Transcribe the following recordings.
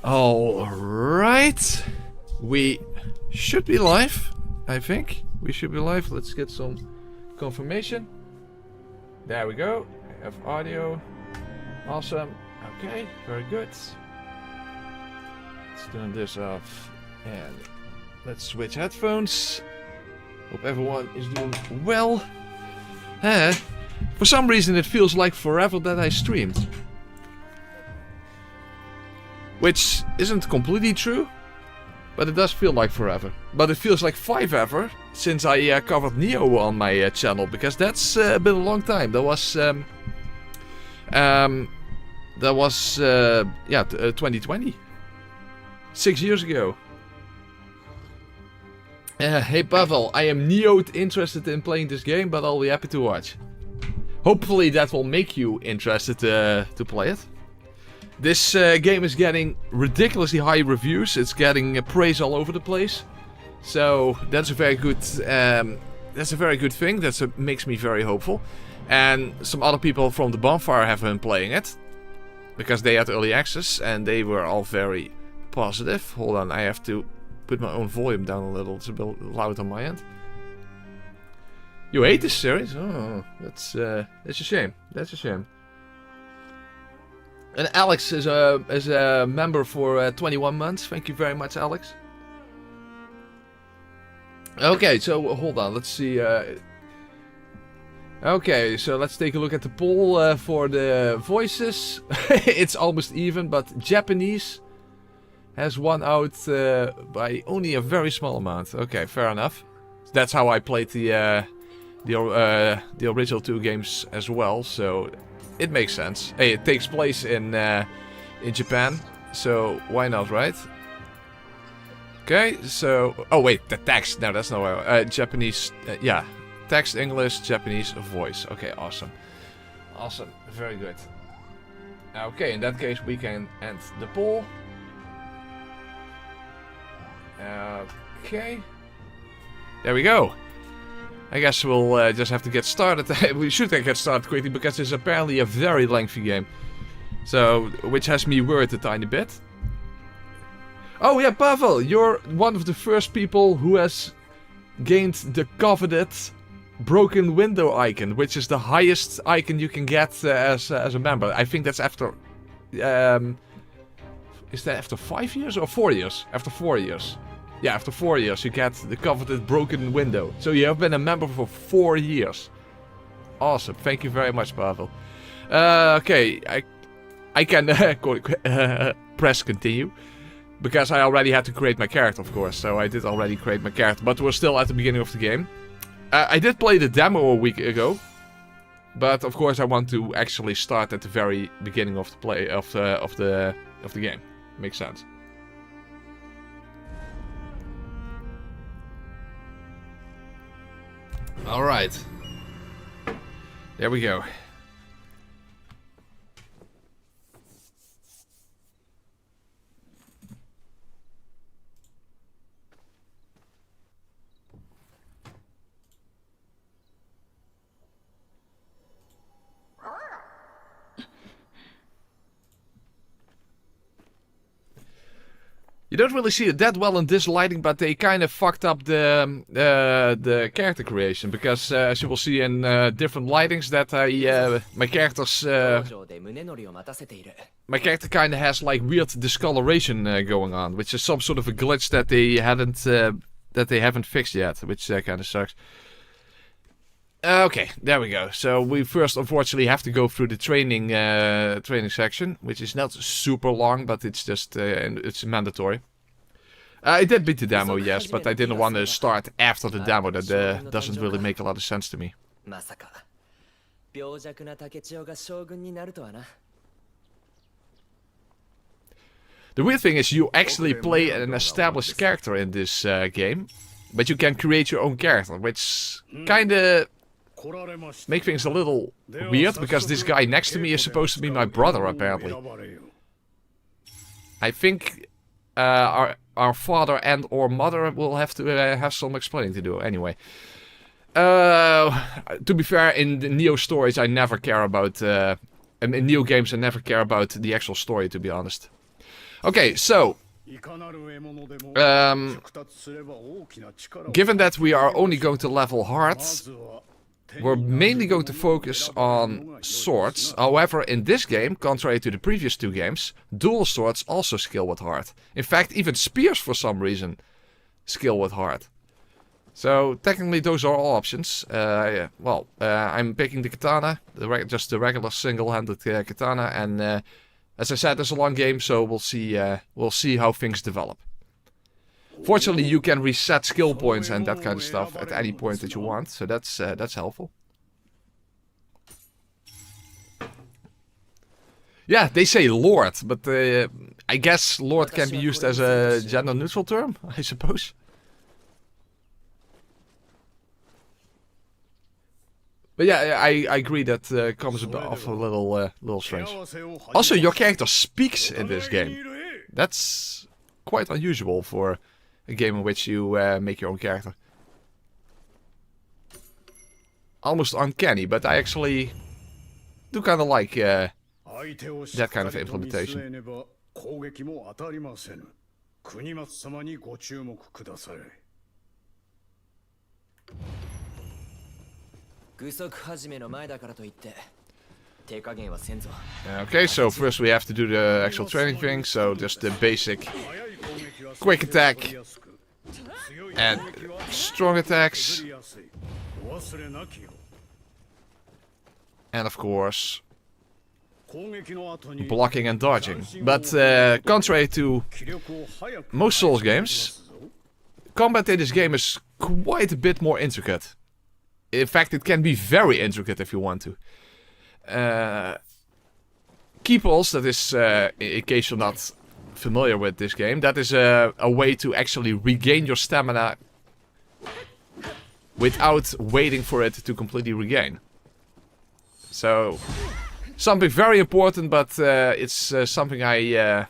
Alright. We should be live, I think. We should be live. Let's get some confirmation. There we go. I have audio. Awesome. Okay, very good. Let's turn this off and let's switch headphones. Hope everyone is doing well. For some reason it feels like forever that I streamed. Which isn't completely true, but it does feel like forever. But it feels like forever since I covered Nioh on my channel, because that's been a long time. That was 2020. 6 years ago. Hey Pavel, I am Nioh interested in playing this game, but I'll be happy to watch. Hopefully that will make you interested to play it. This game is getting ridiculously high reviews. It's getting praise all over the place. So that's a very good thing. That makes me very hopeful. And some other people from the bonfire have been playing it, because they had early access and they were all very positive. Hold on, I have to put my own volume down a little. It's a bit loud on my end. You hate this series? Oh, that's a shame. That's a shame. And Alex is a member for 21 months. Thank you very much, Alex. Okay, so hold on. Let's see. Okay, so let's take a look at the poll for the voices. It's almost even, but Japanese has won out by only a very small amount. Okay, fair enough. That's how I played the original two games as well, so it makes sense. Hey, it takes place in Japan, so why not, right? Okay, so oh wait, the text. No, that's not Japanese. Yeah, text, English, Japanese, voice. Okay, awesome, awesome, very good. Okay, in that case we can end the poll. Okay, there we go. I guess we'll just have to get started. We should get started quickly, because it's apparently a very lengthy game. So, which has me worried a tiny bit. Oh yeah, Pavel, you're one of the first people who has gained the coveted broken window icon, which is the highest icon you can get as a member. I think that's after... is that after 5 years or 4 years? After 4 years. Yeah, after 4 years you get the coveted broken window. So you have been a member for 4 years. Awesome, thank you very much, Pavel. Okay, I can press continue. Because I already had to create my character, of course. So I did already create my character, but we're still at the beginning of the game. I did play the demo a week ago. But of course I want to actually start at the very beginning of the play of the game. Makes sense. Alright. There we go. You don't really see it that well in this lighting, but they kind of fucked up the character creation, because as you will see in different lightings that my character kind of has like weird discoloration going on, which is some sort of a glitch that they haven't fixed yet, which kind of sucks. Okay, there we go. So we first unfortunately have to go through the training section, which is not super long, but it's just it's mandatory. I did beat the demo, yes, but I didn't want to start after the demo. That doesn't really make a lot of sense to me. The weird thing is you actually play an established character in this game, but you can create your own character, which kinda make things a little weird, because this guy next to me is supposed to be my brother, apparently. I think our father and or mother will have to have some explaining to do. Anyway, to be fair, in the Nioh stories, I never care about. In Nioh games, I never care about the actual story, to be honest. Okay, so given that we are only going to level hard, we're mainly going to focus on swords. However, in this game, contrary to the previous two games, dual swords also skill with hard. In fact, even spears for some reason skill with hard. So technically those are all options. I'm picking the katana, just the regular single-handed katana, and as I said, it's a long game, so we'll see how things develop. Fortunately, you can reset skill points and that kind of stuff at any point that you want, so that's helpful. Yeah, they say lord, but I guess lord can be used as a gender-neutral term, I suppose. But yeah, I agree that comes off a little strange. Also, your character speaks in this game. That's quite unusual for a game in which you make your own character. Almost uncanny, but I actually do kind of like that kind of implementation. Okay, so first we have to do the actual training thing, so just the basic quick attack and strong attacks. And of course, blocking and dodging. But contrary to most Souls games, combat in this game is quite a bit more intricate. In fact, it can be very intricate if you want to. Key pulls, that is, in case you're not familiar with this game, that is a way to actually regain your stamina without waiting for it to completely regain. So, something very important, but it's something I...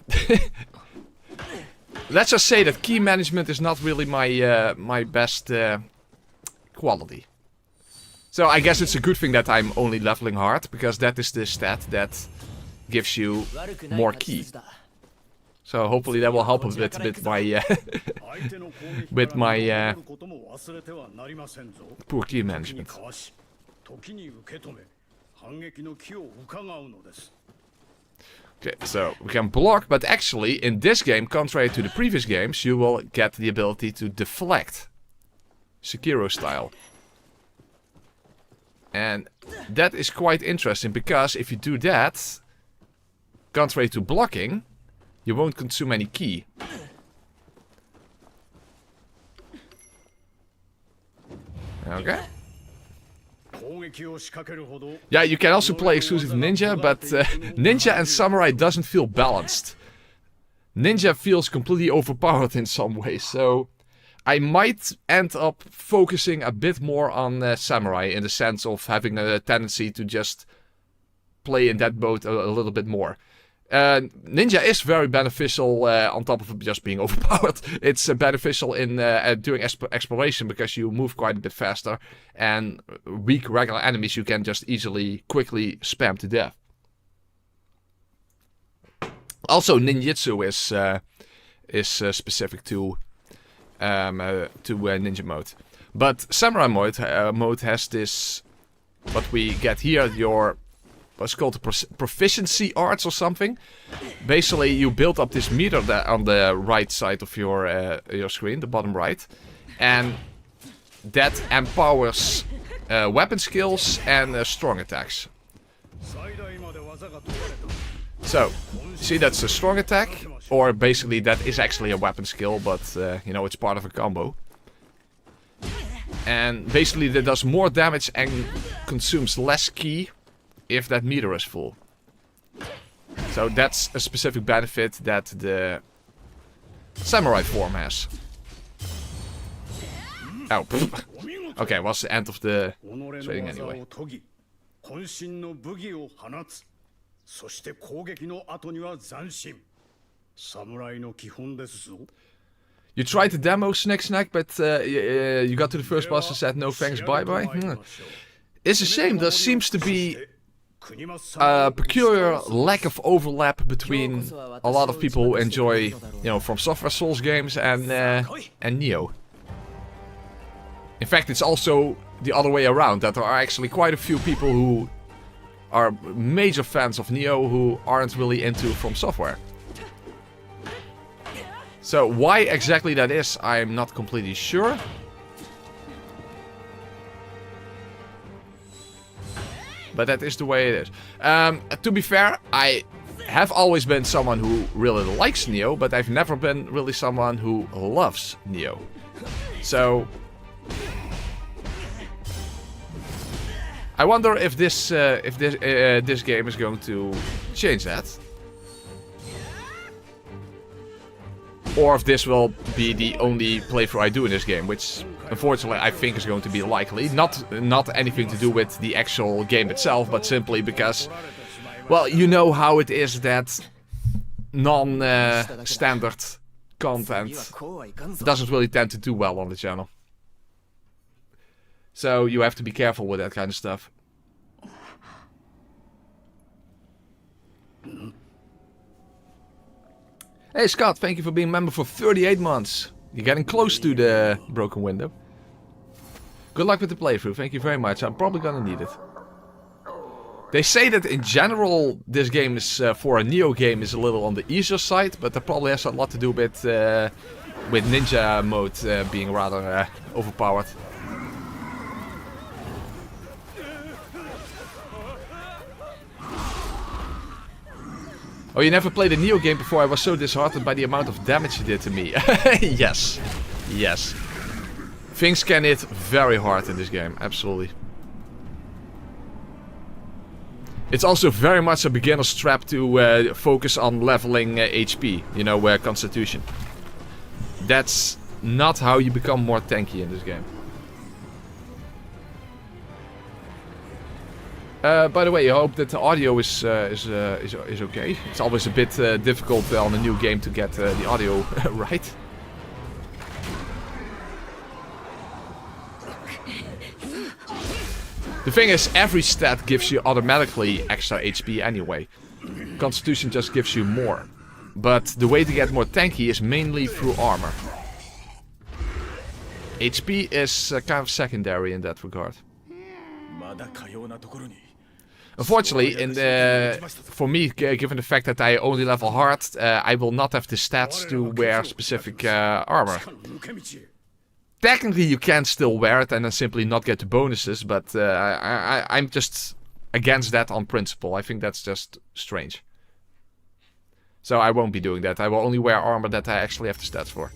Let's just say that key management is not really my best quality. So I guess it's a good thing that I'm only leveling hard, because that is the stat that gives you more ki. So hopefully that will help a bit with my poor ki management. Okay, so we can block, but actually in this game, contrary to the previous games, you will get the ability to deflect. Sekiro style. And that is quite interesting, because if you do that, contrary to blocking, you won't consume any ki. Okay. Yeah, you can also play exclusive Ninja, but Ninja and Samurai doesn't feel balanced. Ninja feels completely overpowered in some ways, so I might end up focusing a bit more on Samurai, in the sense of having a tendency to just play in that mode a little bit more. Ninja is very beneficial on top of just being overpowered. It's beneficial in doing exploration, because you move quite a bit faster, and weak regular enemies you can just quickly spam to death. Also, Ninjutsu is specific to ninja mode. But Samurai mode has this, what we get here, your what's called proficiency arts or something. Basically, you build up this meter on the right side of your screen, the bottom right, and that empowers weapon skills and strong attacks. So, see, that's a strong attack, or basically that is actually a weapon skill, but you know, it's part of a combo. And basically that does more damage and consumes less ki if that meter is full. So that's a specific benefit that the Samurai form has. Oh, okay, was the end of the trading anyway. You tried the demo, Snack, but you got to the first boss and said no thanks, bye bye. It's a shame, there seems to be peculiar lack of overlap between a lot of people who enjoy, you know, From Software Souls games and Nioh. In fact, it's also the other way around, that there are actually quite a few people who are major fans of Nioh who aren't really into From Software. So why exactly that is, I'm not completely sure. But that is the way it is. To be fair, I have always been someone who really likes Nioh, but I've never been really someone who loves Nioh. So I wonder if this game is going to change that, or if this will be the only playthrough I do in this game, which unfortunately I think is going to be likely. Not anything to do with the actual game itself, but simply because, well, you know how it is that non-standard content doesn't really tend to do well on the channel. So you have to be careful with that kind of stuff. Hey Scott, thank you for being a member for 38 months. You're getting close to the broken window. Good luck with the playthrough, thank you very much. I'm probably gonna need it. They say that in general this game is, for a Nioh game, is a little on the easier side, but that probably has a lot to do with ninja mode being rather overpowered. Oh, you never played a Nioh game before? I was so disheartened by the amount of damage you did to me. Yes. Yes. Things can hit very hard in this game, absolutely. It's also very much a beginner's trap to focus on leveling HP, you know, constitution. That's not how you become more tanky in this game. By the way, I hope that the audio is okay. It's always a bit difficult on a new game to get the audio right. The thing is, every stat gives you automatically extra HP anyway. Constitution just gives you more. But the way to get more tanky is mainly through armor. HP is kind of secondary in that regard. Unfortunately, for me, given the fact that I only level hard, I will not have the stats to wear specific armor. Technically, you can still wear it and then simply not get the bonuses, but I'm just against that on principle. I think that's just strange. So I won't be doing that. I will only wear armor that I actually have the stats for.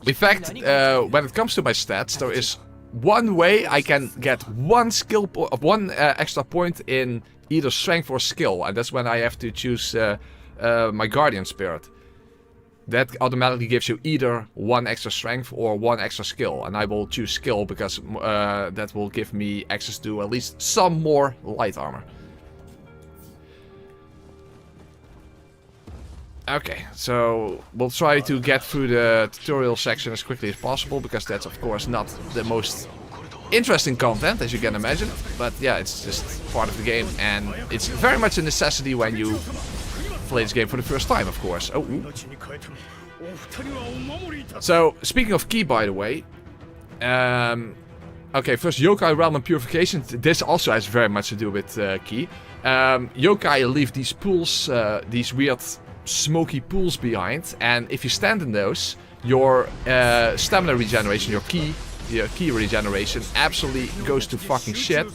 In fact, when it comes to my stats, there is one way I can get one extra point in either strength or skill, and that's when I have to choose my guardian spirit. That automatically gives you either one extra strength or one extra skill, and I will choose skill because that will give me access to at least some more light armor. Okay, so we'll try to get through the tutorial section as quickly as possible, because that's of course not the most interesting content, as you can imagine. But yeah, it's just part of the game, and it's very much a necessity when you play this game for the first time, of course. Oh, ooh. So, speaking of ki, by the way, okay, first yokai realm and purification. This also has very much to do with ki. Yokai leave these pools, these weird smoky pools behind, and if you stand in those, your stamina regeneration, your ki regeneration absolutely goes to fucking shit.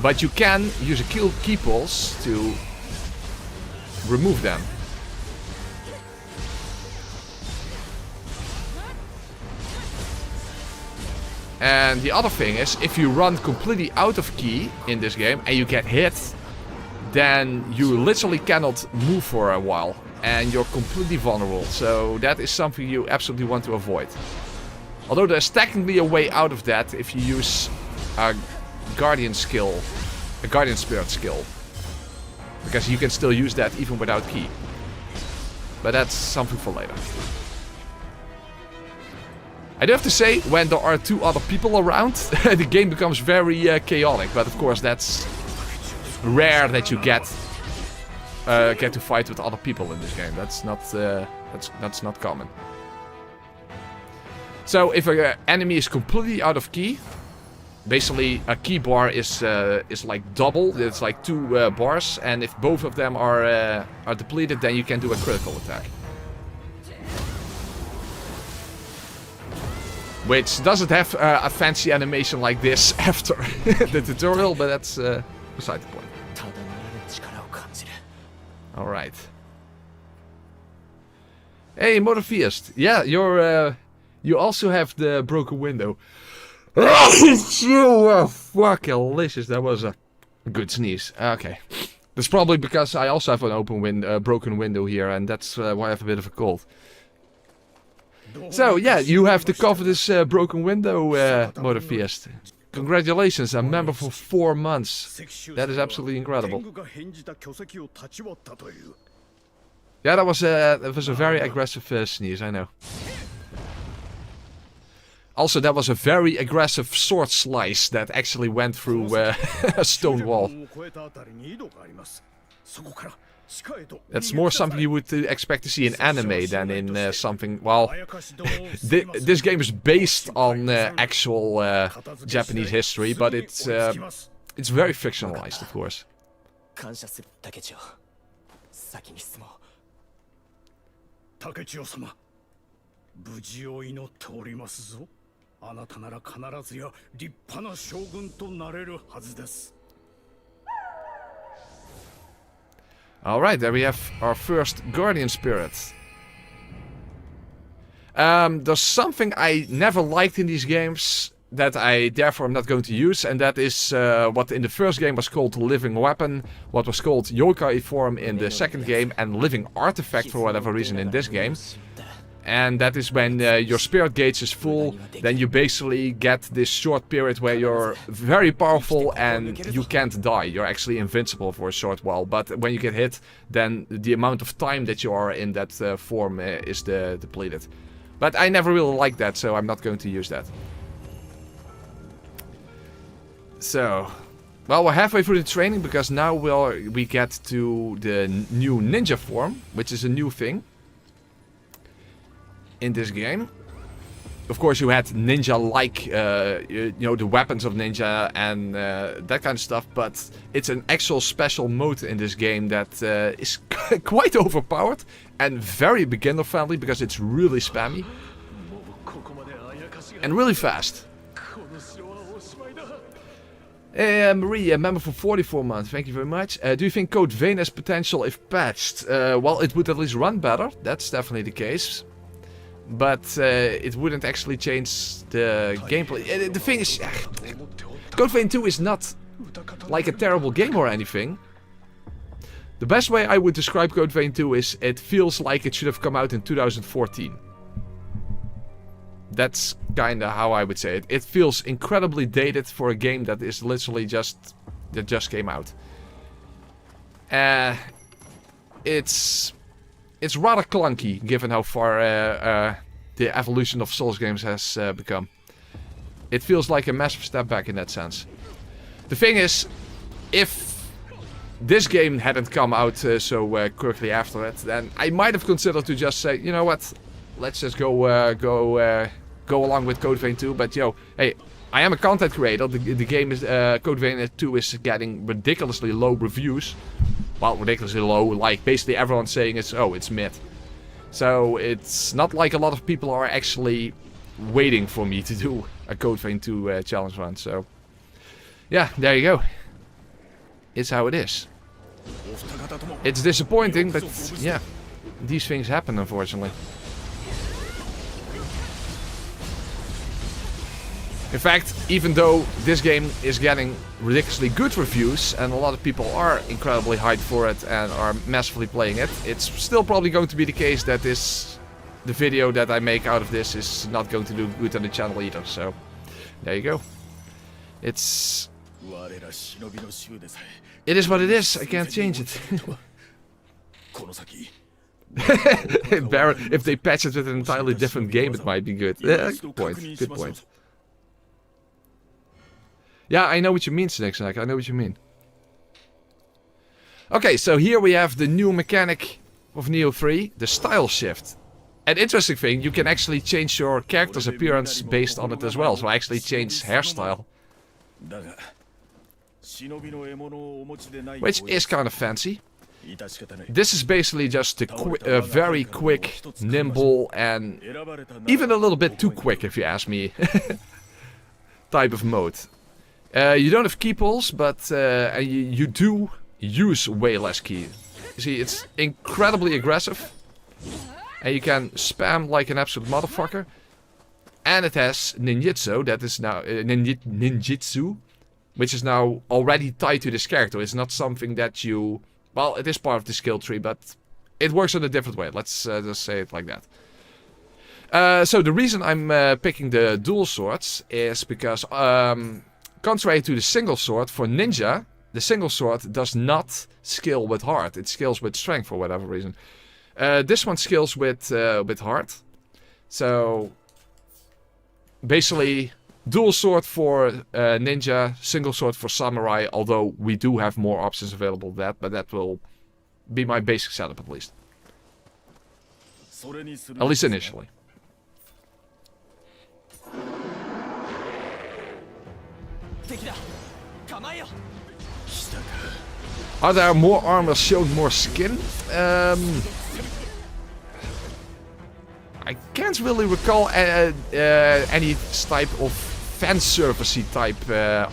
But you can use a ki pulse to remove them. And the other thing is, if you run completely out of ki in this game and you get hit, then you literally cannot move for a while, and you're completely vulnerable. So that is something you absolutely want to avoid. Although there's technically a way out of that if you use a guardian skill, a guardian spirit skill, because you can still use that even without ki. But that's something for later. I do have to say, when there are 2 other people around, the game becomes very chaotic. But of course, that's rare that you get to fight with other people in this game. That's not common. So if an enemy is completely out of key, basically a key bar is like double. It's like 2 bars, and if both of them are depleted, then you can do a critical attack. Which doesn't have a fancy animation like this after the tutorial, but that's beside the point. Alright. Hey, Motortheist. Yeah, you also have the broken window. Fuck, delicious. That was a good sneeze. Okay. That's probably because I also have an broken window here, and that's why I have a bit of a cold. So, yeah, you have to cover this broken window, Motortheist. Congratulations, a member for 4 months. That is absolutely incredible. Yeah, that was a very aggressive sneeze, I know. Also, that was a very aggressive sword slice that actually went through a stone wall. That's more something you would expect to see in anime than in something... Well, this game is based on actual Japanese history, but it's very fictionalized, of course. Alright, there we have our first Guardian Spirit. There's something I never liked in these games that I therefore am not going to use, and that is what in the first game was called Living Weapon, what was called Yokai form in the second game, and Living Artifact for whatever reason in this game. And that is when your spirit gauge is full, then you basically get this short period where you're very powerful and you can't die. You're actually invincible for a short while, but when you get hit, then the amount of time that you are in that form is depleted. But I never really liked that, so I'm not going to use that. So, well, we're halfway through the training because now we get to the new ninja form, which is a new thing in this game. Of course, you had ninja-like, you know, the weapons of ninja and that kind of stuff, but it's an actual special mode in this game that is quite overpowered and very beginner-friendly because it's really spammy and really fast. Marie, a member for 44 months, thank you very much. Do you think Code Vein has potential if patched? Well, it would at least run better, that's definitely the case. But it wouldn't actually change the gameplay. The thing is, Code Vein 2 is not like a terrible game or anything. The best way I would describe Code Vein 2 is it feels like it should have come out in 2014. That's kinda how I would say it. It feels incredibly dated for a game that is literally just came out. It's rather clunky, given how far the evolution of Souls games has become. It feels like a massive step back in that sense. The thing is, if this game hadn't come out so quickly after it, then I might have considered to just say, you know what, let's just go along with Code Vein 2. But yo, hey, I am a content creator. The game is Code Vein 2 is getting ridiculously low reviews. Well, ridiculously low, like basically everyone's saying it's mid. So it's not like a lot of people are actually waiting for me to do a Code Vein 2 challenge run. So yeah, there you go. It's how it is. It's disappointing, but yeah, these things happen unfortunately. In fact, even though this game is getting ridiculously good reviews and a lot of people are incredibly hyped for it and are massively playing it, it's still probably going to be the case that the video that I make out of this is not going to do good on the channel either. So, there you go. It is what it is. I can't change it. If they patch it with an entirely different game, it might be good. Good point. Good point. Yeah, I know what you mean, Snake. I know what you mean. Okay, so here we have the new mechanic of Nioh 3, the style shift. An interesting thing, you can actually change your character's appearance based on it as well. So I actually change hairstyle. Which is kind of fancy. This is basically just a very quick, nimble, and even a little bit too quick, if you ask me, type of mode. You don't have key pulls, but you do use way less key. You see, it's incredibly aggressive. And you can spam like an absolute motherfucker. And it has Ninjutsu, that is now Ninjutsu, which is now already tied to this character. It's not something that you... Well, it is part of the skill tree, but it works in a different way. Let's just say it like that. So the reason I'm picking the dual swords is because, contrary to the single sword, for ninja, the single sword does not scale with heart. It scales with strength for whatever reason. This one scales with heart. So, basically, dual sword for ninja, single sword for samurai, although we do have more options available than that, but that will be my basic setup at least. At least initially. Are there more armors showing more skin? I can't really recall any type of fan servicey type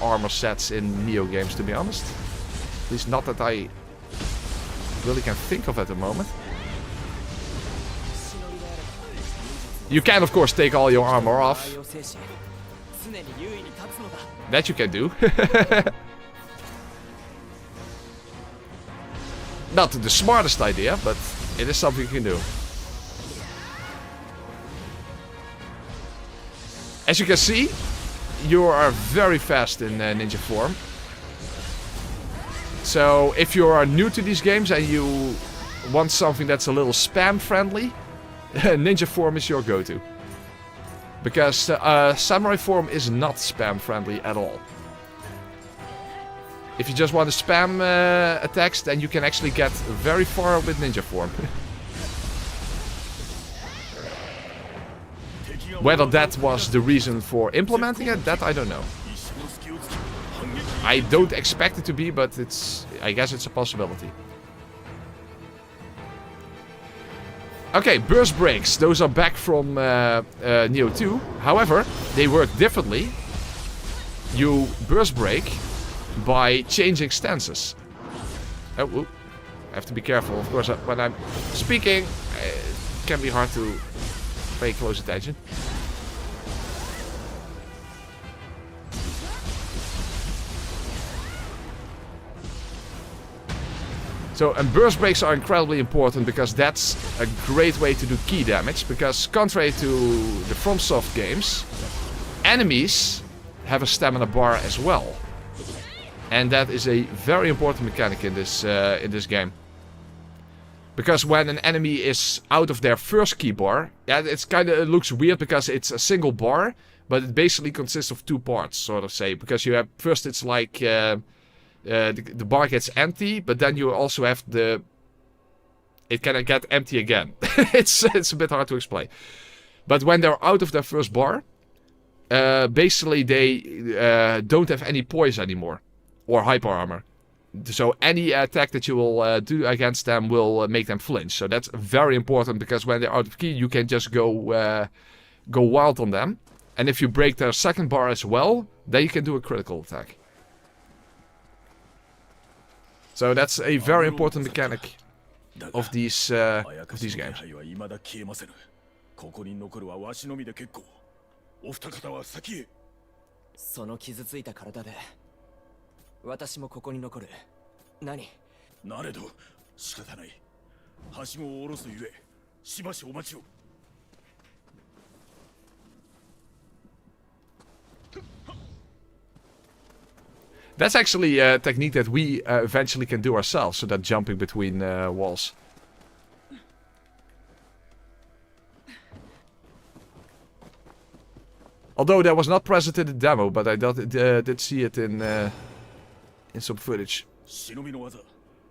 armor sets in Nioh games, to be honest. At least not that I really can think of at the moment. You can, of course, take all your armor off. That you can do. Not the smartest idea, but it is something you can do. As you can see, you are very fast in ninja form. So if you are new to these games and you want something that's a little spam friendly, ninja form is your go-to. Because samurai form is not spam friendly at all. If you just want to spam attacks, then you can actually get very far with ninja form. Whether that was the reason for implementing it, that I don't know. I don't expect it to be, but I guess it's a possibility. Okay, burst breaks. Those are back from Nioh 2. However, they work differently. You burst break by changing stances. Oh, I have to be careful. Of course, when I'm speaking, it can be hard to pay close attention. So, and burst breaks are incredibly important because that's a great way to do key damage. Because contrary to the FromSoft games, enemies have a stamina bar as well. And that is a very important mechanic in this game. Because when an enemy is out of their first key bar, yeah, it looks weird because it's a single bar, but it basically consists of two parts, sort of say. Because you have first, it's like the bar gets empty, but then you also have it can get empty again. it's a bit hard to explain. But when they're out of their first bar, basically they don't have any poise anymore. Or hyper armor. So any attack that you will do against them will make them flinch. So that's very important because when they're out of key, you can just go wild on them. And if you break their second bar as well, then you can do a critical attack. So that's a very important mechanic of these games. 私もここに残る。何？なれど仕方ない。はしごを下ろすゆえ、しばしお待ちを。That's actually a technique that we eventually can do ourselves, so that jumping between walls. Although that was not present in the demo, but I did see it in some footage. 忍びの技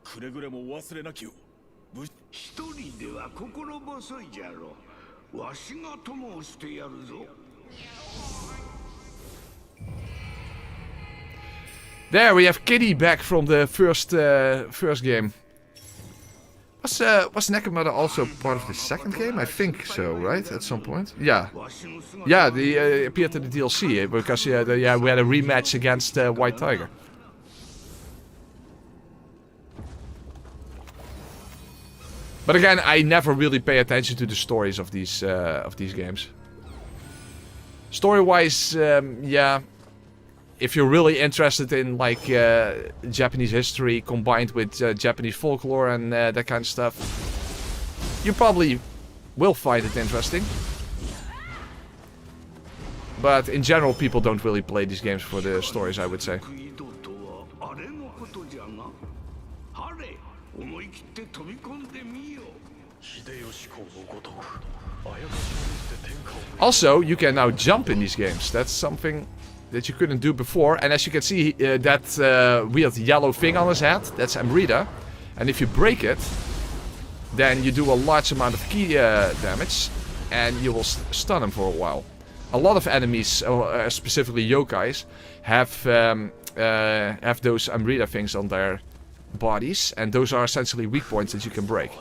くれぐれもお忘れなきよ武士一人では心細いじゃろう。わしが友をしてやるぞ。There we have Kitty back from the first game. Was Nekomata also part of the second game? I think so, right? At some point. Yeah. Yeah, they appeared in the DLC because we had a rematch against White Tiger. But again, I never really pay attention to the stories of these games. Story-wise, yeah. If you're really interested in like Japanese history combined with Japanese folklore and that kind of stuff, you probably will find it interesting. But in general, people don't really play these games for the stories, I would say. Also, you can now jump in these games. That's something that you couldn't do before. And as you can see, that weird yellow thing on his head, that's Amrita. And if you break it, then you do a large amount of ki damage, and you will stun him for a while. A lot of enemies, specifically yokais, have those Amrita things on their bodies, and those are essentially weak points that you can break.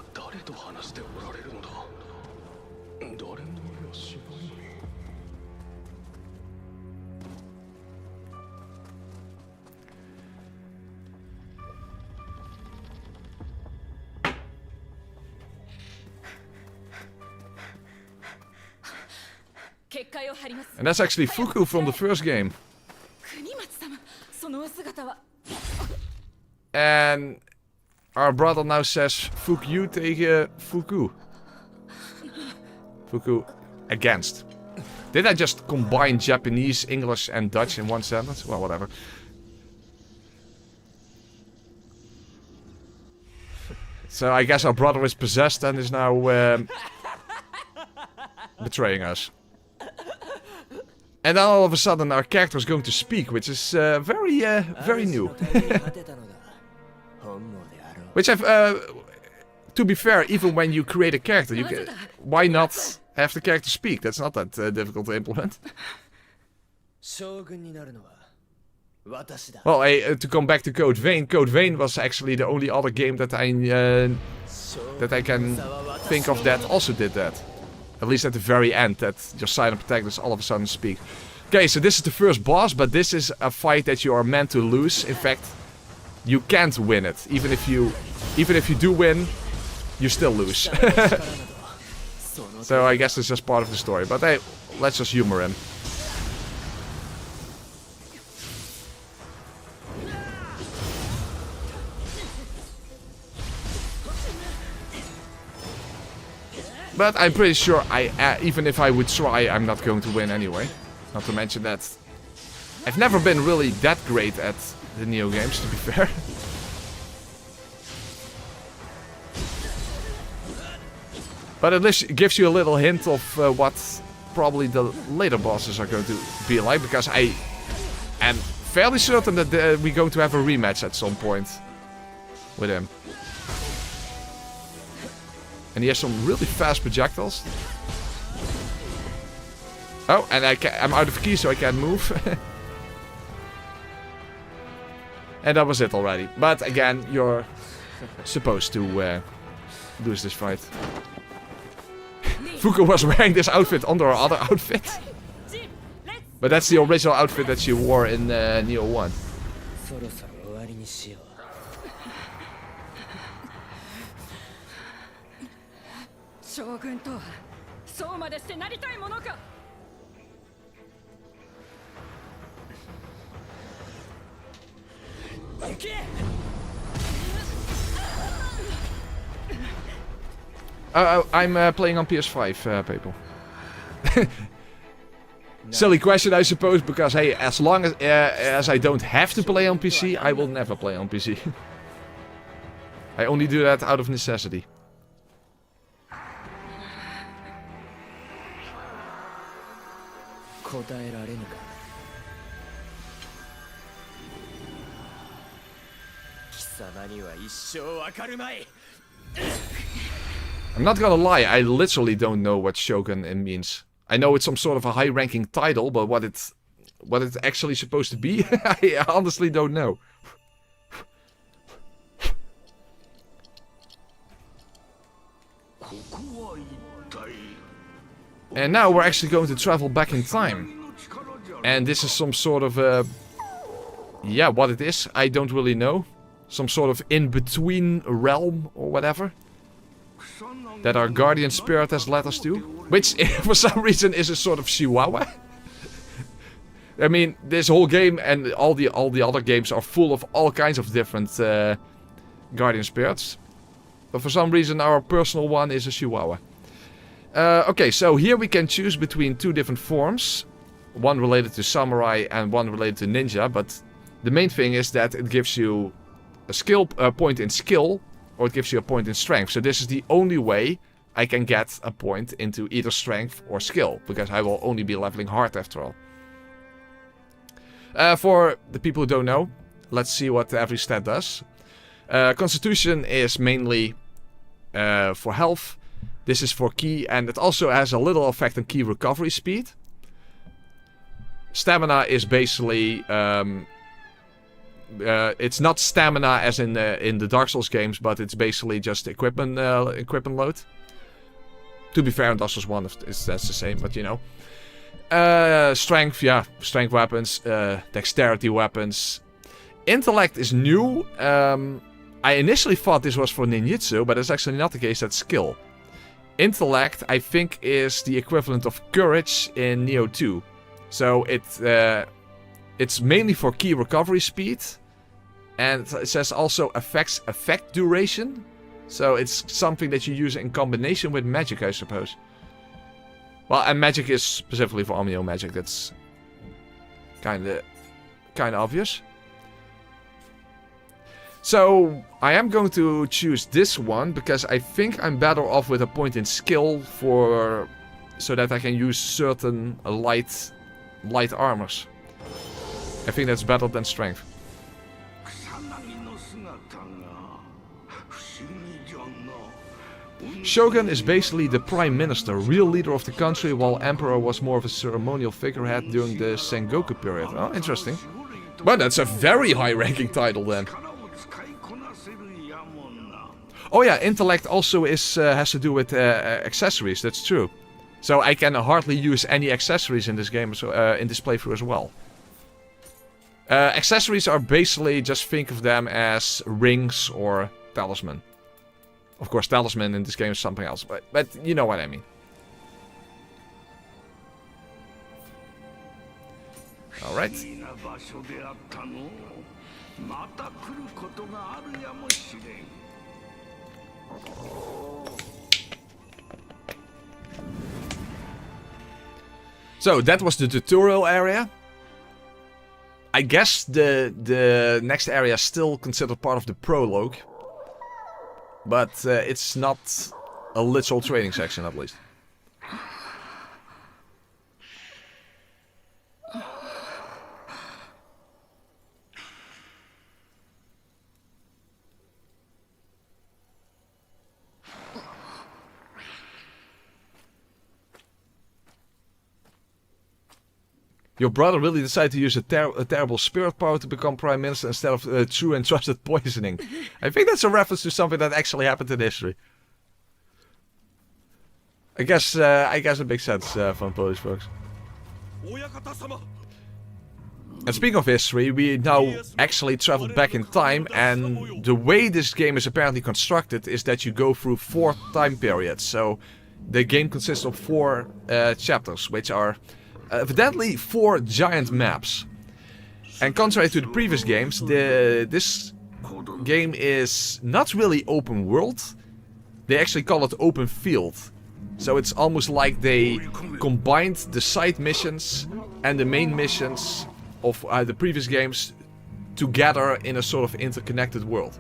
And that's actually Fuku from the first game. And our brother now says fuck you tegen Fuku. Fuku against. Did I just combine Japanese, English and Dutch in one sentence? Well, whatever. So I guess our brother is possessed and is now betraying us. And then all of a sudden our character is going to speak, which is very new. Which I've, to be fair, even when you create a character, you can, why not have the character speak? That's not that difficult to implement. Well, to come back to Code Vein was actually the only other game that I can think of that also did that. At least at the very end, that your silent protagonists all of a sudden speak. Okay, so this is the first boss, but this is a fight that you are meant to lose. In fact, you can't win it. Even if you do win, you still lose. So I guess it's just part of the story. But hey, let's just humor him. But I'm pretty sure even if I would try, I'm not going to win anyway. Not to mention that I've never been really that great at the Nioh games, to be fair. But at least it gives you a little hint of what probably the later bosses are going to be like, because I am fairly certain that we're going to have a rematch at some point with him. And he has some really fast projectiles. Oh, and I'm out of ki, so I can't move. And that was it already. But again, you're supposed to lose this fight. Fuku was wearing this outfit under her other outfit. But that's the original outfit that she wore in Nioh 1. I'm playing on PS5, people. Silly question, I suppose, because hey, as long as I don't have to play on PC, I will never play on PC. I only do that out of necessity. 答えられぬか。貴様には一生わかるまい。 I'm not gonna lie, I literally don't know what Shogun means. I know it's some sort of a high-ranking title, but what it's actually supposed to be, I honestly don't know. And now we're actually going to travel back in time. And this is some sort of yeah, what it is, I don't really know. Some sort of in-between realm or whatever. That our guardian spirit has led us to. Which, for some reason, is a sort of chihuahua. I mean, this whole game and all the other games are full of all kinds of different guardian spirits. But for some reason, our personal one is a chihuahua. Okay, so here we can choose between two different forms. One related to samurai and one related to ninja. But the main thing is that it gives you a skill point in skill, or it gives you a point in strength. So this is the only way I can get a point into either strength or skill, because I will only be leveling hard after all. For the people who don't know, let's see what every stat does. Constitution is mainly for health. This is for ki, and it also has a little effect on ki recovery speed. Stamina is basically it's not stamina as in the Dark Souls games, but it's basically just equipment load. To be fair, in Dark Souls 1 that's the same, but you know. Strength, yeah, strength weapons, dexterity weapons. Intellect is new. I initially thought this was for ninjutsu, but it's actually not the case. That's skill. Intellect, I think, is the equivalent of courage in Nioh 2. So it's mainly for ki recovery speed. And it says also effect duration. So it's something that you use in combination with magic, I suppose. Well, and magic is specifically for omnyo magic. That's kinda obvious. So I am going to choose this one because I think I'm better off with a point in skill so that I can use certain light armors. I think that's better than strength. Shogun is basically the prime minister, real leader of the country, while emperor was more of a ceremonial figurehead during the Sengoku period. Oh, interesting. Well, that's a very high-ranking title then. Oh yeah, intellect also has to do with accessories. That's true. So I can hardly use any accessories in this game, in this playthrough as well. Accessories are basically, just think of them as rings or talisman. Of course, talisman in this game is something else, but you know what I mean. Alright. So, that was the tutorial area. I guess the next area is still considered part of the prologue. But it's not a literal training section, at least. Your brother really decided to use a terrible spirit power to become prime minister instead of true and trusted poisoning. I think that's a reference to something that actually happened in history. I guess it makes sense from Polish folks. And speaking of history, we now actually traveled back in time, and the way this game is apparently constructed is that you go through 4 time periods. So the game consists of 4 chapters, which are evidently 4 giant maps. And contrary to the previous games, this game is not really open world. They actually call it open field. So it's almost like they combined the side missions and the main missions of the previous games together in a sort of interconnected world.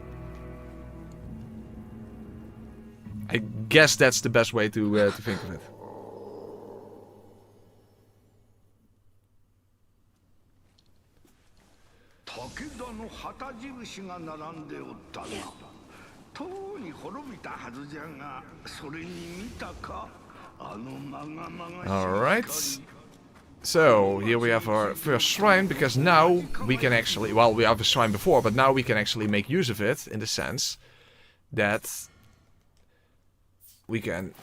I guess that's the best way to think of it. 武田の旗印が並んでおったな。とうに滅びたはずじゃが、それに見たか、あのまがまがしい Alright. So, here we have our first shrine, because now we can actually... Well, we have a shrine before, but now we can actually make use of it, in the sense that we can...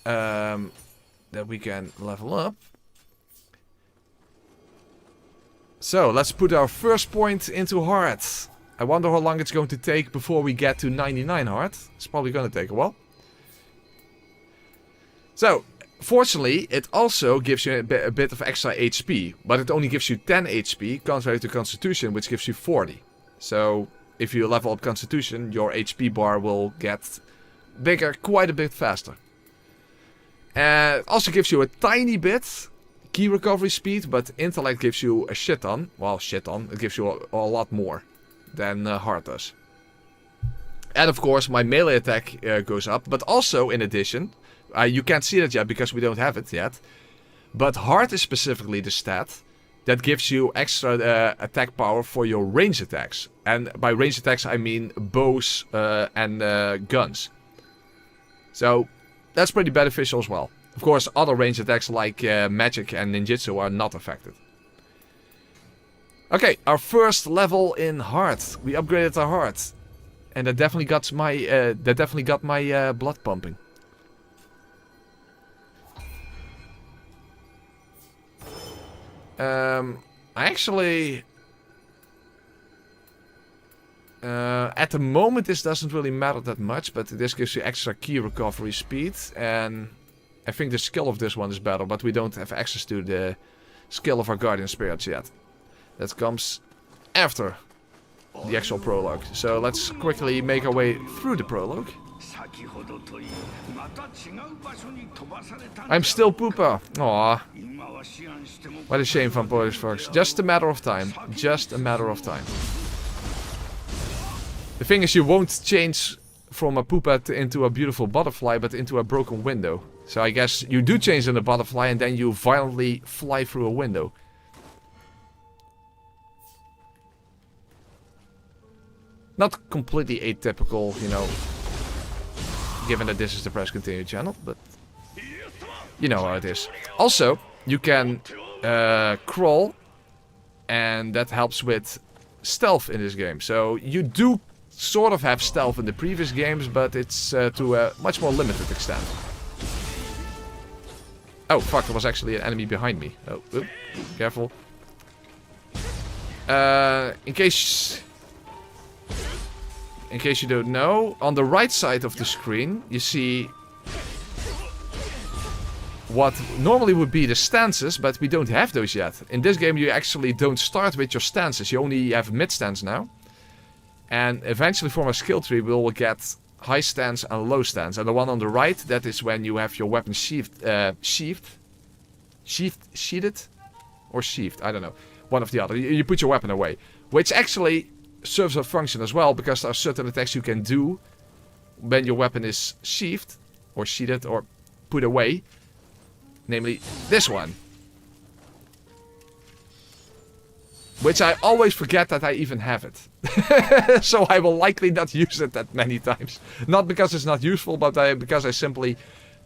level up. So, let's put our first point into heart. I wonder how long it's going to take before we get to 99 heart. It's probably going to take a while. So, fortunately, it also gives you a bit of extra HP. But it only gives you 10 HP, contrary to Constitution, which gives you 40. So, if you level up Constitution, your HP bar will get bigger quite a bit faster. It also gives you a tiny bit key recovery speed, but Intellect gives you a shit ton. Well, shit ton. It gives you a lot more than Heart does. And of course, my melee attack goes up. But also, in addition, you can't see that yet because we don't have it yet. But Heart is specifically the stat that gives you extra attack power for your range attacks. And by range attacks, I mean bows and guns. So, that's pretty beneficial as well. Of course, other range attacks like magic and ninjutsu are not affected. Okay, our first level in Heart. We upgraded our Heart. And that definitely got my blood pumping. Actually... at the moment this doesn't really matter that much, but this gives you extra key recovery speed, and I think the skill of this one is better, but we don't have access to the skill of our Guardian Spirits yet. That comes after the actual prologue. So let's quickly make our way through the prologue. I'm still Poopa. Aww. What a shame, Van Polish folks. Just a matter of time. Just a matter of time. The thing is, you won't change from a Poopa into a beautiful butterfly, but into a broken window. So I guess you do change in a butterfly and then you violently fly through a window. Not completely atypical, you know, given that this is the Press Continue channel, but you know how it is. Also, you can crawl, and that helps with stealth in this game. So you do sort of have stealth in the previous games, but it's to a much more limited extent. Oh, fuck, there was actually an enemy behind me. Oh, oop, careful. In case you don't know, on the right side of the screen, you see what normally would be the stances, but we don't have those yet. In this game, you actually don't start with your stances. You only have mid stance now. And eventually from a skill tree, we will get high stance and low stance. And the one on the right, that is when you have your weapon sheathed? Or sheathed, I don't know. One of the other. You put your weapon away. Which actually serves a function as well, because there are certain attacks you can do when your weapon is sheathed, or sheathed, or put away. Namely, this one. Which I always forget that I even have it. So I will likely not use it that many times. Not because it's not useful, but because I simply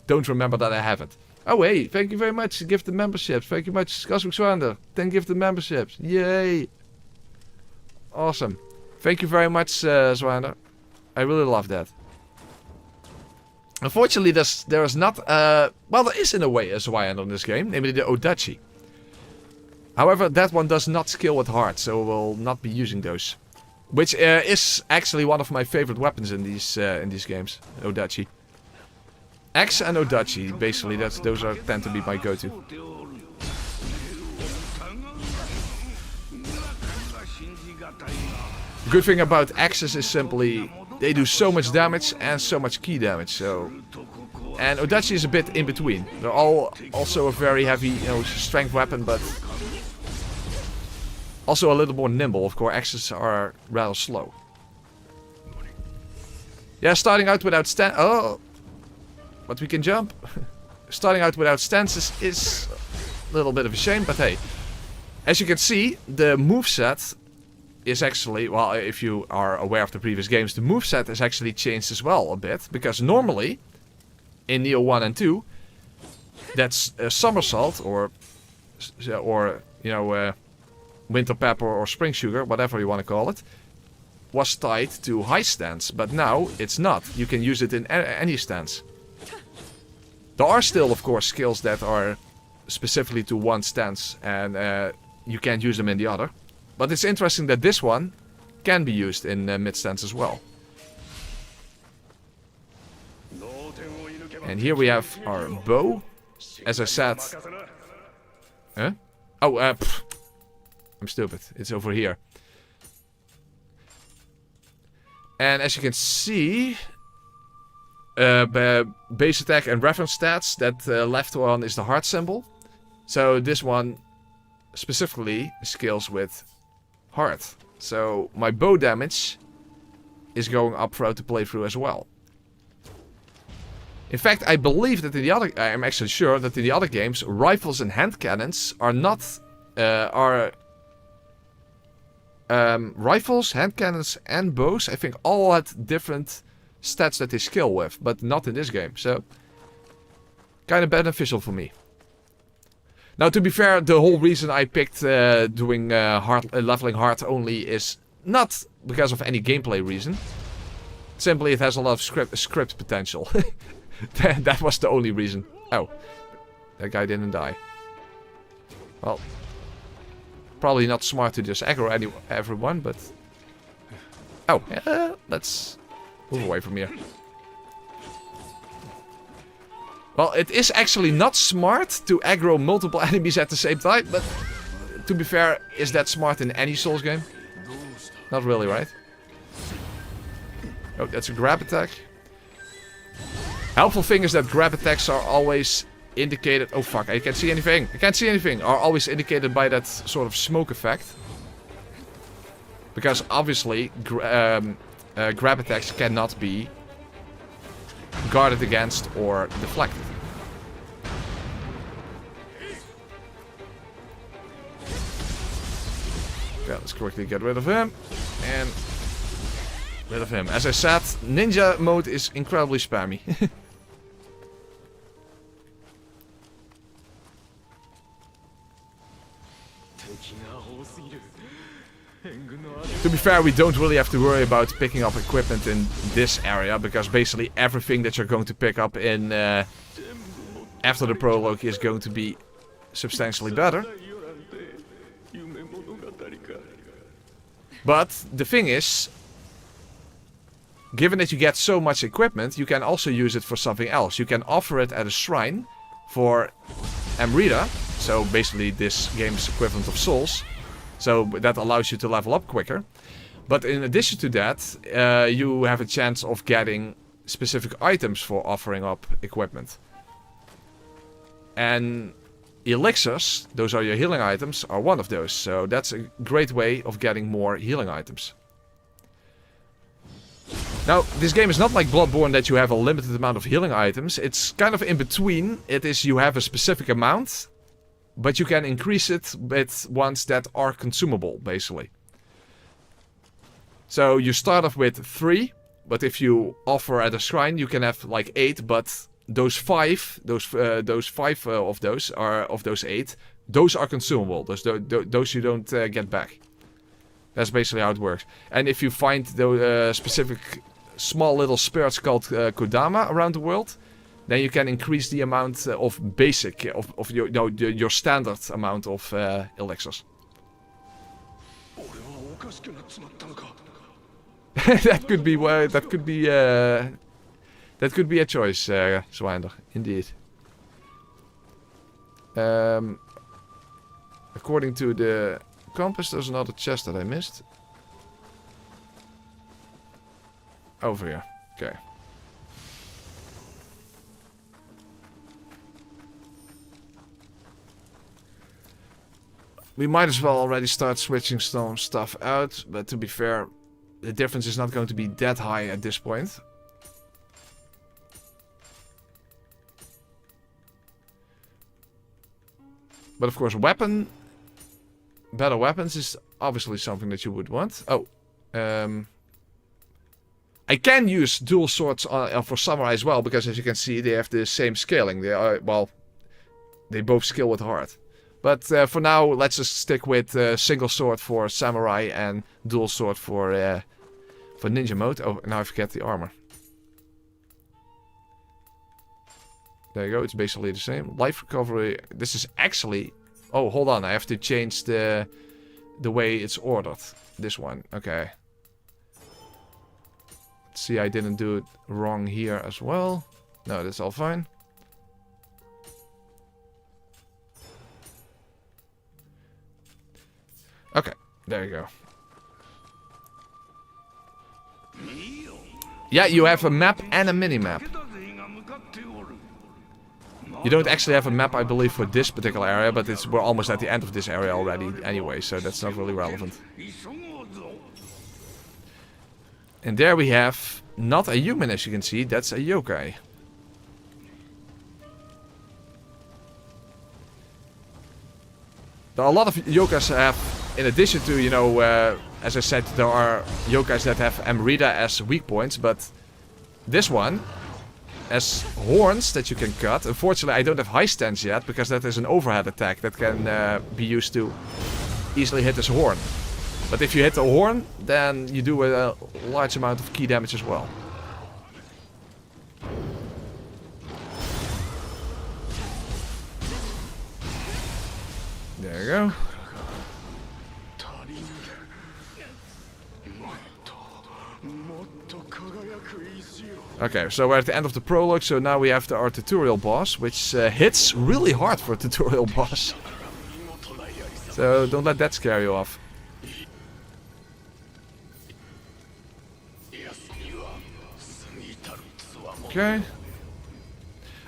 don't remember that I have it. Oh hey, thank you very much, gift the memberships. Thank you much, Cosmic 10 gift the memberships. Yay! Awesome. Thank you very much, Zwander. I really love that. Unfortunately, there is not... well, there is in a way a Zwander in this game, namely the Odachi. However, that one does not scale with heart, so we'll not be using those. Which is actually one of my favorite weapons in these games, Odachi. Axe and Odachi, basically, those tend to be my go-to. The good thing about axes is simply they do so much damage and so much key damage. So, and Odachi is a bit in between. They're all also a very heavy, you know, strength weapon, but also a little more nimble. Of course, axes are rather slow. Yeah, starting out without oh, but we can jump. Starting out without stances is a little bit of a shame, but hey. As you can see, the moveset is actually, well, if you are aware of the previous games, the moveset is actually changed as well a bit. Because normally, in Nioh 1 and 2, that's a somersault or you know, winter pepper or spring sugar, whatever you want to call it, was tied to high stance. But now it's not. You can use it in any stance. There are still, of course, skills that are specifically to one stance, and you can't use them in the other. But it's interesting that this one can be used in mid stance as well. And here we have our bow. As I said... Huh? Oh, I'm stupid. It's over here. And as you can see... base attack and reference stats, that left one is the heart symbol. So this one specifically scales with heart. So my bow damage is going up throughout the playthrough as well. In fact, I believe that in the other... I'm actually sure that in the other games, rifles and hand cannons are not... rifles, hand cannons and bows, I think all had different stats that they scale with. But not in this game, so... kind of beneficial for me. Now, to be fair, the whole reason I picked doing leveling heart only is not because of any gameplay reason. Simply, it has a lot of script potential. That was the only reason. Oh, that guy didn't die. Well, probably not smart to just aggro everyone, but... Oh, let's move away from here. Well, it is actually not smart to aggro multiple enemies at the same time, but to be fair, is that smart in any Souls game? Not really, right? Oh, that's a grab attack. Helpful thing is that grab attacks are always indicated... Oh fuck, I can't see anything. I can't see anything. Are always indicated by that sort of smoke effect. Because obviously, grab attacks cannot be guarded against or deflected. Okay, let's quickly get rid of him. And rid of him. As I said, ninja mode is incredibly spammy. To be fair, we don't really have to worry about picking up equipment in this area, because basically everything that you're going to pick up in after the prologue is going to be substantially better. But the thing is, given that you get so much equipment, you can also use it for something else. You can offer it at a shrine for Amrita, so basically this game's equivalent of Souls. So that allows you to level up quicker. But in addition to that, you have a chance of getting specific items for offering up equipment. And elixirs, those are your healing items, are one of those. So that's a great way of getting more healing items. Now, this game is not like Bloodborne that you have a limited amount of healing items. It's kind of in between. It is you have a specific amount, but you can increase it with ones that are consumable, basically. So you start off with 3, but if you offer at a shrine, you can have like 8. But those 5, those 5 of those are of those 8. Those are consumable. Those you don't get back. That's basically how it works. And if you find the specific small little spirits called Kodama around the world, then you can increase the amount of basic, of your standard amount of elixirs. That could be a choice, Zwander. Indeed. According to the compass, there's another chest that I missed. Over here. Okay. We might as well already start switching some stuff out, but to be fair, the difference is not going to be that high at this point. But of course, weapon better weapons is obviously something that you would want. Oh, I can use dual swords for samurai as well, because as you can see, they have the same scaling. They are, well, they both scale with heart. But for now, let's just stick with single sword for samurai and dual sword for ninja mode. Oh, now I forget the armor. There you go, it's basically the same. Life recovery, this is actually... Oh, hold on, I have to change the way it's ordered. This one, okay. See, I didn't do it wrong here as well. No, that's all fine. Okay, there you go. Yeah, you have a map and a mini-map. You don't actually have a map, I believe, for this particular area, but we're almost at the end of this area already anyway, so that's not really relevant. And there we have not a human, as you can see, that's a yokai. There are a lot of yokais have, in addition to, you know, as I said, there are yokais that have Amrita as weak points, but this one has horns that you can cut. Unfortunately, I don't have high stance yet, because that is an overhead attack that can be used to easily hit his horn. But if you hit the horn, then you do a large amount of key damage as well. There you go. Okay, so we're at the end of the prologue, so now we have our tutorial boss, which hits really hard for a tutorial boss. So don't let that scare you off. Okay.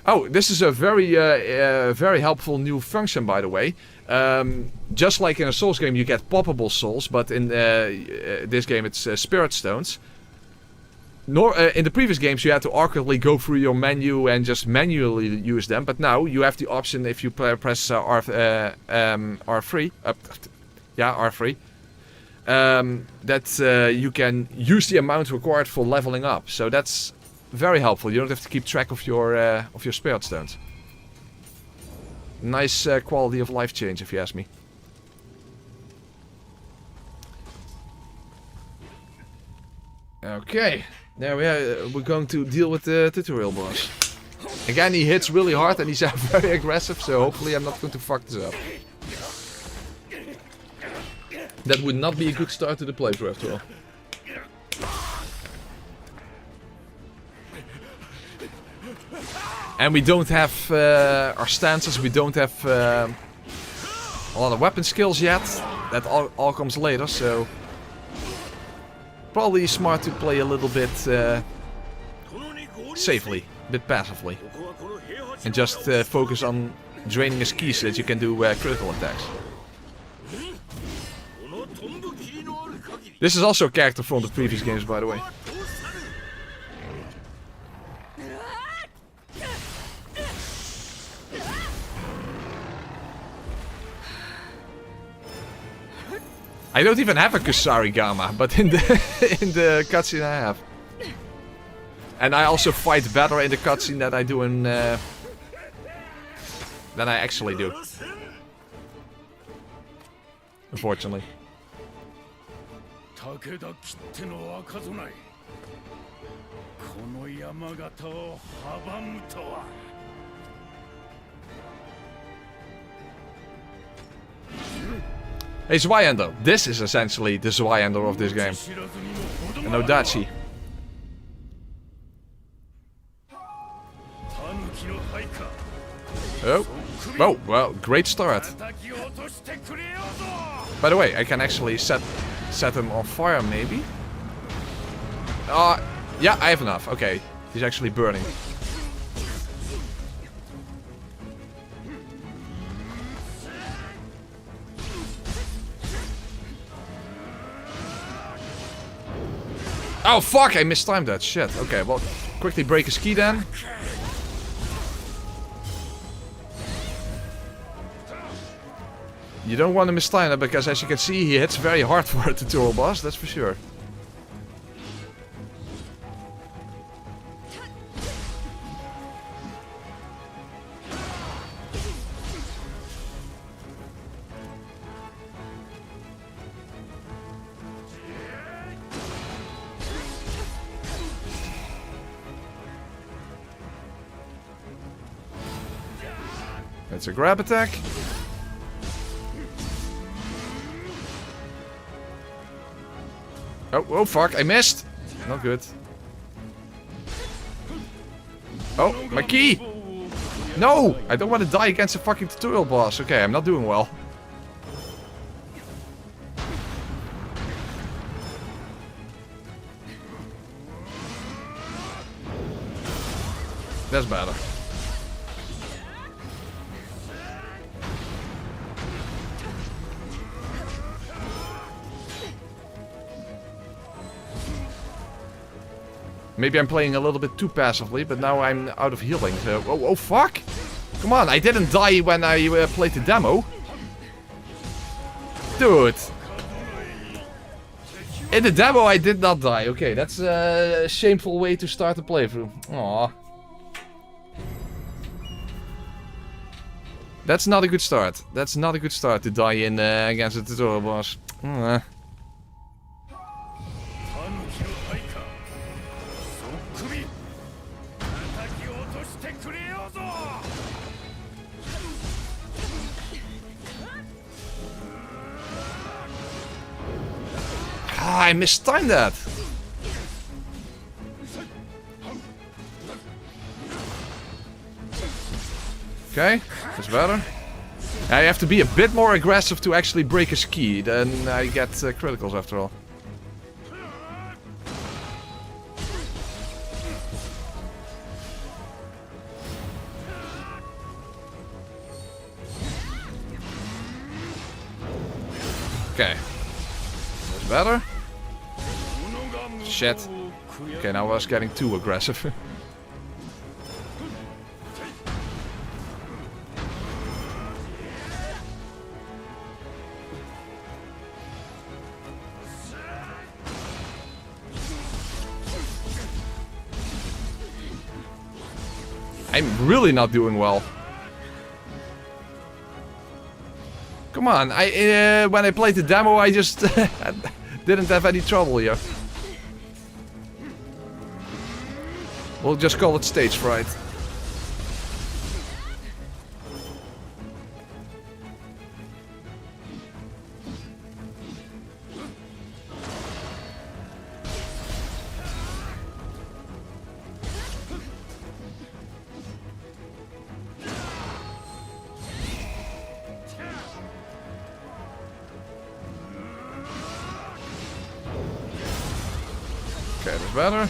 Oh, this is a very helpful new function, by the way. Just like in a Souls game, you get poppable souls, but in this game it's spirit stones. In the previous games, you had to awkwardly go through your menu and just manually use them. But now you have the option, if you press R3, R3, that you can use the amount required for leveling up. So that's very helpful. You don't have to keep track of your spirit stones. Nice quality of life change, if you ask me. Okay, there we are. We're going to deal with the tutorial boss. Again, he hits really hard and he's very aggressive, so hopefully I'm not going to fuck this up. That would not be a good start to the playthrough after all. And we don't have our stances, we don't have a lot of weapon skills yet. That all comes later, so... Probably smart to play a little bit safely, a bit passively. And just focus on draining his ki so that you can do critical attacks. This is also a character from the previous games, by the way. I don't even have a Kusarigama, but in the cutscene I have. And I also fight better in the cutscene than I do in than I actually do. Unfortunately. Hey, Zweihander. This is essentially the Zweihander of this game. An Odachi. Oh. Oh, well, great start. By the way, I can actually set him on fire, maybe? Yeah, I have enough. Okay, he's actually burning. Oh fuck, I mistimed that, shit. Okay, well, quickly break his ki then. You don't want to mistime that, because as you can see, he hits very hard for a tutorial boss, that's for sure. It's a grab attack. Oh fuck, I missed! Not good. Oh, my key! No! I don't want to die against a fucking tutorial boss. Okay, I'm not doing well. That's better. Maybe I'm playing a little bit too passively, but now I'm out of healing, so... Oh, fuck! Come on, I didn't die when I played the demo. Dude! In the demo I did not die. Okay, that's a shameful way to start the playthrough. Aww. That's not a good start. That's not a good start to die in against a tutorial boss. I mistimed that. Okay, that's better. I have to be a bit more aggressive to actually break his key, then I get criticals after all. Okay, that's better. Shit. Okay, now I was getting too aggressive. I'm really not doing well. Come on, when I played the demo, I just didn't have any trouble here. We'll just call it stage fright. Okay, that's better.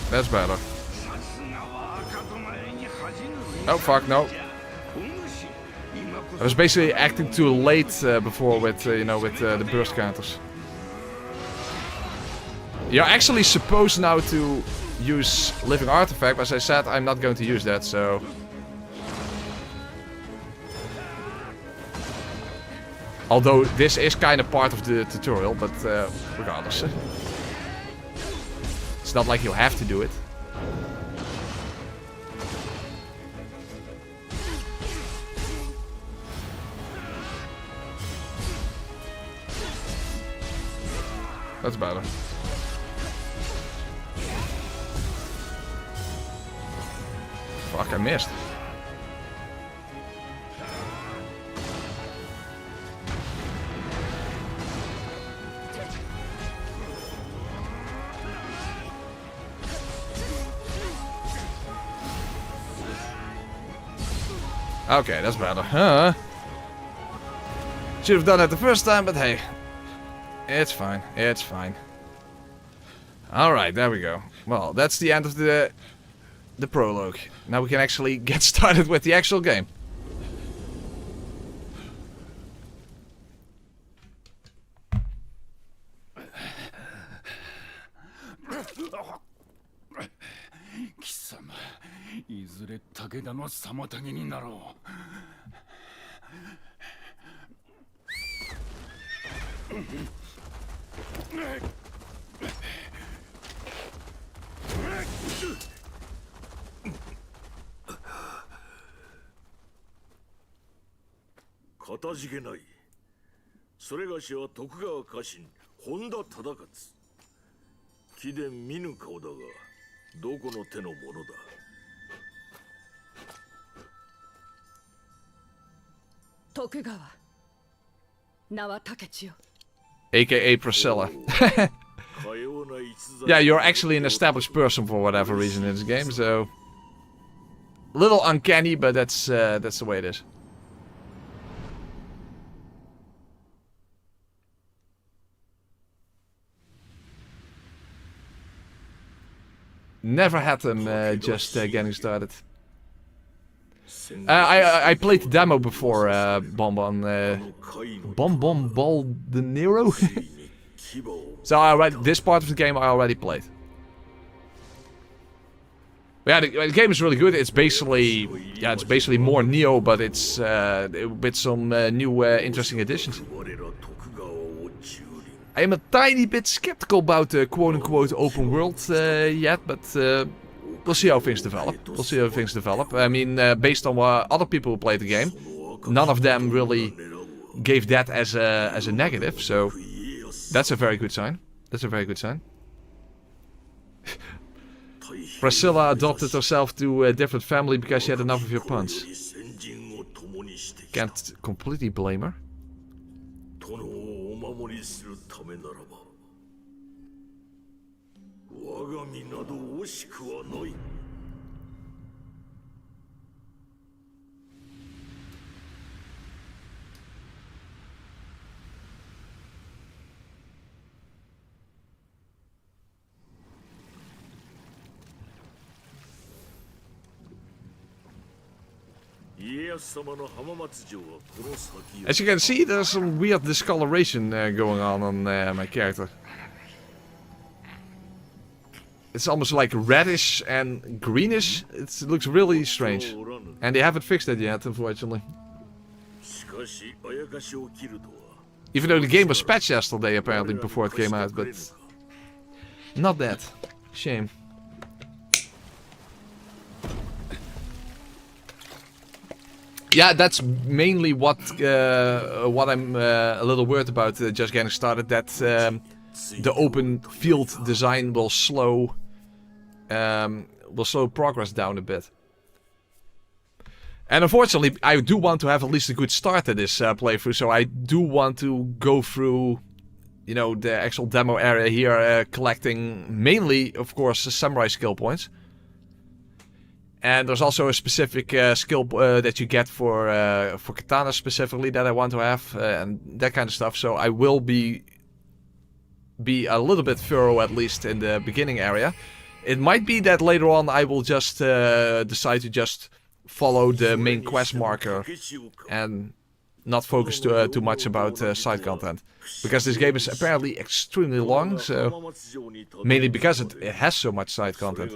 That's better. Oh fuck, no. I was basically acting too late before with, you know, with the burst counters. You're actually supposed now to use living artifact, but as I said, I'm not going to use that, so... Although this is kind of part of the tutorial, but regardless. It's not like you have to do it. That's better. Fuck, I missed. Okay, that's better. Should have done it the first time, but hey. It's fine. It's fine. Alright, there we go. Well, that's the end of the prologue. Now we can actually get started with the actual game. 貴様いずれ武田の妨げになろう。かたじけない。それがしは徳川家臣本田忠勝。貴殿見ぬ顔だがどこの手のものだ。徳川名は竹千代 AKA Priscilla. Yeah, you're actually an established person for whatever reason in this game, so... A little uncanny, but that's the way it is. Never had them just getting started. I played the demo before Bonbon Ball the Nero. So this part of the game I already played. But yeah, the game is really good. It's basically more Nioh, but it's with some new interesting additions. I am a tiny bit skeptical about the quote-unquote open world yet, but we'll see how things develop. I mean, based on what other people who played the game, none of them really gave that as a negative, so that's a very good sign. Priscilla adopted herself to a different family because she had enough of your puns. Can't completely blame her. As you can see, there's some weird discoloration going on my character. It's almost like reddish and greenish. It looks really strange. And they haven't fixed it yet, unfortunately. Even though the game was patched yesterday, apparently, before it came out, but... Not that. Shame. Yeah, that's mainly what I'm a little worried about just getting started. That the open field design will slow progress down a bit. And unfortunately, I do want to have at least a good start to this playthrough. So I do want to go through, you know, the actual demo area here, collecting mainly, of course, samurai skill points. And there's also a specific skill that you get for katana specifically that I want to have, and that kind of stuff. So I will be a little bit thorough, at least in the beginning area. It might be that later on I will just decide to just follow the main quest marker and not focus too much about side content. Because this game is apparently extremely long, so mainly because it has so much side content.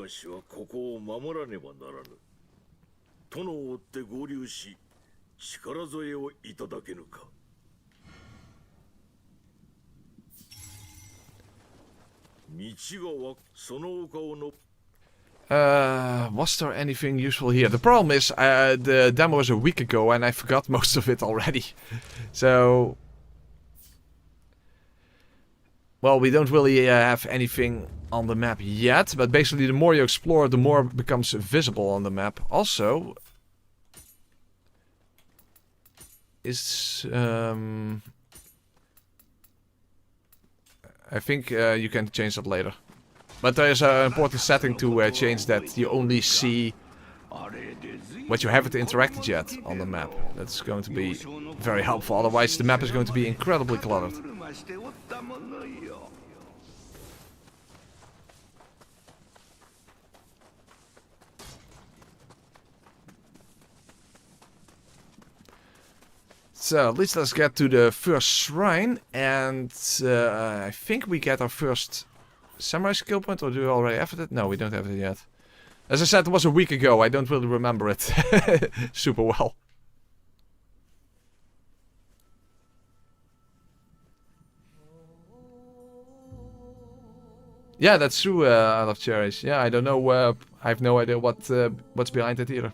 Was there anything useful here? The problem is, the demo was a week ago and I forgot most of it already. So... Well, we don't really have anything on the map yet, but basically the more you explore, the more it becomes visible on the map. Also... is... I think you can change that later. But there is an important setting to change that you only see what you haven't interacted yet on the map. That's going to be very helpful, otherwise the map is going to be incredibly cluttered. So, at least let's get to the first shrine, and I think we get our first samurai skill point, or do we already have it? No, we don't have it yet. As I said, it was a week ago. I don't really remember it super well. Yeah, that's true. I love cherries. Yeah, I don't know. I have no idea what's behind it either.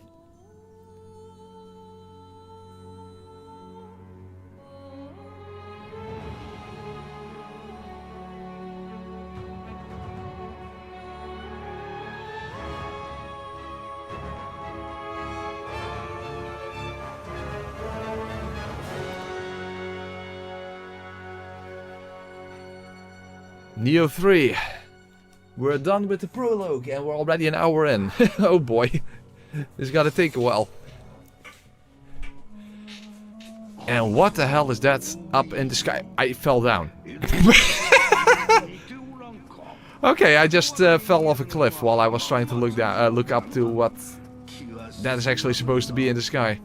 Nioh 3. We're done with the prologue and we're already an hour in. Oh boy. This is gonna take a while. And what the hell is that up in the sky? I fell down. Okay, I just fell off a cliff while I was trying to look up to what that is actually supposed to be in the sky.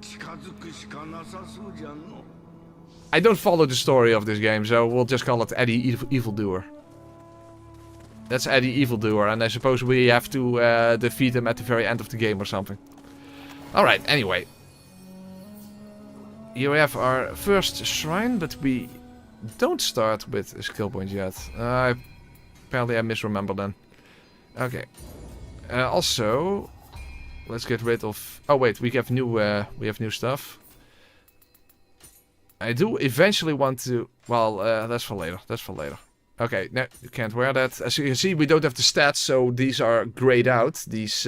I don't follow the story of this game, so we'll just call it Eddie Evildoer. That's Eddie Evildoer, and I suppose we have to defeat him at the very end of the game or something. Alright, anyway. Here we have our first shrine, but we don't start with a skill point yet. Apparently I misremember then. Okay. Also, let's get rid of... Oh wait, we have new stuff. I do eventually want to... Well, that's for later. That's for later. Okay, no, you can't wear that. As you can see, we don't have the stats, so these are grayed out, these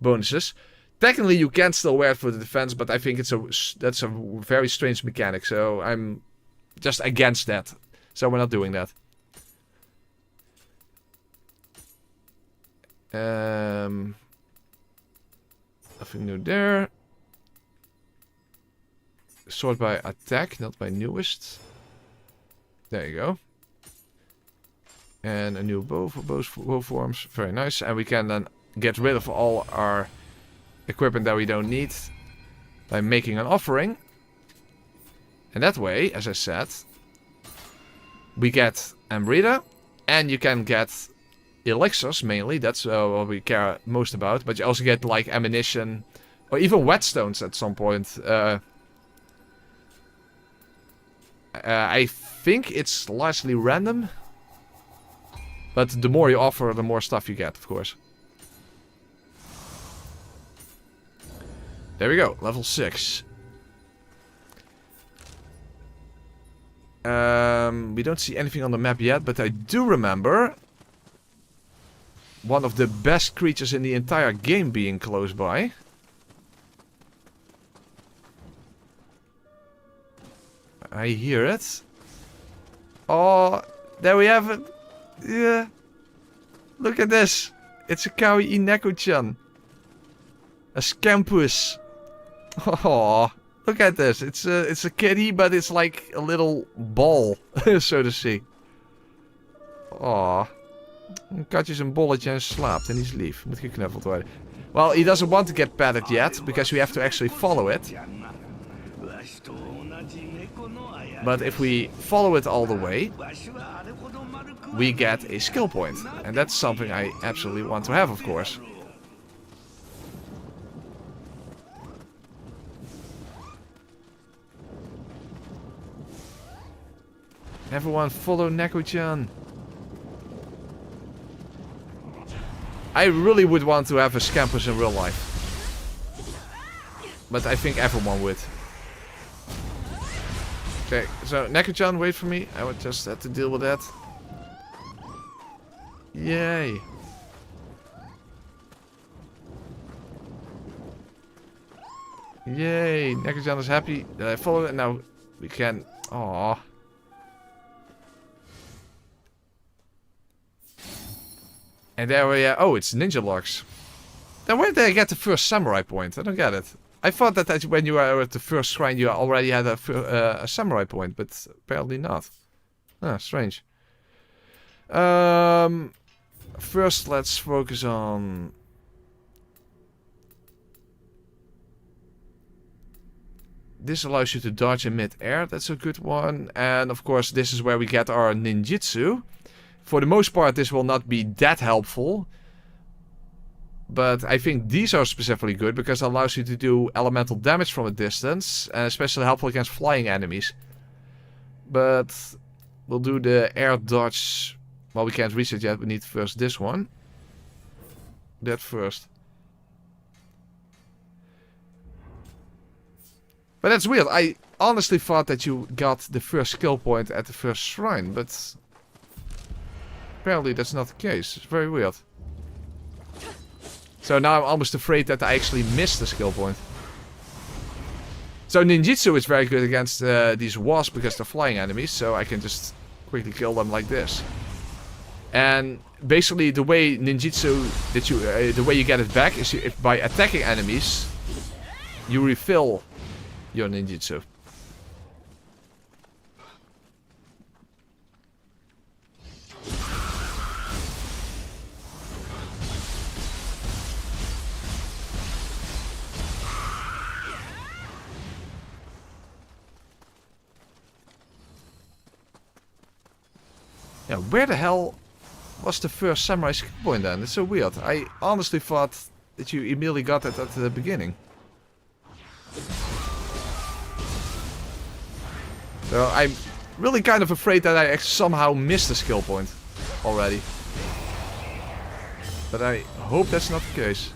bonuses. Technically, you can still wear it for the defense, but I think that's a very strange mechanic, so I'm just against that. So we're not doing that. Nothing new there. Sort by attack, not by newest. There you go. And a new bow for bow forms. Very nice. And we can then get rid of all our equipment that we don't need by making an offering. And that way, as I said, we get Amrita. And you can get elixirs mainly. That's what we care most about. But you also get like ammunition. Or even whetstones at some point. I think it's largely random. But the more you offer, the more stuff you get, of course. There we go, level 6. We don't see anything on the map yet, but I do remember one of the best creatures in the entire game being close by. I hear it. Oh, there we have it. Yeah. Look at this. It's a Kawi Neko-chan. A Scampus. Oh, look at this. It's a kitty, but it's like a little ball, so to see. Oh. Een katje is een bolletje en slaapt en die is lief. Moet geknuffeld worden. Well, he doesn't want to get petted yet, because we have to actually follow it. But if we follow it all the way, we get a skill point. And that's something I absolutely want to have, of course. Everyone follow Neko-chan. I really would want to have a Scampus in real life. But I think everyone would. Okay, so Neko-chan, wait for me. I would just have to deal with that. Yay. Yay, Neko-chan is happy that I followed it. Now we can... Aww. And there we are. Oh, it's ninja logs. Then where did I get the first samurai point? I don't get it. I thought that when you were at the first shrine you already had a samurai point, but apparently not. Ah, strange. First, let's focus on... This allows you to dodge in mid-air. That's a good one. And of course, this is where we get our ninjutsu. For the most part, this will not be that helpful. But I think these are specifically good because it allows you to do elemental damage from a distance. And especially helpful against flying enemies. But we'll do the air dodge. Well, we can't reach it yet. We need first this one. That first. But that's weird. I honestly thought that you got the first skill point at the first shrine, but apparently that's not the case. It's very weird. So now I'm almost afraid that I actually missed the skill point. So Ninjutsu is very good against these wasps because they're flying enemies, so I can just quickly kill them like this. And basically the way Ninjutsu, the way you get it back is by attacking enemies, you refill your Ninjutsu. Yeah, where the hell was the first samurai skill point then? It's so weird. I honestly thought that you immediately got it at the beginning. So I'm really kind of afraid that I somehow missed the skill point already. But I hope that's not the case.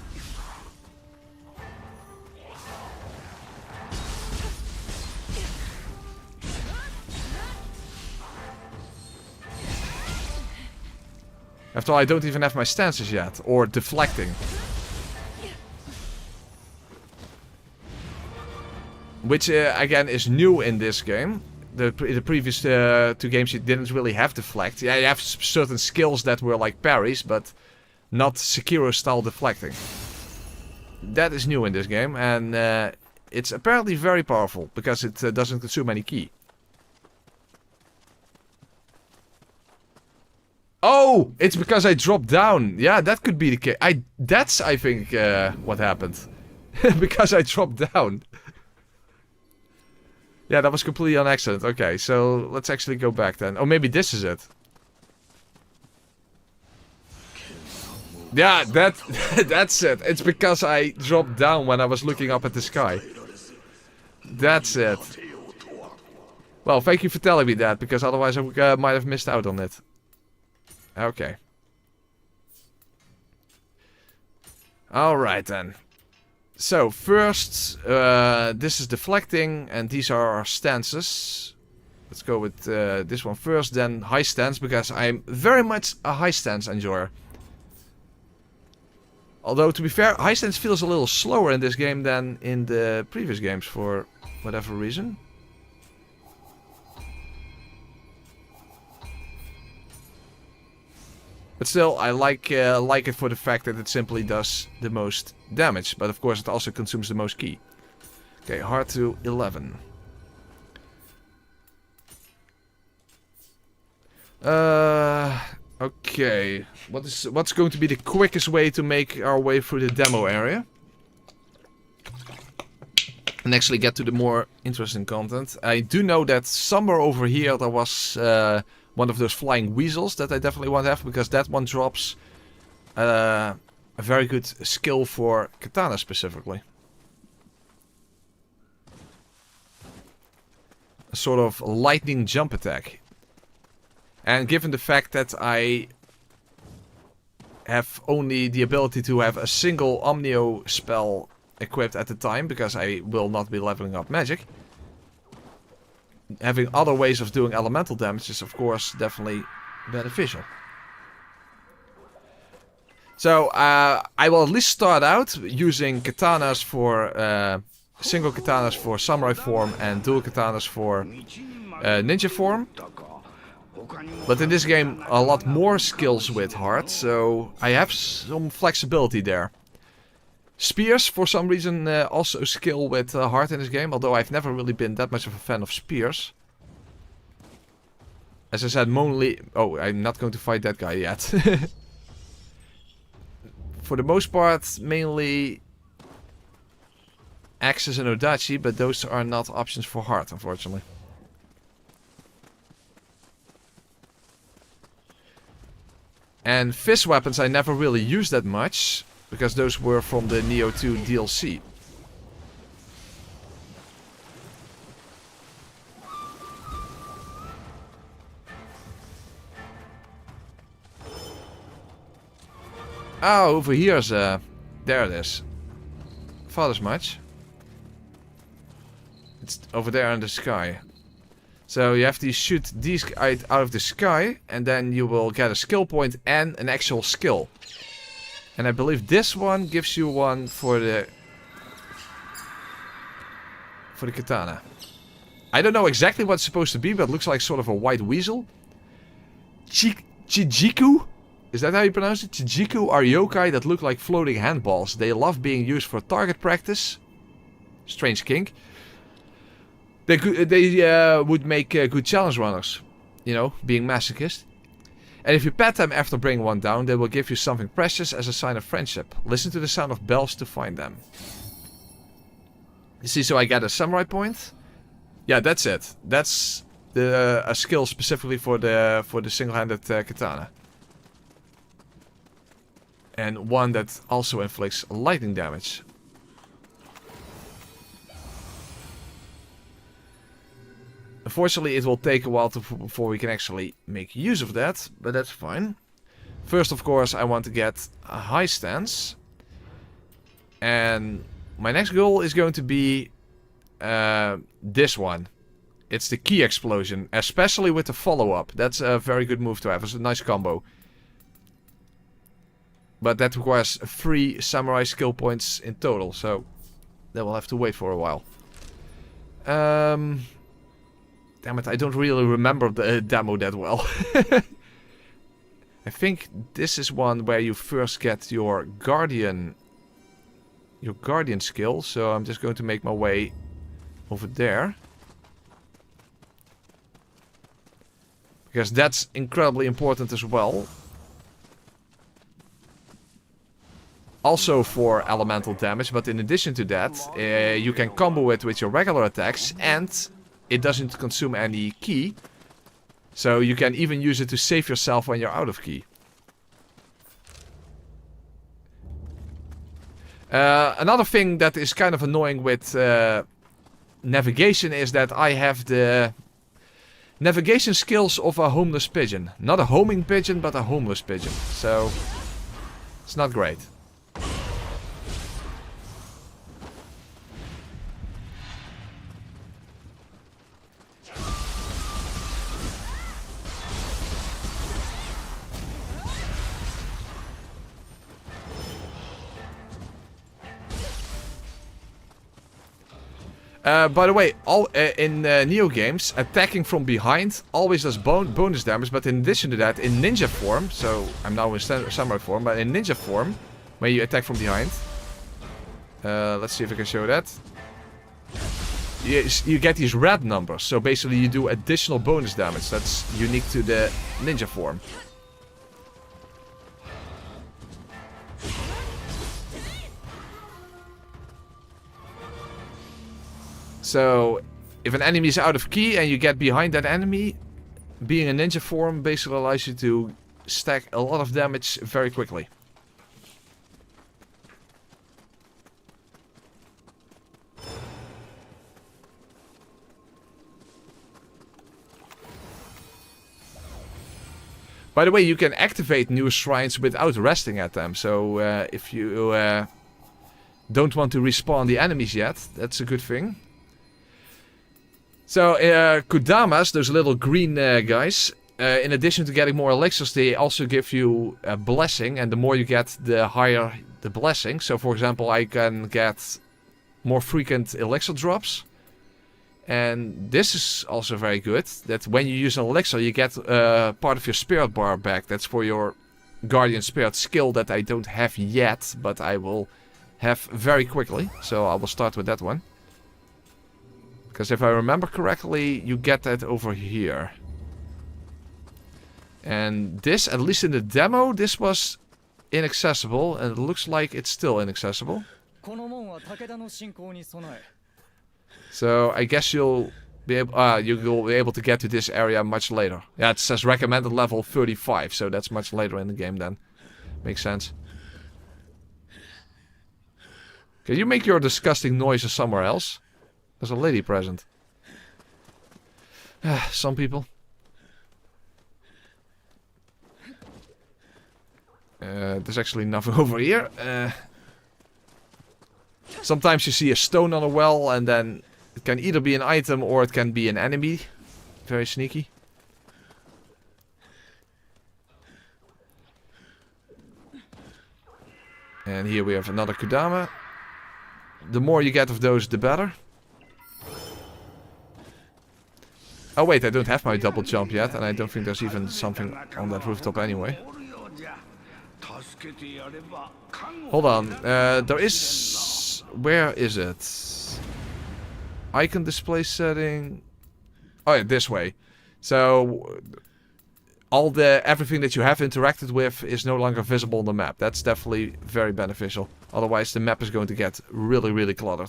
After all, I don't even have my stances yet, or deflecting. Which, again, is new in this game. The previous two games you didn't really have deflect. Yeah, you have certain skills that were like parries, but not Sekiro-style deflecting. That is new in this game, and it's apparently very powerful, because it doesn't consume any ki. Oh, it's because I dropped down. Yeah, that could be the case. That's, I think, what happened. Because I dropped down. Yeah, that was completely on accident. Okay, so let's actually go back then. Oh, maybe this is it. Yeah, that's it. It's because I dropped down when I was looking up at the sky. That's it. Well, thank you for telling me that, because otherwise I might have missed out on it. Okay. Alright then. So, first, this is deflecting, and these are our stances. Let's go with this one first, then high stance, because I'm very much a high stance enjoyer. Although, to be fair, high stance feels a little slower in this game than in the previous games, for whatever reason. But still, I like it for the fact that it simply does the most damage. But of course, it also consumes the most ki. Okay, hard to 11. Okay. What's going to be the quickest way to make our way through the demo area? And actually get to the more interesting content. I do know that somewhere over here there was... one of those flying weasels that I definitely want to have, because that one drops a very good skill for katana specifically. A sort of lightning jump attack. And given the fact that I have only the ability to have a single omnyo spell equipped at the time, because I will not be leveling up magic, having other ways of doing elemental damage is, of course, definitely beneficial. So, I will at least start out using katanas for... single katanas for samurai form and dual katanas for ninja form. But in this game, a lot more skills with heart, so I have some flexibility there. Spears, for some reason, also skill with heart in this game, although I've never really been that much of a fan of spears. As I said, mainly... Oh, I'm not going to fight that guy yet. For the most part, mainly axes and odachi, but those are not options for heart, unfortunately. And fist weapons I never really used that much, because those were from the Nioh 2 DLC. Oh, over here's there it is. Thought as much. It's over there in the sky. So you have to shoot these out of the sky, and then you will get a skill point and an actual skill. And I believe this one gives you one for the katana. I don't know exactly what it's supposed to be, but it looks like sort of a white weasel. Chijiku? Is that how you pronounce it? Chijiku are yokai that look like floating handballs. They love being used for target practice. Strange kink. They would make good challenge runners. You know, being masochist. And if you pet them after bringing one down, they will give you something precious as a sign of friendship. Listen to the sound of bells to find them. You see, so I get a samurai point. Yeah, that's it. That's a skill specifically for the single-handed katana. And one that also inflicts lightning damage. Unfortunately, it will take a while before we can actually make use of that, but that's fine. First, of course, I want to get a high stance. And my next goal is going to be this one. It's the key explosion, especially with the follow-up. That's a very good move to have. It's a nice combo. But that requires 3 samurai skill points in total, so that will have to wait for a while. Damn it, I don't really remember the demo that well. I think this is one where you first get your guardian skill, so I'm just going to make my way over there. Because that's incredibly important as well. Also for elemental damage, but in addition to that, you can combo it with your regular attacks, and it doesn't consume any ki. So you can even use it to save yourself when you're out of ki. Another thing that is kind of annoying with navigation is that I have the navigation skills of a homeless pigeon. Not a homing pigeon, but a homeless pigeon. So it's not great. By the way, in Nioh games, attacking from behind always does bonus damage, but in addition to that, in ninja form, so I'm now in samurai form, but in ninja form, when you attack from behind, let's see if I can show that, you get these red numbers, so basically you do additional bonus damage. That's unique to the ninja form. So, if an enemy is out of ki and you get behind that enemy, being a ninja form basically allows you to stack a lot of damage very quickly. By the way, you can activate new shrines without resting at them. So, if you don't want to respawn the enemies yet, that's a good thing. So, Kudamas, those little green guys, in addition to getting more elixirs, they also give you a blessing. And the more you get, the higher the blessing. So, for example, I can get more frequent elixir drops. And this is also very good, that when you use an elixir, you get part of your spirit bar back. That's for your guardian spirit skill that I don't have yet, but I will have very quickly. So, I will start with that one. Because if I remember correctly, you get that over here. And this, at least in the demo, this was inaccessible. And it looks like it's still inaccessible. So I guess you'll You will be able to get to this area much later. Yeah, it says recommended level 35, so that's much later in the game then. Makes sense. Can you make your disgusting noises somewhere else? There's a lady present. Some people. There's actually nothing over here. Sometimes you see a stone on a well and then it can either be an item or it can be an enemy. Very sneaky. And here we have another Kodama. The more you get of those, the better. Oh wait, I don't have my double jump yet, and I don't think there's even something on that rooftop anyway. Hold on, there is... Where is it? Icon display setting... Oh yeah, this way. So... Everything that you have interacted with is no longer visible on the map. That's definitely very beneficial. Otherwise the map is going to get really, really cluttered.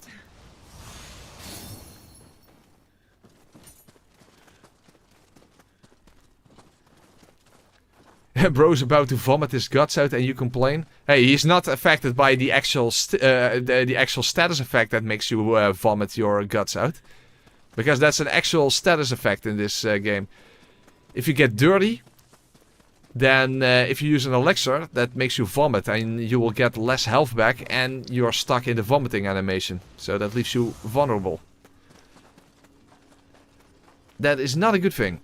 Bro's about to vomit his guts out and you complain. Hey, he's not affected by the actual status effect that makes you vomit your guts out. Because that's an actual status effect in this game. If you get dirty, then if you use an elixir, that makes you vomit and you will get less health back and you're stuck in the vomiting animation. So that leaves you vulnerable. That is not a good thing.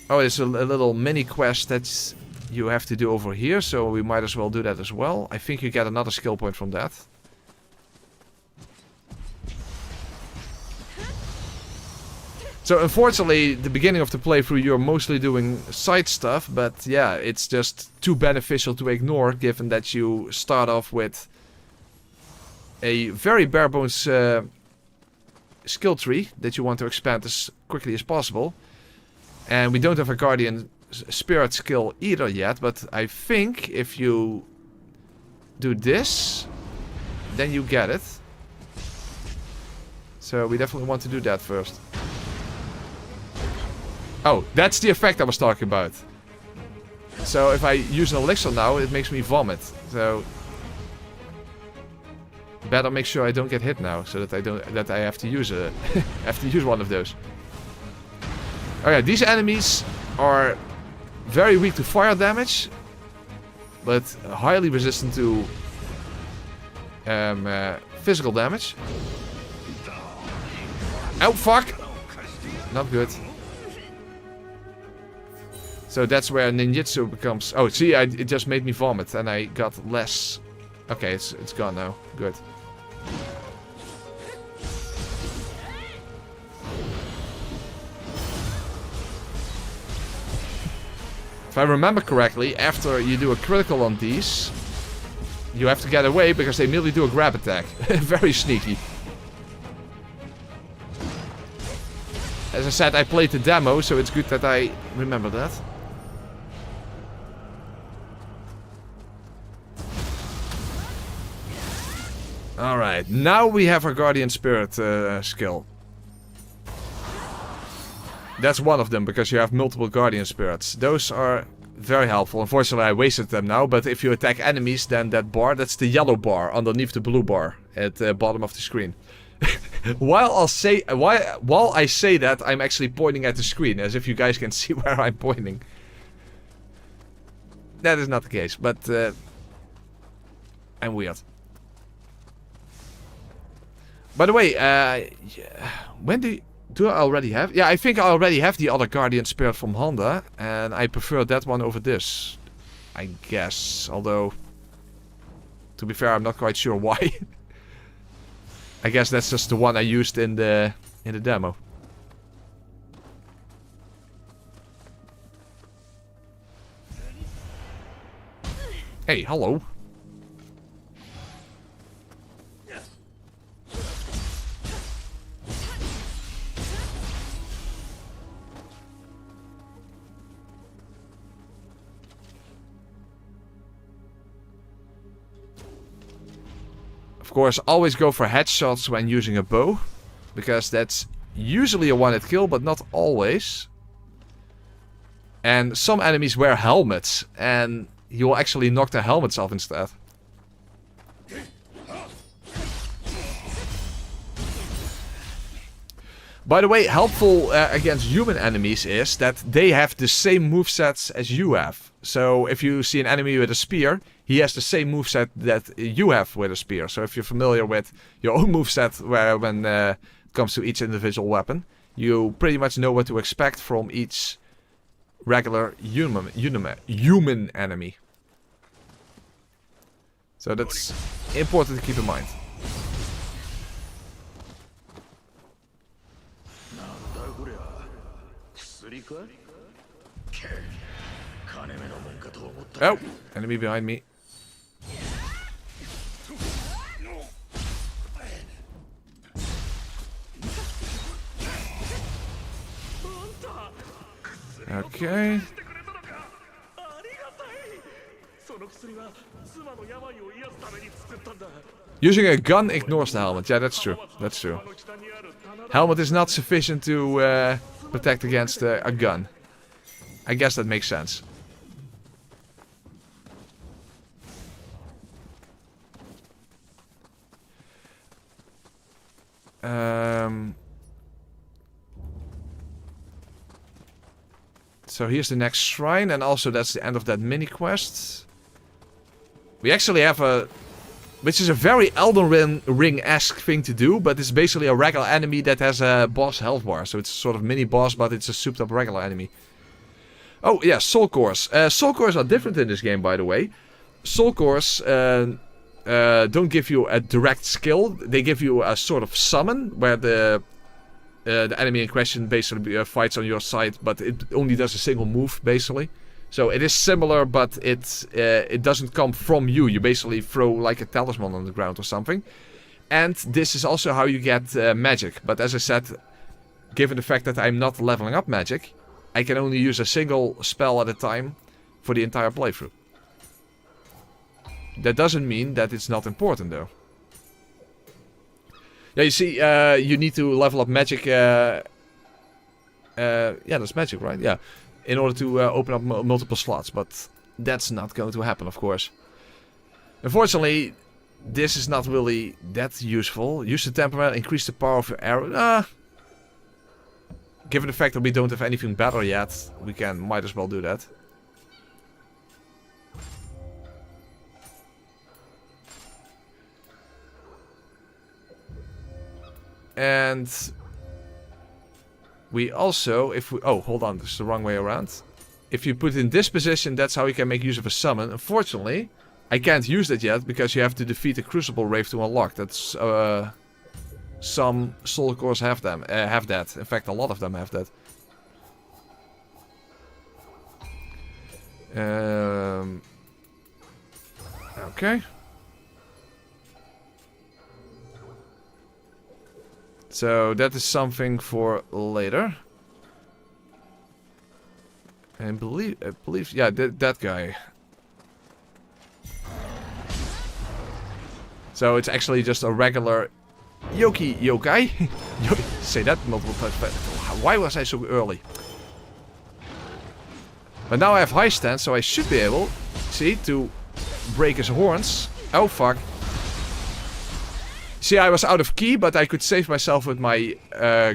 Oh, there's a little mini quest that you have to do over here, so we might as well do that as well. I think you get another skill point from that. So unfortunately, the beginning of the playthrough you're mostly doing side stuff, but yeah, it's just too beneficial to ignore given that you start off with a very bare bones skill tree that you want to expand as quickly as possible. And we don't have a Guardian Spirit skill either yet, but I think if you do this, then you get it. So we definitely want to do that first. Oh, that's the effect I was talking about. So if I use an elixir now, it makes me vomit. So better make sure I don't get hit now, so that I have to use one of those. Okay, these enemies are very weak to fire damage, but highly resistant to physical damage. Oh fuck! Not good. So that's where ninjutsu becomes... Oh, see, it just made me vomit and I got less... Okay, it's gone now. Good. If I remember correctly, after you do a critical on these, you have to get away because they immediately do a grab attack. Very sneaky. As I said, I played the demo, so it's good that I remember that. Alright, now we have our Guardian Spirit skill. That's one of them, because you have multiple Guardian Spirits. Those are very helpful. Unfortunately, I wasted them now, but if you attack enemies, then that bar, that's the yellow bar underneath the blue bar at the bottom of the screen. While I say that, I'm actually pointing at the screen, as if you guys can see where I'm pointing. That is not the case, but I'm weird. By the way, when do I already have? Yeah, I think I already have the other Guardian Spirit from Honda, and I prefer that one over this, I guess. Although, to be fair, I'm not quite sure why. I guess that's just the one I used in the demo. Hey, hello. Of course, always go for headshots when using a bow. Because that's usually a one-hit kill, but not always. And some enemies wear helmets. And you will actually knock their helmets off instead. By the way, helpful against human enemies is that they have the same movesets as you have. So if you see an enemy with a spear, he has the same moveset that you have with a spear. So if you're familiar with your own moveset when it comes to each individual weapon, you pretty much know what to expect from each regular human enemy. So that's important to keep in mind. Oh, enemy behind me. Okay. Using a gun ignores the helmet. Yeah, that's true. That's true. Helmet is not sufficient to protect against a gun. I guess that makes sense. So here's the next shrine, and also that's the end of that mini quest. We actually have a... Which is a very Elden Ring-esque thing to do, but it's basically a regular enemy that has a boss health bar. So it's sort of mini-boss, but it's a souped-up regular enemy. Oh, yeah, soul cores. Soul cores are different in this game, by the way. Soul cores don't give you a direct skill. They give you a sort of summon, where the enemy in question basically fights on your side, but it only does a single move, basically. So it is similar, but it doesn't come from you. You basically throw like a talisman on the ground or something. And this is also how you get magic. But as I said, given the fact that I'm not leveling up magic, I can only use a single spell at a time for the entire playthrough. That doesn't mean that it's not important, though. Yeah, you see, you need to level up magic. Yeah, that's magic, right? Yeah. In order to open up multiple slots, but that's not going to happen, of course. Unfortunately, this is not really that useful. Use the temperament, increase the power of your arrow. Given the fact that we don't have anything better yet, we might as well do that. And we also, oh, hold on, this is the wrong way around. If you put it in this position, that's how you can make use of a summon. Unfortunately, I can't use that yet, because you have to defeat the Crucible Wraith to unlock. That's, some soul cores have that. In fact, a lot of them have that. Okay. So that is something for later. And I believe, yeah, that guy. So it's actually just a regular yokai. Say that multiple times. Why was I so early? But now I have high stance, so I should be able, see, to break his horns. Oh fuck. See, I was out of key, but I could save myself with my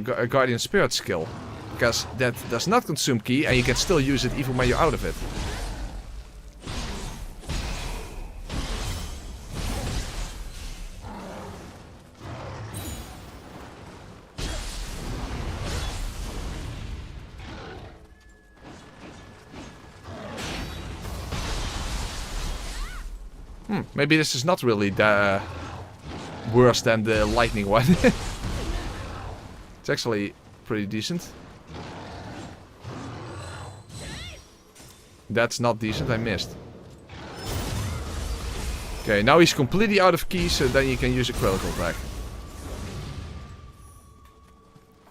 Guardian Spirit skill. Because that does not consume key, and you can still use it even when you're out of it. Maybe this is not really the worse than the lightning one. It's actually pretty decent. That's not decent, I missed. Okay, now he's completely out of key, so then you can use a critical attack.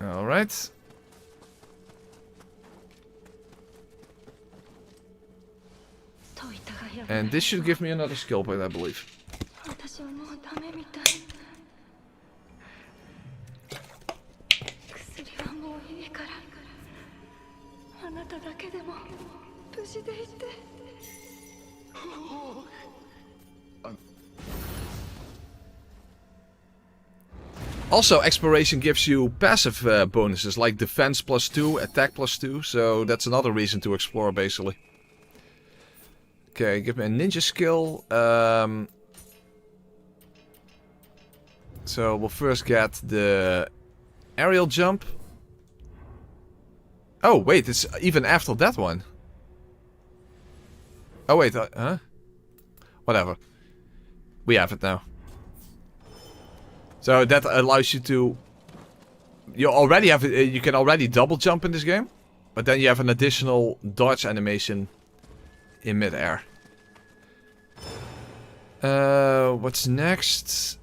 Alright. And this should give me another skill point, I believe. あなただけでも無事でいて。 Also, exploration gives you passive bonuses like defense +2, attack +2, so that's another reason to explore basically. Okay, give me a ninja skill. So we'll first get the aerial jump. Oh wait, it's even after that one. Oh wait, huh? Whatever. We have it now. So that allows you to... You already have... You can already double jump in this game. But then you have an additional dodge animation in midair. What's next?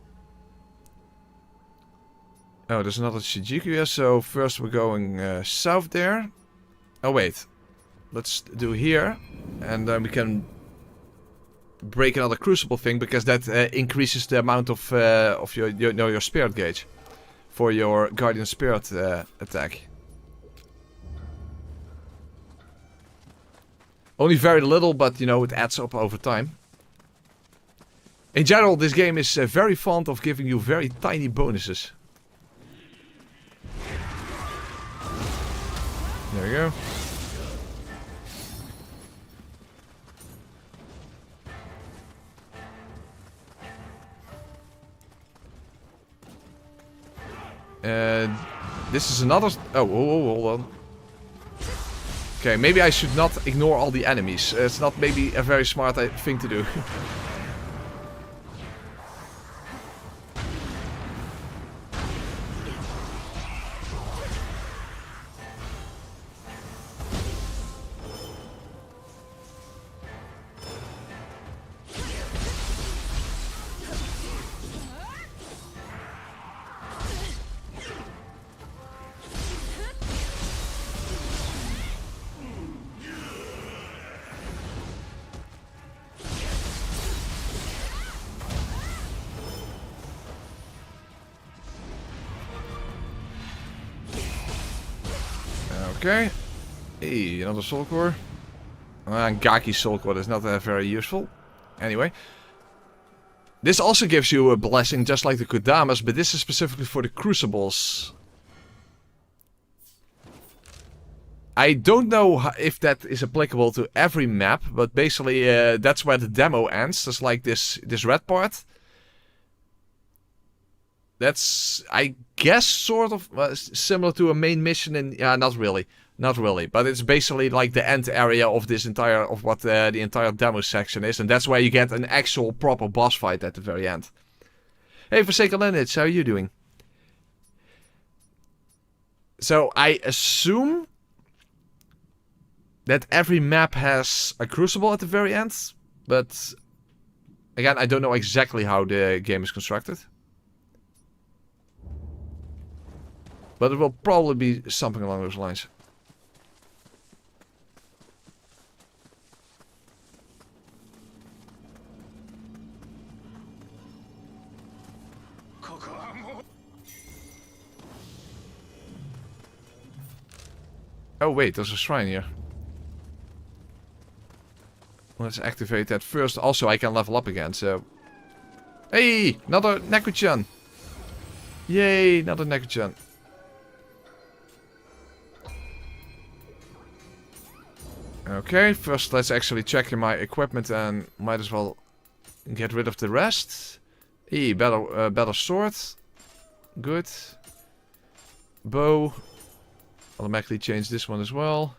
Oh, there's another Shijuku here. So first we're going south there. Oh wait. Let's do here. And then we can... break another crucible thing, because that increases the amount of your spirit gauge for your guardian spirit attack. Only very little, but you know, it adds up over time. In general, this game is very fond of giving you very tiny bonuses. There we go. This is another... Oh, hold on. Okay, maybe I should not ignore all the enemies. It's not maybe a very smart thing to do. Okay. Hey, another soul core. Gaki soul core is not very useful. Anyway. This also gives you a blessing just like the Kodamas, but this is specifically for the Crucibles. I don't know if that is applicable to every map, but basically that's where the demo ends. Just like this red part. That's, I guess, sort of similar to a main mission in... Yeah, not really. Not really. But it's basically like the end area of this entire... Of what the entire demo section is. And that's where you get an actual proper boss fight at the very end. Hey, Forsaken Lineage, how are you doing? So, I assume... that every map has a Crucible at the very end. But... again, I don't know exactly how the game is constructed. But it will probably be something along those lines. Oh wait, there's a shrine here. Let's activate that first. Also, I can level up again, so... Hey! Another Neku-chan! Yay! Another Neku-chan. Okay, first let's actually check in my equipment and might as well get rid of the rest. Better sword. Good. Bow. Automatically change this one as well.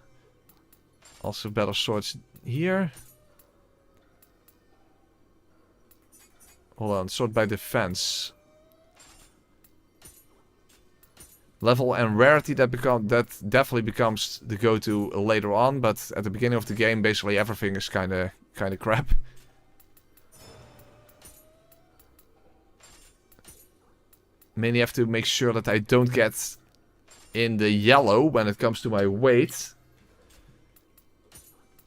Also better swords here. Hold on, sort by defense. Level and rarity, that definitely becomes the go-to later on, but at the beginning of the game, basically everything is kind of crap. Mainly have to make sure that I don't get in the yellow when it comes to my weight,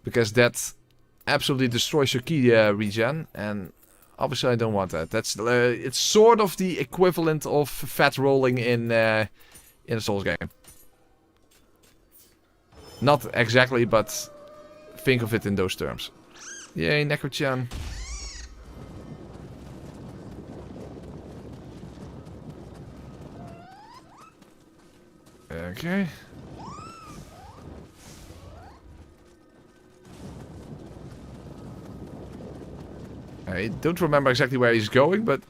because that absolutely destroys your ki regen, and obviously I don't want that. That's it's sort of the equivalent of fat rolling in a Souls game. Not exactly, but think of it in those terms. Yay, Neko-chan. Okay. I don't remember exactly where he's going, but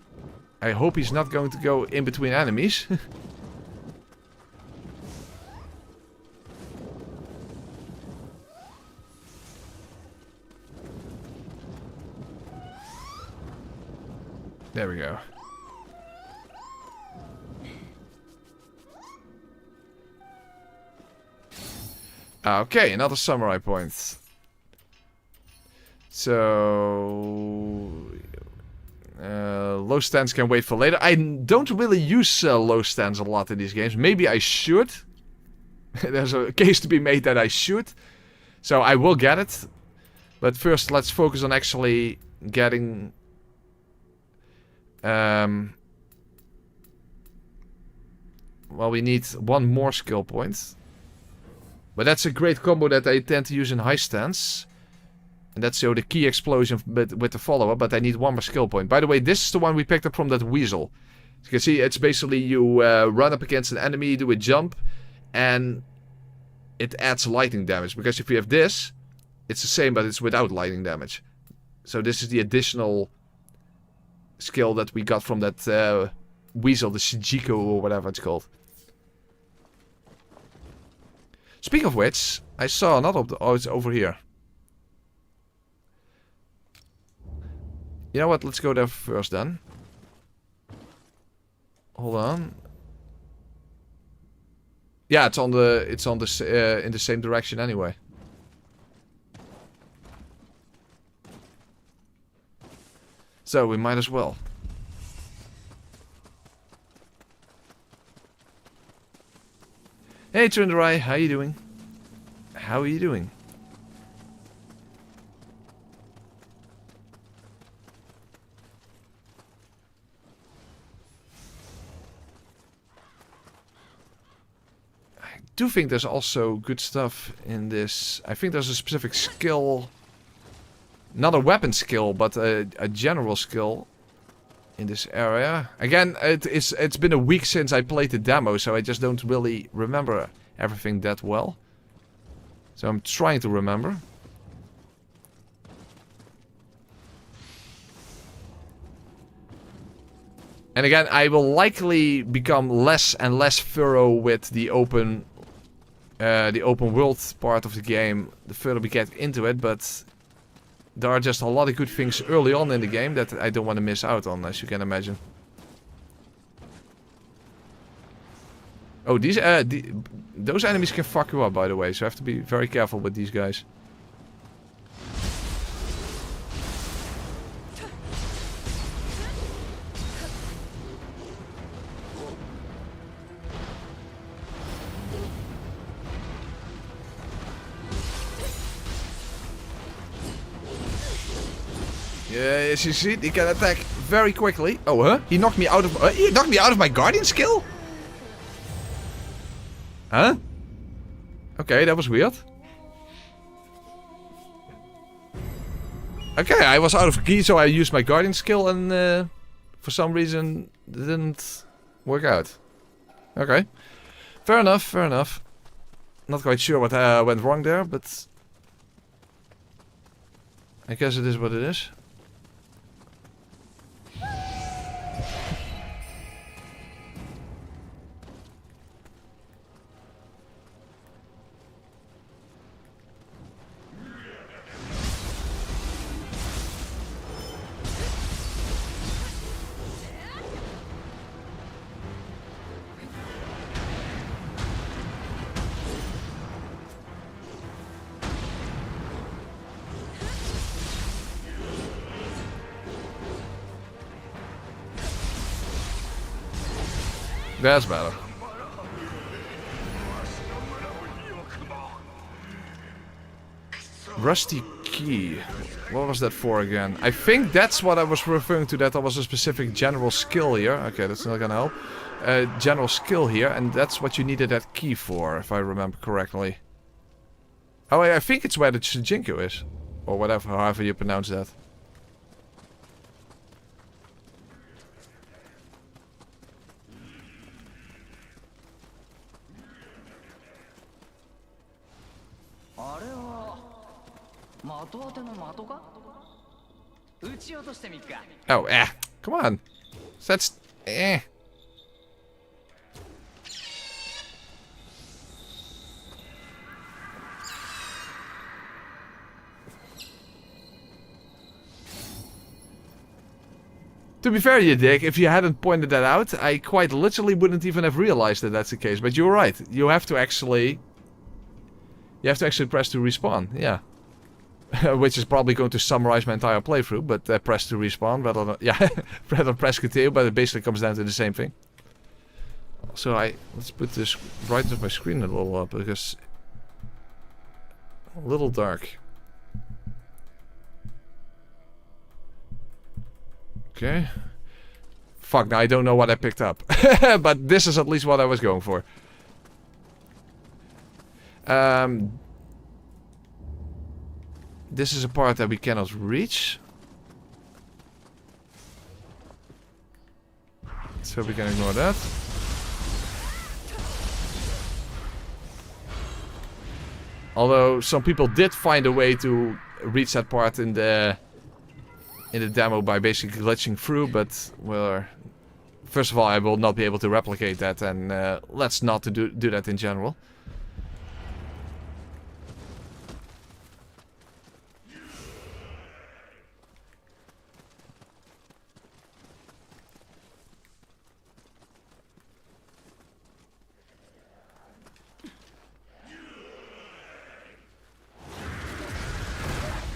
I hope he's not going to go in between enemies. There we go. Okay, another samurai point. So... low stands can wait for later. I don't really use low stands a lot in these games. Maybe I should. There's a case to be made that I should. So I will get it. But first let's focus on actually getting... well, we need one more skill point. But that's a great combo that I tend to use in high stance. And that's the key explosion with the follower. But I need one more skill point. By the way, this is the one we picked up from that weasel. As you can see, it's basically you run up against an enemy, do a jump. And it adds lightning damage. Because if you have this, it's the same, but it's without lightning damage. So this is the additional skill that we got from that weasel, the Shijiko or whatever it's called. Speaking of which, I saw another... Oh, it's over here. You know what? Let's go there first then. Hold on. Yeah, it's on the in the same direction anyway. So we might as well. Hey Trinderai, how you doing? How are you doing? I do think there's also good stuff in this. I think there's a specific skill. Not a weapon skill, but a general skill in this area. Again, it's been a week since I played the demo, so I just don't really remember everything that well. So I'm trying to remember. And again, I will likely become less and less thorough with the open world part of the game the further we get into it, but there are just a lot of good things early on in the game that I don't want to miss out on, as you can imagine. Oh, those enemies can fuck you up, by the way, so I have to be very careful with these guys. Yes, you see, he can attack very quickly. Oh, huh? He knocked me out of my guardian skill? Huh? Okay, that was weird. Okay, I was out of key, so I used my guardian skill and for some reason it didn't work out. Okay. Fair enough, fair enough. Not quite sure what went wrong there, but I guess it is what it is. That's better. Rusty key. What was that for again? I think that's what I was referring to, that there was a specific general skill here. Okay, that's not gonna help. General skill here, and that's what you needed that key for, if I remember correctly. Oh, I think it's where the Shujinko is. Or whatever, however you pronounce that. Oh, come on. That's... To be fair, you dick, if you hadn't pointed that out, I quite literally wouldn't even have realized that that's the case. But you're right. You have to actually press to respawn. Yeah. Which is probably going to summarize my entire playthrough, but press to respawn rather than... Yeah, rather than press continue, but it basically comes down to the same thing. So let's put this brightness of my screen a little up, because... A little dark. Okay. Fuck, now I don't know what I picked up. But this is at least what I was going for. This is a part that we cannot reach. So we can ignore that. Although some people did find a way to reach that part in the demo by basically glitching through, but well, first of all, I will not be able to replicate that, and let's not do that in general.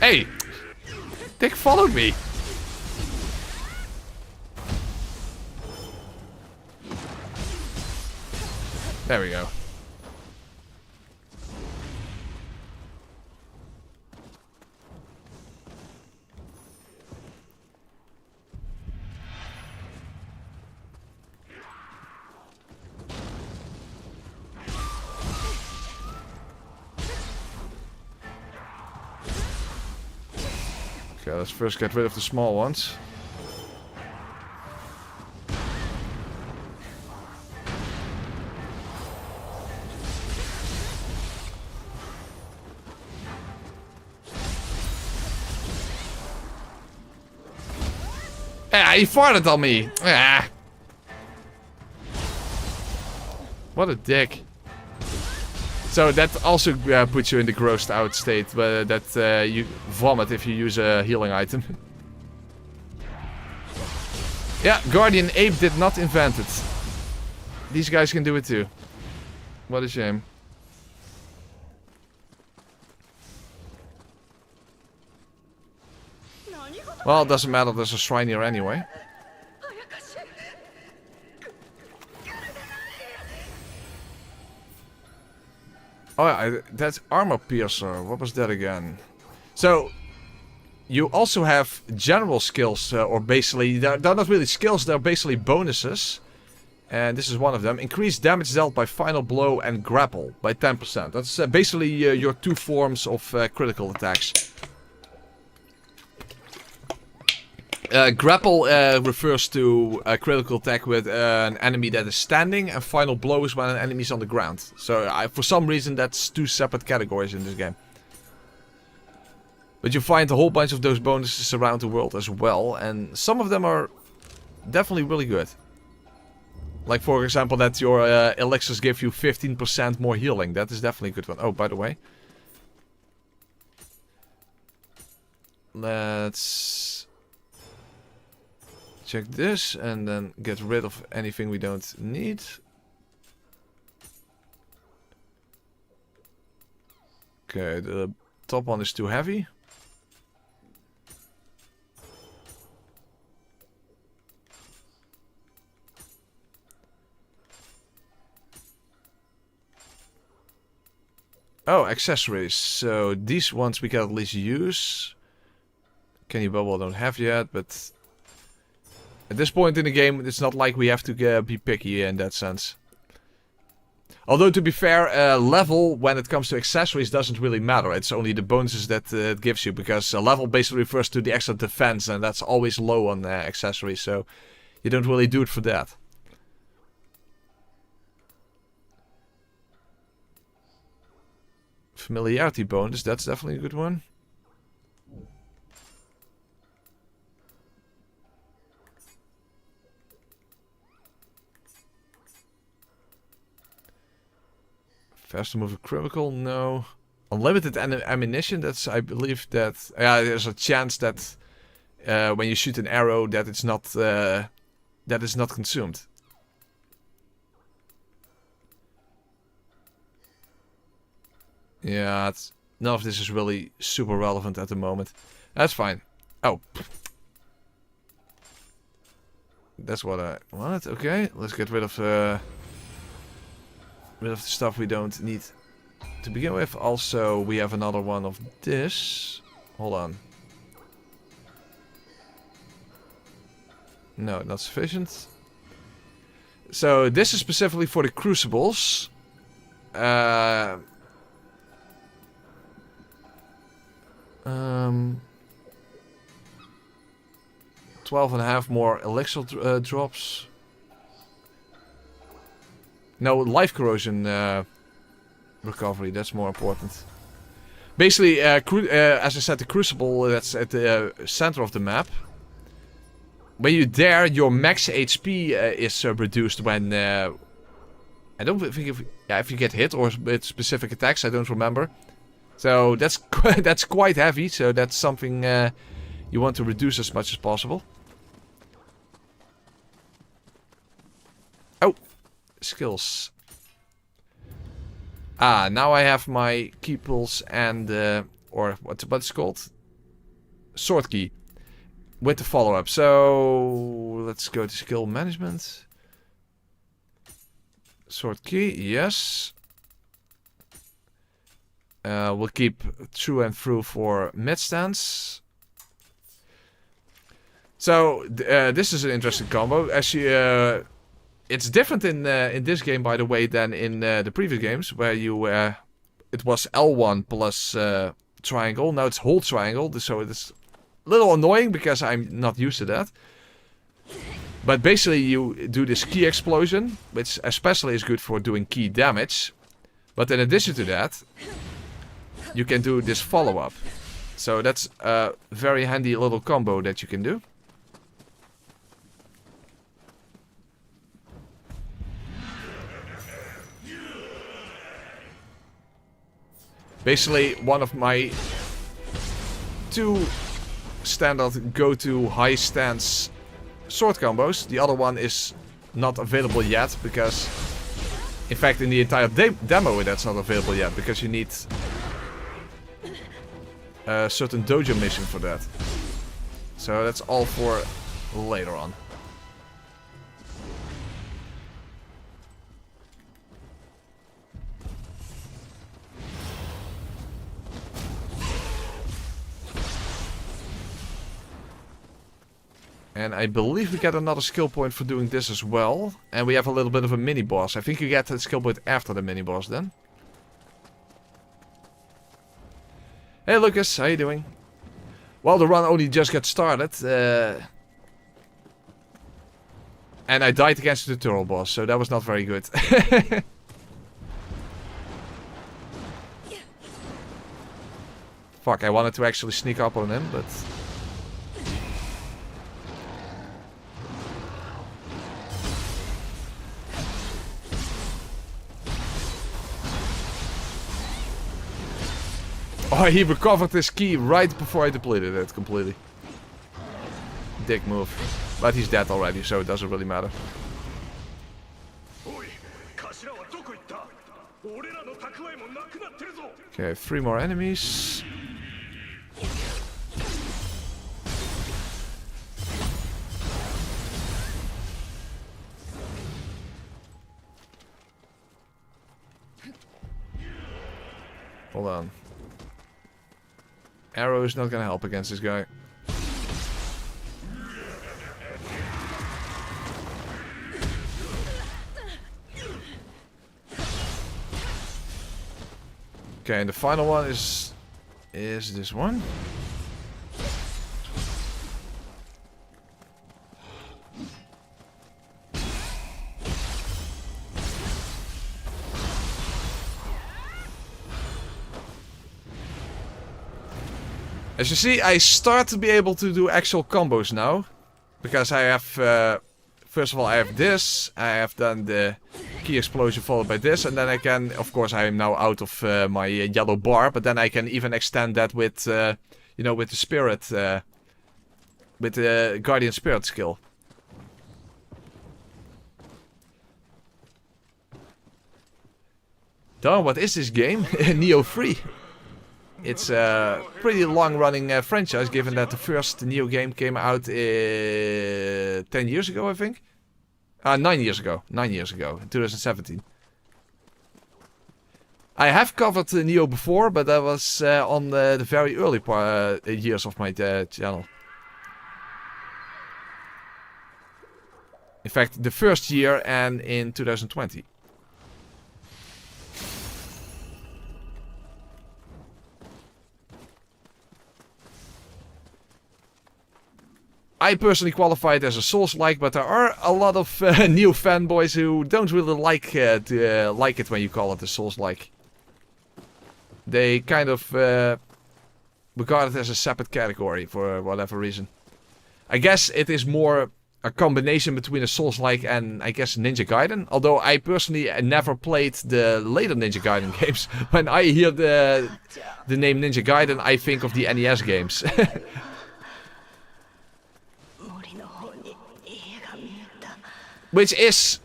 Hey! Dick followed me! There we go. Okay, let's first get rid of the small ones. He farted on me. Ah. What a dick. So that also puts you in the grossed out state, that you vomit if you use a healing item. Yeah, Guardian Ape did not invent it. These guys can do it too. What a shame. Well, it doesn't matter, there's a shrine here anyway. Oh yeah, that's armor piercer. What was that again? So, you also have general skills, or basically, they're not really skills, they're basically bonuses. And this is one of them. Increase damage dealt by final blow and grapple by 10%. That's basically your two forms of critical attacks. Grapple refers to a critical attack with an enemy that is standing, and final blow is when an enemy is on the ground. So for some reason that's two separate categories in this game. But you find a whole bunch of those bonuses around the world as well, and some of them are definitely really good. Like for example that your elixirs give you 15% more healing. That is definitely a good one. Oh, by the way. Let's check this and then get rid of anything we don't need. Okay, the top one is too heavy. Oh, accessories. So these ones we can at least use. Bubble don't have yet, but at this point in the game, it's not like we have to be picky in that sense. Although, to be fair, level, when it comes to accessories, doesn't really matter. It's only the bonuses that it gives you, because a level basically refers to the extra defense, and that's always low on accessories, so you don't really do it for that. Familiarity bonus, that's definitely a good one. Faster move a critical, no. Unlimited ammunition, that's, I believe that, yeah, there's a chance that when you shoot an arrow that it's not, that is not consumed. Yeah, none of this is really super relevant at the moment. That's fine. Oh. That's what I want. Okay, let's get rid of the stuff we don't need to begin with. Also, we have another one of this. Hold on. No, not sufficient. So this is specifically for the crucibles. 12.5 more elixir drops. No, life corrosion recovery, that's more important. Basically, as I said, the Crucible, that's at the center of the map. When you're there, your max HP is reduced when... I don't think if you get hit or with specific attacks, I don't remember. So that's that's quite heavy, so that's something you want to reduce as much as possible. Oh! Skills. Ah, now I have my key pulse and or what's it called? Sword key. With the follow-up. So let's go to skill management. Sword key, yes. We'll keep through and through for mid stance. So this is an interesting combo. As you it's different in this game, by the way, than in the previous games, where you it was L1 plus triangle. Now it's hold triangle, so it's a little annoying because I'm not used to that. But basically, you do this key explosion, which especially is good for doing key damage. But in addition to that, you can do this follow-up. So that's a very handy little combo that you can do. Basically, one of my two standard go-to high stance sword combos. The other one is not available yet because, in fact, in the entire demo that's not available yet because you need a certain dojo mission for that. So that's all for later on. And I believe we get another skill point for doing this as well. And we have a little bit of a mini-boss. I think you get the skill point after the mini-boss then. Hey Lucas, how you doing? Well, the run only just got started. And I died against the tutorial boss, so that was not very good. Fuck, I wanted to actually sneak up on him, but... Oh, he recovered his key right before I depleted it completely. Dick move. But he's dead already, so it doesn't really matter. Okay, 3 more enemies. Hold on. Arrow is not gonna help against this guy. Okay, and the final one is this one. As you see, I start to be able to do actual combos now. Because I have, first of all, I have this. I have done the key explosion followed by this. And then I can, of course, I am now out of my yellow bar. But then I can even extend that with, you know, with the spirit, with the guardian spirit skill. Darn, what is this game? Nioh 3. It's a pretty long-running franchise, given that the first Nioh game came out 10 years ago, I think. 9 years ago. 9 years ago, in 2017. I have covered Nioh before, but that was on the very early years of my channel. In fact, the first year and in 2020. I personally qualify it as a Souls-like, but there are a lot of Nioh fanboys who don't really like it when you call it a Souls-like. They kind of regard it as a separate category for whatever reason. I guess it is more a combination between a Souls-like and, I guess, Ninja Gaiden. Although I personally never played the later Ninja Gaiden games. When I hear the name Ninja Gaiden, I think of the NES games. Which is,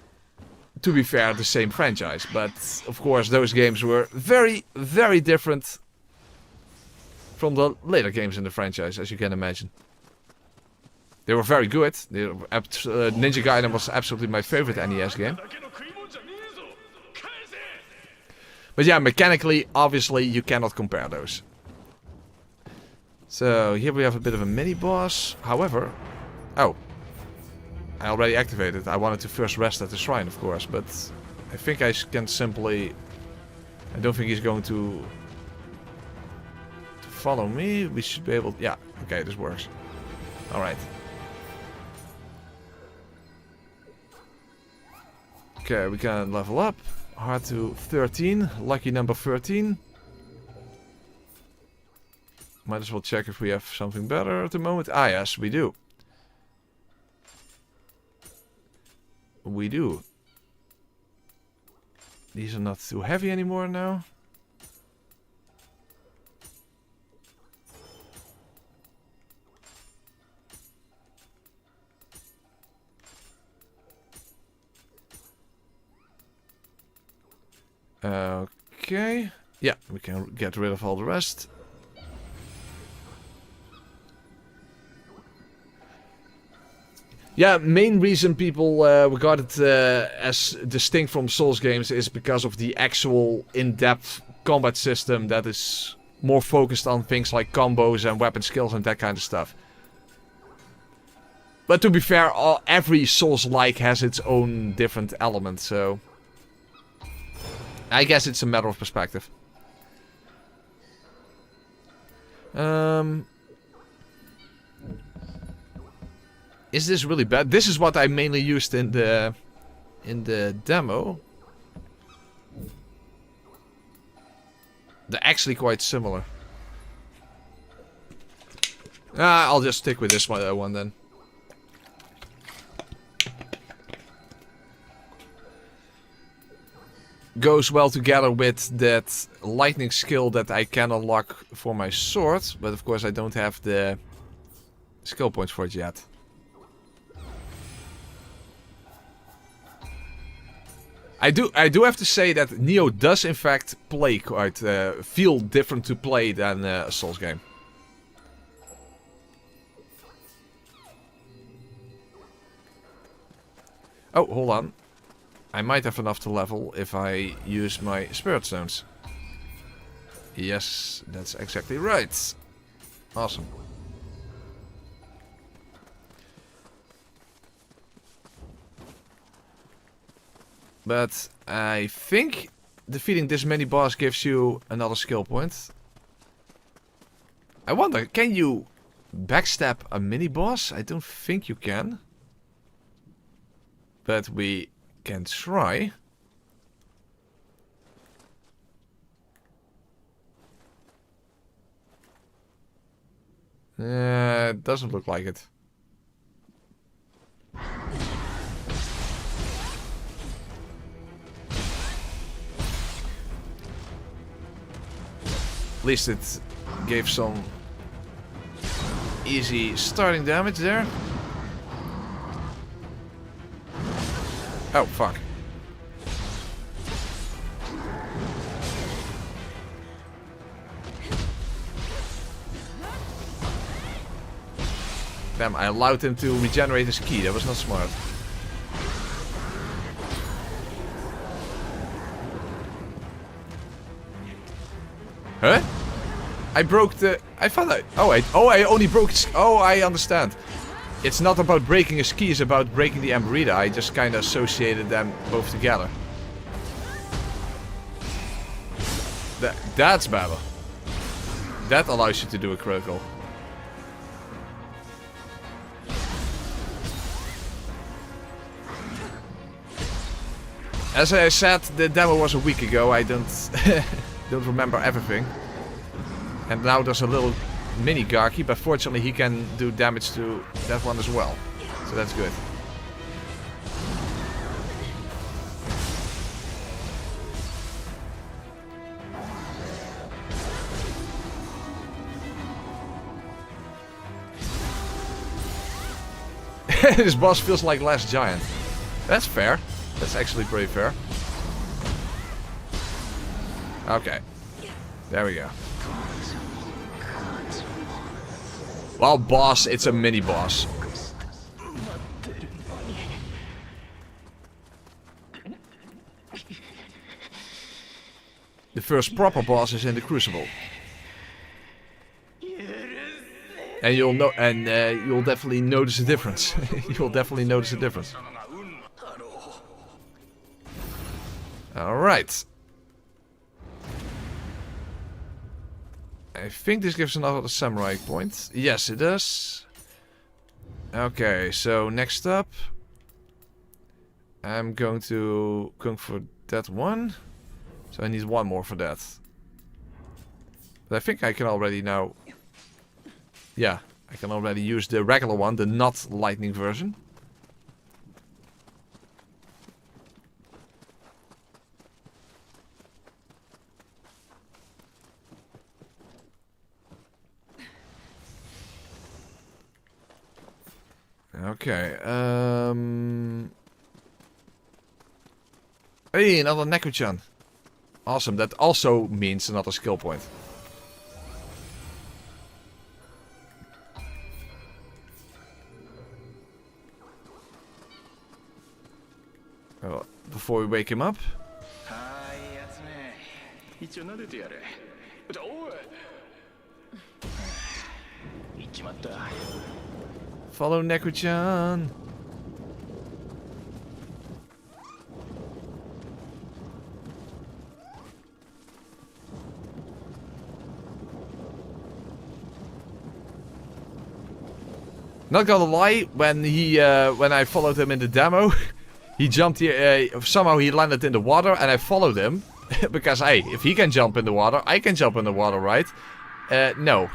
to be fair, the same franchise. But, of course, those games were very, very different from the later games in the franchise, as you can imagine. They were very good. Ninja Gaiden was absolutely my favorite NES game. But yeah, mechanically, obviously, you cannot compare those. So, here we have a bit of a mini-boss. However... Oh. I already activated. I wanted to first rest at the shrine, of course, but I think I can simply... I don't think he's going to follow me. We should be able... Yeah, okay, this works. Alright. Okay, we can level up. Hard to 13. Lucky number 13. Might as well check if we have something better at the moment. Ah, yes, we do. We do. These are not too heavy anymore now. Okay. Yeah, we can get rid of all the rest. Yeah, main reason people regard it as distinct from Souls games is because of the actual in-depth combat system that is more focused on things like combos and weapon skills and that kind of stuff. But to be fair, every Souls-like has its own different element, so... I guess it's a matter of perspective. Is this really bad? This is what I mainly used in the demo. They're actually quite similar. I'll just stick with this one then. Goes well together with that lightning skill that I can unlock for my sword, but of course I don't have the skill points for it yet. I do have to say that Nioh does in fact play quite feel different to play than a Souls game. Oh, hold on. I might have enough to level if I use my spirit stones. Yes, that's exactly right. Awesome. But I think defeating this mini boss gives you another skill point. I wonder, can you backstab a mini boss? I don't think you can. But we can try. It doesn't look like it. At least it gave some easy starting damage there. Oh, fuck. Damn, I allowed him to regenerate his ki. That was not smart. Huh? I broke the... I thought I... I only broke... Oh, I understand. It's not about breaking his ki, it's about breaking the Amberita. I just kind of associated them both together. That's better. That allows you to do a critical. As I said, the demo was a week ago. I don't remember everything. And now there's a little mini Garki, but fortunately he can do damage to that one as well. So that's good. This boss feels like Last Giant. That's fair. That's actually pretty fair. Okay. There we go. Well, boss, it's a mini boss. The first proper boss is in the Crucible. And you'll know, and you'll definitely notice a difference. You'll definitely notice a difference. All right. I think this gives another samurai point. Yes, it does. Okay, so next up, I'm going to go for that one. So I need one more for that. But I think I can already now. Yeah, I can already use the regular one, the not lightning version. Okay, Hey, another Neku-chan. Awesome, that also means another skill point. Well, before we wake him up. Follow Neku-chan. Not gonna lie, when I followed him in the demo, he jumped here. Somehow he landed in the water, and I followed him because hey, if he can jump in the water, I can jump in the water, right? No,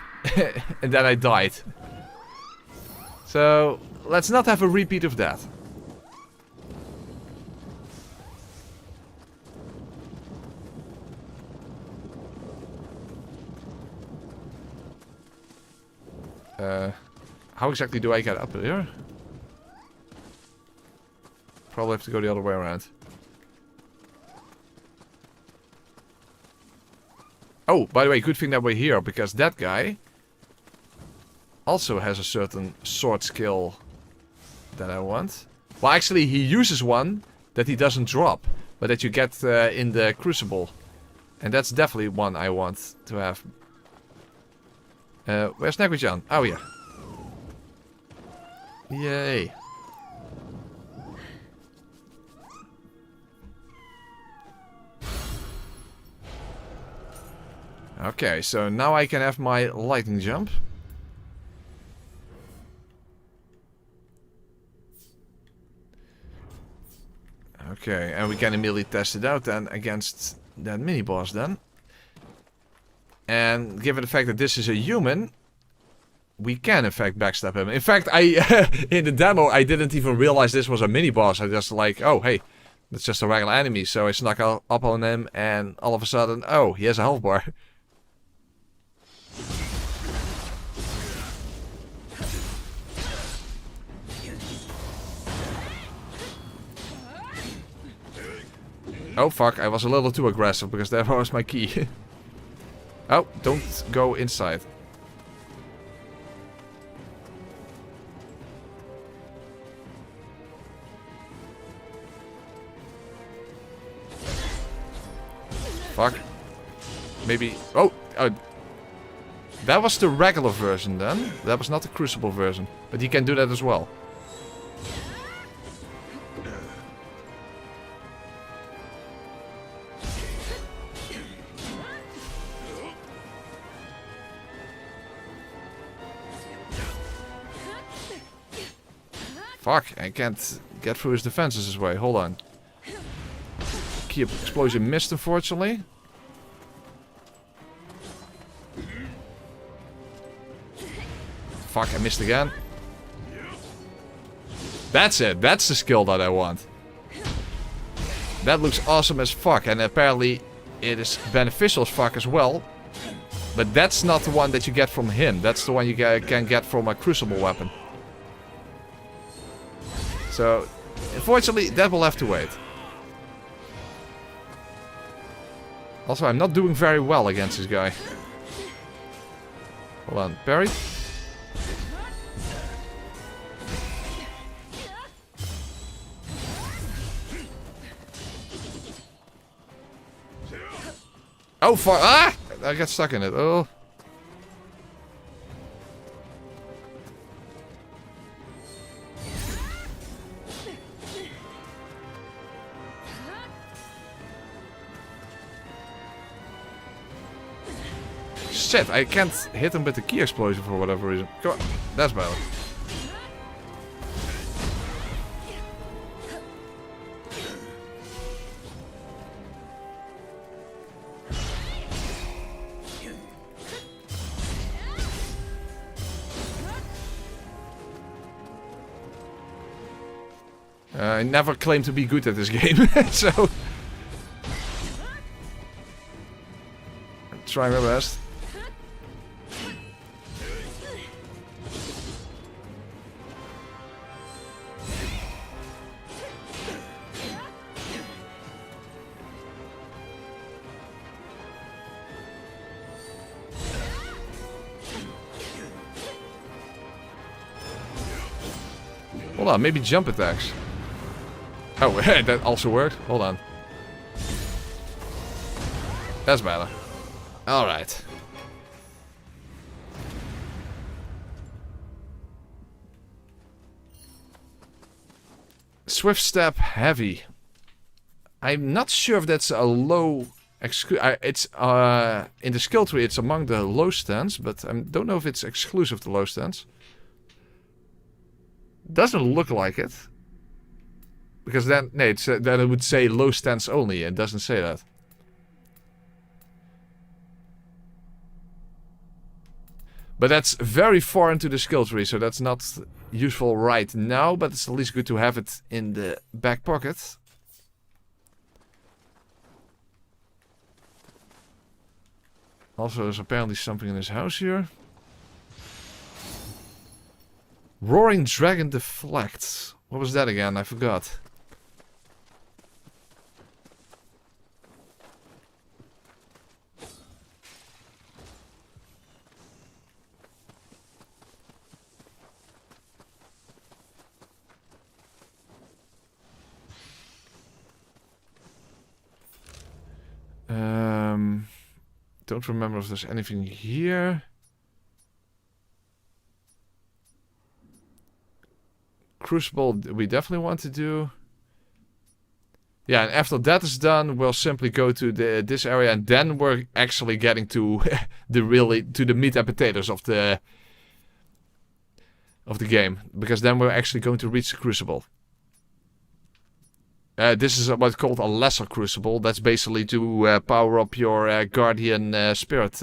and then I died. So, let's not have a repeat of that. How exactly do I get up here? Probably have to go the other way around. Oh, by the way, good thing that we're here, because that guy also has a certain sword skill that I want. Well, actually, he uses one that he doesn't drop, but that you get in the Crucible. And that's definitely one I want to have. Where's Neku-chan? Oh, yeah. Yay. Okay, so now I can have my lightning jump. Okay, and we can immediately test it out then against that mini-boss then. And given the fact that this is a human, we can in fact backstab him. In fact, in the demo, I didn't even realize this was a mini-boss. I just like, oh, hey, that's just a regular enemy. So I snuck up on him and all of a sudden, oh, he has a health bar. Oh fuck, I was a little too aggressive because that was my key. Oh, don't go inside. Fuck. Maybe... Oh! That was the regular version then. That was not the Crucible version. But he can do that as well. Fuck, I can't get through his defenses this way. Hold on. Key explosion missed, unfortunately. Fuck, I missed again. That's it. That's the skill that I want. That looks awesome as fuck. And apparently it is beneficial as fuck as well. But that's not the one that you get from him. That's the one you can get from a Crucible weapon. So, unfortunately, that will have to wait. Also, I'm not doing very well against this guy. Hold on, parry. Oh, fuck! Ah! I got stuck in it. Oh. Shit, I can't hit him with the key explosion for whatever reason. Come on, that's better. I never claimed to be good at this game, so... I'm trying my best. Hold on, maybe jump attacks. Oh, that also worked. Hold on. That's better. Alright. Swift step heavy. I'm not sure if that's a low... it's in the skill tree it's among the low stance, but I don't know if it's exclusive to low stance. Doesn't look like it. Because then, no, then it would say low stance only. It doesn't say that. But that's very far into the skill tree, so that's not useful right now. But it's at least good to have it in the back pocket. Also, there's apparently something in this house here. Roaring Dragon Deflects. What was that again? I forgot. Don't remember if there's anything here. Crucible we definitely want to do. Yeah, and after that is done, we'll simply go to this area, and then we're actually getting to the meat and potatoes of the game, because then we're actually going to reach the Crucible. This is what's called a lesser Crucible. That's basically to power up your Guardian Spirit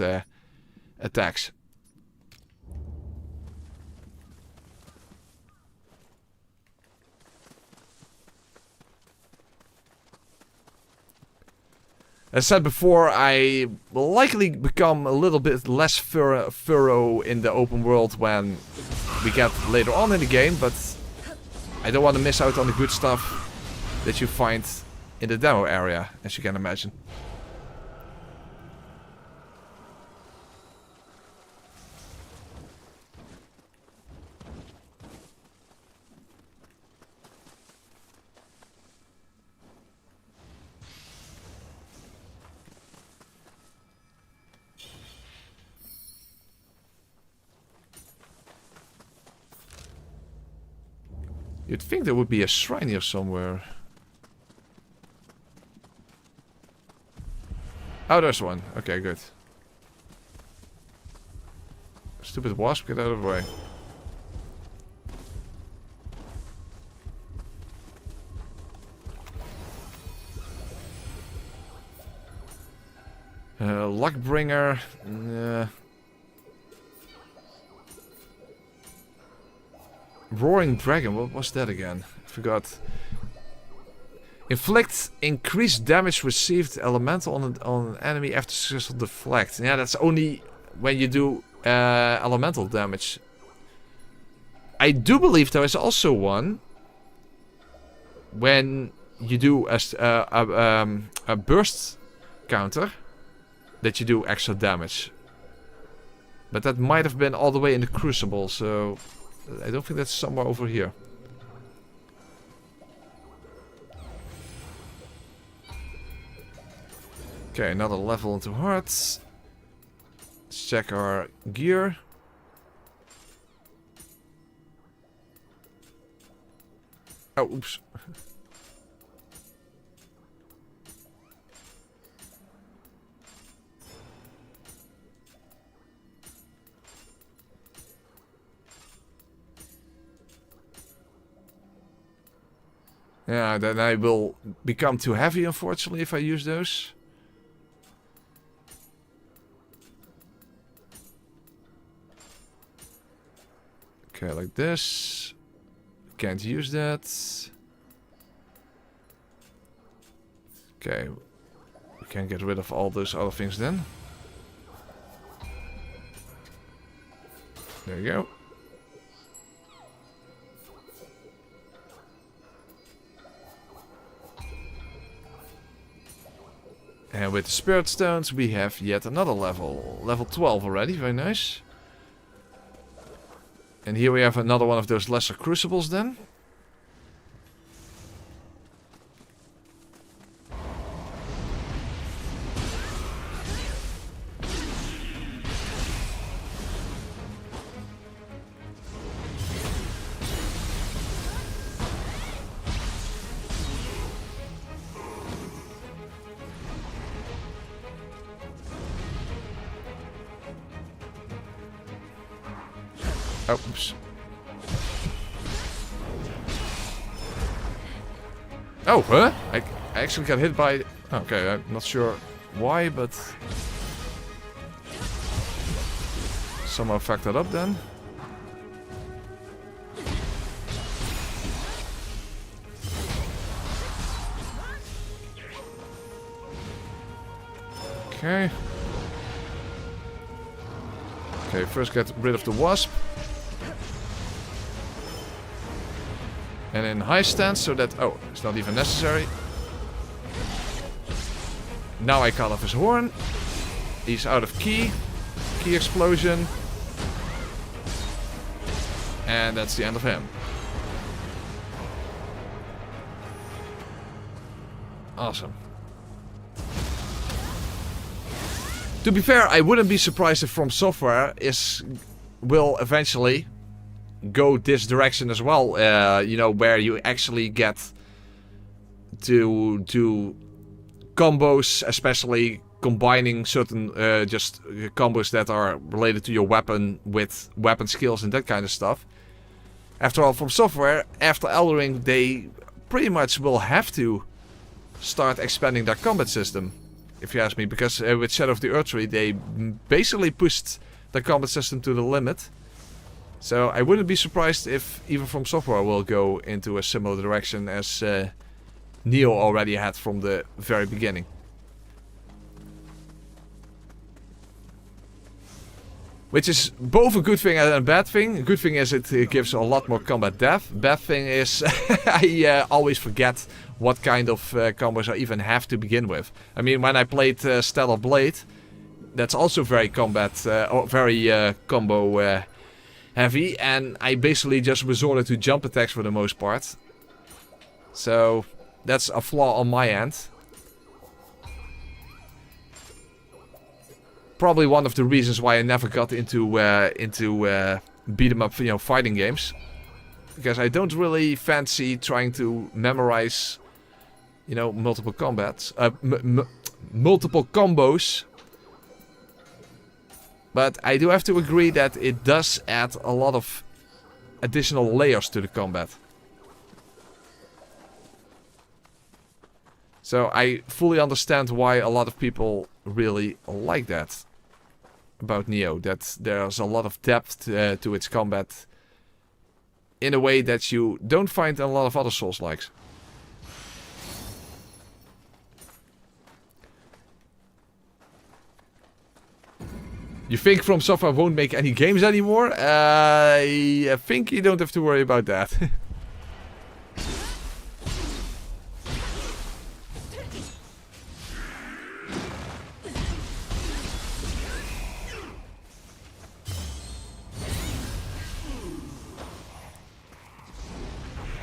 attacks. As said before, I will likely become a little bit less thorough in the open world when we get later on in the game, but I don't want to miss out on the good stuff that you find in the demo area, as you can imagine. You'd think there would be a shrine here somewhere. Oh, there's one. Okay, good. Stupid wasp, get out of the way. Luckbringer. Roaring Dragon, what was that again? I forgot. Inflict increased damage received elemental on an enemy after successful deflect. Yeah, that's only when you do elemental damage. I do believe there is also one when you do a burst counter that you do extra damage. But that might have been all the way in the Crucible, so I don't think that's somewhere over here. Okay, another level into hearts. Let's check our gear. Oh, oops. Yeah, then I will become too heavy, unfortunately, if I use those. Okay, like this. Can't use that. Okay. We can get rid of all those other things then. There you go. And with the Spirit Stones we have yet another level. Level 12 already, very nice. And here we have another one of those lesser crucibles then. Oh, oops. Oh, huh? I actually got hit by... Okay, I'm not sure why, but... somehow fucked that up then. Okay. Okay, first get rid of the wasp. And in high stance so that... oh, it's not even necessary. Now I cut off his horn. He's out of ki. Ki explosion. And that's the end of him. Awesome. To be fair, I wouldn't be surprised if From Software will eventually go this direction as well. You know, where you actually get to do combos, especially combining certain combos that are related to your weapon with weapon skills and that kind of stuff. After all, From Software, after Elden Ring, they pretty much will have to start expanding their combat system, if you ask me, because with Shadow of the Erdtree, they basically pushed the combat system to the limit. So I wouldn't be surprised if even From Software will go into a similar direction as Nioh already had from the very beginning. Which is both a good thing and a bad thing. A good thing is it gives a lot more combat depth. Bad thing is I always forget what kind of combos I even have to begin with. I mean, when I played Stellar Blade, that's also very combo heavy, and I basically just resorted to jump attacks for the most part. So that's a flaw on my end. Probably one of the reasons why I never got into beat 'em up, fighting games, because I don't really fancy trying to memorize, multiple combats, multiple combos. But I do have to agree that it does add a lot of additional layers to the combat. So I fully understand why a lot of people really like that about Nioh, that there's a lot of depth to its combat in a way that you don't find in a lot of other Souls-likes. You think From Software won't make any games anymore? I think you don't have to worry about that.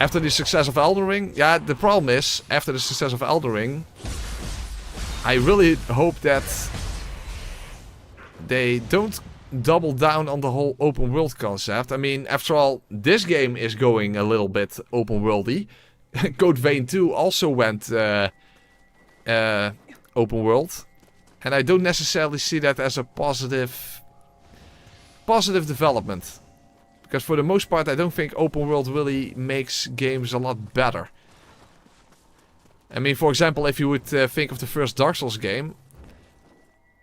After the success of Elden Ring, yeah, the problem is, after the success of Elden Ring, I really hope that they don't double down on the whole open world concept. I mean, after all, this game is going a little bit open worldy. Code Vein 2 also went open world. And I don't necessarily see that as a positive development. Because for the most part, I don't think open world really makes games a lot better. I mean, for example, if you would think of the first Dark Souls game,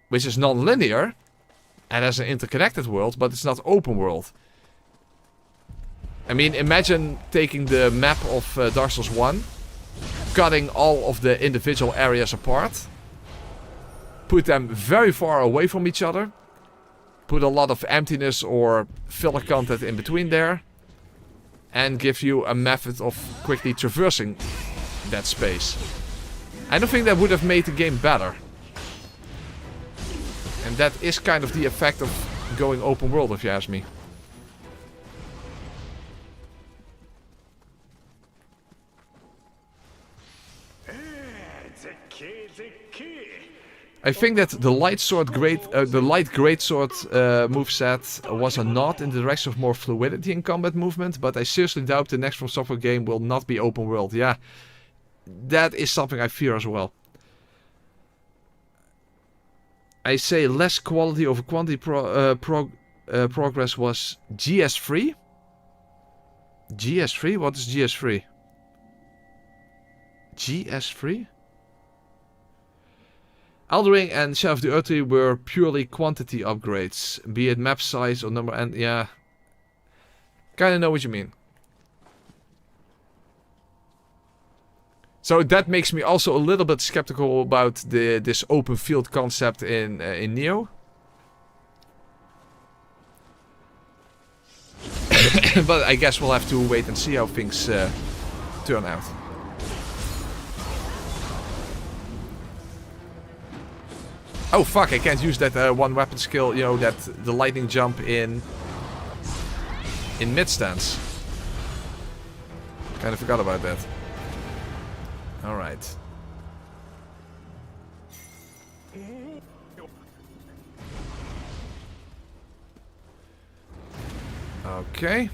which is non-linear and has an interconnected world, but it's not open world. I mean, imagine taking the map of Dark Souls 1, cutting all of the individual areas apart, put them very far away from each other, put a lot of emptiness or filler content in between there, and give you a method of quickly traversing that space. I don't think that would have made the game better. And that is kind of the effect of going open world, if you ask me. I think that the light greatsword moveset was a nod in the direction of more fluidity in combat movement, but I seriously doubt the next From Software game will not be open world. Yeah, that is something I fear as well. I say less quality over quantity progress was GS3? GS3? What is GS3? GS3? Elden Ring and Shadow of the Erdtree were purely quantity upgrades, be it map size or number, and yeah, kinda know what you mean. So that makes me also a little bit skeptical about this open field concept in Nioh. But I guess we'll have to wait and see how things turn out. Oh fuck, I can't use that one weapon skill, the lightning jump in mid stance. Kinda forgot about that. Alright. Okay.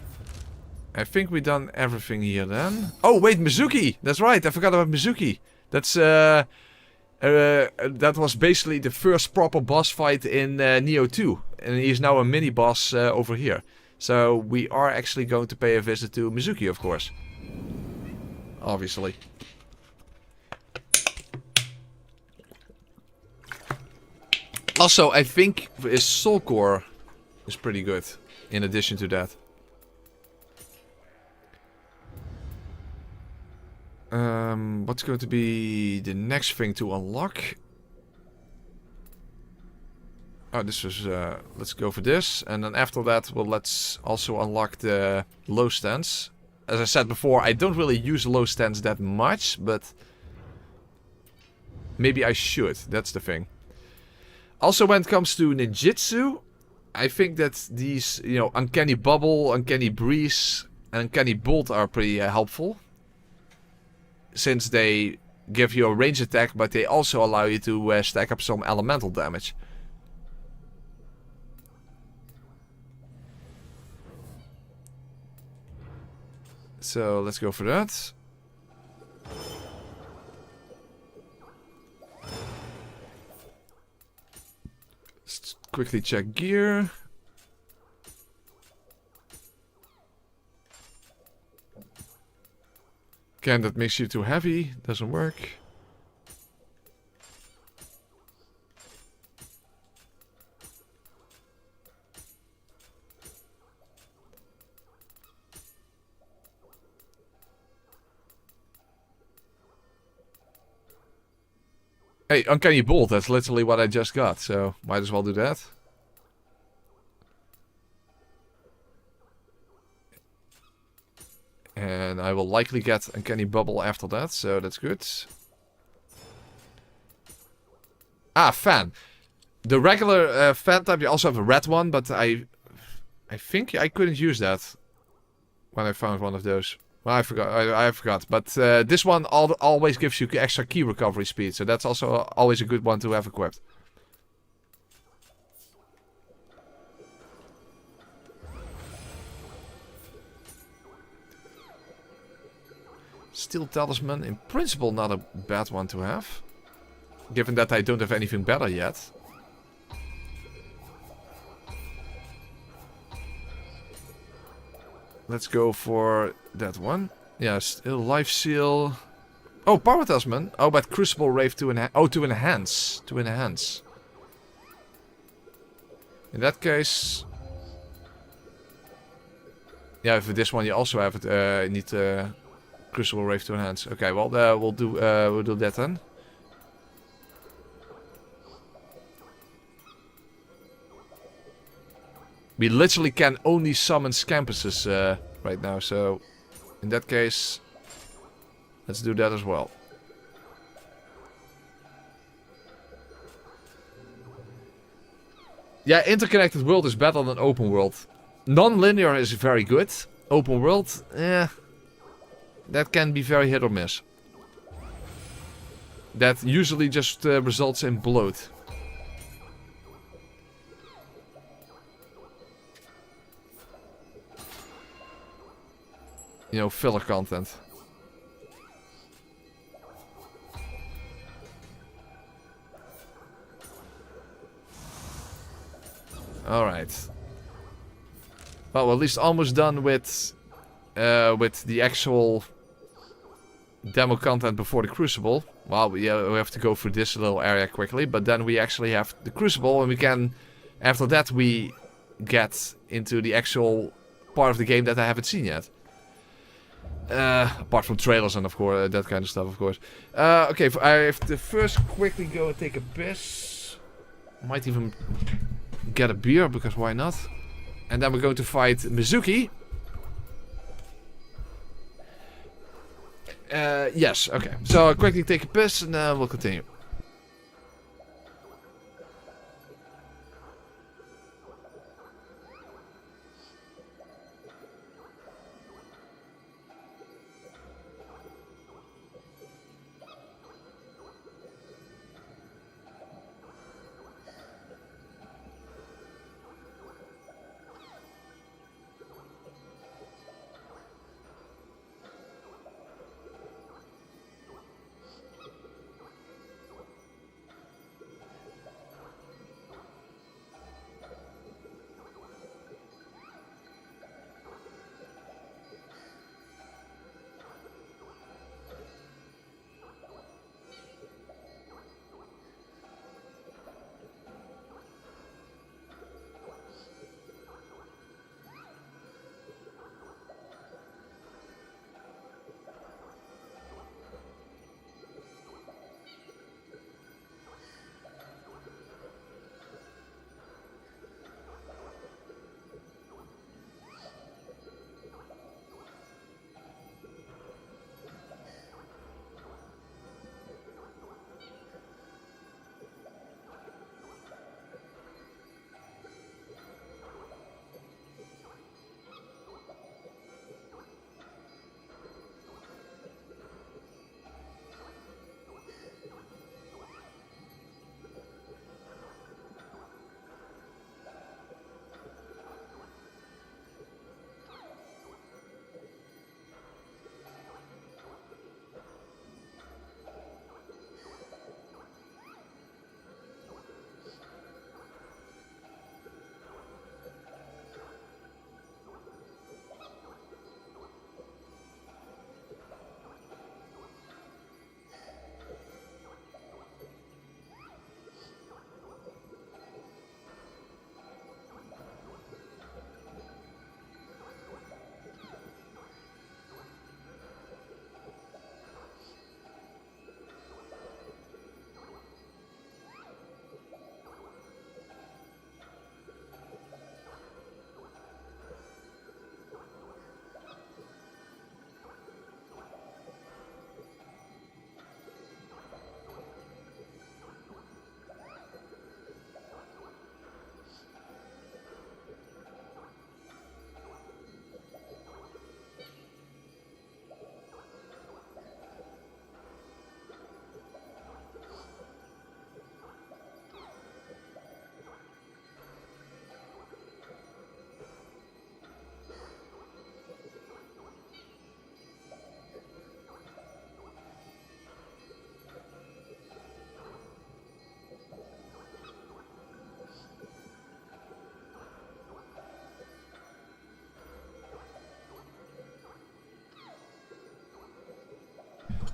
I think we've done everything here then. Oh, wait, Mizuki! That's right, I forgot about Mizuki. That's, that was basically the first proper boss fight in Nioh 2. And he's now a mini-boss over here. So we are actually going to pay a visit to Mizuki, of course. Obviously. Also, I think his soul core is pretty good. In addition to that. What's going to be the next thing to unlock? Oh, this was, let's go for this. And then after that, well, let's also unlock the low stance. As I said before, I don't really use low stance that much, but maybe I should. That's the thing. Also, when it comes to ninjutsu, I think that these, you know, uncanny bubble, uncanny breeze, and uncanny bolt are pretty helpful. Since they give you a range attack, but they also allow you to stack up some elemental damage. So let's go for that. Let's quickly check gear. Again, that makes you too heavy. Doesn't work. Hey, uncanny bolt. That's literally what I just got. So might as well do that. And I will likely get uncanny bubble after that, so that's good. Ah, fan. The regular fan type, you also have a red one, but I think I couldn't use that when I found one of those. Well, I forgot. I forgot. But this one always gives you extra key recovery speed, so that's also always a good one to have equipped. Steel Talisman, in principle not a bad one to have. Given that I don't have anything better yet. Let's go for that one. Yeah, still Life Seal. Oh, Power Talisman. Oh, but Crucible Rave to enhance. Oh, to enhance. To enhance. In that case... Yeah, for this one you also have it. You need... Crucible Rave to enhance. Okay, well, we'll do that then. We literally can only summon Scampuses right now, so in that case, let's do that as well. Yeah, interconnected world is better than open world. Non-linear is very good. Open world, that can be very hit or miss. That usually just results in bloat. You know, filler content. Alright. Well, we're at least almost done with the actual demo content before the Crucible. Well, we have to go through this little area quickly, but then we actually have the Crucible, and we can, after that, we get into the actual part of the game that I haven't seen yet. Apart from trailers and, of course, that kind of stuff, of course. Okay, I have to first quickly go and take a piss. Might even get a beer, because why not? And then we're going to fight Mizuki. Yes, okay. So I'll quickly take a piss and we'll continue.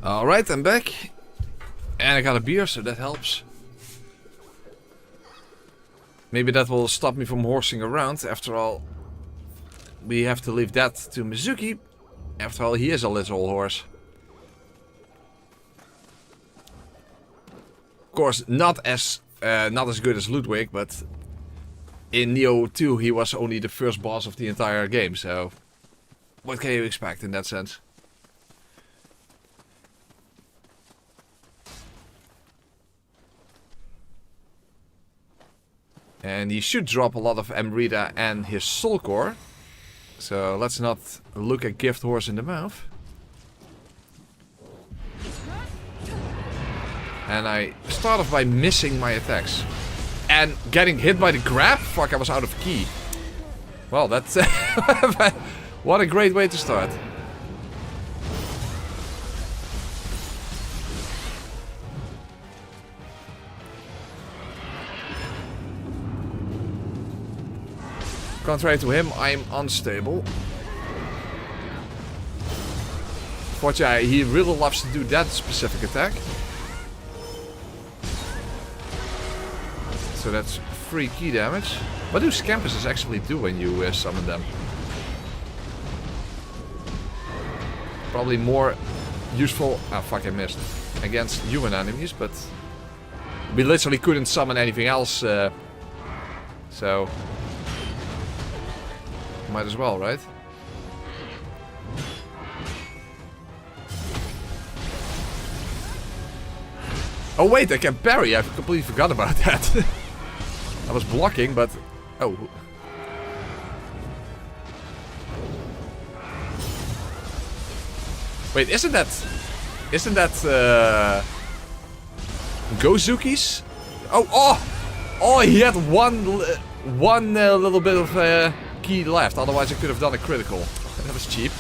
Alright, I'm back. And I got a beer, so that helps. Maybe that will stop me from horsing around. After all, we have to leave that to Mizuki. After all, he is a little horse. Of course, not as good as Ludwig, but in Nioh 2 he was only the first boss of the entire game, so what can you expect in that sense? And he should drop a lot of Amrita and his soul core. So let's not look a gift horse in the mouth. And I start off by missing my attacks. And getting hit by the grab? Fuck, I was out of key. Well, that's... what a great way to start. Contrary to him, I'm unstable. Fortunately, he really loves to do that specific attack. So that's free key damage. What do scampuses actually do when you summon them? Probably more useful... Ah, fuck, I missed. Against human enemies, but... we literally couldn't summon anything else, so... might as well, right? Oh wait, I can parry. I completely forgot about that. I was blocking, but... oh. Wait, isn't that... Gozuki's? Oh, he had one little bit of key left. Otherwise I could have done a critical. That was cheap.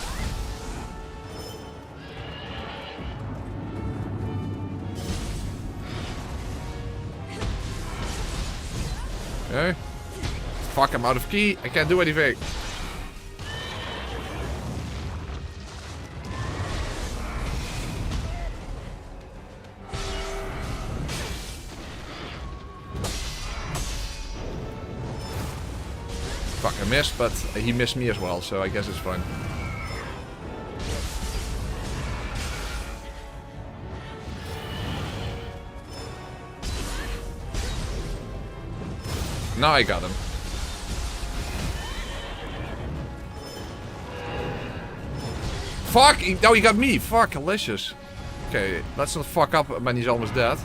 Okay. Fuck, I'm out of key. I can't do anything. Fuck, I missed, but he missed me as well, so I guess it's fine. Now I got him. Fuck! No, he got me! Fuck, delicious. Okay, let's not fuck up when he's almost dead.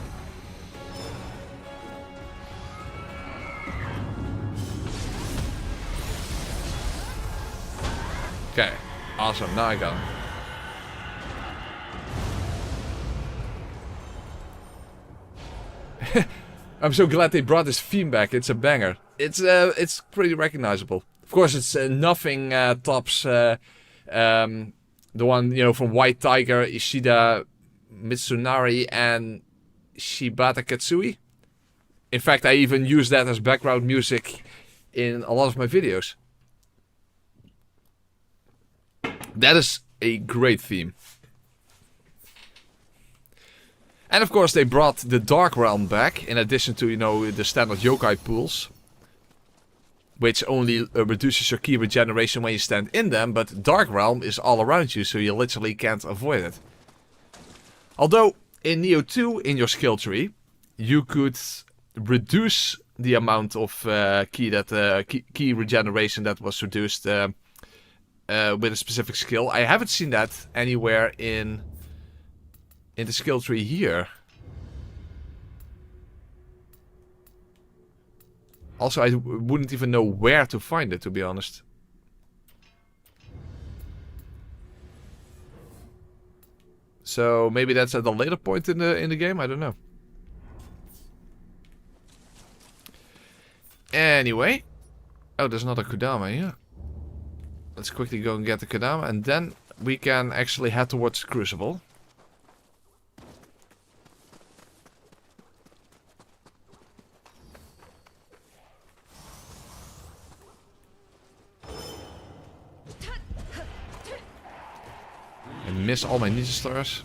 Okay, awesome. Now I got him. I'm so glad they brought this theme back. It's a banger. It's pretty recognizable. Of course, it's nothing tops the one, you know, from White Tiger, Ishida Mitsunari, and Shibata Katsui. In fact, I even use that as background music in a lot of my videos. That is a great theme. And of course they brought the Dark Realm back, in addition to, you know, the standard yokai pools. Which only reduces your ki regeneration when you stand in them, but Dark Realm is all around you, so you literally can't avoid it. Although, in Nioh 2, in your skill tree, you could reduce the amount of ki regeneration that was reduced with a specific skill. I haven't seen that anywhere in the skill tree here. Also, I wouldn't even know where to find it, to be honest. So maybe that's at a later point in the game. I don't know. Anyway, oh, there's another Kodama here. Let's quickly go and get the Kodama, and then we can actually head towards the Crucible. I miss all my ninja stars.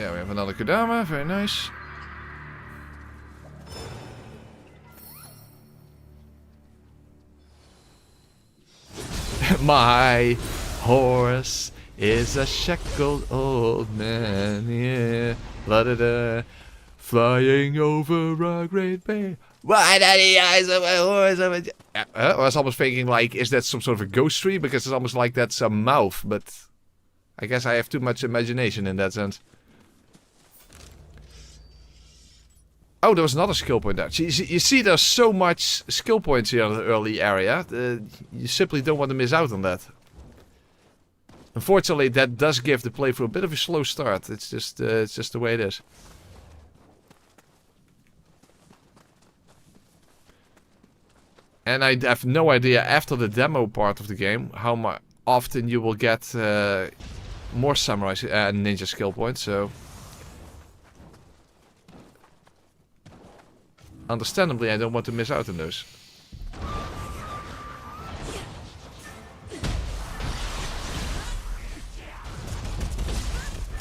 Yeah, we have another Kodama. Very nice. My horse is a shackled old man, yeah. La da da. Flying over a great bay. Why are the eyes of my horse? I was almost thinking, like, is that some sort of a ghost tree? Because it's almost like that's a mouth, but I guess I have too much imagination in that sense. Oh, there was another skill point there. You see, there's so much skill points here in the early area. You simply don't want to miss out on that. Unfortunately, that does give the playthrough a bit of a slow start. It's just the way it is. And I have no idea after the demo part of the game how often you will get more samurai ninja skill points. So, understandably, I don't want to miss out on those.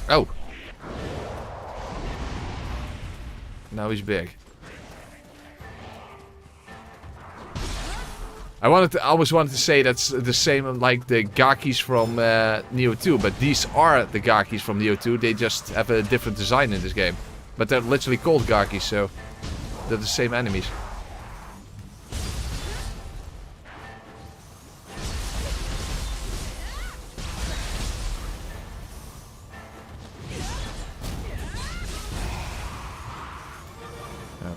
Oh, now he's big. I always wanted to say that's the same like the Gakis from Nioh 2, but these are the Gakis from Nioh 2. They just have a different design in this game. But they're literally called Gakis, so they're the same enemies.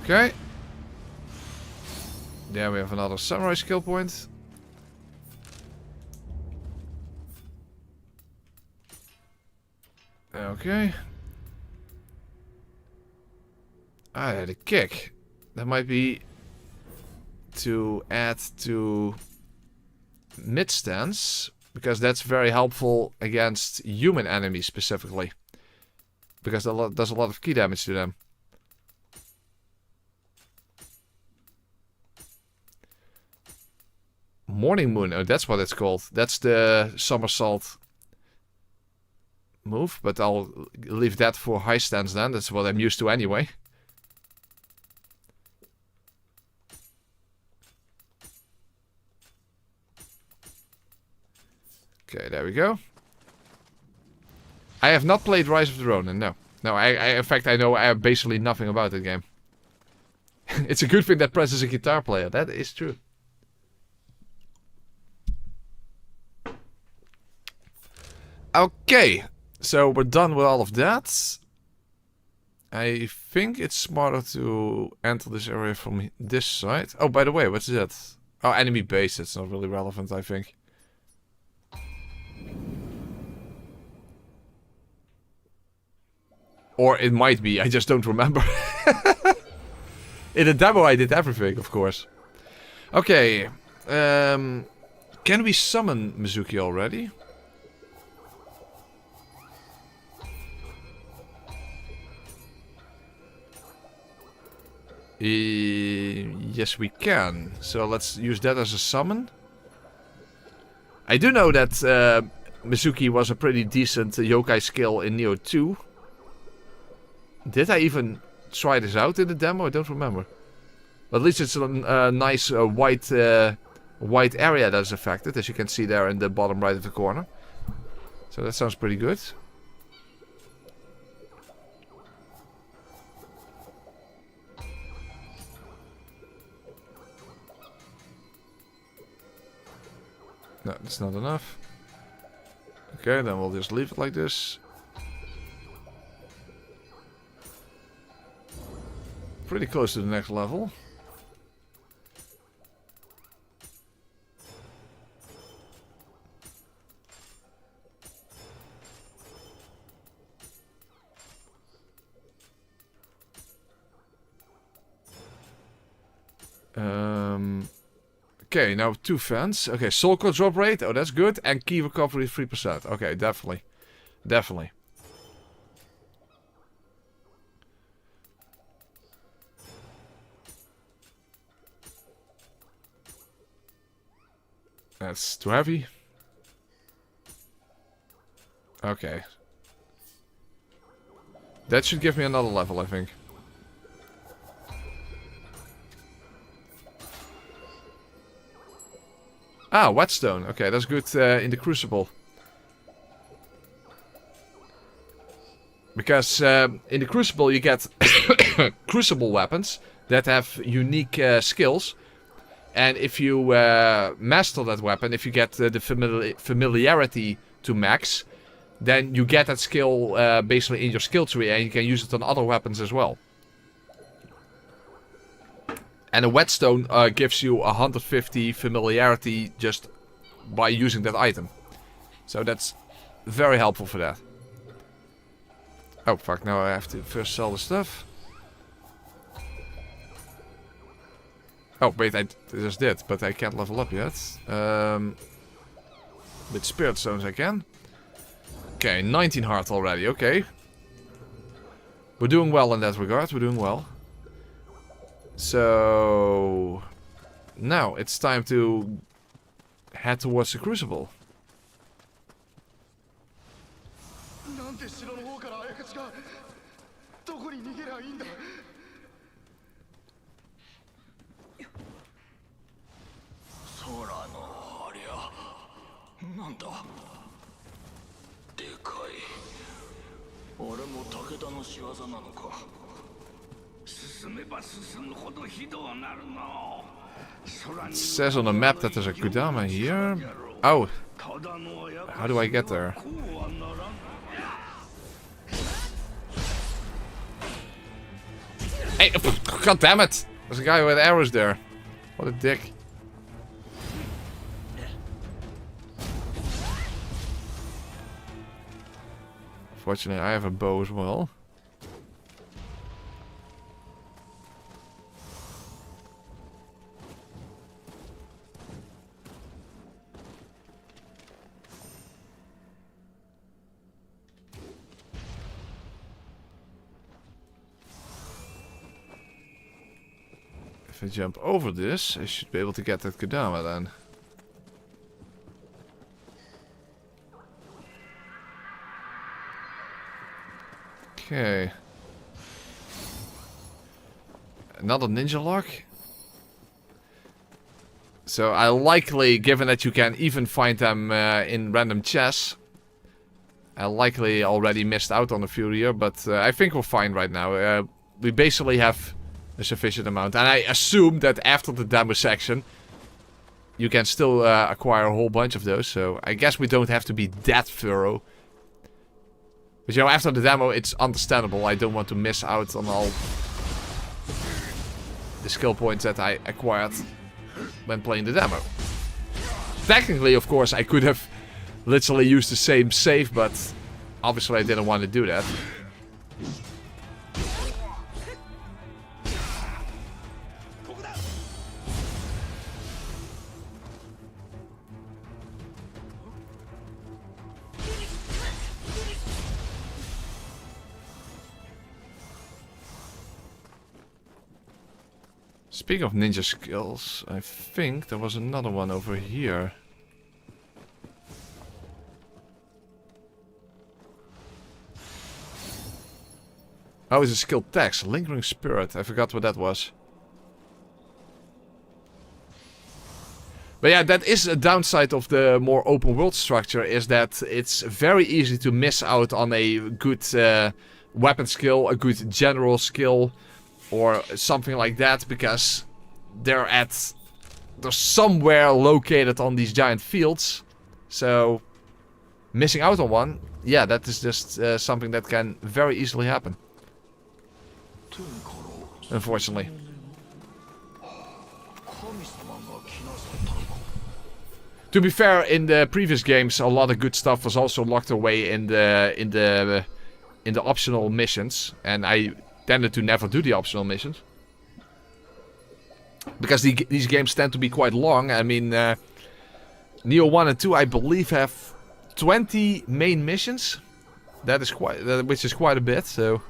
Okay. There we have another samurai skill point. Okay. I had a kick. That might be to add to mid stance, because that's very helpful against human enemies specifically. Because that does a lot of key damage to them. Morning Moon, oh that's what it's called. That's the somersault move, but I'll leave that for high stance then. That's what I'm used to anyway. Okay, there we go. I have not played Rise of the Ronin, no. No, in fact I know basically nothing about the game. It's a good thing that Press is a guitar player, that is true. Okay, so we're done with all of that. I think it's smarter to enter this area from this side. Oh, by the way, what's that? Oh, enemy base. It's not really relevant, I think. Or it might be, I just don't remember. In the demo I did everything, of course. Okay, can we summon Mizuki already? Yes, we can. So let's use that as a summon. I do know that Mizuki was a pretty decent yokai skill in Nioh 2. Did I even try this out in the demo? I don't remember. But at least it's a nice white area that is affected, as you can see there in the bottom right of the corner. So that sounds pretty good. No, that's not enough. Okay, then we'll just leave it like this. Pretty close to the next level. Okay, now 2 fans. Okay, soul core drop rate. Oh, that's good. And key recovery 3%. Okay, definitely. Definitely. That's too heavy. That should give me another level, I think. Ah, whetstone. Okay, that's good in the Crucible. Because in the Crucible you get Crucible weapons that have unique skills. And if you master that weapon, if you get the familiarity to max, then you get that skill basically in your skill tree and you can use it on other weapons as well. And a whetstone gives you 150 familiarity just by using that item. So that's very helpful for that. Oh fuck, now I have to first sell the stuff. Oh wait, I just did, but I can't level up yet. With spirit stones I can. Okay, 19 heart already, okay. We're doing well in that regard, we're doing well. So now it's time to head towards the Crucible. It says on the map that there's a Kodama here. Oh, how do I get there? Hey, god damn it! There's a guy with arrows there. What a dick. Fortunately, I have a bow as well. If I jump over this, I should be able to get that Kodama then. Okay. Another ninja lock. So I likely, given that you can even find them in random chests, I likely already missed out on a few here, but I think we're fine right now. We basically have a sufficient amount. And I assume that after the demo section, you can still acquire a whole bunch of those. So I guess we don't have to be that thorough. But you know, after the demo, it's understandable. I don't want to miss out on all the skill points that I acquired when playing the demo. Technically, of course, I could have literally used the same save, but obviously I didn't want to do that. Speaking of ninja skills, I think there was another one over here. Oh, it's a skill text. Lingering Spirit. I forgot what that was. But yeah, that is a downside of the more open world structure, is that it's very easy to miss out on a good weapon skill, a good general skill, or something like that, because they're somewhere located on these giant fields. So missing out on one, yeah, that is just something that can very easily happen. Unfortunately. To be fair, in the previous games, a lot of good stuff was also locked away in the optional missions, and I tended to never do the optional missions because these games tend to be quite long. I mean, Nioh 1 and 2, I believe, have 20 main missions. That is which is quite a bit. So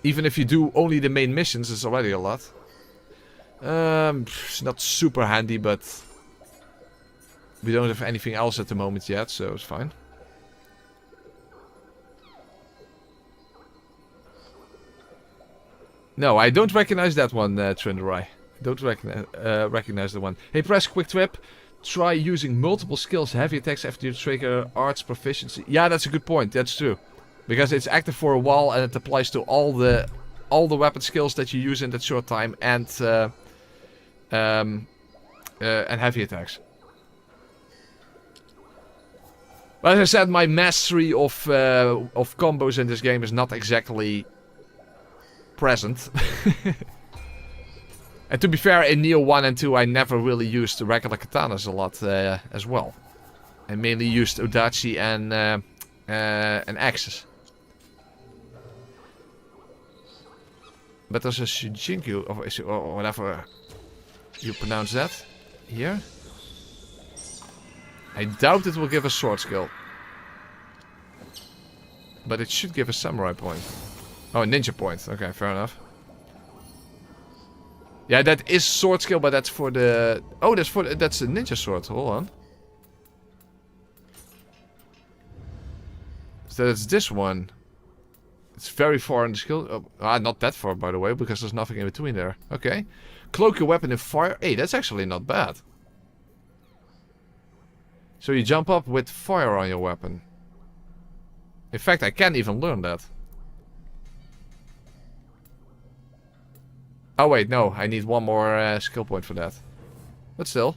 even if you do only the main missions, it's already a lot. It's not super handy, but we don't have anything else at the moment yet, so it's fine. No, I don't recognize that one, Trinderai. Don't recognize the one. Hey, press quick trip. Try using multiple skills, heavy attacks after you trigger arts proficiency. Yeah, that's a good point. That's true. Because it's active for a while and it applies to all the weapon skills that you use in that short time and heavy attacks. But as I said, my mastery of combos in this game is not exactly present. And to be fair, in Nioh 1 and 2 I never really used the regular katanas a lot as well. I mainly used Odachi and axes. But there's a Shujinku, or whatever you pronounce that, here. I doubt it will give a sword skill. But it should give a samurai point. Oh, a ninja point. Okay, fair enough. Yeah, that is sword skill, but that's for the... Oh, that's a ninja sword. Hold on. So that's this one. It's very far in the skill. Oh, not that far, by the way, because there's nothing in between there. Okay. Cloak your weapon in fire. Hey, that's actually not bad. So you jump up with fire on your weapon. In fact, I can't even learn that. Oh wait, no. I need one more skill point for that. But still.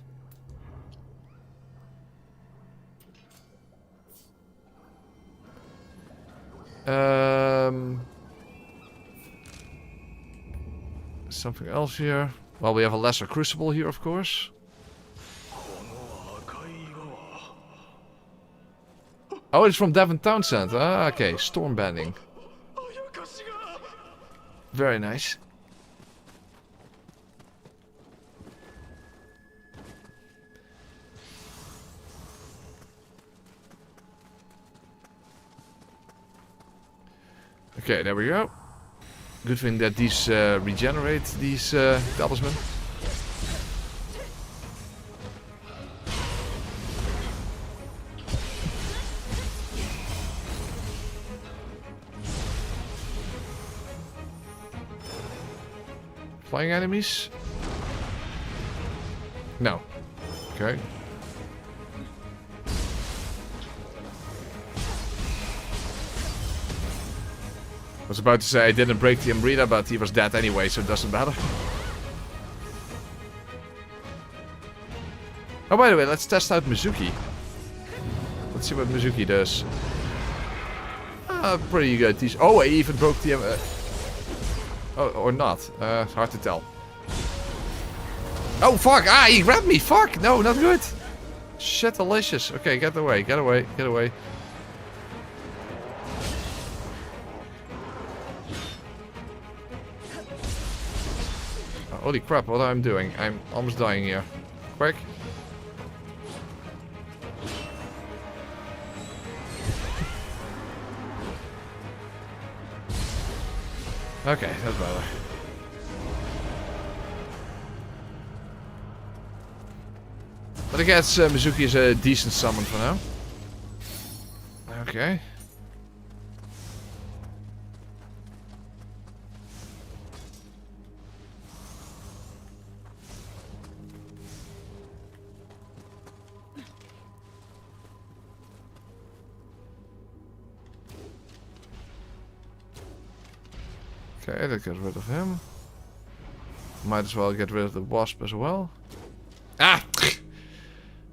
Something else here. Well, we have a lesser Crucible here, of course. Oh, it's from Devon Townsend. Ah, okay. Storm banding. Very nice. Okay, there we go. Good thing that these regenerate, these talisman. Flying enemies? No. Okay. I was about to say I didn't break the Umbrella, but he was dead anyway, so it doesn't matter. Oh, by the way, let's test out Mizuki. Let's see what Mizuki does. Pretty good. Oh, I even broke the... oh, or not. Hard to tell. Oh, fuck! Ah, he grabbed me! Fuck! No, not good! Shit, delicious. Okay, get away, get away, get away. Holy crap, what I'm doing. I'm almost dying here. Quick. Okay, that's better. But I guess Mizuki is a decent summon for now. Okay. Okay, that gets rid of him. Might as well get rid of the wasp as well. Ah!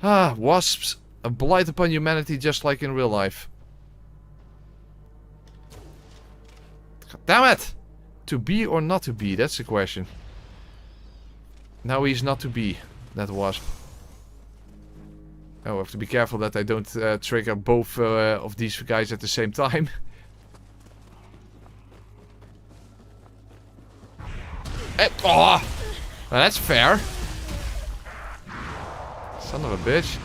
Ah, wasps. A blight upon humanity just like in real life. God damn it! To be or not to be, that's the question. Now he's not to be, that wasp. Oh, I have to be careful that I don't trigger both of these guys at the same time. Oh! Well, that's fair. Son of a bitch.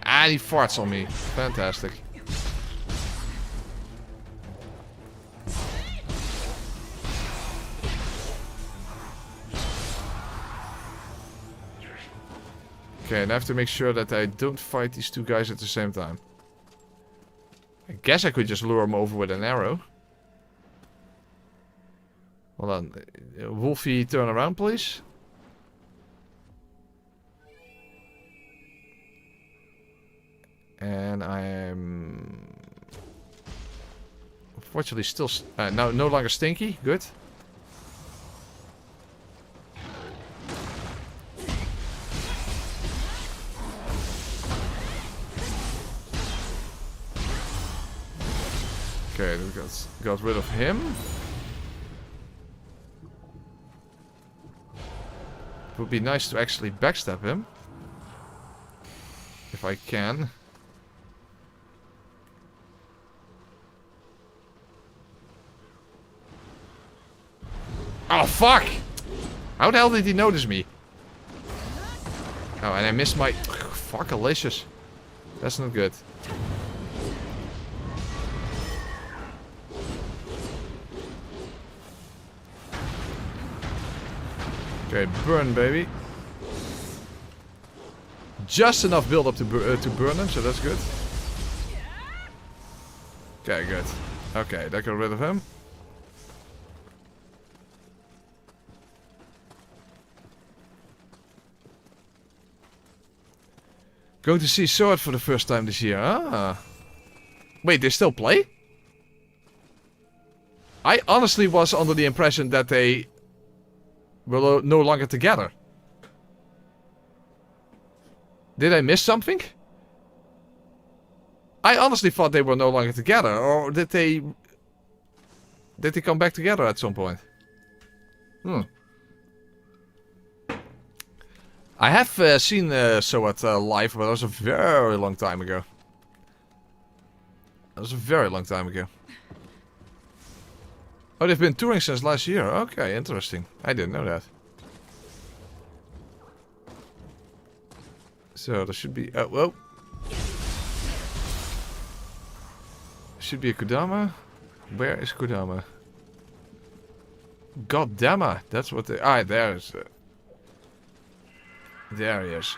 Ah, he farts on me. Fantastic. Okay, and I have to make sure that I don't fight these two guys at the same time. I guess I could just lure him over with an arrow. Hold on. Wolfie, turn around, please. And I am... Unfortunately still... no longer stinky. Good. Okay, we got rid of him. It would be nice to actually backstab him. If I can. Oh, fuck! How the hell did he notice me? Oh, and I missed my... Fuck, delicious. That's not good. Okay, burn, baby. Just enough build up to burn them, so that's good. Okay, good. Okay, that got rid of him. Going to see Sword for the first time this year. Ah. Wait, they still play? I honestly was under the impression that they were no longer together. Did I miss something? I honestly thought they were no longer together. Or did they come back together at some point? I have seen Soat live, but that was a very long time ago. That was a very long time ago. Oh, they've been touring since last year. Okay, interesting. I didn't know that. So there should be... whoa. Should be a Kodama. Where is Kodama? Goddamn, that's what they... Ah, there is... there he is.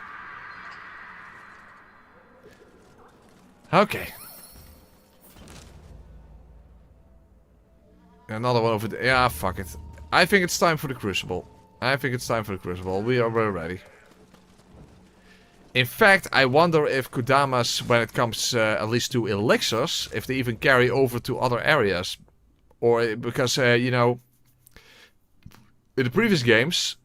Okay. Another one over there. Yeah, fuck it. I think it's time for the Crucible. We are very ready. In fact, I wonder if Kodamas, when it comes at least to elixirs, if they even carry over to other areas. Or because, you know, in the previous games,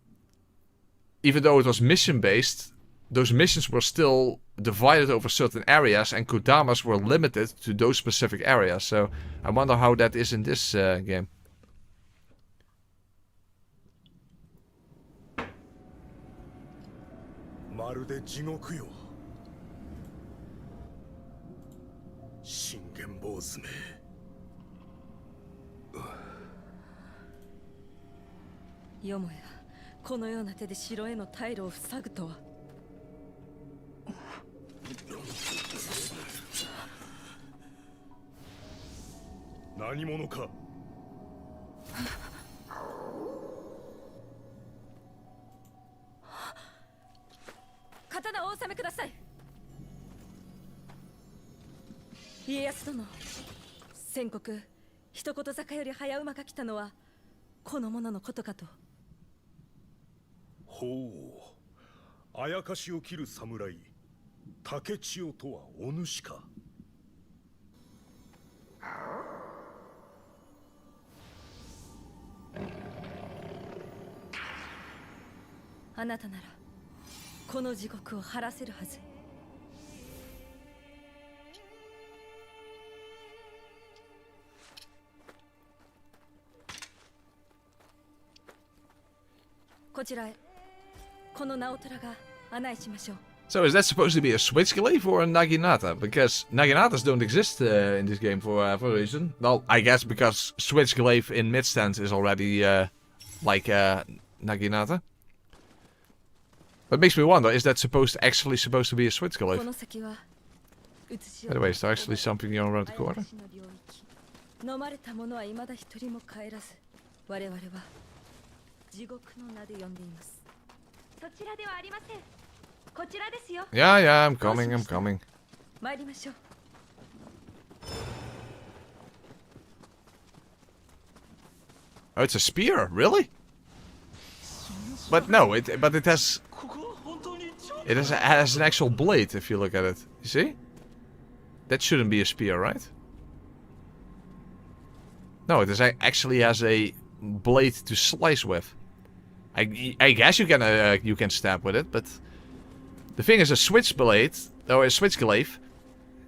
even though it was mission-based, those missions were still divided over certain areas, and Kodamas were limited to those specific areas. So I wonder how that is in this game. まるで地獄よ。信玄坊主め。よもやこのような手で城への退路を塞ぐとは。何者か。刀をお納めください。家康殿、先国一言坂より早馬が来たのはこの者のことかと。ほう、あやかしを切る侍竹千代とはお主か。あなたならこの地獄を晴らせるはず。こちらへ。この直虎が案内しましょう。So is that supposed to be a Switchglaive or a Naginata? Because Naginatas don't exist in this game for a reason. Well, I guess because Switchglaive in mid-stance is already like Naginata. But makes me wonder, is that actually supposed to be a Switchglaive? By the way, is there actually something here around the corner? 飲まれた者は未だ一人も帰らず、我々は地獄の名で呼んでいます。そちらではありません。こちらですよ。 Yeah, yeah, I'm coming, I'm coming. 参りましょう。 Oh, it's a spear, really? But no, it has ここは本当に超 it has an actual blade if you look at it. You see? That shouldn't be a spear, right? No, it actually has a blade to slice with. I guess you can stab with it, but the thing is a switchblade or a switchglaive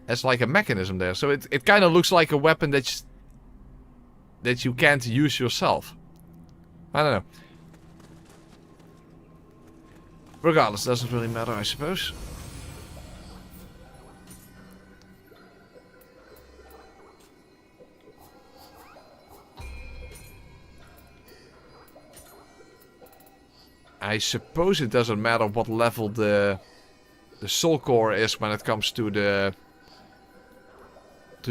has like a mechanism there, so it kind of looks like a weapon that you can't use yourself. I don't know. Regardless, doesn't really matter, I suppose. I suppose it doesn't matter what level the soul core is when it comes to the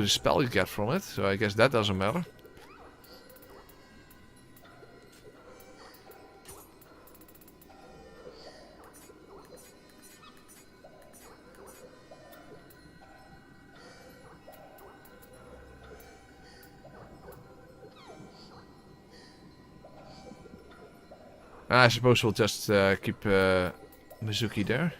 spell you get from it. So I guess that doesn't matter. I suppose we'll just keep Mizuki there.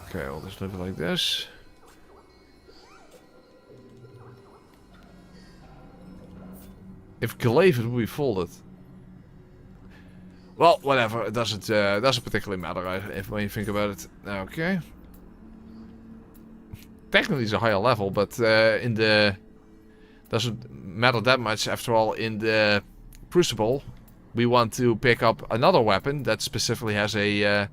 Okay, we'll just leave it like this. If glaive it will be folded. Well, whatever. It doesn't particularly matter when you think about it. Okay. Technically, it's a higher level, but in the doesn't matter that much. After all, in the Crucible, we want to pick up another weapon that specifically has a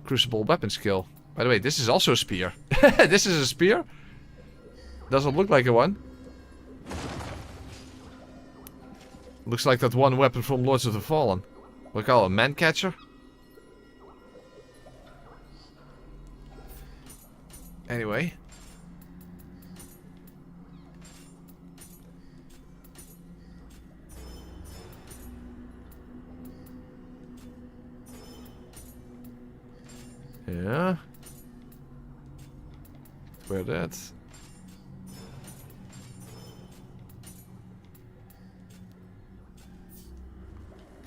Crucible weapon skill. By the way, this is also a spear. This is a spear. Doesn't look like a one. Looks like that one weapon from Lords of the Fallen. We call it a man catcher. Anyway. Yeah. Where that?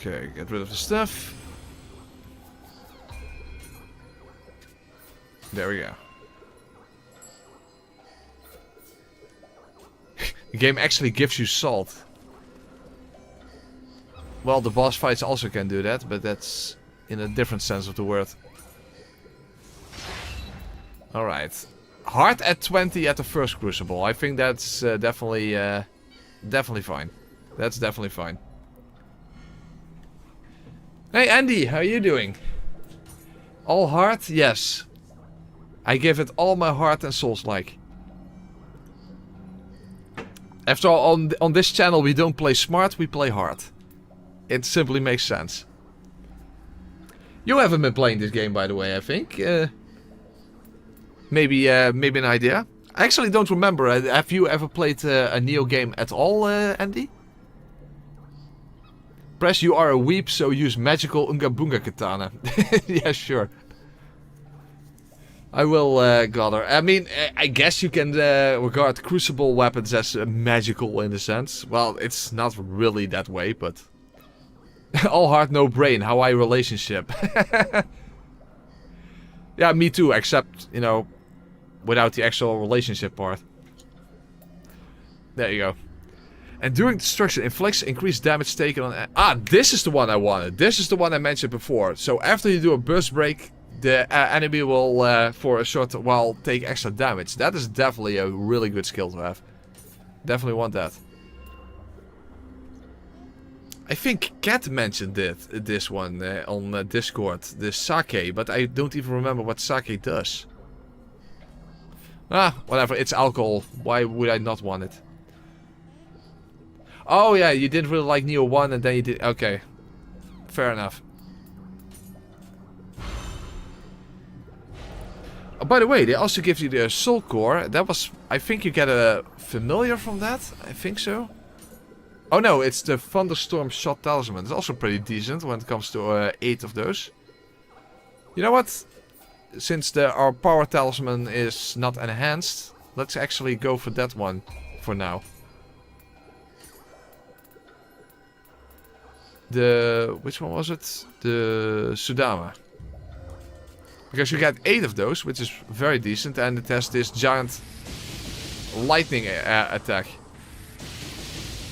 Okay, get rid of the stuff. There we go. The game actually gives you salt. Well, the boss fights also can do that, but that's in a different sense of the word. Alright. Hard at 20 at the first Crucible. I think that's definitely fine. That's definitely fine. Hey Andy, how are you doing? All heart? Yes. I give it all my heart and souls-like. After all, on this channel we don't play smart, we play hard. It simply makes sense. You haven't been playing this game, by the way, I think. Maybe an idea. I actually don't remember. Have you ever played a Nioh game at all, Andy? Press, you are a weep, so use magical Unga Bunga Katana. Yeah, sure. I will, gather. I mean, I guess you can regard Crucible weapons as magical in a sense. Well, it's not really that way, but... all heart, no brain. Hawaii relationship. Yeah, me too, except, you know, without the actual relationship part. There you go. Enduring destruction inflicts increased damage taken on... Ah, this is the one I wanted. This is the one I mentioned before. So after you do a burst break, the enemy will, for a short while, take extra damage. That is definitely a really good skill to have. Definitely want that. I think Kat mentioned this one on Discord. The sake, but I don't even remember what sake does. Ah, whatever. It's alcohol. Why would I not want it? Oh yeah, you didn't really like Nioh 1 and then you did... Okay. Fair enough. Oh, by the way, they also give you the soul core. That was... I think you get a familiar from that. I think so. Oh no, it's the Thunderstorm Shot Talisman. It's also pretty decent when it comes to 8 of those. You know what? Since our power talisman is not enhanced, let's actually go for that one for now. Which one was it? The Sudama. Because you get 8 of those, which is very decent, and it has this giant lightning attack.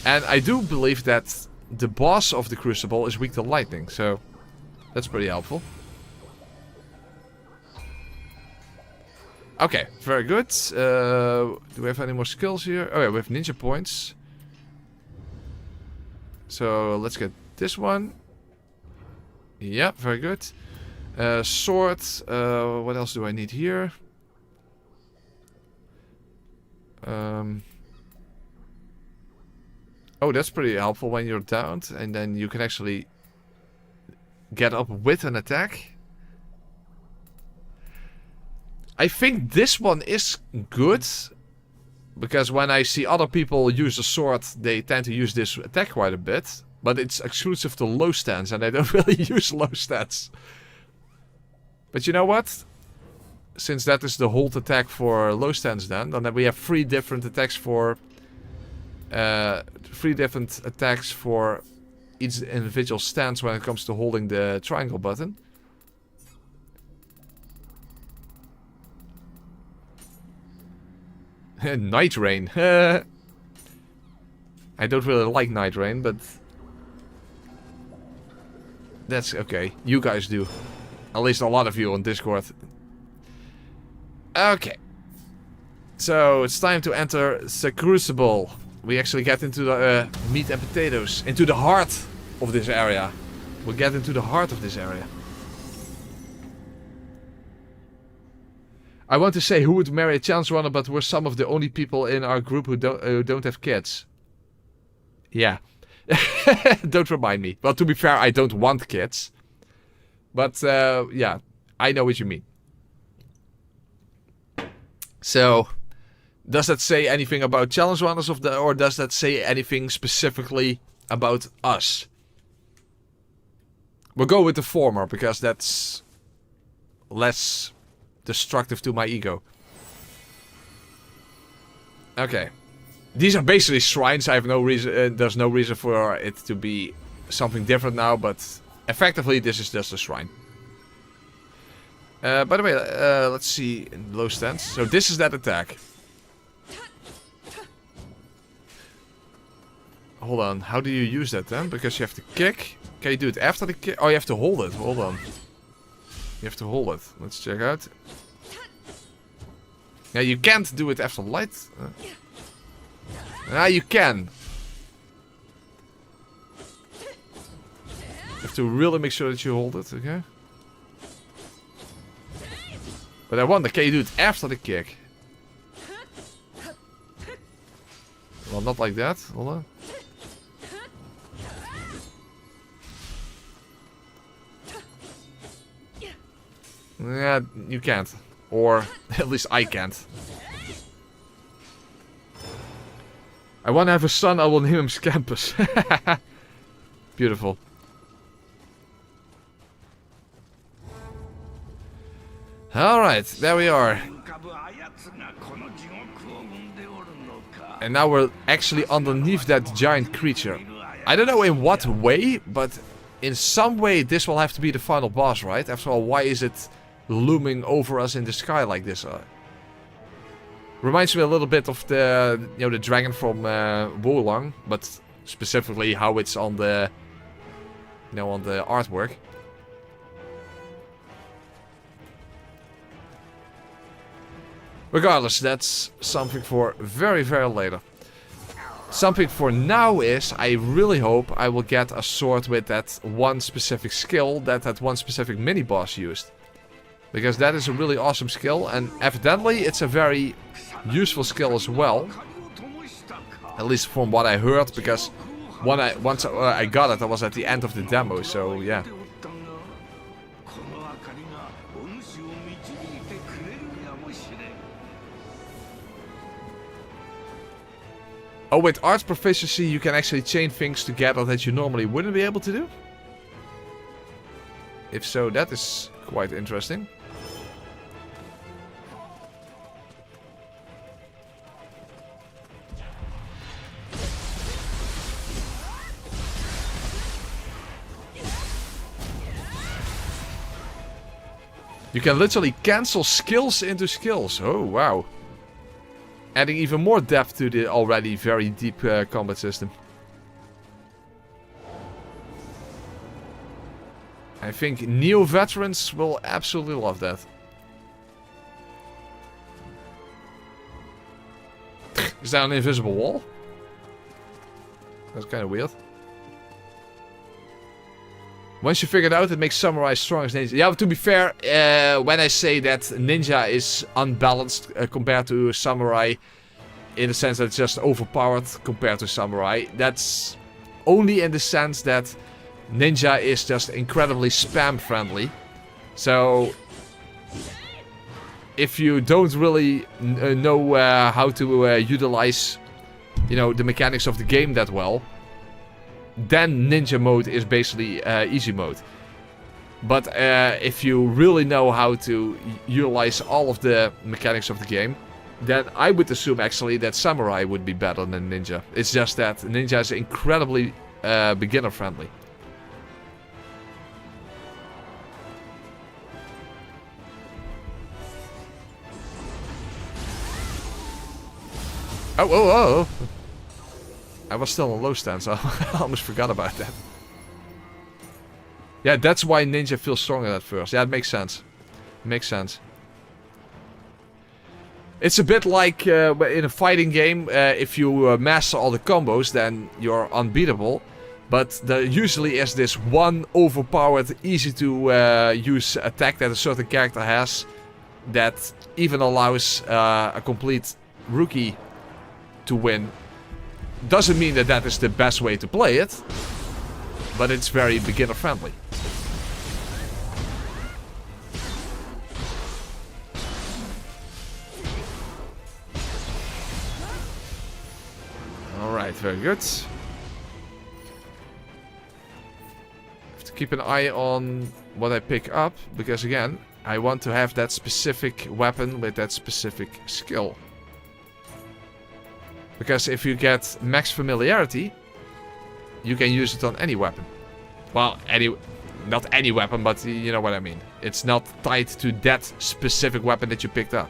And I do believe that the boss of the Crucible is weak to lightning, so that's pretty helpful. Okay, very good. Do we have any more skills here? Oh yeah, we have ninja points. So let's get this one. Yeah, very good. Sword. What else do I need here? Oh, that's pretty helpful when you're downed. And then you can actually get up with an attack. I think this one is good. Because when I see other people use a sword, they tend to use this attack quite a bit. But it's exclusive to low stance, and I don't really use low stance. But you know what? Since that is the hold attack for low stance then we have 3 different attacks for... 3 different attacks for each individual stance when it comes to holding the triangle button. Night Rain. I don't really like Night Rain, but that's okay. You guys do. At least a lot of you on Discord. Okay. So it's time to enter the Crucible. We actually get into the meat and potatoes. Into the heart of this area. We'll get into the heart of this area. I want to say who would marry a challenge runner, but we're some of the only people in our group who don't have kids. Yeah. Don't remind me. Well, to be fair, I don't want kids. But, yeah. I know what you mean. So, does that say anything about challenge runners or does that say anything specifically about us? We'll go with the former, because that's less destructive to my ego. Okay. These are basically shrines. I have no reason. There's no reason for it to be something different now, but effectively this is just a shrine. By the way, let's see in low stance. So this is that attack. Hold on. How do you use that then? Because you have to kick. Can you do it after the kick? Oh, you have to hold it. Hold on. You have to hold it. Let's check out. Yeah, you can't do it after light. You can. You have to really make sure that you hold it, okay? But I wonder, can you do it after the kick? Well, not like that. Hold on. Yeah, you can't. Or, at least I can't. I want to have a son, I will name him Scampus. Beautiful. Alright, there we are. And now we're actually underneath that giant creature. I don't know in what way, but in some way this will have to be the final boss, right? After all, why is it looming over us in the sky like this? Reminds me a little bit of the, the dragon from Wolong, but specifically how it's on the, on the artwork. Regardless, that's something for very, very later. Something for now is, I really hope I will get a sword with that one specific skill that one specific mini-boss used. Because that is a really awesome skill, and evidently it's a very useful skill as well. At least from what I heard, because once I got it, I was at the end of the demo, so yeah. Oh, with arts proficiency, you can actually chain things together that you normally wouldn't be able to do? If so, that is quite interesting. You can literally cancel skills into skills. Oh, wow. Adding even more depth to the already very deep combat system. I think Nioh veterans will absolutely love that. Is that an invisible wall? That's kind of weird. Once you figure it out, it makes samurai strong as ninja. Yeah, but to be fair, when I say that ninja is unbalanced compared to samurai, in the sense that it's just overpowered compared to samurai, that's only in the sense that ninja is just incredibly spam friendly. So, if you don't really know how to utilize, you know, the mechanics of the game that well, then ninja mode is basically easy mode. But if you really know how to utilize all of the mechanics of the game, then I would assume actually that samurai would be better than ninja. It's just that ninja is incredibly beginner friendly. Oh. I was still on low stand, so I almost forgot about that. Yeah, that's why ninja feels stronger at first. Yeah, it makes sense. Makes sense. It's a bit like in a fighting game, if you master all the combos, then you're unbeatable. But there usually is this one overpowered, easy to use attack that a certain character has that even allows a complete rookie to win. Doesn't mean that that is the best way to play it, but it's very beginner friendly. Alright, very good. Have to keep an eye on what I pick up, because again, I want to have that specific weapon with that specific skill. Because if you get max familiarity, you can use it on any weapon. Well, not any weapon, but you know what I mean. It's not tied to that specific weapon that you picked up.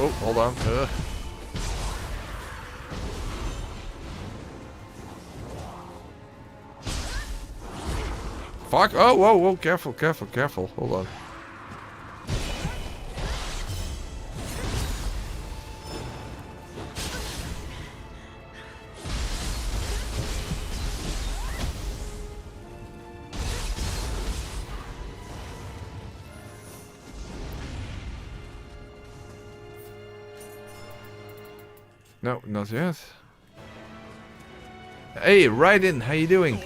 Oh, hold on. Fuck. Oh, whoa. Careful. Hold on. No, not yet. Hey, Raiden, how you doing?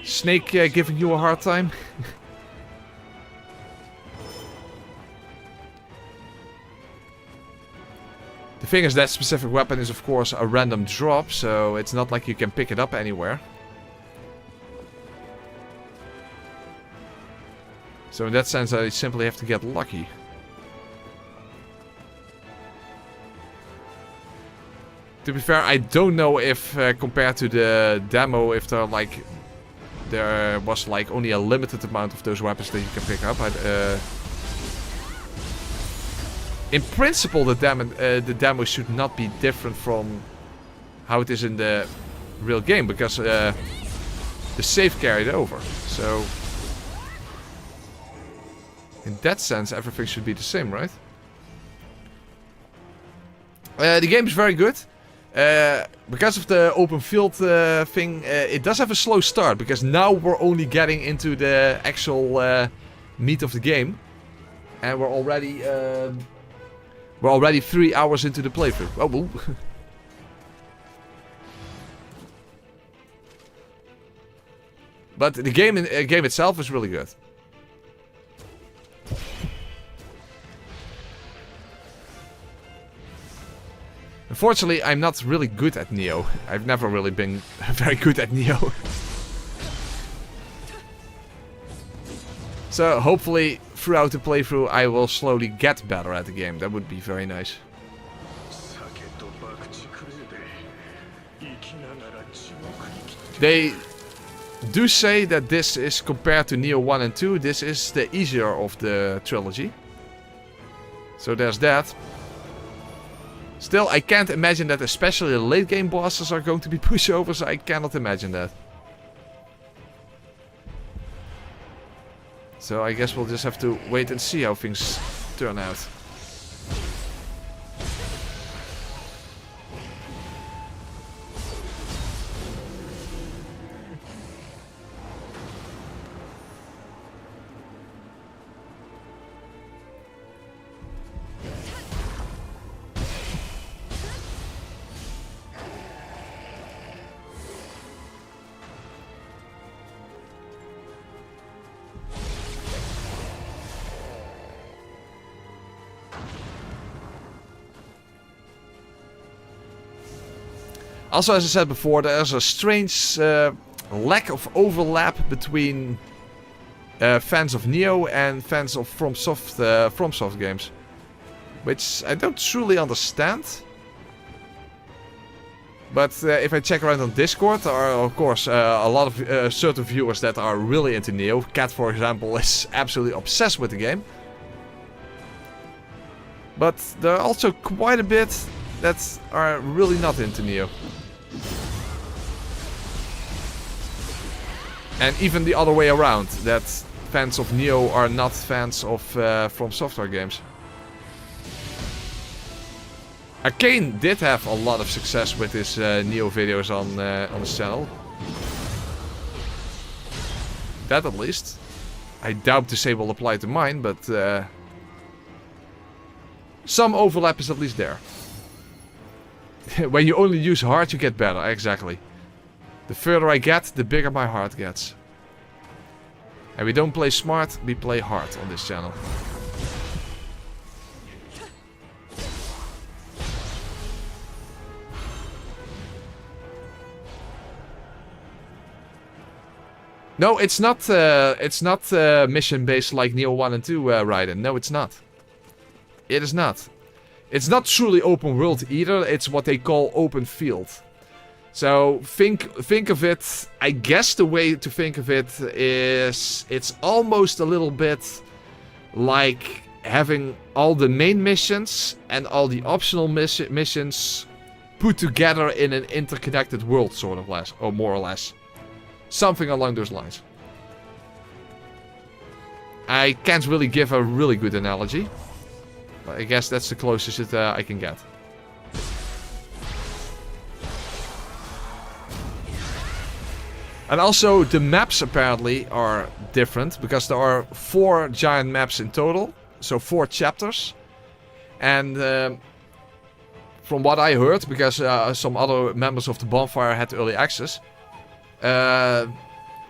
Snake giving you a hard time? The thing is, that specific weapon is of course a random drop, so it's not like you can pick it up anywhere. So in that sense, I simply have to get lucky. To be fair, I don't know if compared to the demo, if there was like only a limited amount of those weapons that you can pick up. In principle, the demo should not be different from how it is in the real game, because the save carried over. So in that sense, everything should be the same, right? The game is very good. Because of the open field thing, it does have a slow start, because now we're only getting into the actual meat of the game. And we're already We're already 3 hours into the playthrough. Oh, well. But the game itself is really good. Unfortunately, I'm not really good at Nioh. I've never really been very good at Nioh. So hopefully throughout the playthrough I will slowly get better at the game. That would be very nice. They do say that this is, compared to Nioh 1 and 2, this is the easier of the trilogy. So there's that. Still, I can't imagine that especially the late game bosses are going to be pushovers. I cannot imagine that. So I guess we'll just have to wait and see how things turn out. Also, as I said before, there's a strange lack of overlap between fans of Nioh and fans of FromSoft games, which I don't truly understand. But if I check around on Discord, there are of course a lot of certain viewers that are really into Nioh. Cat, for example, is absolutely obsessed with the game. But there are also quite a bit that are really not into Nioh. And even the other way around, that fans of Nioh are not fans of From Software games. Arcane did have a lot of success with his Nioh videos on his channel. That at least. I doubt the same will apply to mine, but some overlap is at least there. When you only use hard, you get better. Exactly. The further I get, the bigger my heart gets. And we don't play smart, we play hard on this channel. No, it's not mission based like Nioh 1 and 2, Raiden. No, it's not. It is not. It's not truly open world either. It's what they call open field. So think of it. I guess the way to think of it is it's almost a little bit like having all the main missions and all the optional missions put together in an interconnected world, sort of less, or more or less. Something along those lines. I can't really give a really good analogy. I guess that's the closest I can get. And also the maps apparently are different, because there are 4 giant maps in total. So 4 chapters. And from what I heard, because some other members of the bonfire had early access, the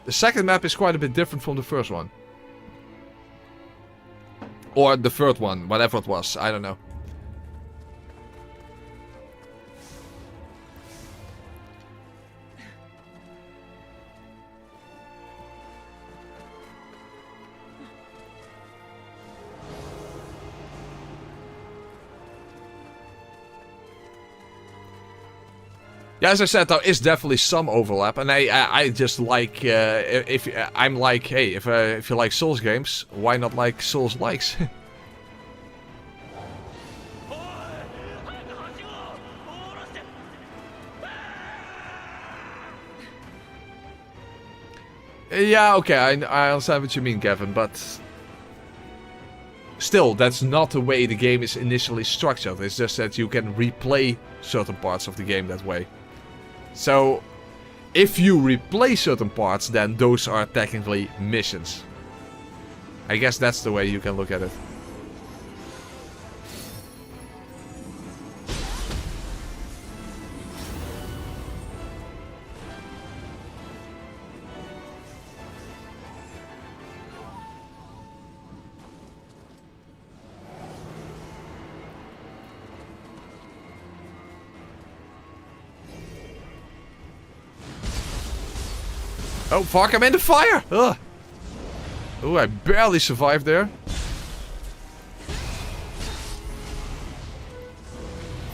second map is quite a bit different from the first one. Or the third one, whatever it was, I don't know. Yeah, as I said, there is definitely some overlap, and I just like if I'm like, hey, if you like Souls games, why not like Souls likes? Yeah, okay, I understand what you mean, Kevin, but still, that's not the way the game is initially structured. It's just that you can replay certain parts of the game that way. So, if you replay certain parts, then those are technically missions. I guess that's the way you can look at it. Oh, fuck, I'm in the fire! Ugh. Oh, I barely survived there.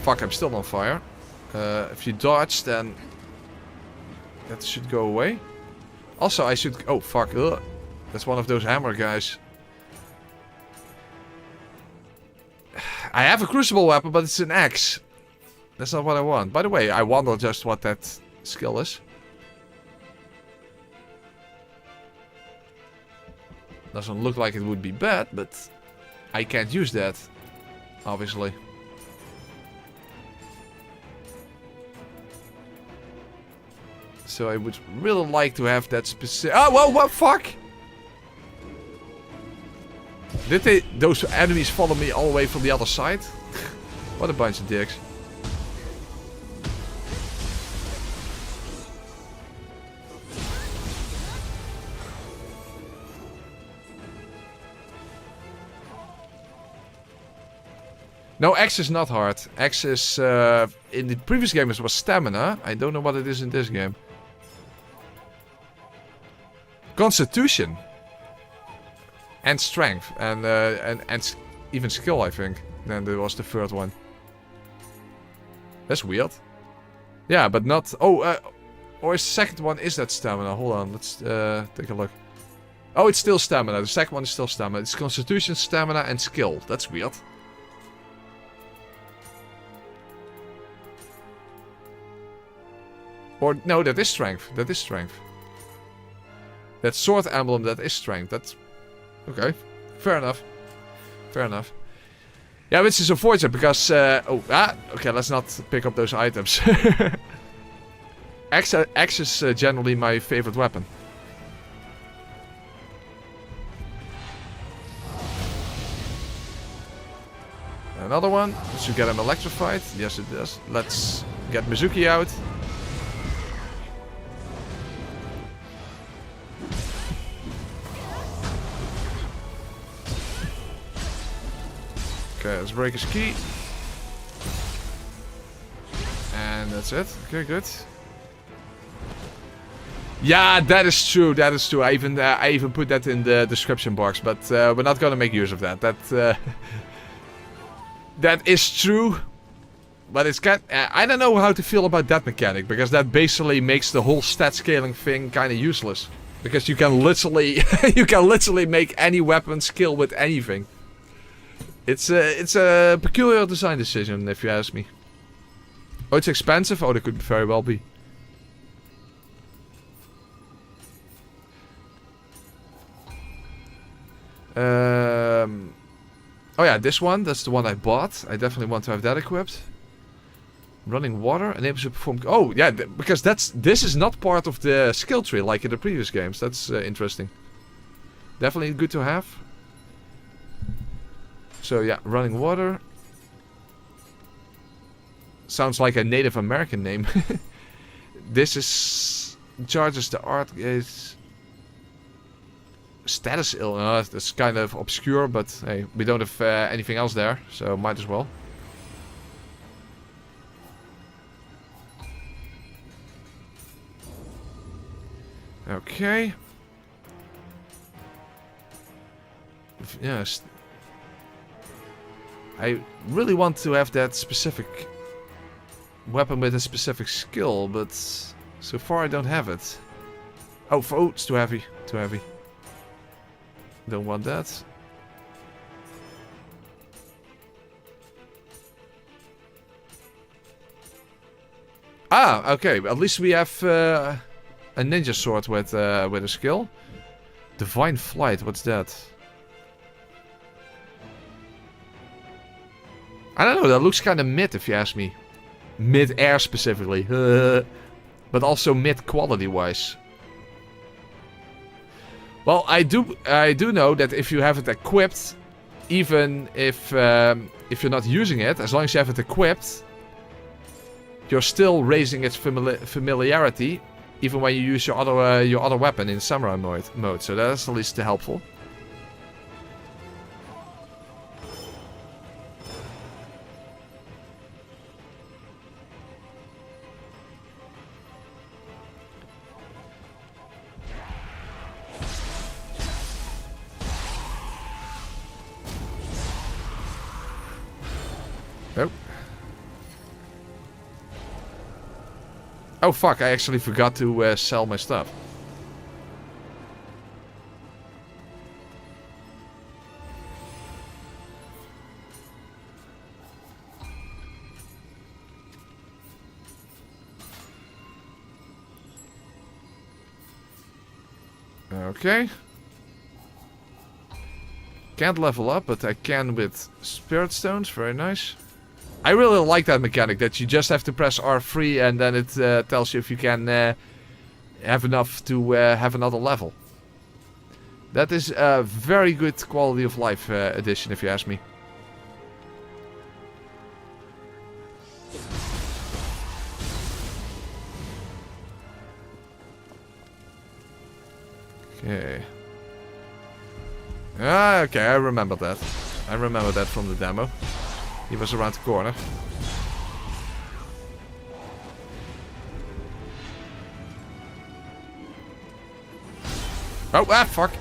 Fuck, I'm still on fire. If you dodge, then that should go away. Also, I should... Oh, fuck. Ugh. That's one of those hammer guys. I have a crucible weapon, but it's an axe. That's not what I want. By the way, I wonder just what that skill is. Doesn't look like it would be bad, but I can't use that, obviously. So I would really like to have that specific... Oh, whoa, what, fuck! Did those enemies follow me all the way from the other side? What a bunch of dicks. No, X is not hard. X is... in the previous game it was stamina. I don't know what it is in this game. Constitution. And strength. And even skill, I think. Then there was the third one. That's weird. Yeah, but not... Oh, or the second one is that stamina. Hold on, let's take a look. Oh, it's still stamina. The second one is still stamina. It's constitution, stamina, and skill. That's weird. Or, no, that is strength. That is strength. That sword emblem, that is strength. That's... Okay. Fair enough. Fair enough. Yeah, which is unfortunate because... okay, let's not pick up those items. Axe is generally my favorite weapon. Another one. Should get him electrified. Yes, it does. Let's get Mizuki out. Okay, let's break his key. And that's it. Okay, good. Yeah, that is true. That is true. I even put that in the description box, but we're not gonna make use of that. That is true. But it's kind. I don't know how to feel about that mechanic because that basically makes the whole stat scaling thing kind of useless. Because you can literally make any weapon skill with anything. It's a peculiar design decision, if you ask me. Oh, it's expensive? Oh, that could very well be. Oh yeah, this one. That's the one I bought. I definitely want to have that equipped. Running water enables you to perform... Oh, yeah, because this is not part of the skill tree like in the previous games. That's interesting. Definitely good to have. So yeah, running water. Sounds like a Native American name. This is... Charges the art is... Status ill. That's kind of obscure, but hey, we don't have anything else there, so might as well. Okay. Yes. I really want to have that specific weapon with a specific skill, but so far I don't have it. Oh, it's too heavy. Too heavy. Don't want that. Ah, okay. At least we have a ninja sword with a skill. Divine Flight. What's that? I don't know. That looks kind of mid, if you ask me. Mid-air specifically, but also mid-quality wise. Well, I do know that if you have it equipped, even if you're not using it, as long as you have it equipped, you're still raising its familiarity, even when you use your other weapon in samurai mode. So that's at least helpful. Oh fuck, I actually forgot to sell my stuff. Okay. Can't level up, but I can with spirit stones. Very nice. I really like that mechanic, that you just have to press R3 and then it tells you if you can have enough to have another level. That is a very good quality of life addition, if you ask me. Okay. Ah, okay, I remember that. I remember that from the demo. He was around the corner. Oh, fuck.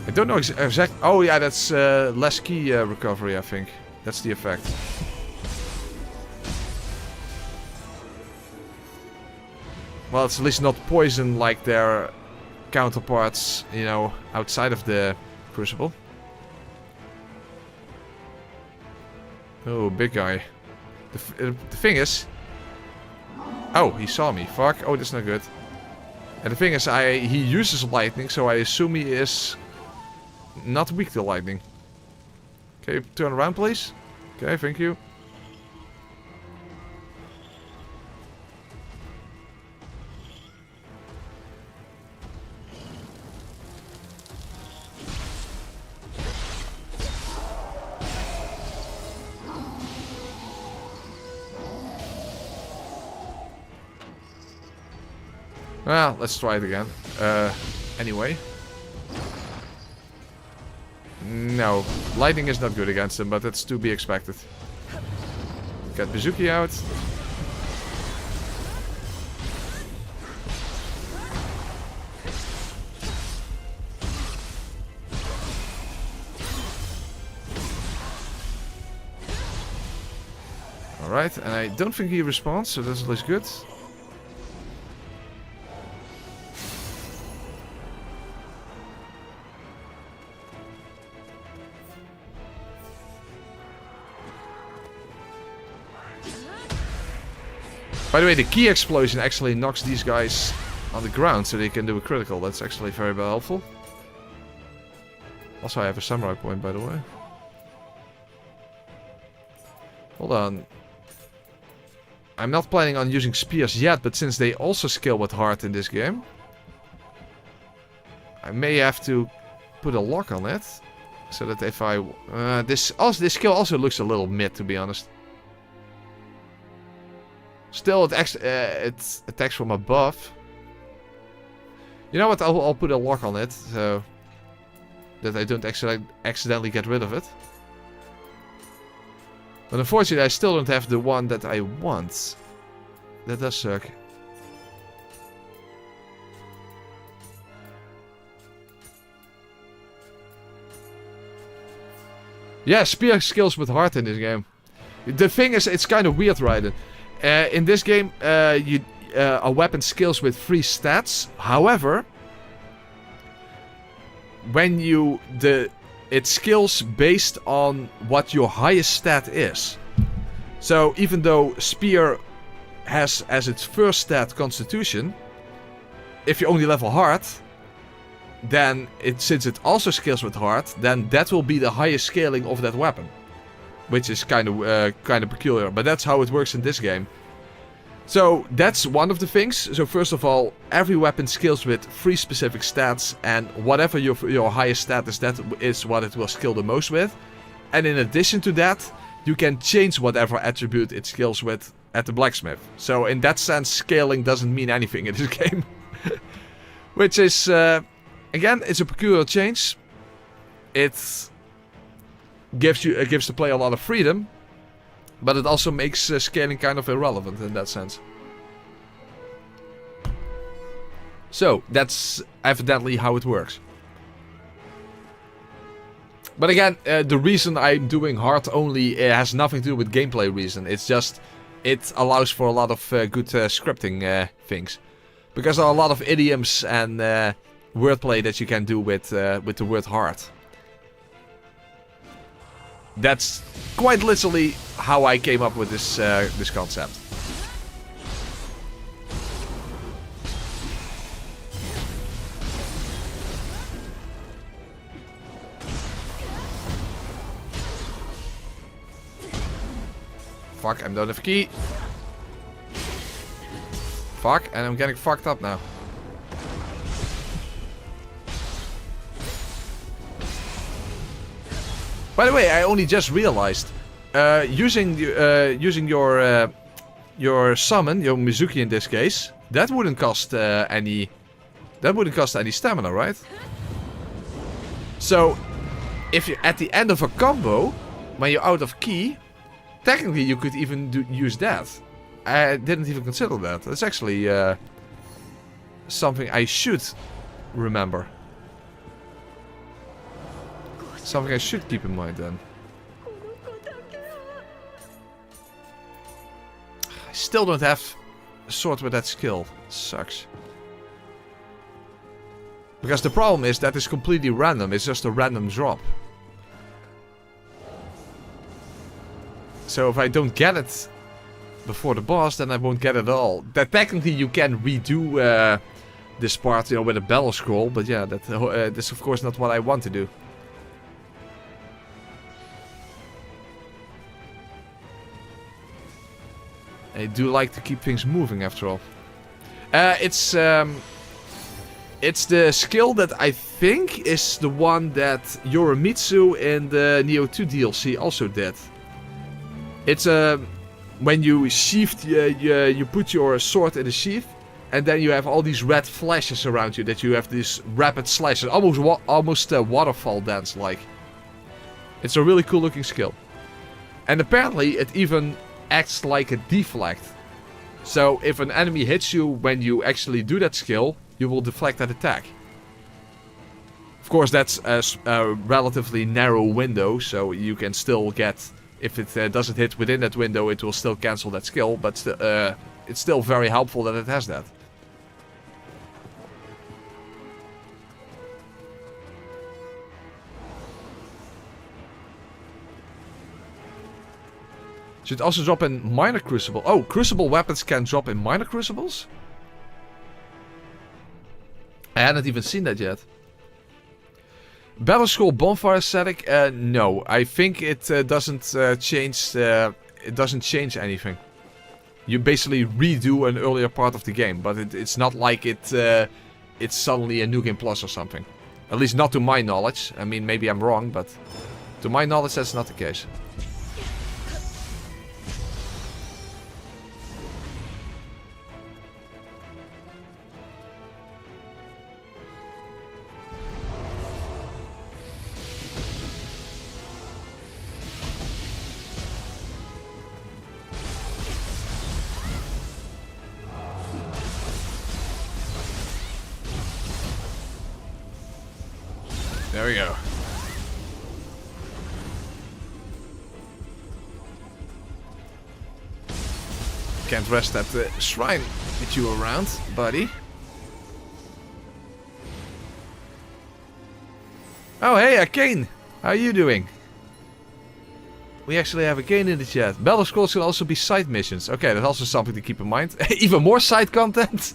I don't know exact. Oh, yeah, that's less key recovery, I think. That's the effect. Well, it's at least not poison like their counterparts, you know, outside of the Crucible. Oh, big guy. The thing is... Oh, he saw me. Fuck. Oh, that's not good. And the thing is, he uses lightning, so I assume he is not weak to lightning. Okay, turn around, please. Okay, thank you. Well, let's try it again. Anyway. No, lightning is not good against him, but that's to be expected. Get Bazooki out. Alright, and I don't think he responds, so that's at least good. By the way, the key explosion actually knocks these guys on the ground so they can do a critical. That's actually very helpful. Also, I have a samurai point, by the way. Hold on. I'm not planning on using spears yet, but since they also scale with heart in this game, I may have to put a lock on it. So that if I... this skill also looks a little mid, to be honest. Still, it attacks from above. You know what? I'll put a lock on it, so that I don't accidentally get rid of it. But unfortunately, I still don't have the one that I want. That does suck. Yeah, spear skills with heart in this game. The thing is, it's kind of weird, right? In this game, a weapon scales with 3 stats. However, when it scales based on what your highest stat is. So even though spear has as its first stat Constitution, if you only level heart, then since it also scales with heart, then that will be the highest scaling of that weapon. Which is kind of peculiar, but that's how it works in this game. So that's one of the things. So first of all, every weapon scales with 3 specific stats, and whatever your highest stat is, that is what it will scale the most with. And in addition to that, you can change whatever attribute it scales with at the blacksmith. So in that sense, scaling doesn't mean anything in this game. Which is, again, it's a peculiar change. It gives the player a lot of freedom, but it also makes scaling kind of irrelevant in that sense. So that's evidently how it works. But again, the reason I'm doing heart only has nothing to do with gameplay reason. It's just it allows for a lot of good scripting things. Because there are a lot of idioms and wordplay that you can do with the word heart. That's quite literally how I came up with this concept. Fuck, I don't have a key. Fuck, and I'm getting fucked up now. By the way, I only just realized, using your summon, your Mizuki in this case, that wouldn't cost any stamina, right? So, if you're at the end of a combo, when you're out of ki, technically you could even use that. I didn't even consider that. That's actually something I should remember. Something I should keep in mind then. I still don't have a sword with that skill. Sucks. Because the problem is that it's completely random. It's just a random drop. So if I don't get it before the boss, then I won't get it at all. That technically you can redo this part, you know, with a battle scroll. But yeah, that's of course not what I want to do. I do like to keep things moving after all. It's the skill that I think is the one that Yoromitsu in the Nioh 2 DLC also did. It's when you sheathed, you put your sword in the sheath, and then you have all these red flashes around you that you have these rapid slashes, almost waterfall dance like. It's a really cool looking skill, and apparently it even acts like a deflect. So if an enemy hits you when you actually do that skill, you will deflect that attack. Of course, that's a relatively narrow window, so you can still get, if it doesn't hit within that window, it will still cancel that skill, but it's still very helpful that it has that. Should also drop in minor crucible. Oh, crucible weapons can drop in minor crucibles? I hadn't even seen that yet. Battle Scroll Bonfire aesthetic? No. I think it doesn't change. It doesn't change anything. You basically redo an earlier part of the game, but it's not like it's suddenly a New Game Plus or something. At least not to my knowledge. I mean, maybe I'm wrong, but to my knowledge, that's not the case. There we go. Can't rest at the shrine with you around, buddy. Oh, hey, Kane! How are you doing? We actually have a Kane in the chat. Battle Scrolls can also be side missions. Okay, that's also something to keep in mind. Even more side content?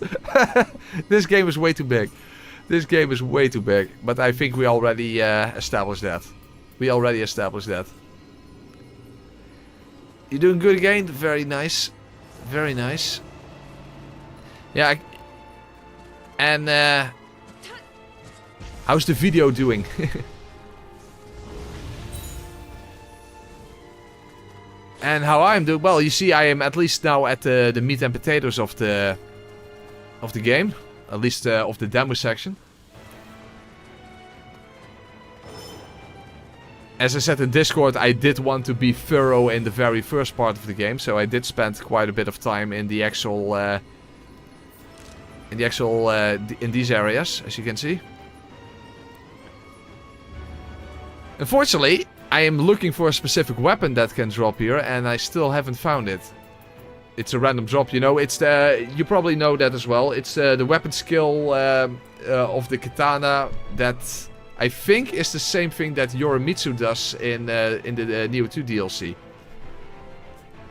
This game is way too big. This game is way too big, but I think we already established that. We already established that. You're doing good again? Very nice. Very nice. Yeah, and how's the video doing? And how I'm doing? Well, you see, I am at least now at the meat and potatoes of the game. At least of the demo section. As I said in Discord, I did want to be thorough in the very first part of the game, so I did spend quite a bit of time in the actual, in these areas, as you can see. Unfortunately, I am looking for a specific weapon that can drop here, and I still haven't found it. it's a random drop, you know. It's the... You probably know that as well. It's the weapon skill of the katana that I think is the same thing that Yorimitsu does in the Nioh 2 DLC.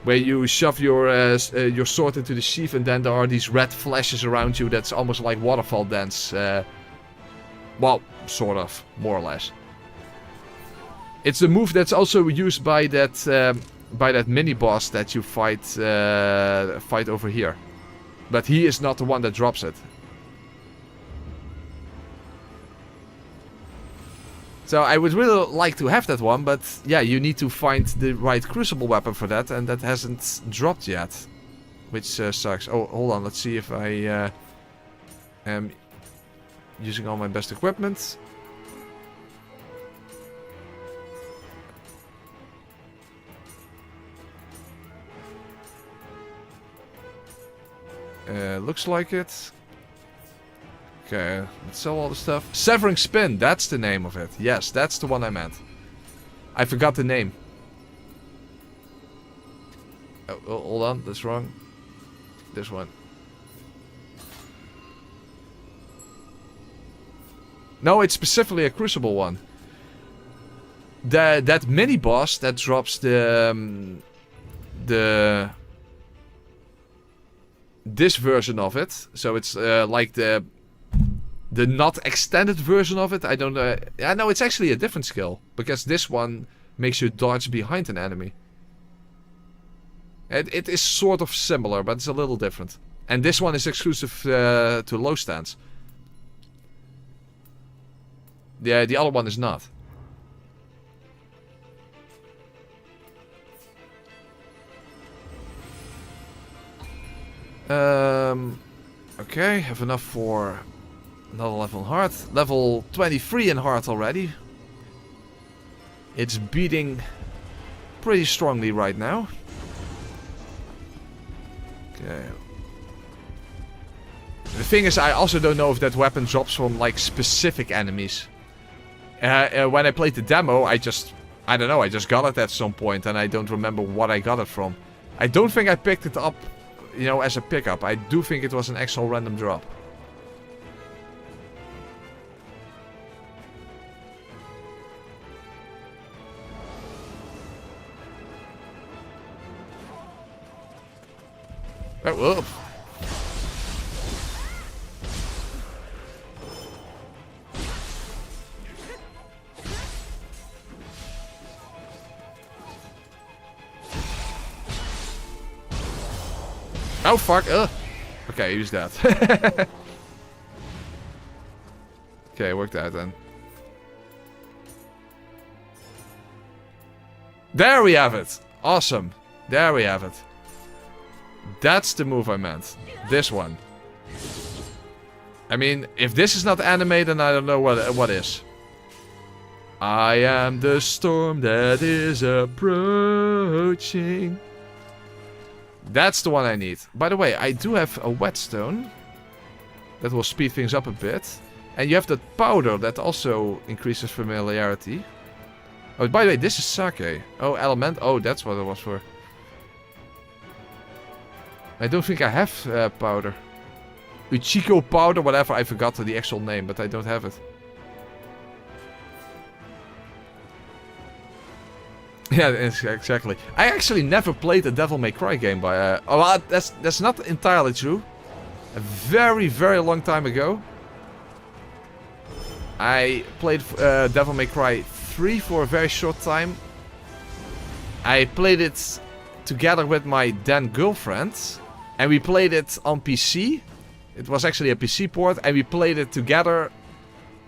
Where you shove your sword into the sheath and then there are these red flashes around you that's almost like waterfall dance. Well, sort of, more or less. It's the move that's also used by that mini-boss that you fight over here. But he is not the one that drops it. So I would really like to have that one, but yeah, you need to find the right Crucible weapon for that, and that hasn't dropped yet. Which sucks. Oh, hold on, let's see if I am using all my best equipment. Looks like it. Okay, let's sell all the stuff. Severing Spin, that's the name of it. Yes, that's the one I meant. I forgot the name. Oh, hold on, that's wrong. This one. No, it's specifically a Crucible one. That mini boss that drops this version of it. So it's like the not extended version of it. I don't know. I know it's actually a different skill because this one makes you dodge behind an enemy. It is sort of similar, but it's a little different. And this one is exclusive to low stance. Yeah, the other one is not. Okay, have enough for another level in heart. Level 23 in heart already. It's beating pretty strongly right now. Okay. The thing is, I also don't know if that weapon drops from like specific enemies. When I played the demo, I don't know, I just got it at some point and I don't remember what I got it from. I don't think I picked it up, you know, as a pickup. I do think it was an actual random drop. Oh, whoa. Oh fuck, okay, use that. Okay, worked out then. There we have it! Awesome. There we have it. That's the move I meant. This one. I mean, if this is not anime, then I don't know what is. I am the storm that is approaching. That's the one I need. By the way, I do have a whetstone. That will speed things up a bit. And you have that powder that also increases familiarity. Oh, by the way, this is sake. Oh, element. Oh, that's what it was for. I don't think I have powder. Uchiko powder, whatever. I forgot the actual name, but I don't have it. Yeah, exactly. I actually never played a Devil May Cry game by... oh, that's not entirely true. A very, very long time ago. I played Devil May Cry 3 for a very short time. I played it together with my then girlfriend. And we played it on PC. It was actually a PC port. And we played it together.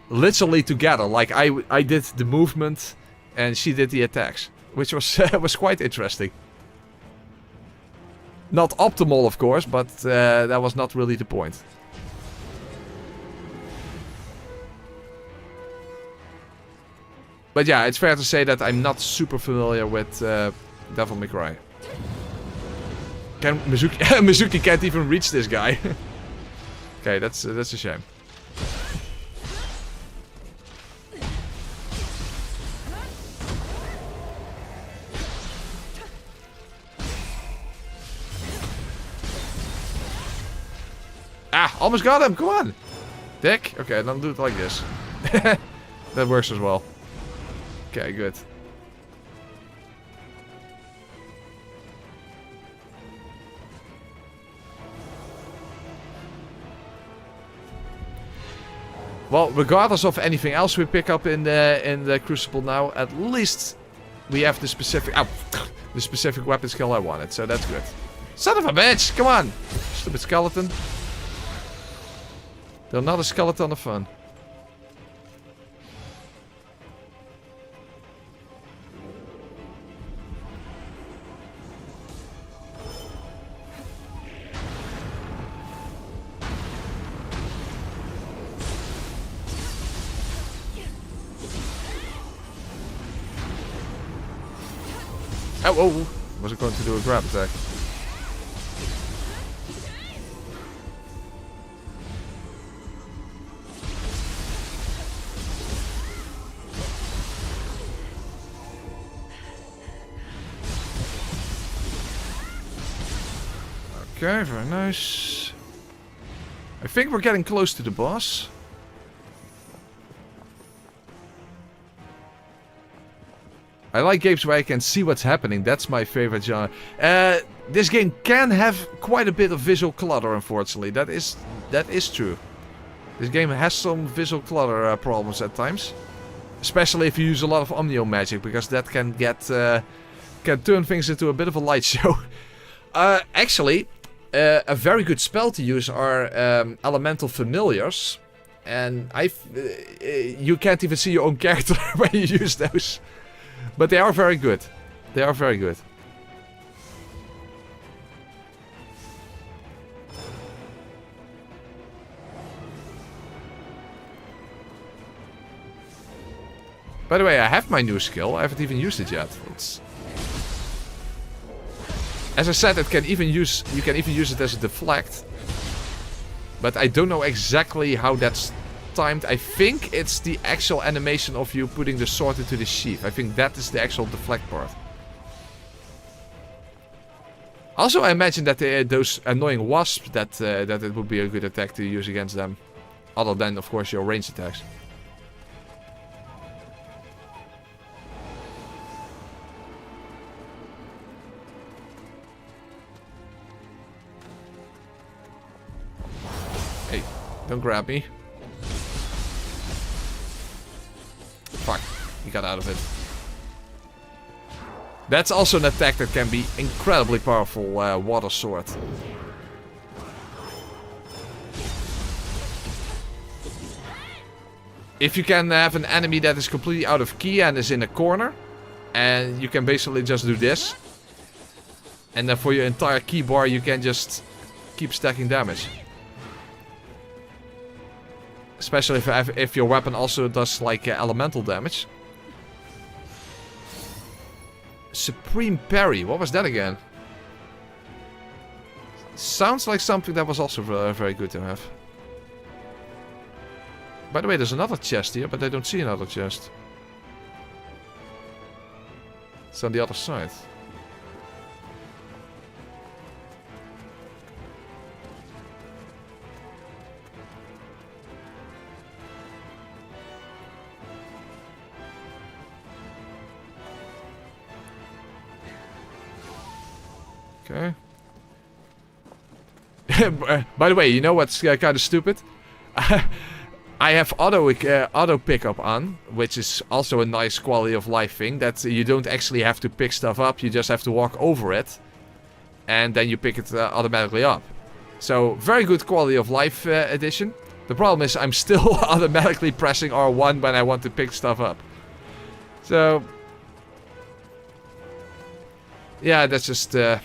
Literally together. Like I did the movement and she did the attacks. Which was was quite interesting. Not optimal, of course, but that was not really the point. But yeah, it's fair to say that I'm not super familiar with Devil May Cry. Mizuki can't even reach this guy. Okay, that's a shame. Ah, almost got him. Come on. Dick. Okay, don't do it like this. That works as well. Okay, good. Well, regardless of anything else we pick up in the Crucible now, at least we have the specific the specific weapon skill I wanted, so that's good. Son of a bitch! Come on! Stupid skeleton. They're not a skeleton of fun. Oh, oh, was it going to do a grab attack? Okay, very nice. I think we're getting close to the boss. I like games where I can see what's happening. That's my favorite genre. This game can have quite a bit of visual clutter, unfortunately. That is true. This game has some visual clutter problems at times, especially if you use a lot of omnyo magic, because that can turn things into a bit of a light show. Actually, a very good spell to use are elemental familiars, and you can't even see your own character when you use those. But they are very good. They are very good. By the way, I have my new skill. I haven't even used it yet. As I said, you can even use it as a deflect. But I don't know exactly how that's timed. I think it's the actual animation of you putting the sword into the sheath. I think that is the actual deflect part. Also, I imagine that those annoying wasps, that it would be a good attack to use against them. Other than, of course, your ranged attacks. Hey, don't grab me. Fuck, he got out of it. That's also an attack that can be incredibly powerful, water sword. If you can have an enemy that is completely out of key and is in a corner, and you can basically just do this. And then for your entire key bar you can just keep stacking damage. Especially if your weapon also does like elemental damage. Supreme Parry, what was that again? Sounds like something that was also very good to have. By the way, there's another chest here, but I don't see another chest. It's on the other side. Okay. By the way, you know what's kind of stupid? I have auto pickup on, which is also a nice quality of life thing. That you don't actually have to pick stuff up, you just have to walk over it. And then you pick it automatically up. So, very good quality of life addition. The problem is I'm still automatically pressing R1 when I want to pick stuff up. So... yeah, that's just... a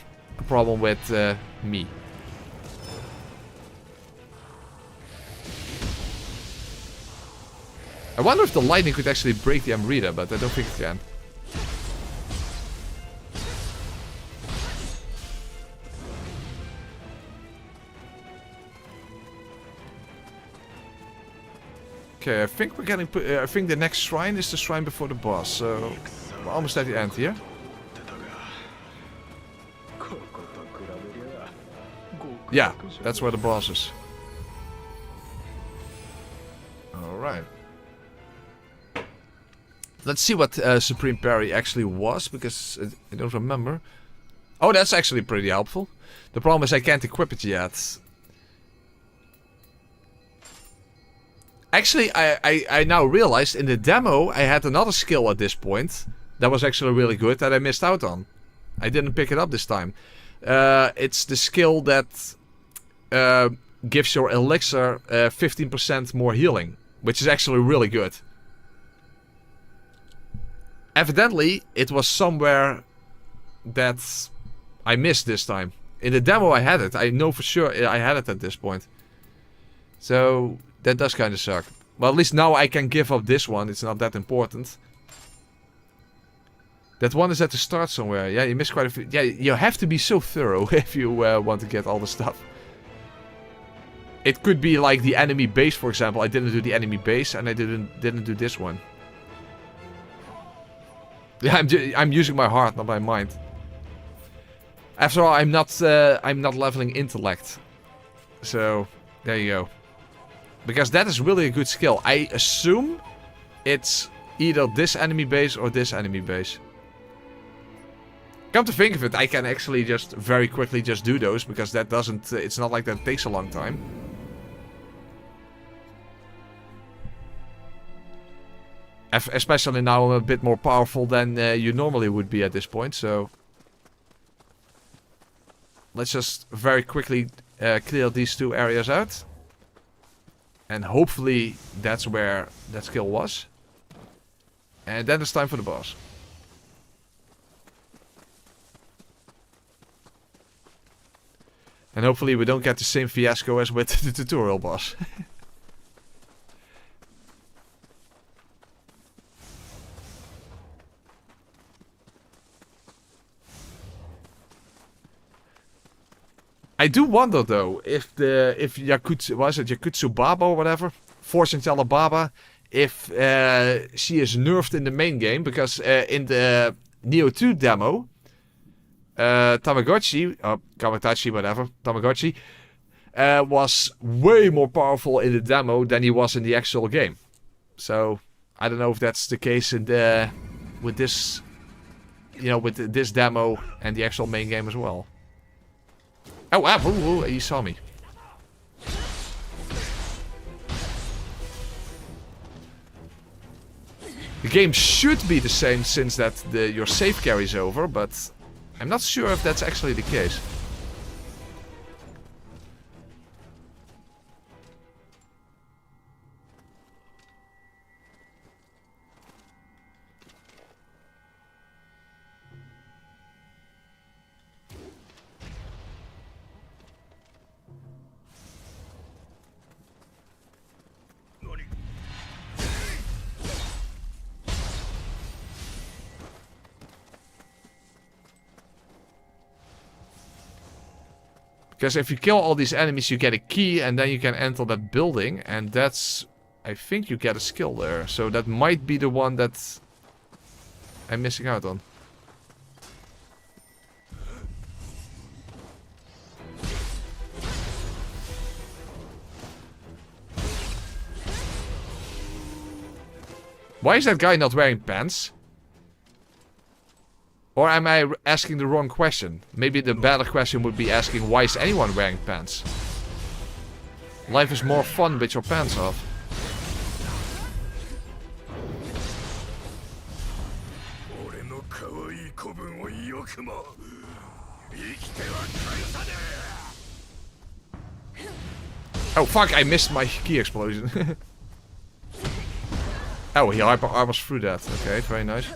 problem with me. I wonder if the lightning could actually break the Amrita, but I don't think it can. Okay, I think we're getting. I think the next shrine is the shrine before the boss, so we're almost at the end here. Yeah, that's where the boss is. Alright. Let's see what Supreme Parry actually was, because I don't remember. Oh, that's actually pretty helpful. The problem is I can't equip it yet. Actually, I now realized in the demo I had another skill at this point that was actually really good that I missed out on. I didn't pick it up this time. It's the skill that gives your elixir 15% more healing, which is actually really good. Evidently, it was somewhere that I missed this time. In the demo I had it. I know for sure I had it at this point. So that does kind of suck. Well, at least now I can give up this one. It's not that important. That one is at the start somewhere. Yeah, you missed quite a few. Yeah, you have to be so thorough if you want to get all the stuff. It could be like the enemy base, for example. I didn't do the enemy base and I didn't do this one. Yeah, I'm using my heart, not my mind. After all, I'm not leveling intellect. So there you go. Because that is really a good skill. I assume it's either this enemy base or this enemy base. Come to think of it, I can actually just very quickly just do those, because that doesn't, it's not like that takes a long time. Especially now I'm a bit more powerful than you normally would be at this point, so... Let's just very quickly clear these two areas out. And hopefully that's where that skill was. And then it's time for the boss. And hopefully we don't get the same fiasco as with the tutorial boss. I do wonder though if Jakotsu-Baba or whatever, fortune teller Baba, if she is nerfed in the main game, because in the Nioh 2 demo, Tamagotchi, or Kawatachi, whatever, Tamagotchi, was way more powerful in the demo than he was in the actual game. So I don't know if that's the case in the with this, you know, with this demo and the actual main game as well. Oh, wow, ooh, he saw me. The game should be the same since that your save carries over, but I'm not sure if that's actually the case. Because if you kill all these enemies, you get a key, and then you can enter that building, and that's... I think you get a skill there. So that might be the one that I'm missing out on. Why is that guy not wearing pants? Or am I asking the wrong question? Maybe the better question would be asking, why is anyone wearing pants? Life is more fun with your pants off. Oh fuck, I missed my key explosion. Oh, he armors through that. Okay, very nice.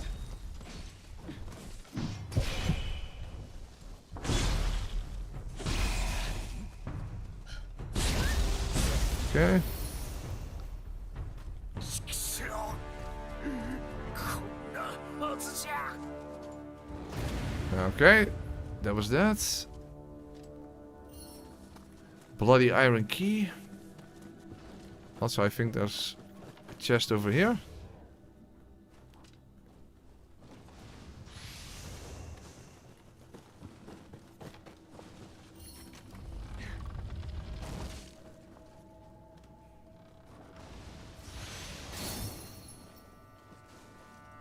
Okay. Okay, that was that. Bloody iron key. Also, I think there's a chest over here.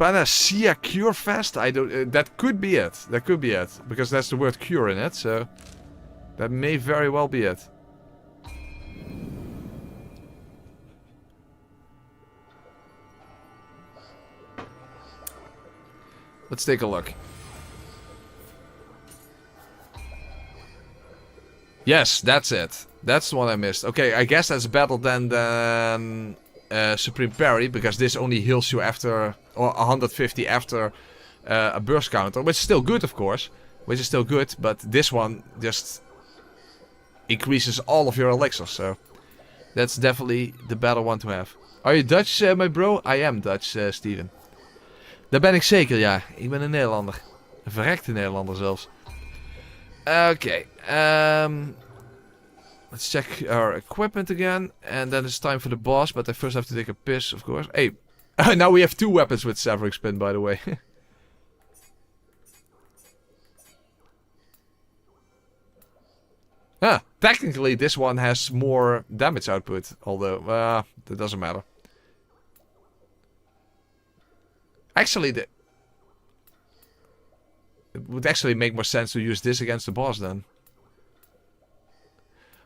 Panacea Cure Fest? I don't... that could be it. That could be it. Because there's the word cure in it, so... that may very well be it. Let's take a look. Yes, that's it. That's the one I missed. Okay, I guess that's better than Supreme Parry, because this only heals you after, or 150 after a burst counter, which is still good, of course. Which is still good, but this one just increases all of your elixirs, so that's definitely the better one to have. Are you Dutch, my bro? I am Dutch, Steven. Dat ben ik zeker, ja. Ik ben een Nederlander. Een verrekte Nederlander zelfs. Okay. Let's check our equipment again. And then it's time for the boss. But I first have to take a piss, of course. Hey. Now we have 2 weapons with Severing Spin, by the way. Technically this one has more damage output. Although, that doesn't matter. Actually, it would actually make more sense to use this against the boss then.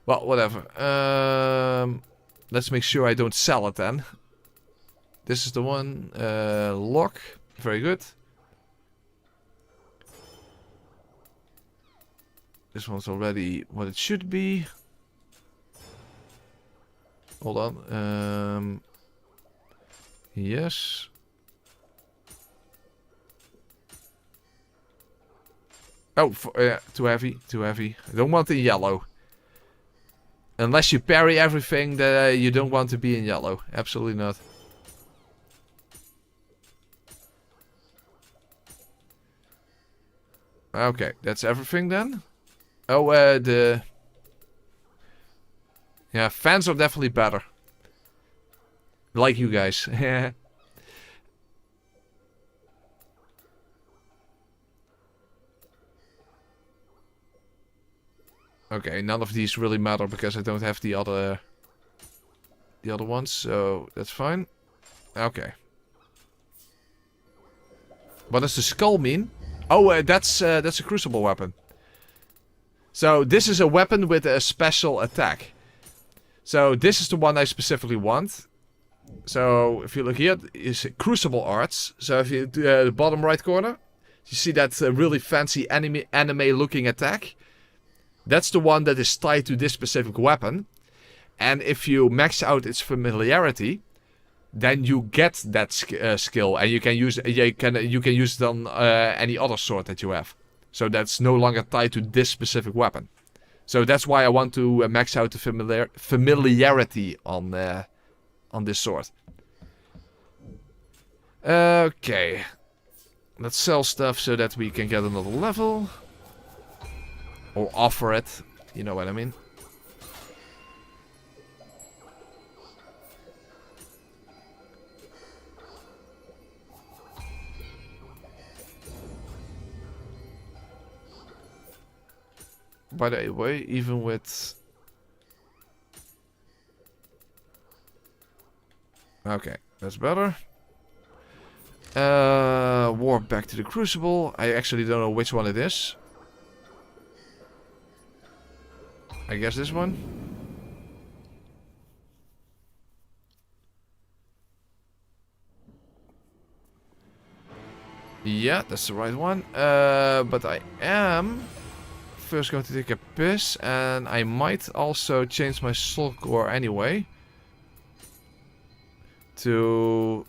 Well, whatever. Let's make sure I don't sell it then. This is the one. Lock. Very good. This one's already what it should be. Hold on. Yes. Oh, too heavy, too heavy. I don't want it in yellow. Unless you parry everything, that you don't want to be in yellow. Absolutely not. Okay, that's everything then. Oh, the... yeah, fans are definitely better. Like you guys. Okay, none of these really matter because I don't have the other ones, so that's fine. Okay. What does the skull mean? Oh, that's a Crucible weapon. So this is a weapon with a special attack. So this is the one I specifically want. So if you look here, is Crucible Arts. So if you do the bottom right corner, you see that really fancy anime looking attack. That's the one that is tied to this specific weapon. And if you max out its familiarity, then you get that skill, and you can use it on any other sword that you have. So that's no longer tied to this specific weapon. So that's why I want to max out the familiarity on this sword. Okay, let's sell stuff so that we can get another level. Or offer it, you know what I mean. By the way, even with... okay, that's better. Warp back to the Crucible. I actually don't know which one it is. I guess this one. Yeah, that's the right one. But I am first going to take a piss, and I might also change my soul core anyway to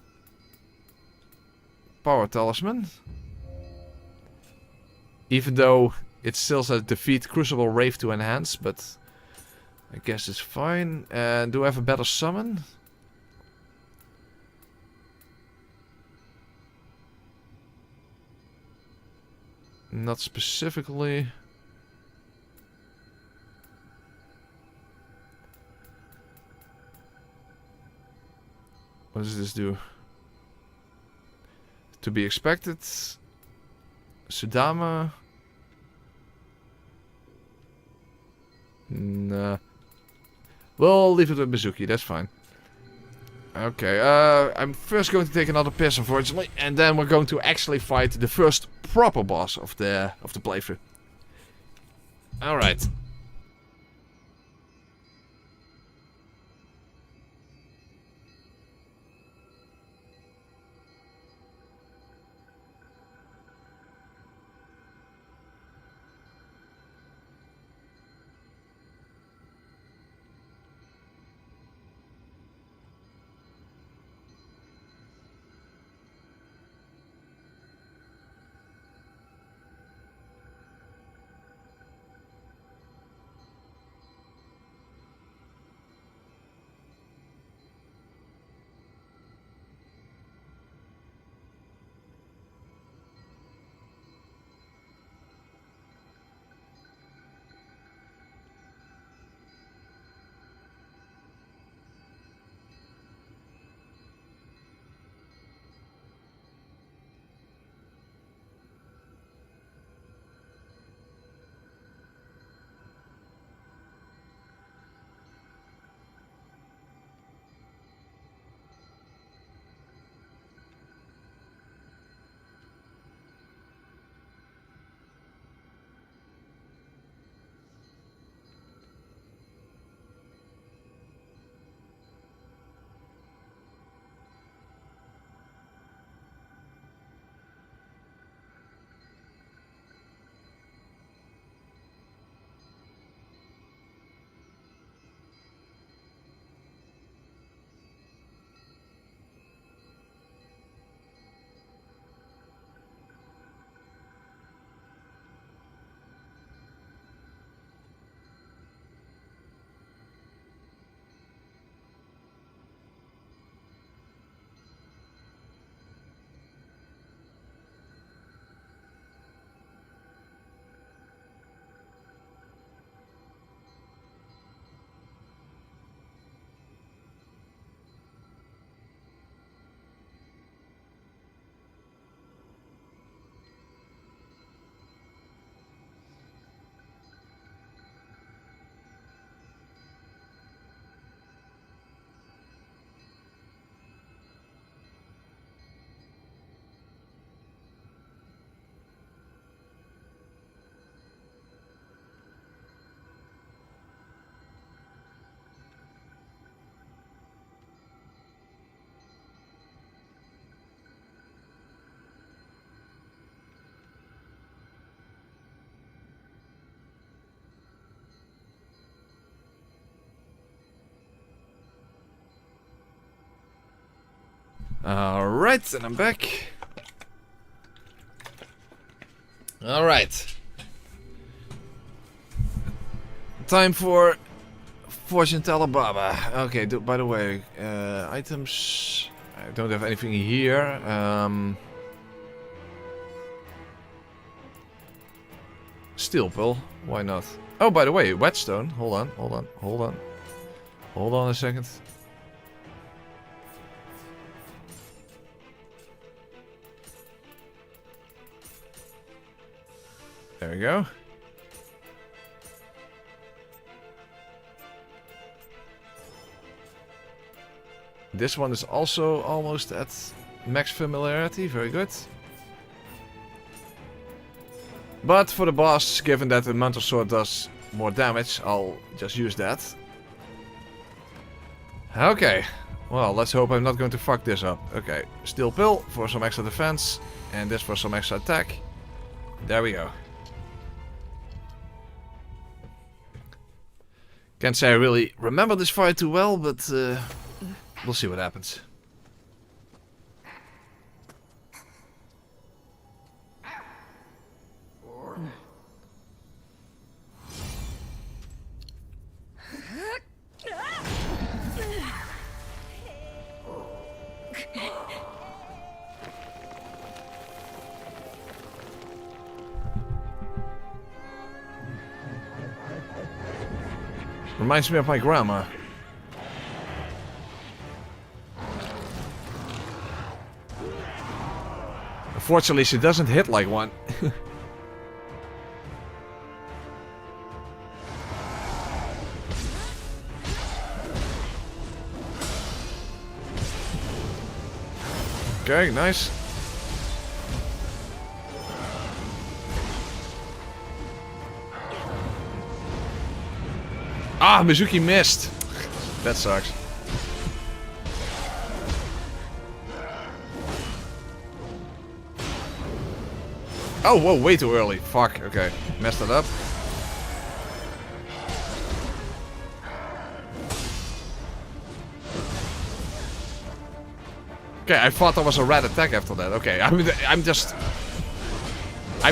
Power Talisman. Even though it still says defeat Crucible Wraith to enhance, but I guess it's fine. And do I have a better summon? Not specifically. What does this do? To be expected. Sudama. Nah. We'll leave it with Mizuki, that's fine. Okay, I'm first going to take another piss, unfortunately, and then we're going to actually fight the first proper boss of the playthrough. All right. Alright, and I'm back. Alright. Time for Fortune Teller Baba. Okay, by the way, items. I don't have anything here. Steel pill. Why not? Oh, by the way, whetstone. Hold on a second. There we go. This one is also almost at max familiarity. Very good. But for the boss, given that the Mantle Sword does more damage, I'll just use that. Okay. Well, let's hope I'm not going to fuck this up. Okay. Steel pill for some extra defense. And this for some extra attack. There we go. Can't say I really remember this fight too well, but we'll see what happens. Reminds me of my grandma. Unfortunately, she doesn't hit like one. Okay, nice. Ah, Mizuki missed. That sucks. Oh, whoa, way too early. Fuck, okay. Messed it up. Okay, I thought that was a red attack after that. Okay, I'm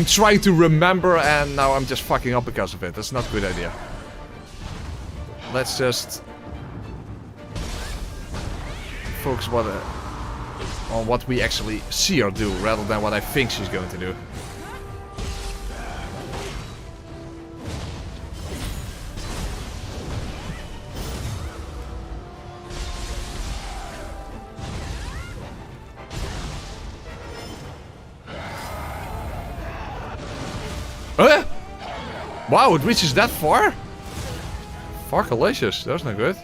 trying to remember and now I'm just fucking up because of it. That's not a good idea. Let's just focus on what we actually see her do rather than what I think she's going to do. Huh? Wow, it reaches that far? Fuck, delicious. That's not good.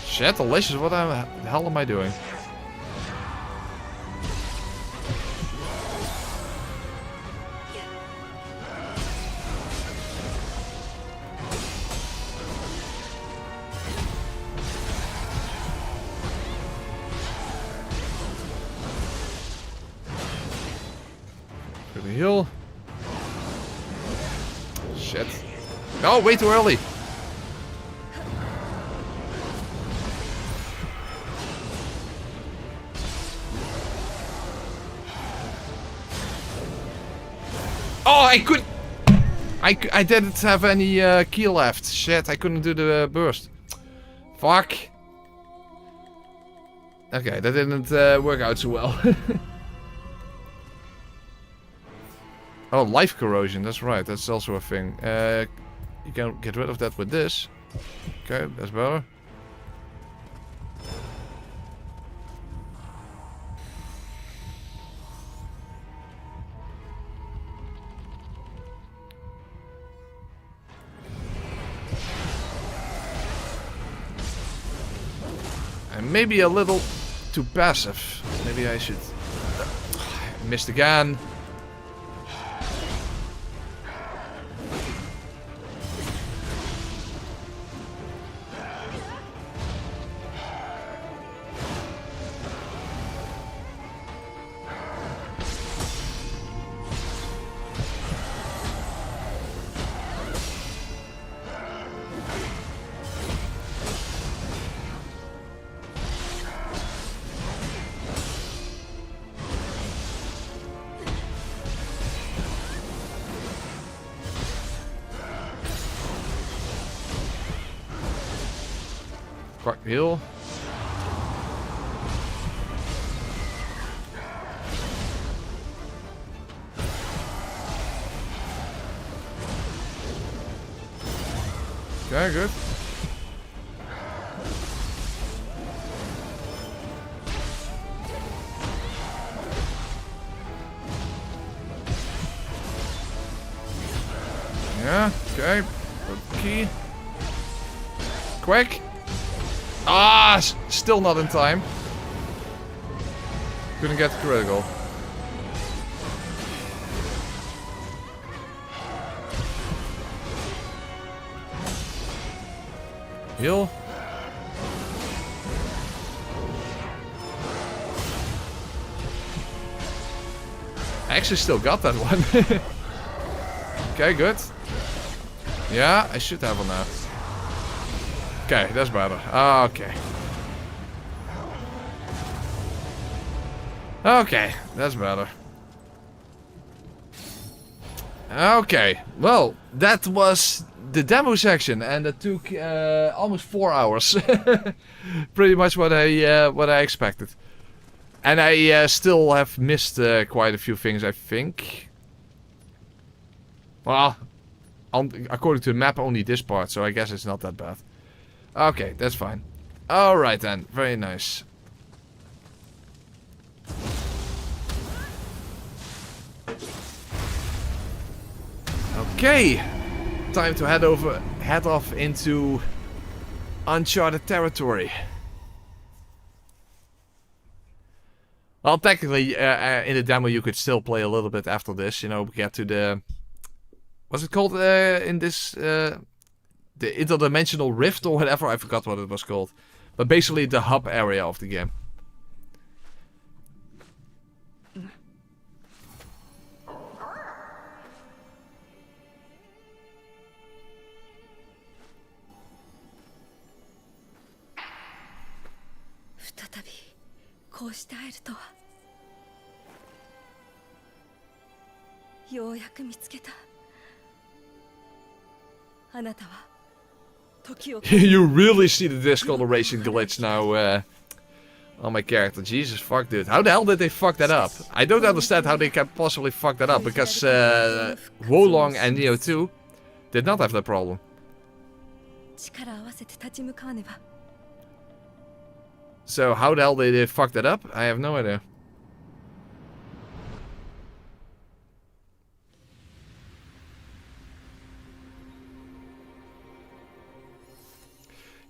Shit, delicious. What the hell am I doing? Heal. Shit. No, way too early. Oh, I could. I didn't have any key left. Shit, I couldn't do the burst. Fuck. Okay, that didn't work out so well. Oh, life corrosion, that's right, that's also a thing. You can get rid of that with this. Okay, that's better. And maybe a little too passive. Maybe I should... Missed again. Quick heal. Okay, good. Yeah, okay. Good key. Quick. Ah, still not in time. Couldn't get critical. Heal. I actually still got that one. Okay, good. Yeah, I should have on that. Okay, that's better. Okay. Okay, that's better. Okay, well, that was the demo section, and it took almost 4 hours. Pretty much what I expected. And I still have missed quite a few things, I think. Well, according to the map, only this part, so I guess it's not that bad. Okay, that's fine. Alright then, very nice. Okay, time to head off into uncharted territory. Well, technically, in the demo you could still play a little bit after this, you know, get to the... What's it called in this... the interdimensional rift or whatever? I forgot what it was called. But basically the hub area of the game. You really see the discoloration glitch now on my character. Jesus fuck, dude. How the hell did they fuck that up? I don't understand how they can possibly fuck that up, because Wolong and Nioh 2 did not have that problem. So how the hell did they fuck that up? I have no idea.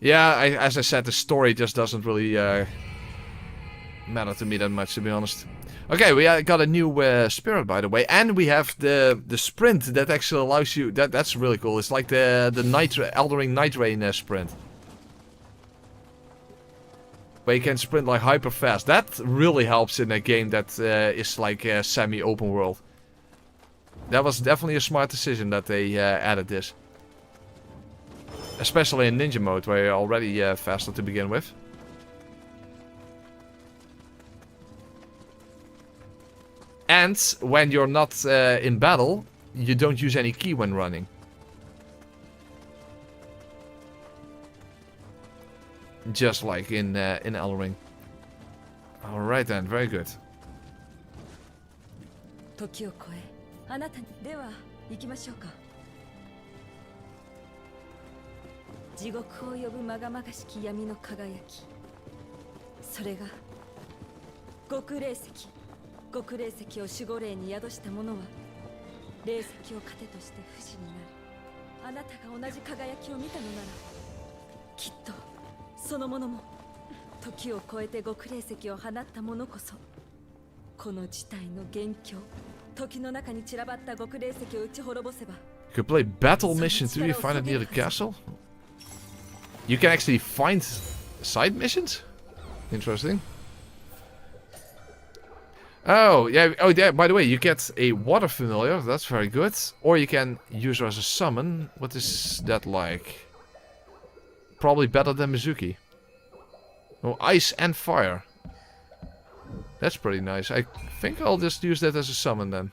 Yeah, as I said, the story just doesn't really matter to me that much, to be honest. Okay, we got a new spirit, by the way, and we have the sprint that actually allows you. That's really cool. It's like the Elden Ring Night Rain sprint, where you can sprint like hyper fast. That really helps in a game that is like semi-open world. That was definitely a smart decision that they added this. Especially in ninja mode, where you're already faster to begin with. And when you're not in battle, you don't use any ki when running. Just like in Elden Ring. Alright then, very good. 地獄を呼ぶまがまがしき闇の輝き、それが極霊石。極霊石を守護霊に宿した者は霊石を糧として不死になる。あなたが同じ輝きを見たのなら、きっとその者も時を超えて極霊石を放った者こそこの事態の元凶。時の中に散らばった極霊石を打ち滅ぼせば。 You can play battle mission too. You find it near the castle. You can actually find side missions? Interesting. Oh, yeah. Oh, yeah. By the way, you get a water familiar. That's very good. Or you can use her as a summon. What is that like? Probably better than Mizuki. Oh, ice and fire. That's pretty nice. I think I'll just use that as a summon then.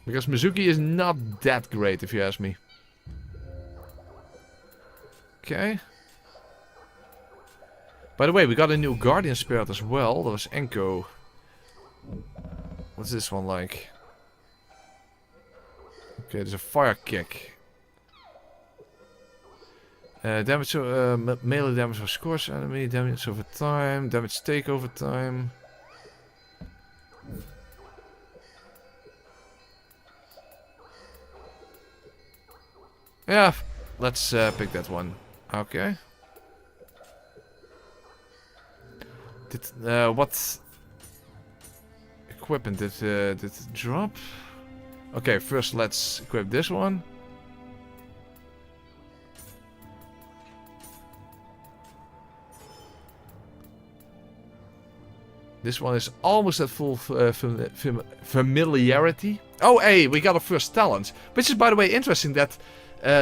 Because Mizuki is not that great, if you ask me. Okay. By the way, we got a new Guardian Spirit as well. That was Enko. What's this one like? Okay, there's a fire kick. Damage, melee damage for scorch enemy, damage over time, damage take over time. Yeah, let's pick that one. Okay. What equipment did it drop? Okay, first let's equip this one. This one is almost at full familiarity. Oh, hey, we got a first talent. Which is, by the way, interesting that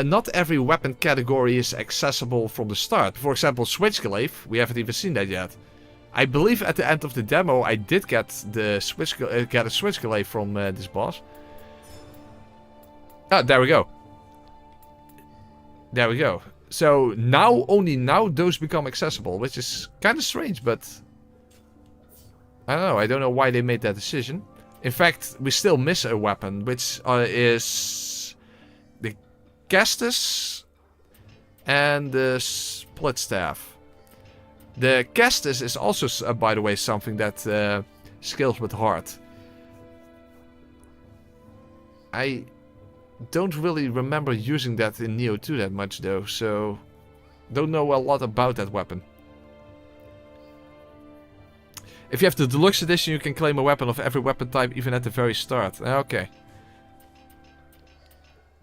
not every weapon category is accessible from the start. For example, Switchglaive, we haven't even seen that yet. I believe at the end of the demo I did get the get a Switchglaive from this boss. Ah, there we go. There we go. So now, only now, those become accessible, which is kind of strange, but I don't know. I don't know why they made that decision. In fact, we still miss a weapon, which is the Caestus and the split staff. The Caestus is also, by the way, something that scales with heart. I don't really remember using that in Nioh 2 that much though, so don't know a lot about that weapon. If you have the deluxe edition, you can claim a weapon of every weapon type even at the very start. Okay.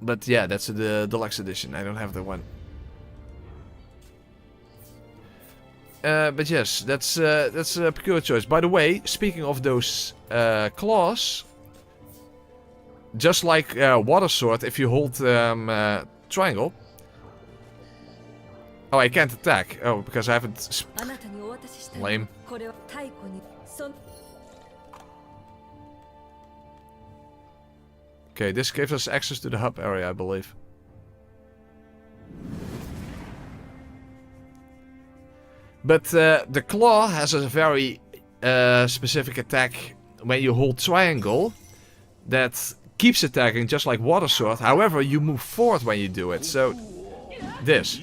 But yeah, that's the deluxe edition. I don't have that one. But yes, that's a peculiar choice. By the way, speaking of those claws, just like Water Sword, if you hold triangle. Oh, I can't attack. Oh, because I haven't. Lame. Okay, this gives us access to the hub area, I believe. But the claw has a very specific attack when you hold triangle that keeps attacking just like Water Sword. However, you move forward when you do it. So, this.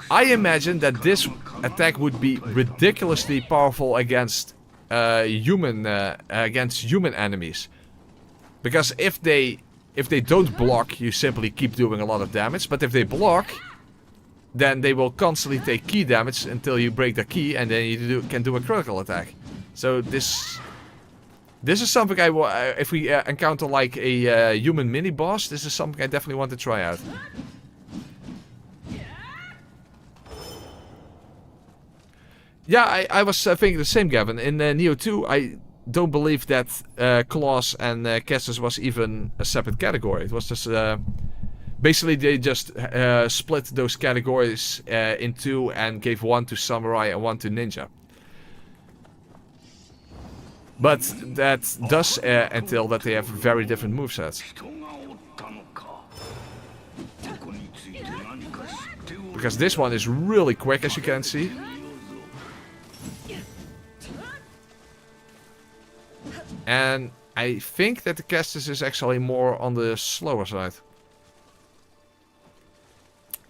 I imagine that this attack would be ridiculously powerful against human enemies. Because if they don't block, you simply keep doing a lot of damage. But if they block, then they will constantly take key damage until you break the key, and then you can do a critical attack. So this is something if we encounter like a human mini boss, this is something I definitely want to try out. Yeah, I was thinking the same, Gavin. In Nioh 2, I don't believe that claws and Caestus was even a separate category. It was just basically they just split those categories in two and gave one to samurai and one to ninja. But that does entail that they have very different movesets. Because this one is really quick, as you can see. And I think that the Caestus is actually more on the slower side.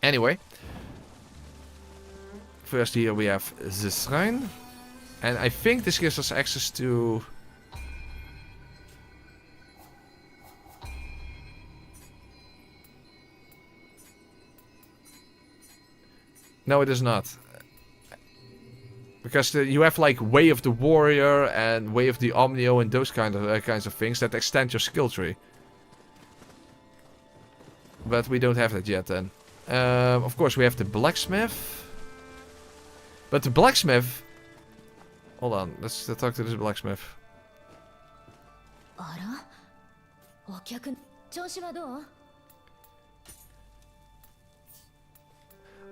Anyway. First here we have the shrine. And I think this gives us access to... No, it is not. Because you have like Way of the Warrior and Way of the Omnyo and those kinds of things that extend your skill tree. But we don't have that yet then. Of course we have the blacksmith. But the blacksmith... Hold on, let's talk to this blacksmith.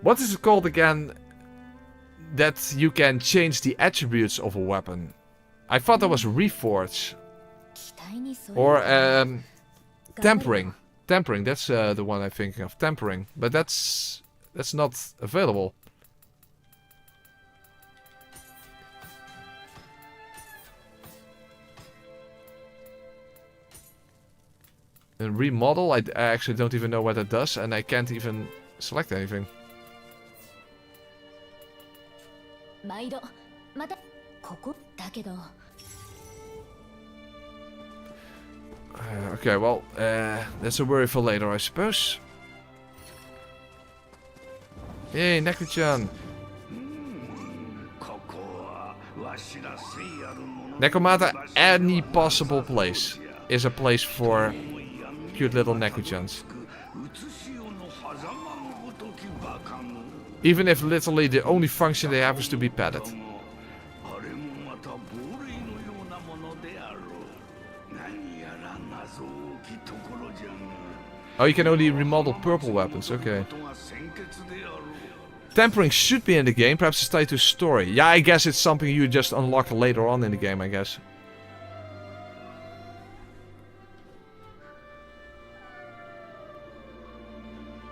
What is it called again? That you can change the attributes of a weapon. I thought that was reforge. Or tempering. Tempering, that's the one I'm thinking of. Tempering. But that's not available. And remodel, I actually don't even know what that does, and I can't even select anything. Okay, well, that's a worry for later, I suppose. Yay, Neku-chan. Nekomata, any possible place is a place for cute little Neku-chans. Even if literally the only function they have is to be petted. Oh, you can only remodel purple weapons, okay. Tempering should be in the game, perhaps it's tied to story. Yeah, I guess it's something you just unlock later on in the game, I guess.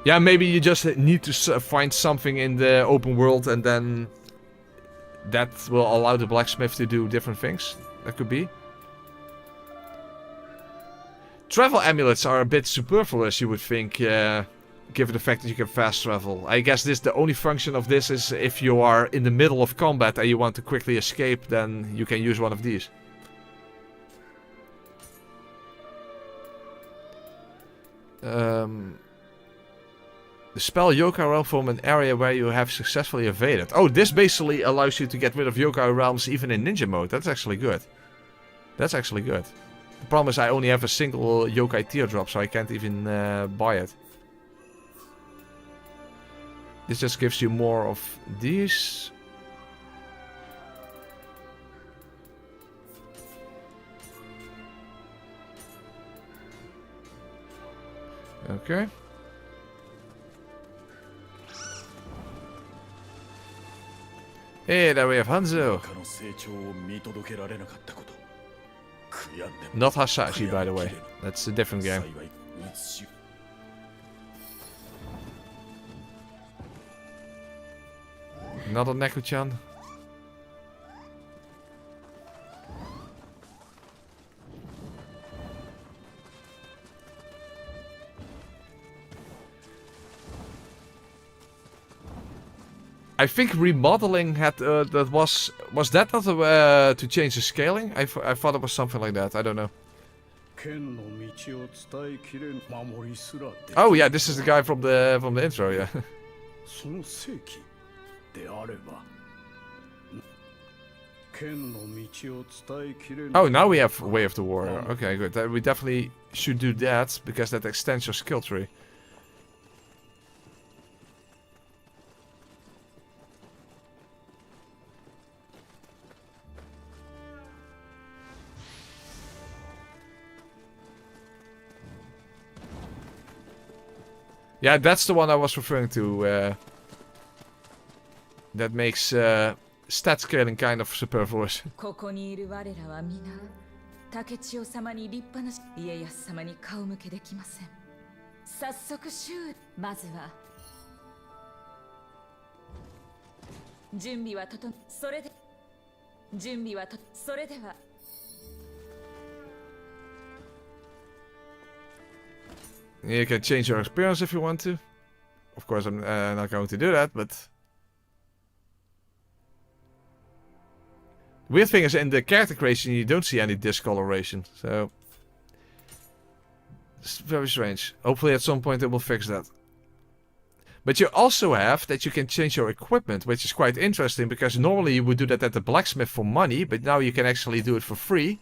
Yeah, maybe you just need to find something in the open world and then that will allow the blacksmith to do different things. That could be. Travel amulets are a bit superfluous, you would think. given the fact that you can fast travel. I guess the only function of this is if you are in the middle of combat and you want to quickly escape, then you can use one of these. The spell yokai realm from an area where you have successfully evaded. Oh, this basically allows you to get rid of yokai realms even in ninja mode. That's actually good. That's actually good. The problem is I only have a single yokai teardrop, so I can't even buy it. This just gives you more of these. Okay. Hey, there we have Hanzo. Not Hasashi, by the way. That's a different game. Another Neku-chan. I think remodeling had that was that not to change the scaling? I thought it was something like that. I don't know. Oh yeah, this is the guy from the intro, yeah. Oh, now we have Way of the Warrior. Okay, good. We definitely should do that because that extends your skill tree. Yeah, that's the one I was referring to. That makes stat scaling kind of superfluous. ここにいる我らは皆竹千代様に立派な家康様に顔向けできません。早速まずは準備はそれでは You can change your appearance if you want to. Of course, I'm not going to do that, but... The weird thing is, in the character creation, you don't see any discoloration, so... It's very strange. Hopefully at some point they will fix that. But you also have that you can change your equipment, which is quite interesting, because normally you would do that at the blacksmith for money, but now you can actually do it for free.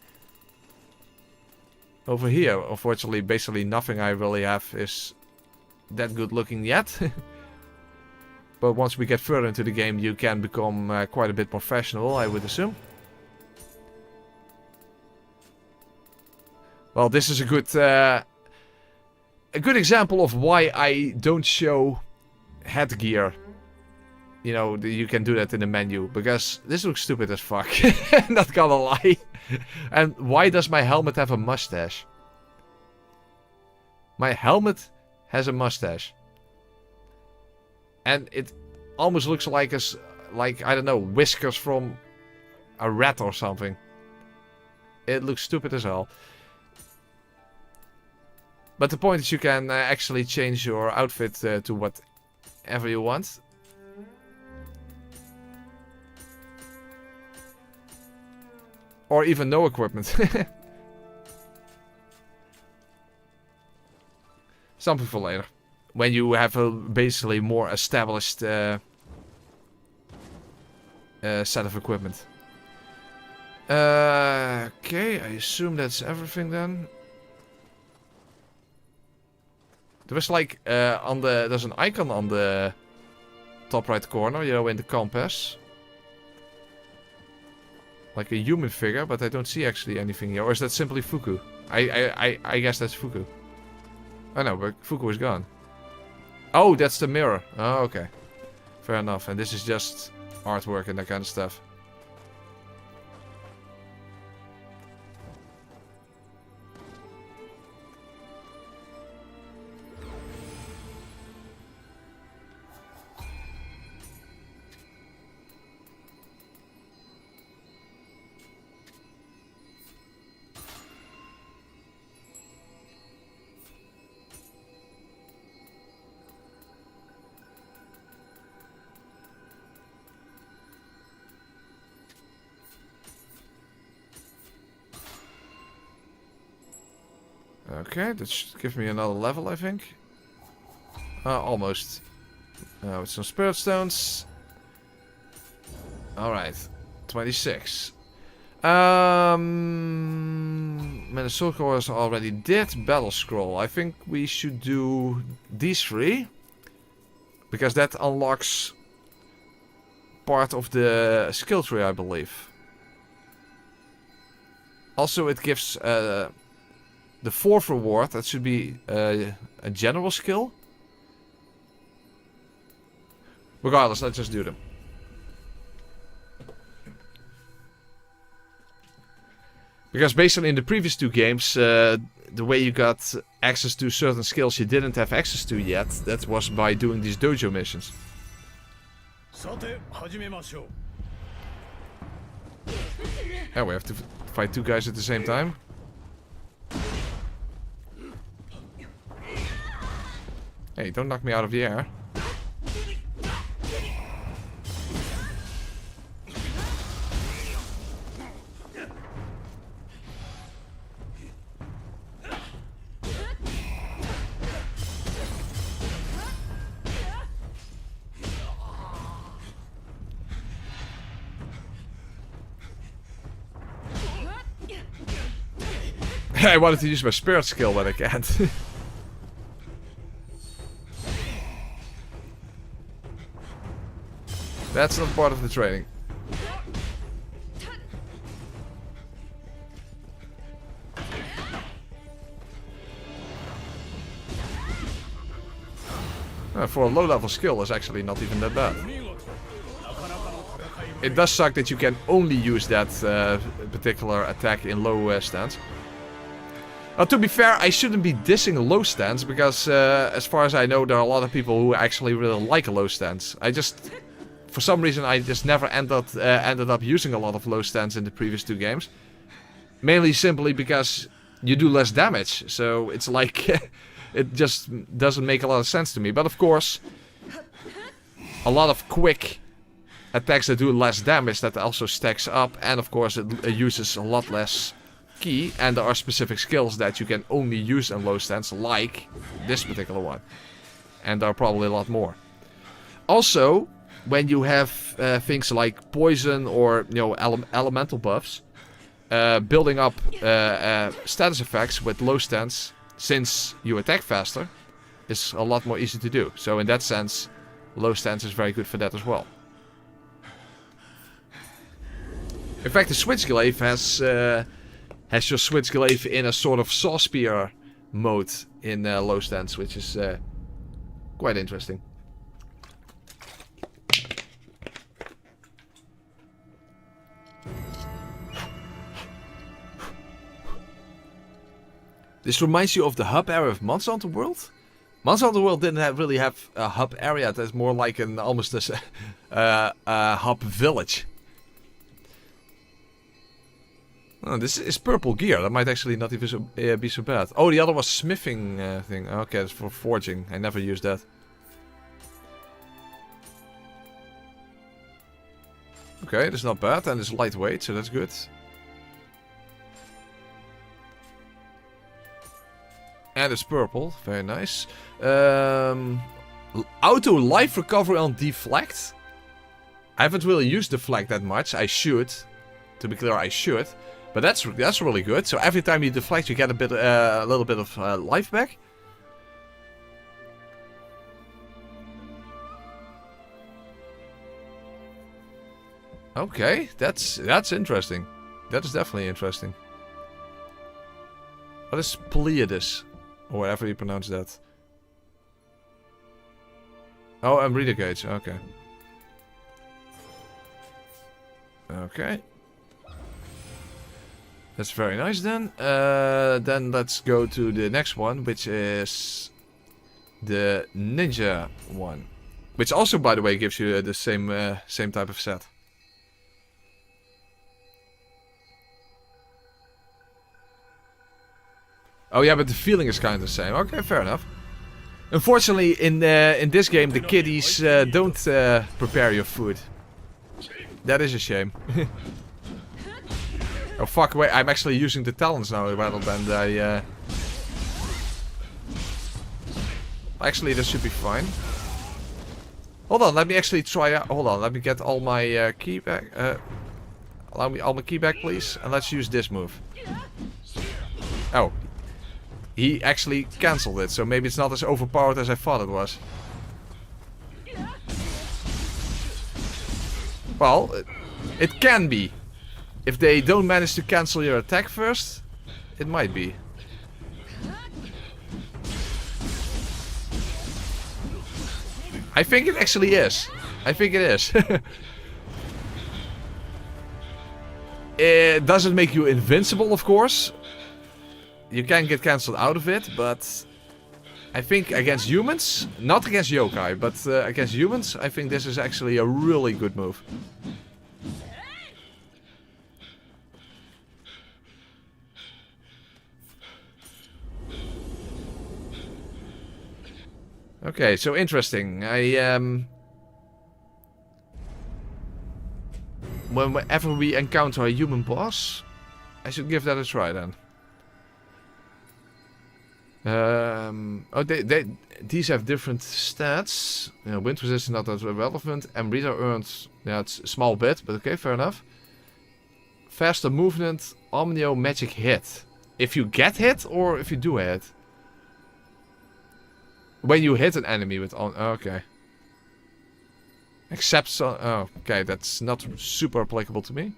Over here, unfortunately, basically nothing I really have is that good looking yet. But once we get further into the game, you can become quite a bit more fashionable, I would assume. Well, this is a good example of why I don't show headgear. You know, you can do that in the menu, because this looks stupid as fuck. Not gonna lie. And why does my helmet have a mustache? My helmet has a mustache. And it almost looks like I don't know, whiskers from a rat or something. It looks stupid as hell. But the point is you can actually change your outfit to whatever you want. Or even no equipment. Something for later. When you have a basically more established set of equipment. Okay, I assume that's everything then. There was like there's an icon on the top right corner, you know, in the compass. Like a human figure, but I don't see actually anything here. Or is that simply Fuku? I guess that's Fuku. Oh no, but Fuku is gone. Oh, that's the mirror. Oh, okay. Fair enough. And this is just artwork and that kind of stuff. Okay, that should give me another level, I think. Almost. With some spirit stones. Alright. 26. Minnesota was already did. Battle Scroll. I think we should do these 3. Because that unlocks part of the skill tree, I believe. Also, it gives the 4th reward. That should be a general skill. Regardless, let's just do them. Because basically in the previous 2 games, the way you got access to certain skills you didn't have access to yet, that was by doing these dojo missions. And we have to fight 2 guys at the same time. Hey, don't knock me out of the air. I wanted to use my spirit skill, but I can't. That's not part of the training. For a low-level skill, it's actually not even that bad. It does suck that you can only use that particular attack in low stance. To be fair, I shouldn't be dissing a low stance, because as far as I know, there are a lot of people who actually really like a low stance. For some reason, I just never ended up using a lot of low stance in the previous 2 games. Mainly simply because you do less damage, so it's like, it just doesn't make a lot of sense to me. But of course, a lot of quick attacks that do less damage, that also stacks up, and of course it uses a lot less key, and there are specific skills that you can only use in low stance, like this particular one. And there are probably a lot more. Also, when you have things like poison or elemental buffs, building up status effects with low stance, since you attack faster, is a lot more easy to do. So in that sense, low stance is very good for that as well. In fact, the Switch Glaive has your Switch Glaive in a sort of saw spear mode in low stance, which is quite interesting. This reminds you of the hub area of Monster Hunter World? Monster Hunter World didn't really have a hub area. That's more like almost a hub village. Oh, this is purple gear. That might actually not even be so bad. Oh, the other was smithing thing. Okay, that's for forging. I never used that. Okay, that's not bad. And it's lightweight, so that's good. And it's purple. Very nice. Auto life recovery on deflect. I haven't really used deflect that much. I should. To be clear, I should. But that's really good. So every time you deflect, you get a little bit of life back. Okay, that's interesting. That is definitely interesting. What is Pleiades? Or whatever you pronounce that. Oh, and reader gauge. Okay. Okay. That's very nice then. Then let's go to the next one, which is the ninja one. Which also, by the way, gives you the same type of set. Oh yeah, but the feeling is kind of the same. Okay, fair enough. Unfortunately, in this game, the kiddies don't prepare your food. That is a shame. Oh fuck, wait, I'm actually using the talents now rather than the Actually, this should be fine. Hold on, let me actually try out. Hold on, let me get all my key back. Allow me all my key back, please. And let's use this move. Oh. He actually cancelled it, so maybe it's not as overpowered as I thought it was. Well, it can be. If they don't manage to cancel your attack first, it might be. I think it actually is. I think it is. It doesn't make you invincible, of course. You can get cancelled out of it, but I think against humans, not against yokai, but against humans, I think this is actually a really good move. Okay, so interesting. Whenever we encounter a human boss, I should give that a try then. Oh, these have different stats. Wind resistance not that relevant. Amrita earns, yeah, it's a small bit, but okay, fair enough. Faster movement, omnyo magic hit. If you get hit or if you do a hit? When you hit an enemy with okay. Except oh, okay, that's not super applicable to me.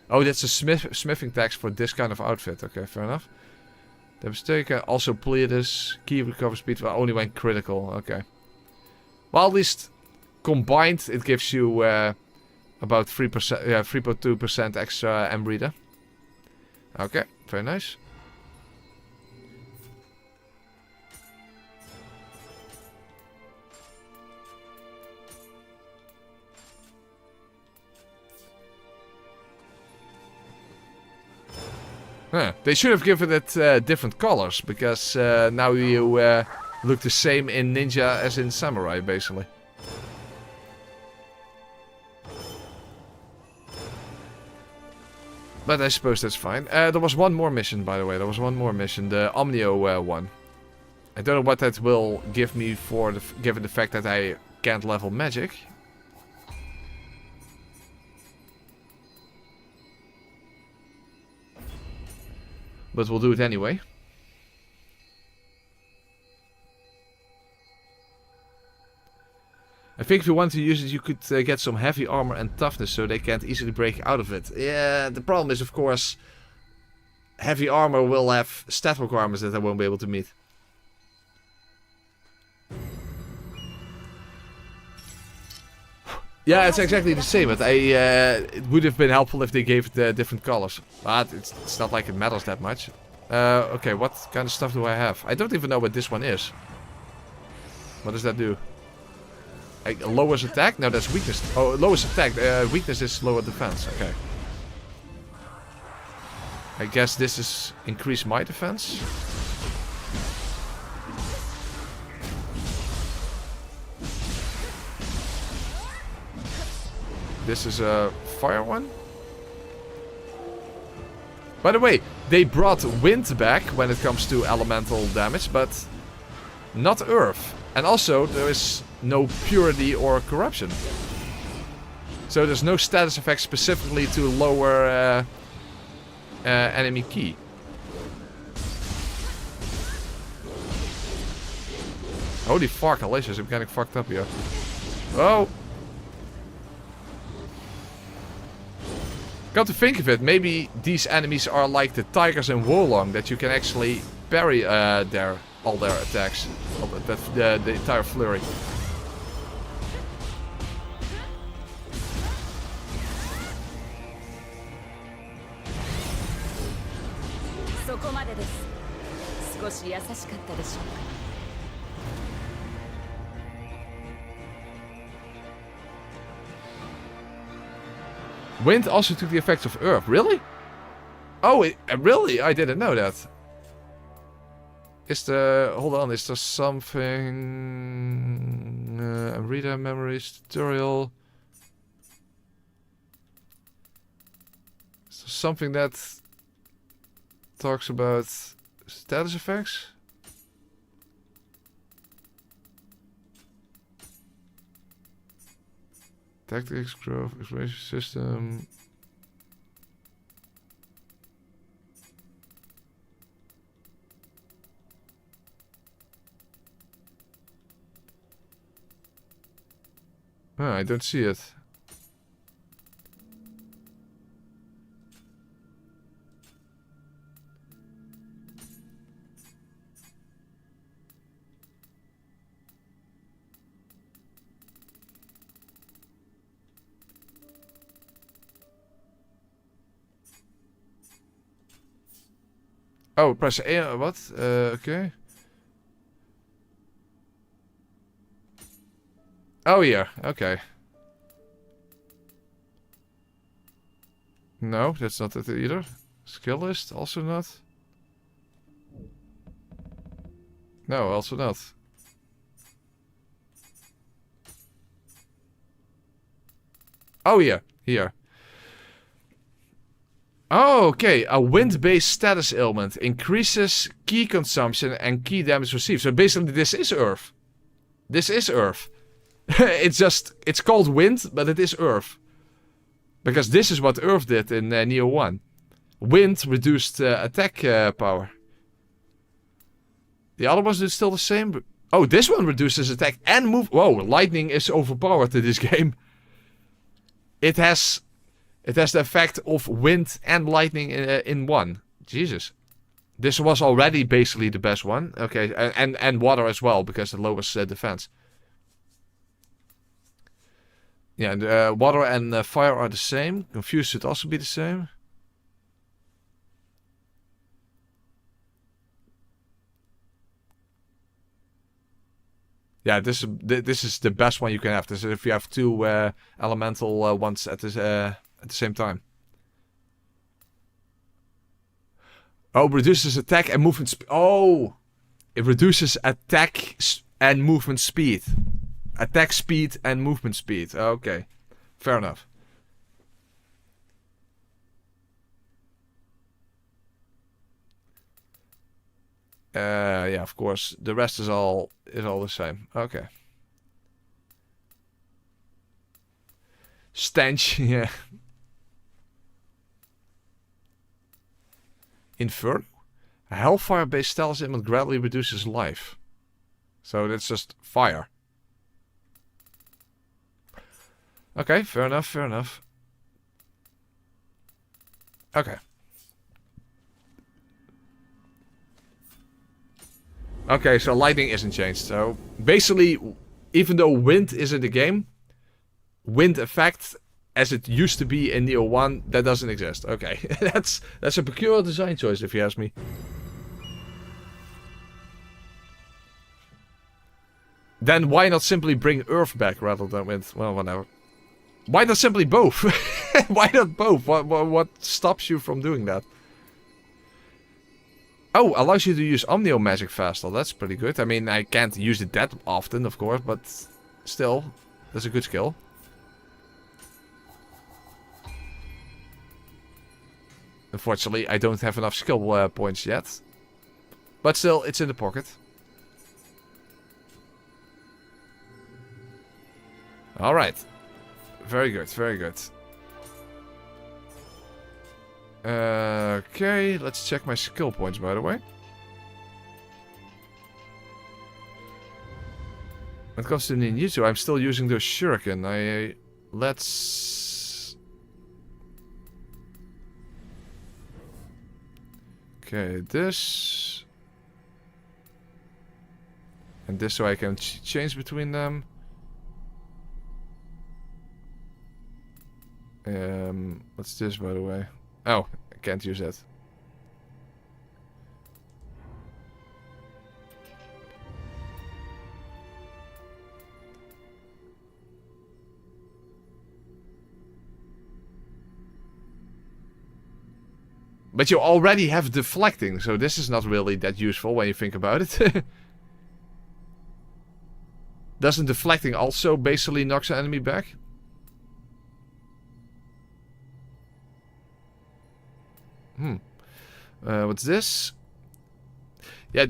Oh, that's a smithing tax for this kind of outfit. Okay, fair enough. The mistake also Pleiades, key recovery speed, well, only when critical. Okay. Well, at least combined, it gives you about 3%, 3.2% extra Amrita. Okay, very nice. Huh. They should have given it different colors, because now you look the same in ninja as in samurai, basically. But I suppose that's fine. There was one more mission, by the way. There was one more mission, the omnyo one. I don't know what that will give me for given the fact that I can't level magic. But we'll do it anyway. I think if you want to use it, you could get some heavy armor and toughness so they can't easily break out of it. Yeah, the problem is, of course, heavy armor will have stat requirements that I won't be able to meet. Yeah, it's exactly the same, but it would have been helpful if they gave it different colors. But it's not like it matters that much. Okay, what kind of stuff do I have? I don't even know what this one is. What does that do? Lowers attack? No, that's weakness. Oh, lowers attack. Weakness is lower defense. Okay. I guess this is increase my defense. This is a fire one. By the way, they brought wind back when it comes to elemental damage, but not earth. And also, there is no purity or corruption. So there's no status effect specifically to lower enemy ki. Holy fuck, Alicia's, I'm getting fucked up here. Oh! Come to think of it, maybe these enemies are like the tigers in Wolong, that you can actually parry all their attacks. The entire flurry. Wind also took the effects of earth. Really? Oh, really? I didn't know that. Is there... Hold on, is there something... Reader memories, tutorial... Is there something that... talks about status effects? Tactics, growth, exploration system. Oh, I don't see it. Oh, press A. What? Okay. Oh, yeah. Okay. No, that's not it either. Skill list, also not. No, also not. Oh, yeah. Here. Oh, okay. A wind-based status ailment increases ki consumption and ki damage received. So basically, this is Earth. This is Earth. It's called wind, but it is Earth. Because this is what Earth did in Nioh 1. Wind reduced attack power. The other ones did still the same. Oh, this one reduces attack and move. Whoa, lightning is overpowered in this game. It has the effect of wind and lightning in one. Jesus. This was already basically the best one. Okay, and water as well, because it lowers defense. Yeah, and, water and fire are the same. Confused should also be the same. Yeah, this is the best one you can have. This is if you have two elemental ones at the same time. Oh, reduces attack and movement speed. Oh, it reduces attack and movement speed. Attack speed and movement speed. Okay, fair enough. Yeah, of course. The rest is all the same. Okay. Stench, yeah. Inferno. A hellfire-based status ailment gradually reduces life. So that's just fire. Okay, fair enough, fair enough. Okay. Okay, so lightning isn't changed. So basically, even though wind is in the game, wind effect as it used to be in Nioh 1, that doesn't exist. Okay, that's a peculiar design choice if you ask me. Then why not simply bring Earth back rather than wind? Well, whatever. Why not simply both? Why not both? What stops you from doing that? Oh, allows you to use omnyo magic faster. That's pretty good. I mean, I can't use it that often, of course, but still, that's a good skill. Unfortunately, I don't have enough skill points yet. But still, it's in the pocket. Alright. Very good, very good. Okay, let's check my skill points, by the way. When it comes to Ninjutsu, I'm still using the shuriken. Let's... Okay, this... And this so I can change between them. What's this, by the way? Oh, I can't use that. But you already have deflecting, so this is not really that useful when you think about it. Doesn't deflecting also basically knock an enemy back? What's this? Yeah,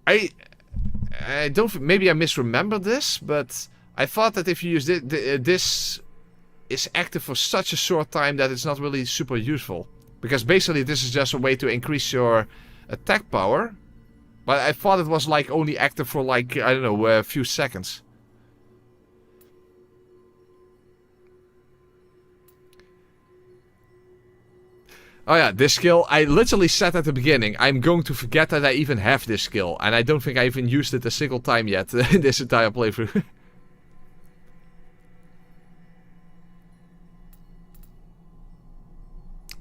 I don't. Maybe I misremember this, but I thought that if you use this is active for such a short time that it's not really super useful. Because basically this is just a way to increase your attack power. But I thought it was like only active for like, I don't know, a few seconds. Oh yeah, this skill, I literally said at the beginning, I'm going to forget that I even have this skill. And I don't think I even used it a single time yet in this entire playthrough.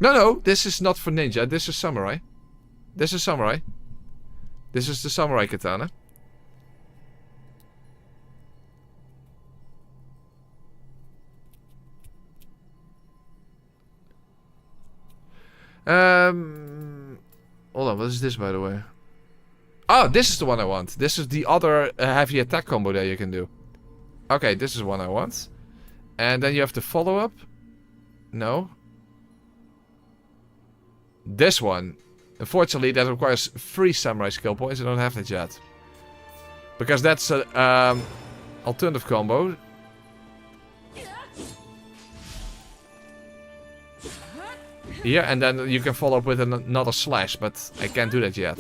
No, this is not for ninja, this is samurai. This is samurai. This is the samurai katana. Hold on, what is this by the way? Oh, this is the one I want. This is the other heavy attack combo that you can do. Okay, this is one I want. And then you have the follow-up. No. This one. Unfortunately, that requires 3 samurai skill points. I don't have that yet. Because that's an alternative combo. Here, and then you can follow up with another slash, but I can't do that yet.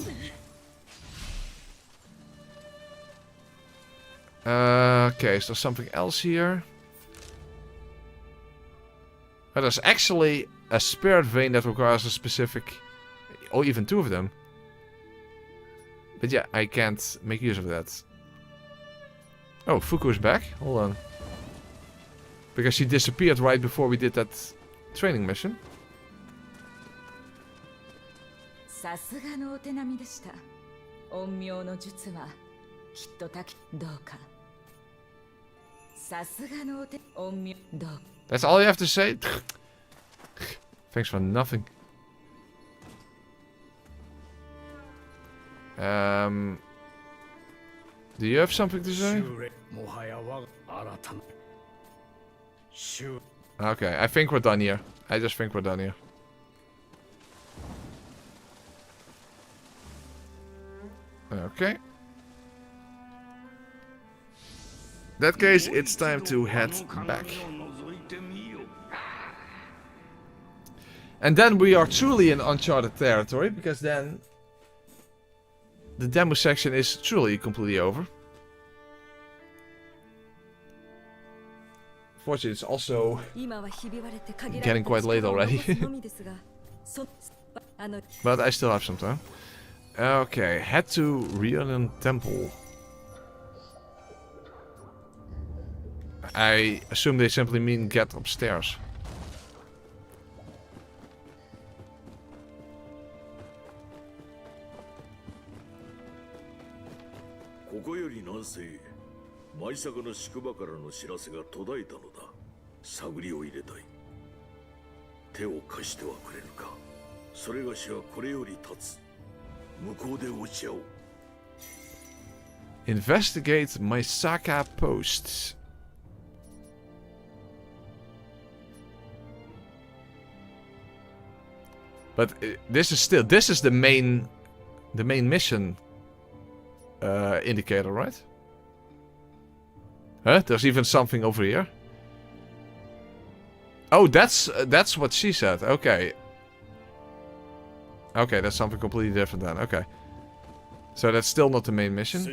Okay, so something else here. Oh, there's actually a spirit vein that requires a specific... or even 2 of them. But yeah, I can't make use of that. Oh, Fuku's back? Hold on. Because she disappeared right before we did that training mission. さすがのお手並みでした。陰陽の術はきっとどうか。さすがのお手陰陽どう。That's all you have to say? Thanks for nothing. Do you have something to say? Okay, I think we're done here. I just think we're done here. Okay. In that case, it's time to head back. And then we are truly in uncharted territory, because then the demo section is truly completely over. Fortunately, it's also getting quite late already. But I still have some time. Okay, head to Rionan Temple. I assume they simply mean get upstairs. Investigate Maisaka posts. But this is the main mission indicator, right? Huh? There's even something over here. Oh, that's what she said. Okay. Okay, that's something completely different then. Okay. So that's still not the main mission.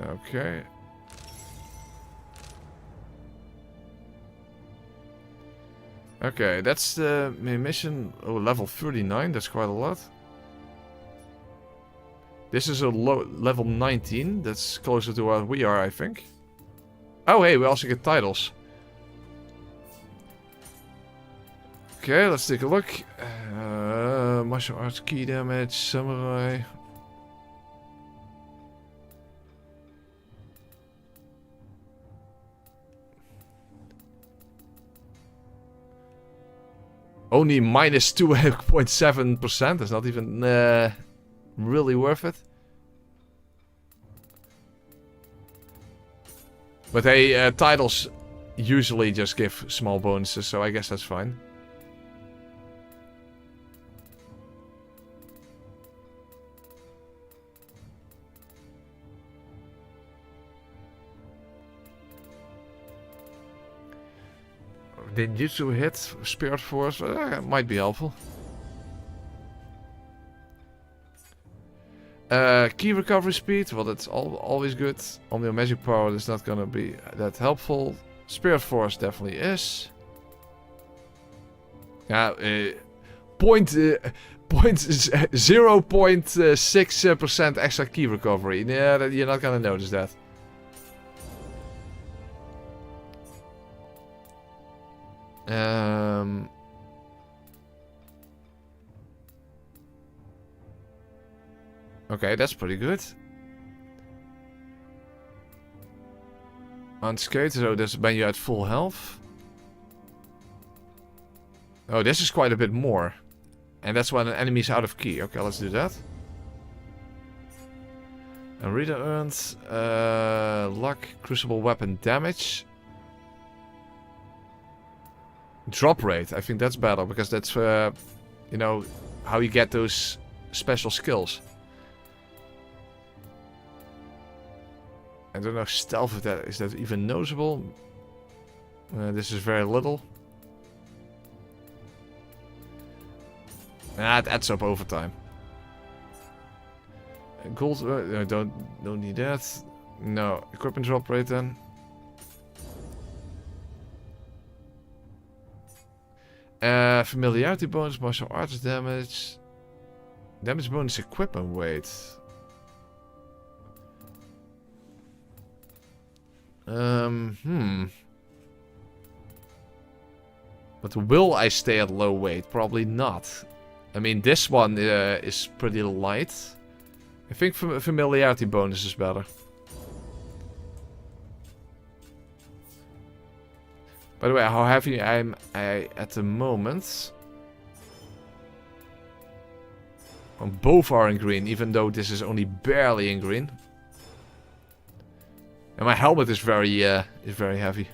Okay. Okay, that's the main mission. Oh, level 39, that's quite a lot. This is a level 19, that's closer to where we are, I think. Oh, hey, we also get titles. Okay, let's take a look. Martial arts, key damage, samurai. Only minus 2.7%. That's not even really worth it. But hey, titles usually just give small bonuses, so I guess that's fine. Ninjutsu hit, Spirit Force, might be helpful. Key recovery speed, well that's always good. Omnyo magic power is not gonna be that helpful. Spirit Force definitely is. Yeah, 0.6% extra key recovery. Yeah, you're not gonna notice that. Okay, that's pretty good. Unscathed, so that's when you're at full health. Oh, this is quite a bit more. And that's when an enemy is out of key. Okay, let's do that. And reader earns luck, crucible weapon damage. Drop rate, I think that's better because that's you know, how you get those special skills. I don't know if stealth is that even noticeable. This is very little. It adds up over time. Gold, don't need that. No, equipment drop rate then. Familiarity bonus, martial arts damage. Damage bonus, equipment weight. But will I stay at low weight? Probably not. I mean, this one is pretty light. I think familiarity bonus is better. By the way, how heavy am I at the moment? Both are in green, even though this is only barely in green. And my helmet is very heavy.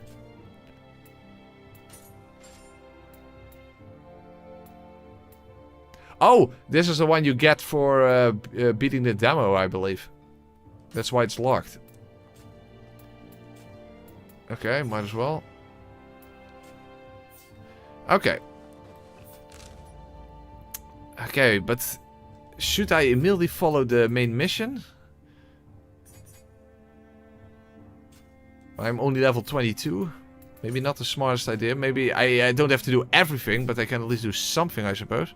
Oh, this is the one you get for beating the demo, I believe. That's why it's locked. Okay, might as well. Okay. Okay, but should I immediately follow the main mission? I'm only level 22. Maybe not the smartest idea. Maybe I don't have to do everything, but I can at least do something, I suppose.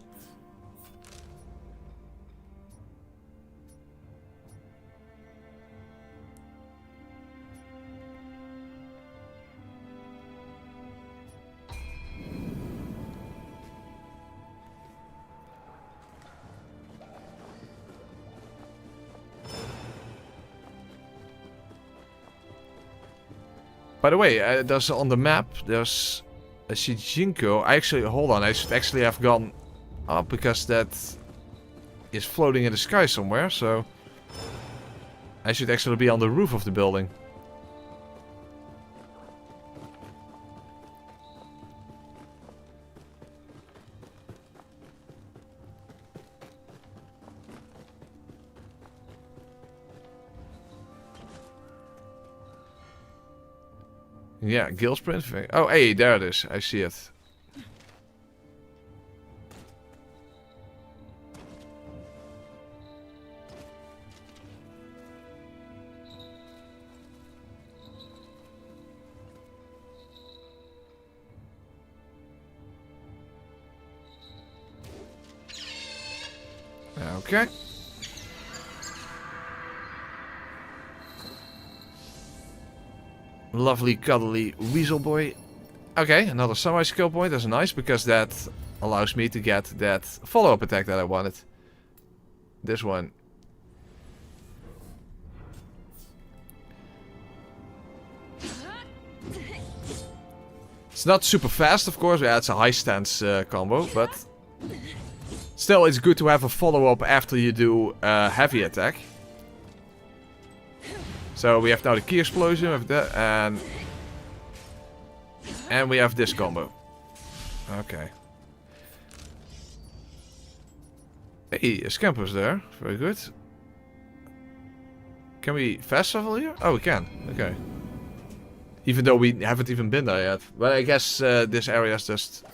By the way, there's on the map, there's a Shijinko. Hold on, I should actually have gone up because that is floating in the sky somewhere, so I should actually be on the roof of the building. Yeah, Gill Sprint. Oh, hey, there it is. I see it. Okay. Lovely, cuddly weasel boy. Okay, another samurai skill point. That's nice because that allows me to get that follow-up attack that I wanted. This one. It's not super fast, of course. Yeah, it's a high stance combo, but still, it's good to have a follow-up after you do heavy attack. So we have now the key explosion with that, and we have this combo. Okay. Hey, a Scampus there. Very good. Can we fast travel here? Oh, we can. Okay. Even though we haven't even been there yet. But I guess this area is just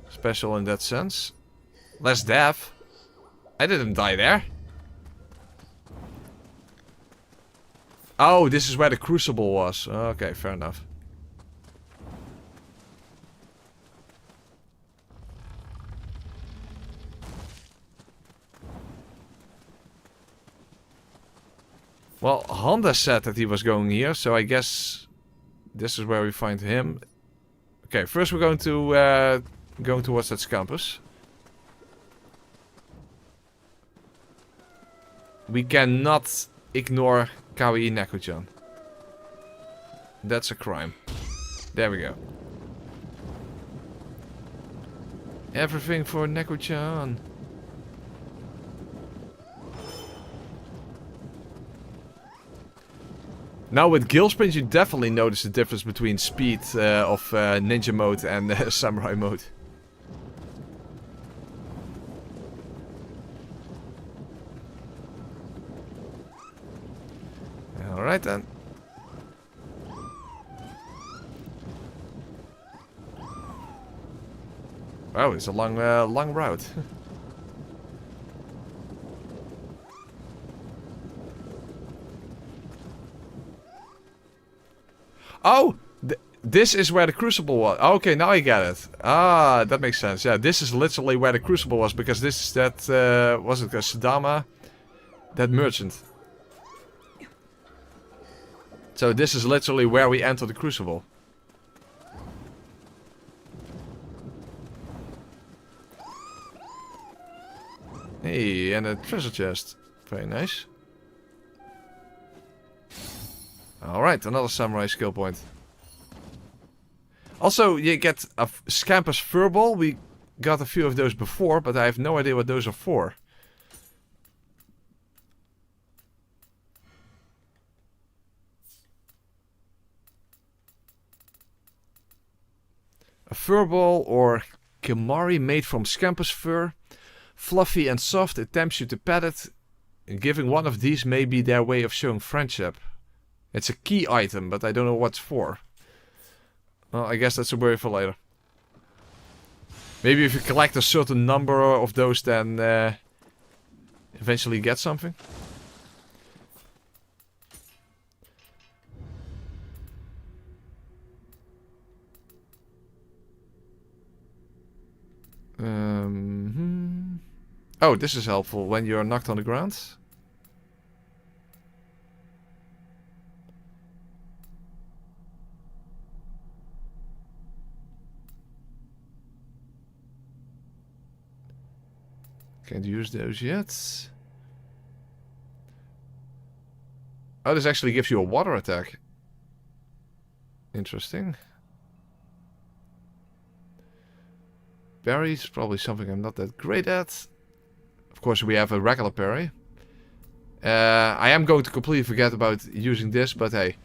special in that sense. Less death. I didn't die there. Oh, this is where the Crucible was. Okay, fair enough. Well, Honda said that he was going here, so I guess this is where we find him. Okay, first we're going to going towards that campus. We cannot ignore Kawaii Neko-chan. That's a crime. There we go. Everything for Neko-chan. Now with Gill Sprint you definitely notice the difference between speed of ninja mode and samurai mode. Alright then. Wow, it's a long route. Oh! This is where the Crucible was. Okay, now I get it. Ah, that makes sense. Yeah, this is literally where the Crucible was, because this is that, was it Sadama? That merchant. So this is literally where we enter the Crucible. Hey, and a treasure chest. Very nice. Alright, another samurai skill point. Also, you get a Scampus Furball. We got a few of those before, but I have no idea what those are for. A Furball or Kimari made from Scampus fur. Fluffy and soft, it tempts you to pet it. And giving one of these may be their way of showing friendship. It's a key item, but I don't know what's for. Well, I guess that's a worry for later. Maybe if you collect a certain number of those, then eventually get something. Oh, this is helpful when you're knocked on the ground. Can't use those yet. Oh, this actually gives you a water attack. Interesting. Parries, probably something I'm not that great at. Of course, we have a regular parry. I am going to completely forget about using this, but hey.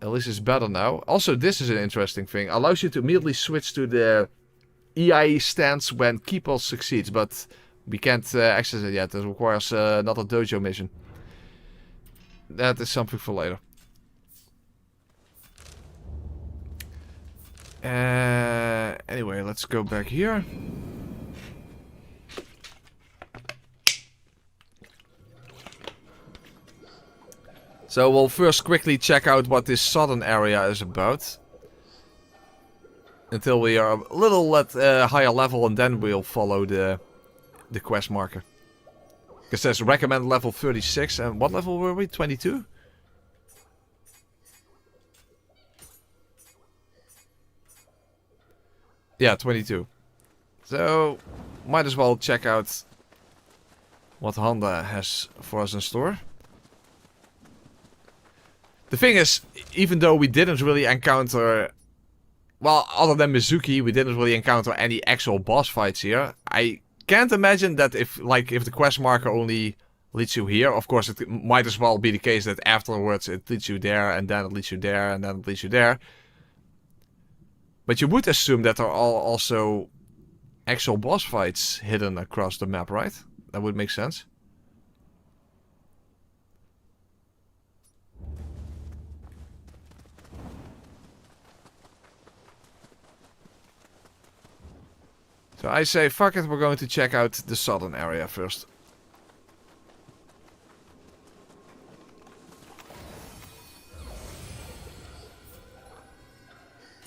At least it's better now. Also, this is an interesting thing. Allows you to immediately switch to the EIE stance when key pulse succeeds, but we can't access it yet. It requires another dojo mission. That is something for later. Anyway, let's go back here. So we'll first quickly check out what this southern area is about. Until we are a little at higher level, and then we'll follow the quest marker. Because there's recommend level 36, and what level were we? 22? Yeah, 22. So, might as well check out what Honda has for us in store. The thing is, even though we didn't really encounter... Well, other than Mizuki, we didn't really encounter any actual boss fights here. I can't imagine that if the quest marker only leads you here. Of course, it might as well be the case that afterwards it leads you there, and then it leads you there, and then it leads you there. But you would assume that there are also actual boss fights hidden across the map, right? That would make sense. So I say, fuck it, we're going to check out the southern area first.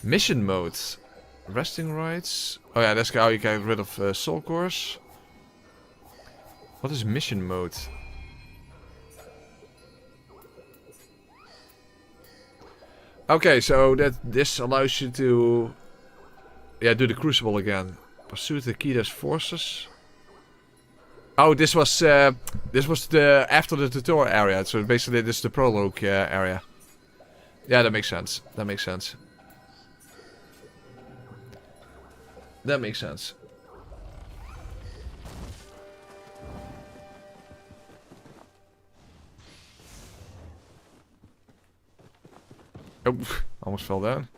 Mission modes. Resting rights. Oh yeah, that's how you get rid of soul cores. What is mission mode? Okay, so this allows you to... Yeah, do the Crucible again. Pursue the Kida's forces. Oh, this was the after the tutorial area. So basically, this is the prologue area. Yeah, that makes sense. That makes sense. That makes sense. Oh, almost fell down.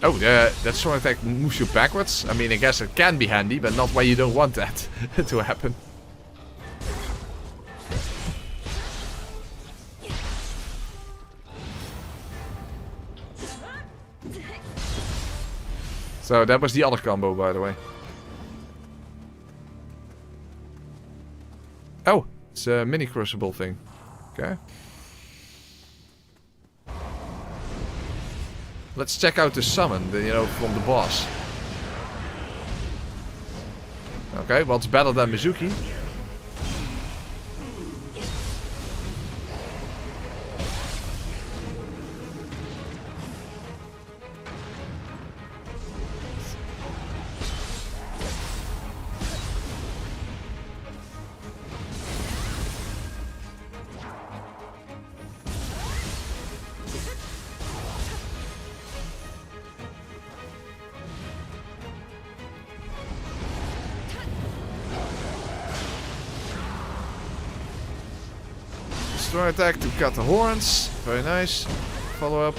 Oh, that sword attack moves you backwards. I mean, I guess it can be handy, but not when you don't want that to happen. So that was the other combo, by the way. Oh, it's a mini Crucible thing. Okay. Let's check out the summon, from the boss. Okay, well, it's better than Mizuki. Strong attack to cut the horns. Very nice. Follow up.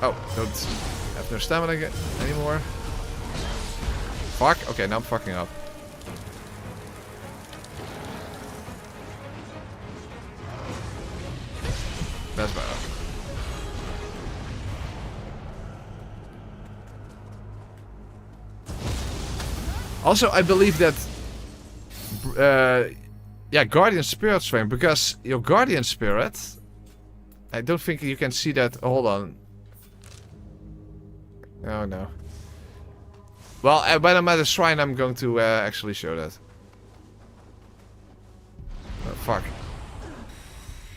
Oh, don't have no stamina anymore. Fuck. Okay, now I'm fucking up. That's better. Also, I believe that yeah, Guardian Spirit Strength, because your Guardian Spirit, I don't think you can see that. Hold on. Oh no. Well, when I'm at the shrine, I'm going to actually show that. Oh, fuck.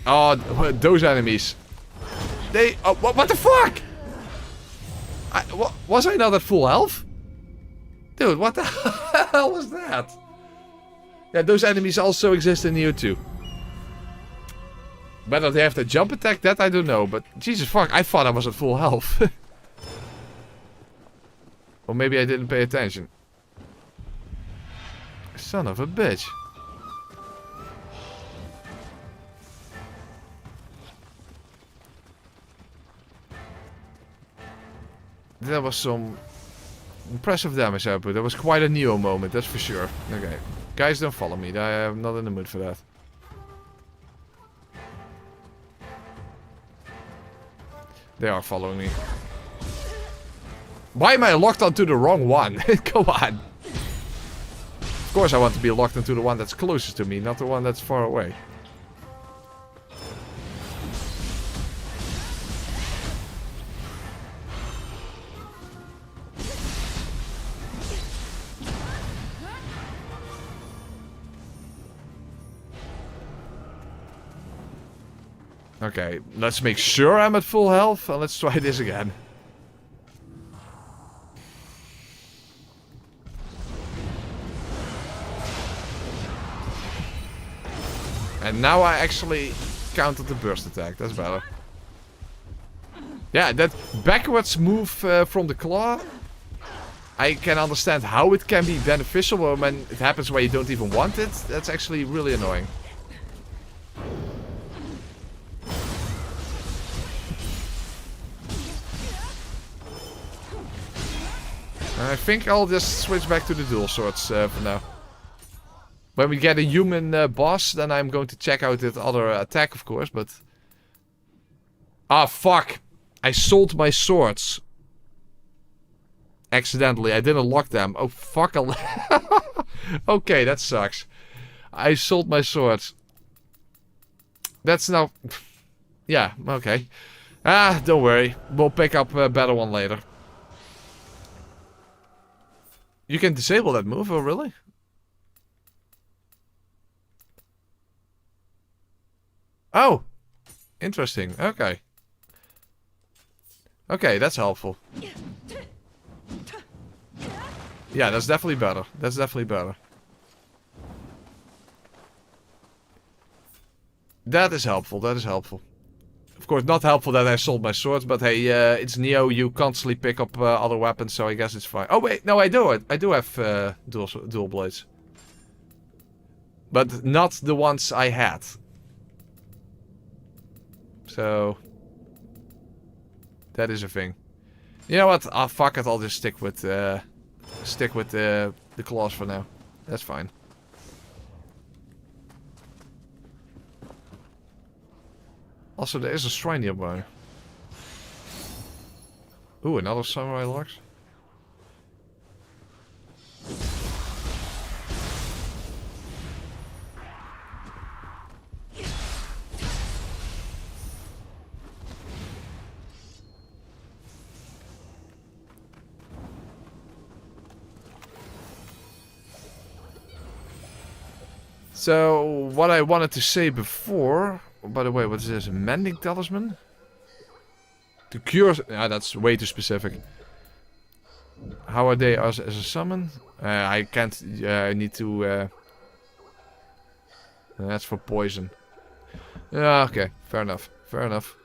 Oh, those enemies. They. Oh, what the fuck? Was I not at full health? Dude, what the hell was that? Yeah, those enemies also exist in Nioh 2. Whether they have the jump attack, that I don't know. But Jesus fuck, I thought I was at full health. Or maybe I didn't pay attention. Son of a bitch. That was some impressive damage output. That was quite a Nioh moment, that's for sure. Okay. Guys, don't follow me. I'm not in the mood for that. They are following me. Why am I locked onto the wrong one? Come on. Of course I want to be locked into the one that's closest to me, not the one that's far away. Okay, let's make sure I'm at full health and let's try this again. And now I actually countered the burst attack. That's better. Yeah, that backwards move from the claw. I can understand how it can be beneficial, but when it happens where you don't even want it, that's actually really annoying. I think I'll just switch back to the dual swords for now. When we get a human boss, then I'm going to check out that other attack, of course, but... Ah, fuck! I sold my swords. Accidentally, I didn't lock them. Oh, fuck. Okay, that sucks. I sold my swords. That's now... Yeah, okay. Ah, don't worry. We'll pick up a better one later. You can disable that move, oh really? Oh! Interesting, okay. Okay, that's helpful. Yeah, that's definitely better. That's definitely better. That is helpful, that is helpful. Of course, not helpful that I sold my swords, but hey, it's Nioh, you constantly pick up other weapons, so I guess it's fine. Oh wait, no, I do have dual blades. But not the ones I had. So... That is a thing. You know what? Ah, fuck it, I'll just stick with the claws for now. That's fine. Also, there is a shrine nearby. Ooh, another samurai locks. So, what I wanted to say before... By the way, what is this? A mending talisman? To cure... Yeah, that's way too specific. How are they as a summon? I can't... I need to... That's for poison. Yeah, okay. Fair enough. Fair enough.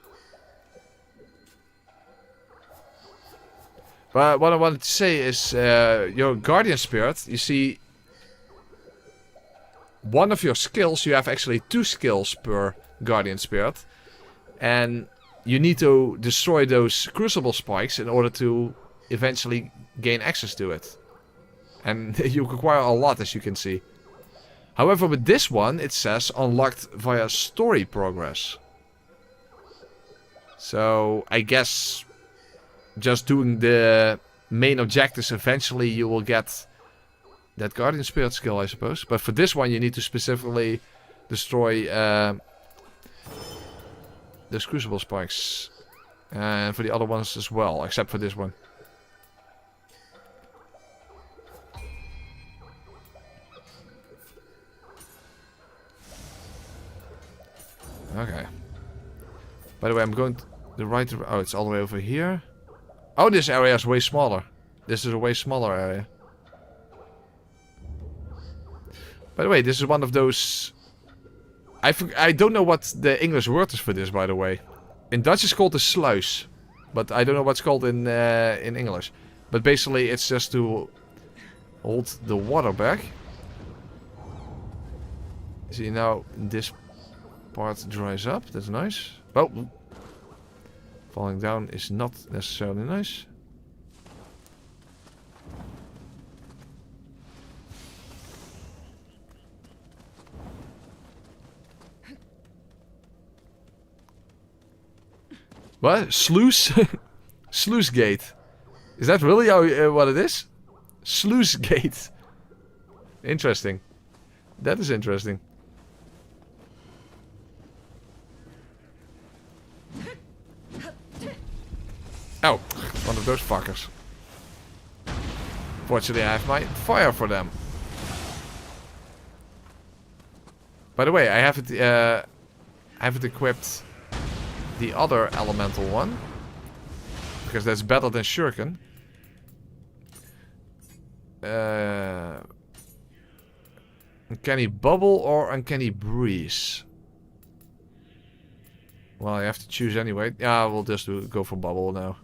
But what I wanted to say is... your guardian spirit, you see... One of your skills, you have actually 2 skills per guardian spirit. And you need to destroy those crucible spikes in order to eventually gain access to it. And you require a lot, as you can see. However, with this one, it says unlocked via story progress. So, I guess just doing the main objectives, eventually you will get... that guardian spirit skill, I suppose. But for this one, you need to specifically destroy those crucible spikes. And for the other ones as well, except for this one. Okay. By the way, I'm going to the right... Oh, it's all the way over here. Oh, this area is way smaller. This is a way smaller area. By the way, this is one of those... I don't know what the English word is for this, by the way. In Dutch it's called a sluis. But I don't know what's called in English. But basically it's just to hold the water back. See, now this part dries up. That's nice. Oh! Falling down is not necessarily nice. What? Sluice? Sluice gate. Is that really how, what it is? Sluice gate. Interesting. That is interesting. Oh, one of those fuckers. Fortunately, I have my fire for them. By the way, I haven't equipped the other elemental one, because that's better than shuriken. Uncanny Bubble or Uncanny Breeze? Well, I have to choose anyway. Yeah, we'll just go for Bubble now.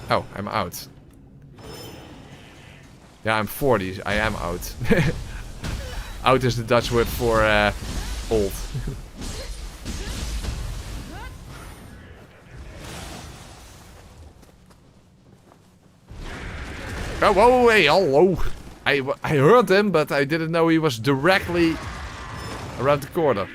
Oh, I'm out. Yeah, I'm 40. I am out. Out is the Dutch word for old. Oh, whoa, hey, hello. I heard him, but I didn't know he was directly around the corner.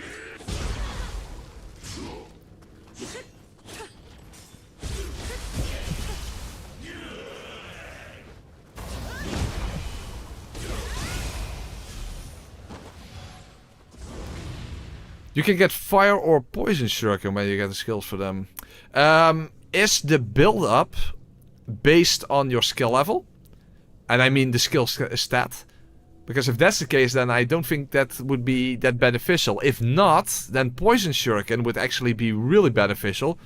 You can get fire or poison shuriken when you get the skills for them. Is the build-up based on your skill level? And I mean the skill stat. Because if that's the case, then I don't think that would be that beneficial. If not, then poison shuriken would actually be really beneficial.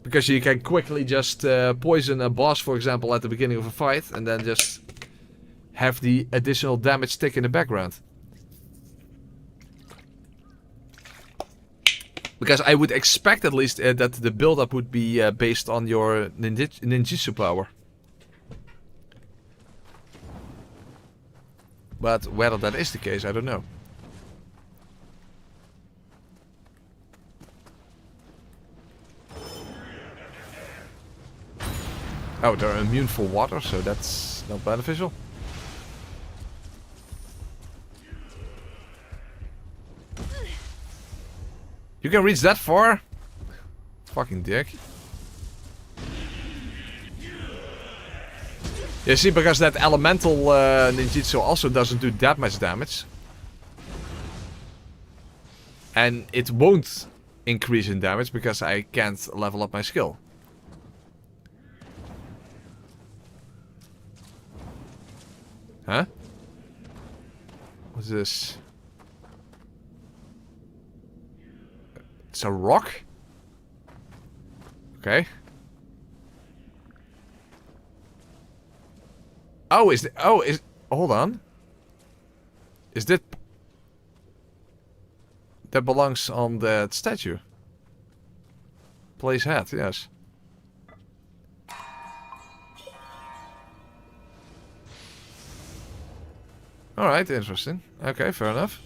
Because you can quickly just poison a boss, for example, at the beginning of a fight. And then just have the additional damage tick in the background. Because I would expect at least that the build-up would be based on your ninjutsu power. But whether that is the case, I don't know. Oh, they're immune for water, so that's not beneficial. You can reach that far? Fucking dick. Yeah, see, because that elemental ninjutsu also doesn't do that much damage. And it won't increase in damage because I can't level up my skill. Huh? What's this? It's a rock? Okay. Oh, hold on. Is that... That belongs on that statue. Place hat, yes. Alright, interesting. Okay, fair enough.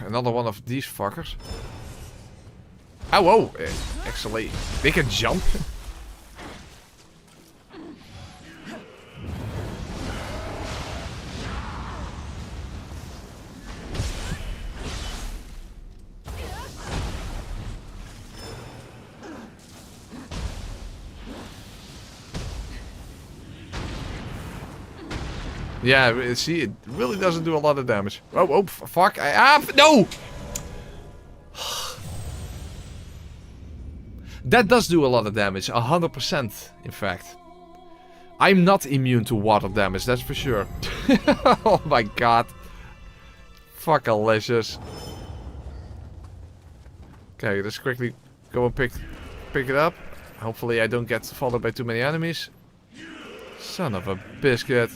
Another one of these fuckers. Oh, whoa! Actually, they can jump. Yeah, see, it really doesn't do a lot of damage. Oh, fuck. No! That does do a lot of damage. 100%, in fact. I'm not immune to water damage, that's for sure. Oh my god. Fuckalicious. Okay, let's quickly go and pick it up. Hopefully I don't get followed by too many enemies. Son of a biscuit.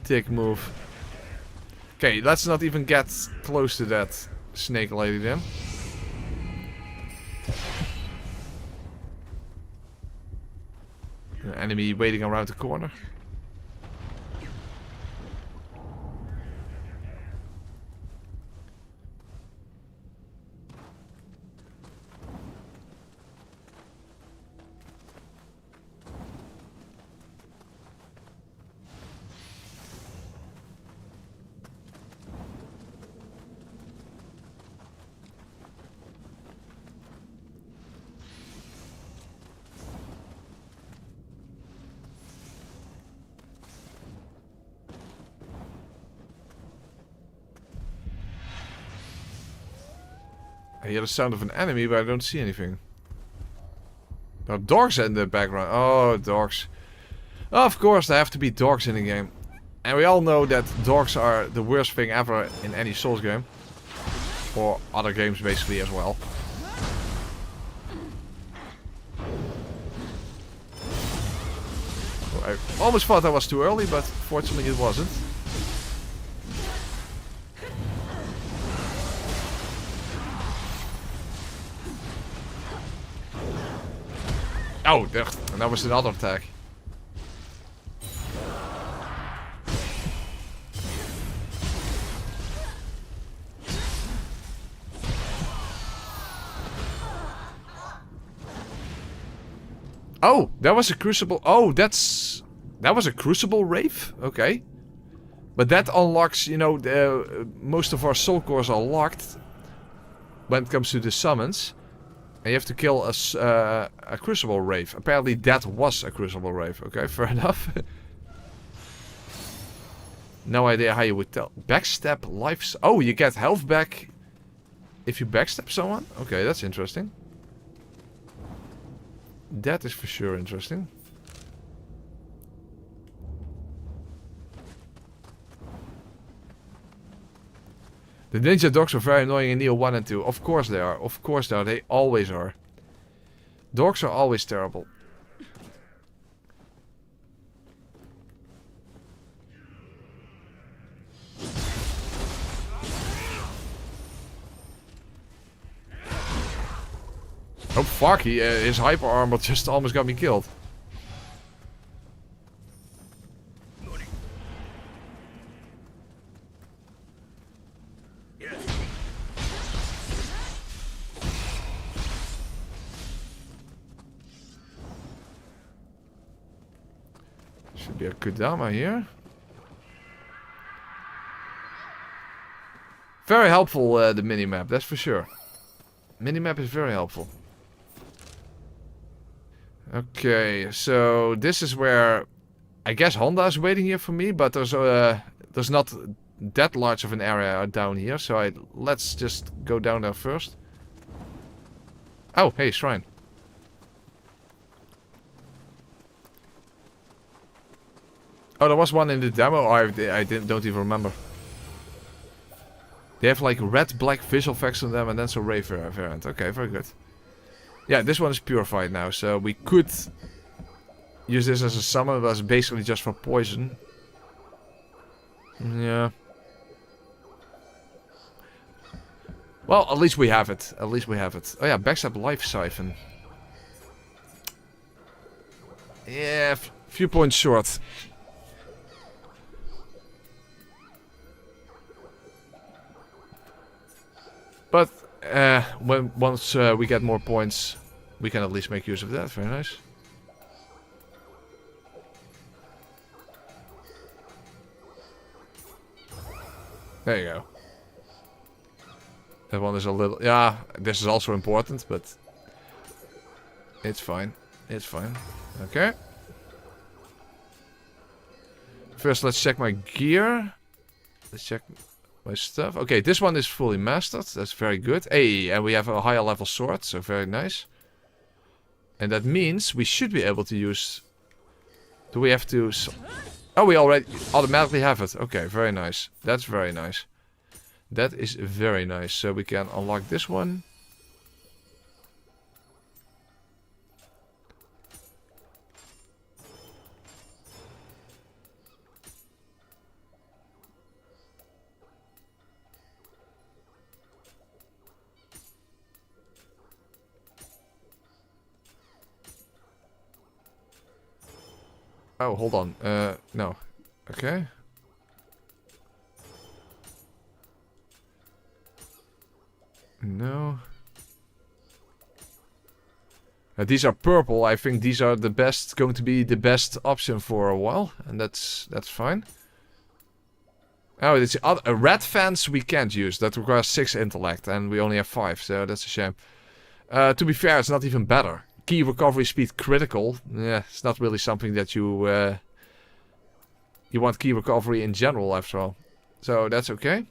Dick move. Okay, let's not even get close to that snake lady then. An enemy waiting around the corner. I hear the sound of an enemy, but I don't see anything. There are dogs in the background. Oh, dogs. Of course, there have to be dogs in the game. And we all know that dogs are the worst thing ever in any Souls game. Or other games basically as well. I almost thought that was too early, but fortunately it wasn't. Oh, there. And that was another attack. Oh, that was a Crucible. Oh, that was a Crucible Wraith? Okay. But that unlocks, you know, most of our soul cores are locked when it comes to the summons. And you have to kill a Crucible Wraith. Apparently that was a Crucible Wraith. Okay, fair enough. No idea how you would tell. Backstab life. Oh, you get health back if you backstab someone? Okay, that's interesting. That is for sure interesting. The ninja dogs are very annoying in Nioh 1 and 2. Of course they are. Of course they are. They always are. Dogs are always terrible. Oh fuck, his hyper armor just almost got me killed. Should be a Kodama here. Very helpful, the minimap, that's for sure. Minimap is very helpful. Okay, so this is where I guess Honda is waiting here for me, but there's not that large of an area down here, so let's just go down there first. Oh, hey, shrine. Oh, there was one in the demo. Oh, I don't even remember. They have like red, black visual effects on them, and then some ray variant. Okay, very good. Yeah, this one is purified now, so we could use this as a summon, but it's basically just for poison. Yeah. Well, at least we have it. At least we have it. Oh yeah, backstab life siphon. Yeah, few points short. But once we get more points, we can at least make use of that. Very nice. There you go. That one is a little... Yeah, this is also important, but... It's fine. It's fine. Okay. First, let's check my gear. Let's check... my stuff. Okay, this one is fully mastered. That's very good. Hey, and we have a higher level sword, so very nice. And that means we should be able to use... Do we have to... Oh, we already automatically have it. Okay, very nice. That's very nice. That is very nice. So we can unlock this one. Oh, hold on. No. Okay. No. These are purple. I think these are the best, going to be the best option for a while. And that's fine. Oh, it's a red fence we can't use. That requires 6 intellect and we only have 5. So that's a shame. To be fair, it's not even better. Key recovery speed critical. Yeah, it's not really something that you want key recovery in general after all. So that's okay.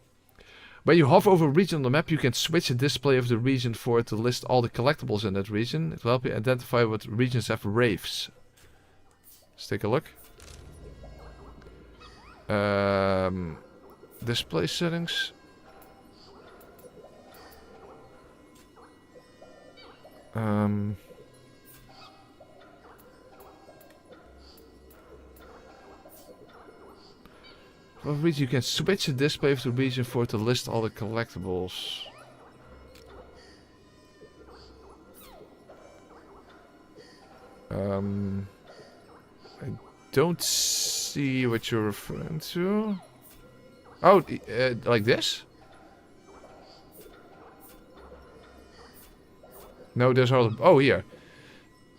When you hover over a region on the map, you can switch the display of the region for it to list all the collectibles in that region. It will help you identify what regions have raves. Let's take a look. Display settings. For region, you can switch the display of the region for it to list all the collectibles. I don't see what you're referring to. Oh, like this? No, there's all. Oh, here.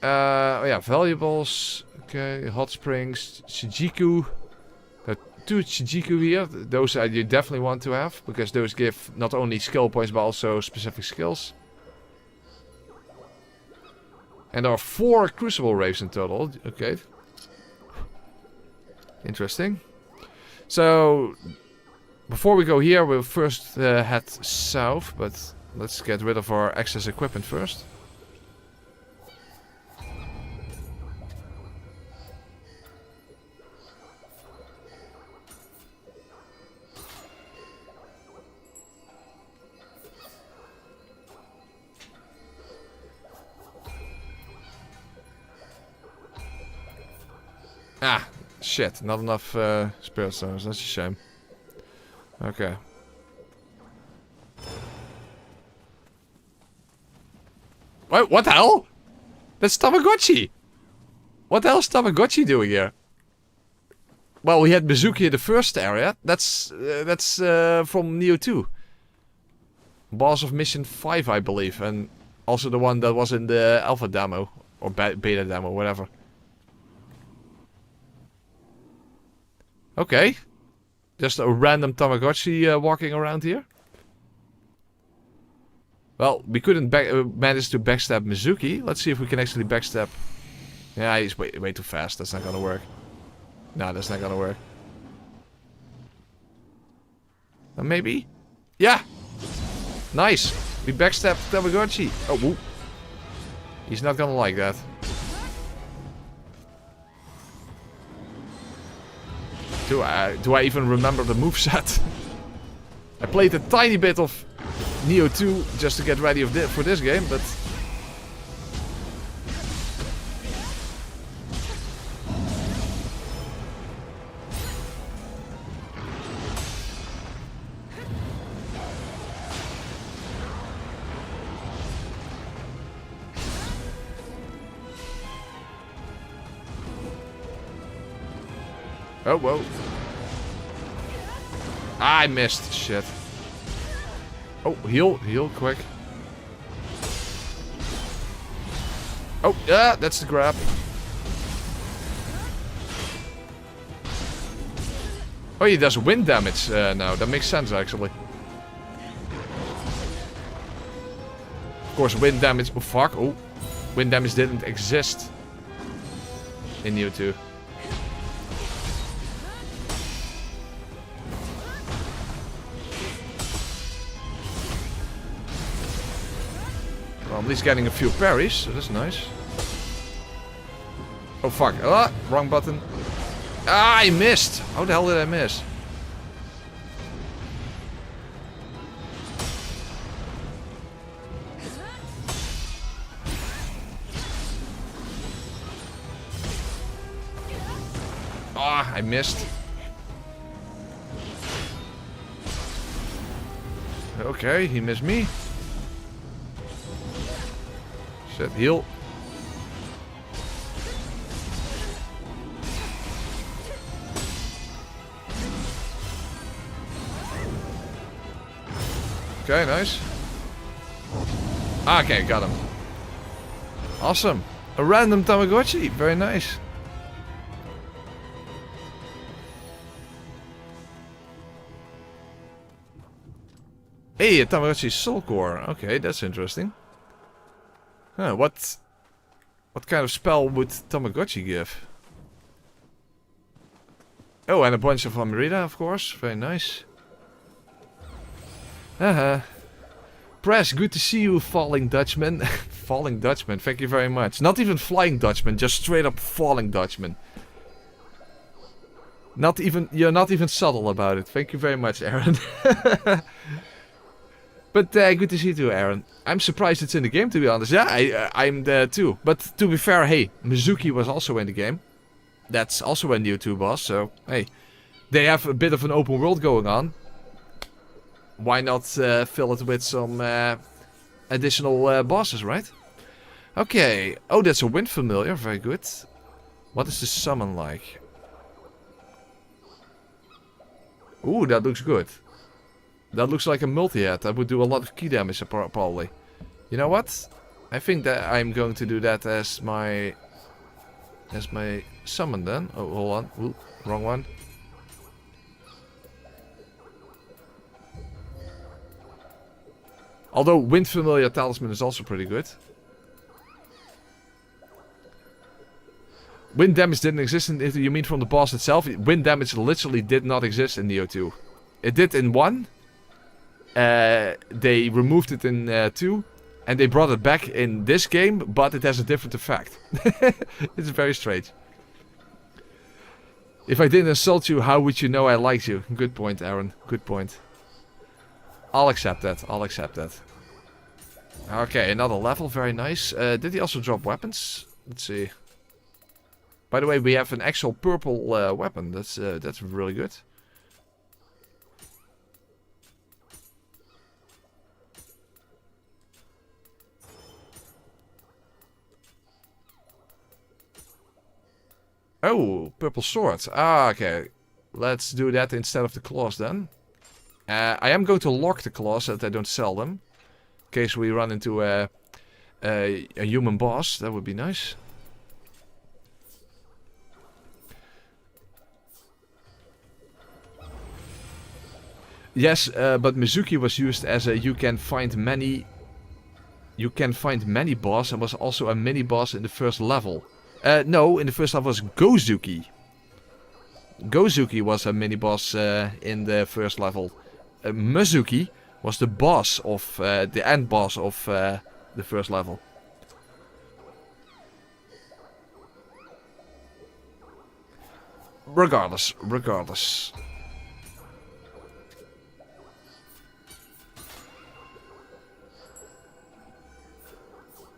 Oh yeah, valuables. Okay, hot springs, Shijiku. There are 2 Shijiku here. Those you definitely want to have because those give not only skill points but also specific skills. And there are 4 Crucible raves in total. Okay. Interesting. So, before we go here, we'll first head south, but let's get rid of our excess equipment first. Ah, shit, not enough spirit stones, that's a shame. Okay. What the hell? That's Tamagotchi! What the hell is Tamagotchi doing here? Well, we had Mizuki in the first area. That's from Nioh 2. Boss of Mission 5, I believe. And also the one that was in the Alpha demo. Or Beta demo, whatever. Okay. Just a random Tamagotchi walking around here. Well, we couldn't manage to backstab Mizuki. Let's see if we can actually backstab. Yeah, he's way too fast. That's not gonna work. No, that's not gonna work. Maybe? Yeah! Nice! We backstabbed Tamagotchi. Oh, whoop. He's not gonna like that. Do I even remember the moveset? I played a tiny bit of Nioh 2 just to get ready for this game, but... Oh, whoa. I missed. Shit. Oh, heal, quick. Oh, yeah, that's the grab. Oh, he does wind damage now. That makes sense, actually. Of course, wind damage... Oh, fuck. Oh. Wind damage didn't exist in Nioh 2. Well, at least getting a few parries, so that's nice. Oh fuck, wrong button. Ah, I missed! How the hell did I miss? Ah, I missed. Okay, he missed me. Shit, heal. Okay, nice. Okay, got him. Awesome. A random Tamagotchi. Very nice. Hey, a Tamagotchi Soul Core. Okay, that's interesting. Huh, what kind of spell would Tamagotchi give? Oh, and a bunch of Amrita, of course. Very nice. Press, good to see you, Falling Dutchman. Falling Dutchman, thank you very much. Not even Flying Dutchman, just straight up Falling Dutchman. You're not even subtle about it. Thank you very much, Aaron. But good to see you too, Aaron. I'm surprised it's in the game, to be honest. Yeah, I'm there too. But to be fair, hey, Mizuki was also in the game. That's also a Nioh 2 boss, so hey. They have a bit of an open world going on. Why not fill it with some additional bosses, right? Okay. Oh, that's a wind familiar. Very good. What is the summon like? Ooh, that looks good. That looks like a multi-hit. That would do a lot of key damage, probably. You know what? I think that I'm going to do that as my summon then. Oh, hold on. Ooh, wrong one. Although Wind Familiar Talisman is also pretty good. Wind damage didn't exist in... You mean from the boss itself? Wind damage literally did not exist in Nioh 2. It did in 1. They removed it in 2. And they brought it back in this game, but it has a different effect. It's very strange. If I didn't insult you, how would you know I liked you? Good point, Aaron. Good point. I'll accept that. I'll accept that. Okay, another level. Very nice. Did he also drop weapons? Let's see. By the way, we have an actual purple weapon. That's really good. Oh, purple sword. Ah, okay. Let's do that instead of the claws then. I am going to lock the claws so that I don't sell them. In case we run into a human boss. That would be nice. Yes, but Mizuki was used as a you can find many boss and was also a mini boss in the first level. No, in the first level was Gozuki. Gozuki was a mini boss in the first level. Mizuki was the boss of the end boss of the first level. Regardless.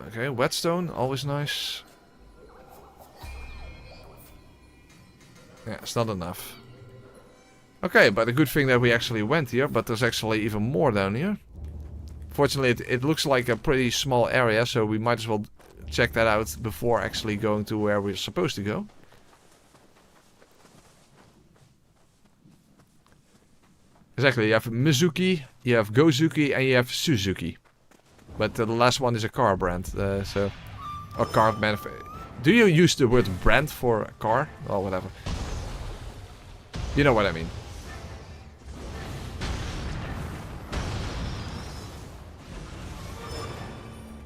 Okay, whetstone, always nice. Yeah, it's not enough. Okay, but a good thing that we actually went here, but there's actually even more down here. Fortunately, it looks like a pretty small area, so we might as well check that out before actually going to where we're supposed to go. Exactly, you have Mizuki, you have Gozuki, and you have Suzuki. But the last one is a car brand, so... Or car manufacturer. Do you use the word brand for a car? Oh, whatever. You know what I mean.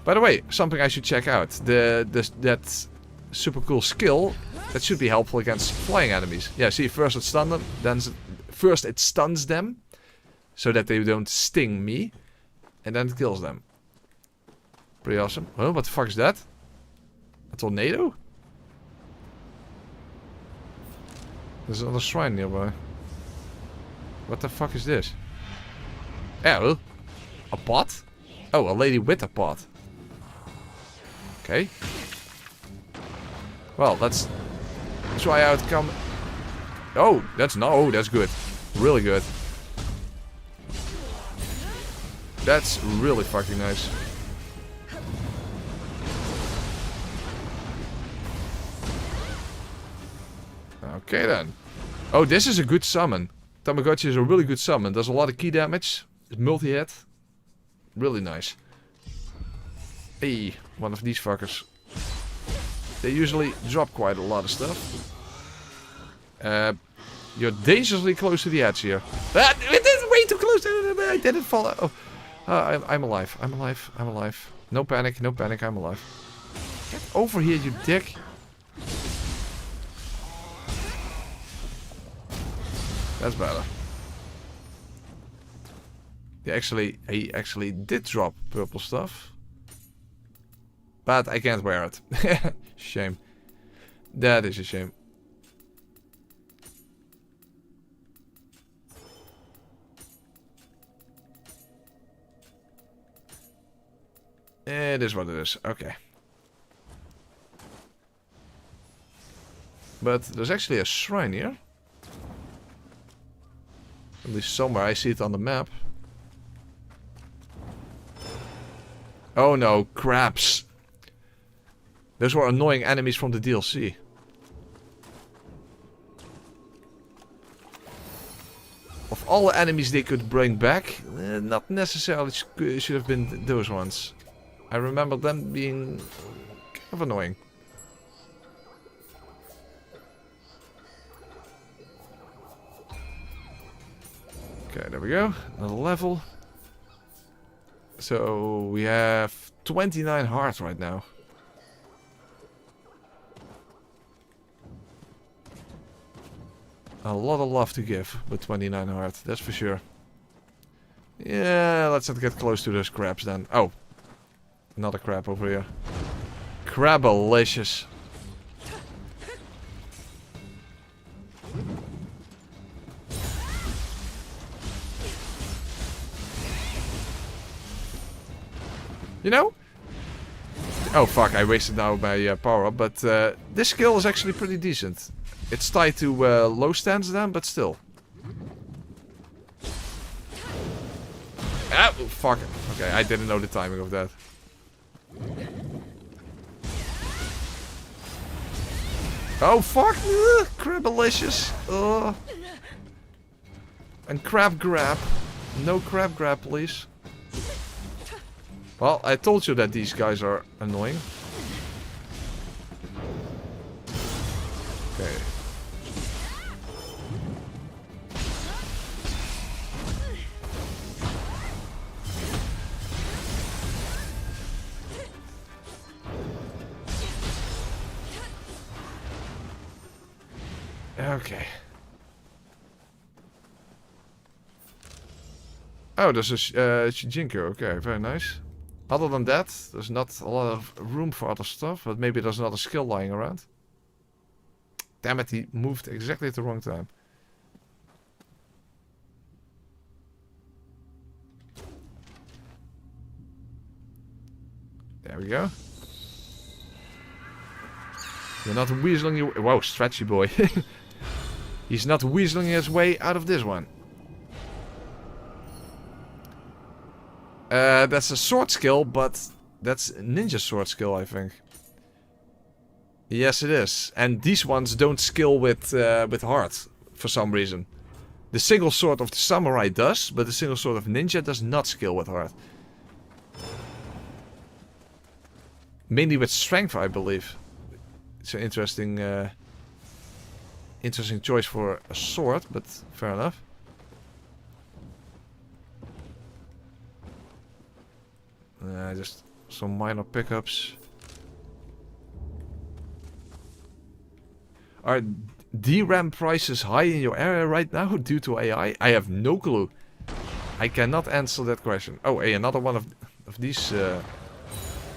By the way, something I should check out. That super cool skill, that should be helpful against flying enemies. Yeah, see, first it stuns them, then first it stuns them, so that they don't sting me, and then it kills them. Pretty awesome. Oh, what the fuck is that? A tornado? There's another shrine nearby. What the fuck is this? Oh, a pot? Oh, a lady with a pot. Okay. Well, let's try out come. Oh, that's no. Oh, that's good. Really good. That's really fucking nice. Okay then. Oh, this is a good summon. Tamagotchi is a really good summon. Does a lot of key damage. It's multi-hit. Really nice. Hey, one of these fuckers. They usually drop quite a lot of stuff. You're dangerously close to the edge here. It is way too close. I didn't fall out. Oh, I'm alive. I'm alive. I'm alive. No panic. No panic. I'm alive. Get over here, you dick. That's better. He actually did drop purple stuff. But I can't wear it. Shame. That is a shame. It is what it is. Okay. But there's actually a shrine here. At least somewhere. I see it on the map. Oh no, crabs. Those were annoying enemies from the DLC. Of all the enemies they could bring back, not necessarily should have been those ones. I remember them being kind of annoying. Okay, there we go. Another level. So we have 29 hearts right now. A lot of love to give with 29 hearts, that's for sure. Yeah, let's not get close to those crabs then. Oh, another crab over here. Crabalicious. You know? Oh fuck, I wasted now my power up, but this skill is actually pretty decent. It's tied to low stance then, but still. Ah, fuck. Okay, I didn't know the timing of that. Oh fuck! Crabalicious. And crab grab. No crab grab, please. Well, I told you that these guys are annoying. Okay. Okay. Oh, there's a Shijinko. Okay, very nice. Other than that, there's not a lot of room for other stuff, but maybe there's another skill lying around. Damn it, he moved exactly at the wrong time. There we go. You're not weaseling your... Wow, stretchy boy. He's not weaseling his way out of this one. That's a sword skill, but that's a ninja sword skill, I think. Yes, it is. And these ones don't skill with heart, for some reason. The single sword of the samurai does, but the single sword of ninja does not skill with heart. Mainly with strength, I believe. It's an interesting, interesting choice for a sword, but fair enough. Just some minor pickups. Are DRAM prices high in your area right now due to AI? I have no clue. I cannot answer that question. Oh, hey, another one of these.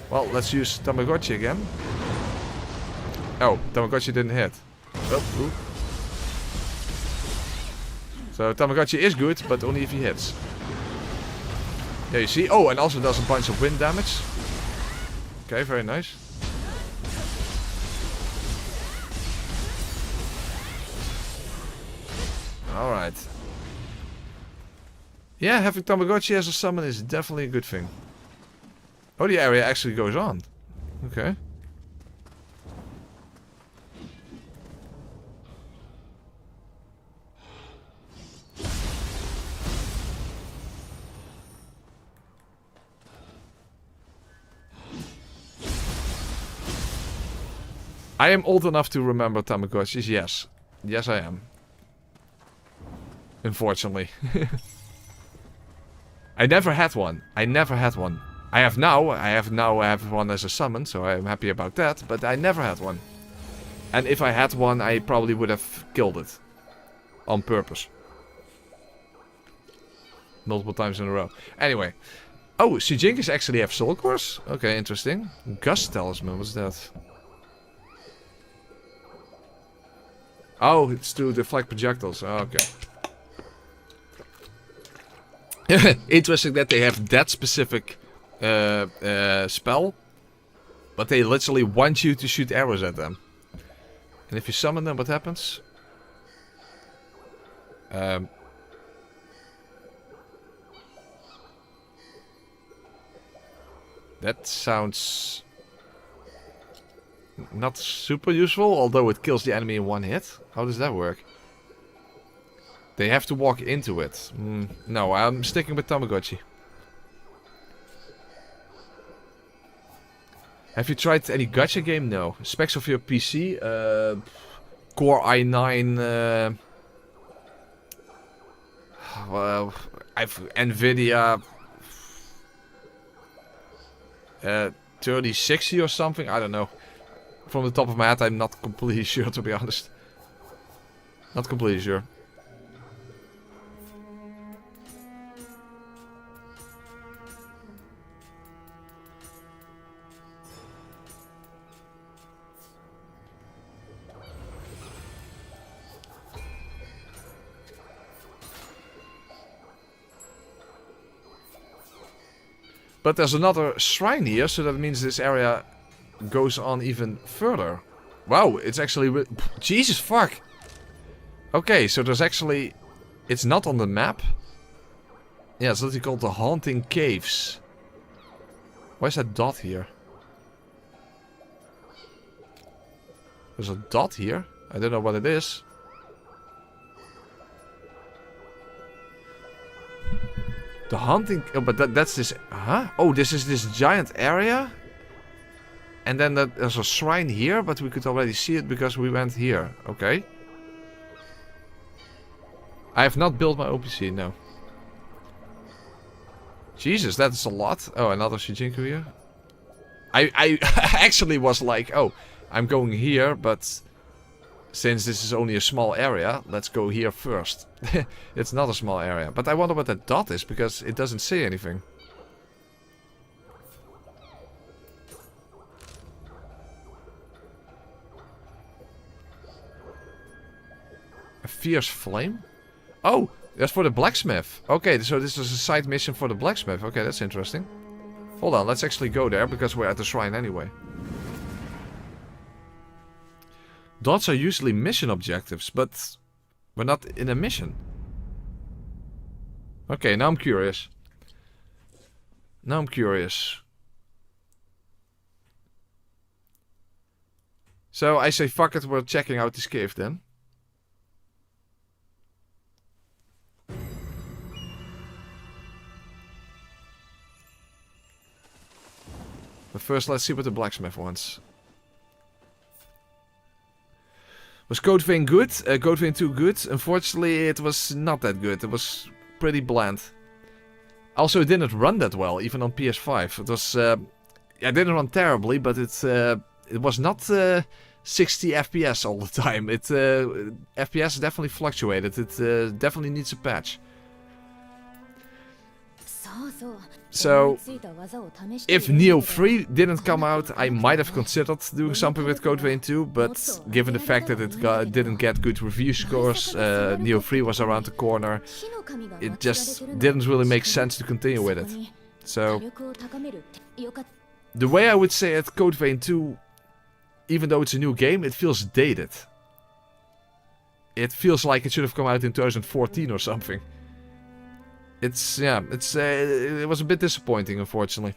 Well, let's use Tamagotchi again. Oh, Tamagotchi didn't hit. Oh, ooh. So Tamagotchi is good, but only if he hits. Yeah, you see? Oh, and also does a bunch of wind damage. Okay, very nice. Alright. Yeah, having Tamagotchi as a summon is definitely a good thing. Oh, the area actually goes on. Okay. I am old enough to remember Tamagotchis, yes. Yes, I am. Unfortunately. I never had one. I never had one. I have now. I have one as a summon, so I am happy about that. But I never had one. And if I had one, I probably would have killed it. On purpose. multiple times in a row. Anyway. Oh, Shijinkas actually have soul cores? Okay, interesting. Gust Talisman, what's that? Oh, it's to deflect projectiles. Oh, okay. Interesting that they have that specific spell. But they literally want you to shoot arrows at them. And if you summon them, what happens? That sounds not super useful, although it kills the enemy in one hit. How does that work? They have to walk into it. No, I'm sticking with Tamagotchi. Have you tried any gacha game? No. Specs of your PC? Core i9. Well, I've Nvidia 3060 or something. I don't know. From the top of my head, I'm not completely sure, to be honest. Not completely sure. But there's another shrine here, so that means this area goes on even further. Wow, it's actually... Jesus fuck! Okay, so there's actually... It's not on the map. Yeah, it's literally called the Haunting Caves. Why is that dot here? There's a dot here. I don't know what it is. The hunting... Oh, but that's this... Huh? Oh, this is this giant area? And then there's a shrine here, but we could already see it because we went here. Okay. I have not built my OPC, no. Jesus, that's a lot. Oh, another Shijinku here. I actually was like, oh, I'm going here, but... Since this is only a small area, let's go here first. It's not a small area. But I wonder what that dot is, because it doesn't say anything. A fierce flame? Oh, that's for the blacksmith. Okay, so this is a side mission for the blacksmith. Okay, that's interesting. Hold on, let's actually go there, because we're at the shrine anyway. Dots are usually mission objectives, but we're not in a mission. Okay, now I'm curious. Now I'm curious. So I say fuck it, we're checking out this cave then. But first let's see what the blacksmith wants. Was Code Vein good? Code Vein 2 good? Unfortunately, it was not that good. It was pretty bland. Also, it didn't run that well, even on PS5. It was... it didn't run terribly, but it was not 60 FPS all the time. FPS definitely fluctuated. It definitely needs a patch. So, if Nioh 3 didn't come out, I might have considered doing something with Code Vein 2, but given the fact that it didn't get good review scores, Nioh 3 was around the corner, it just didn't really make sense to continue with it. So, the way I would say it, Code Vein 2, even though it's a new game, it feels dated. It feels like it should have come out in 2014 or something. It was a bit disappointing, unfortunately.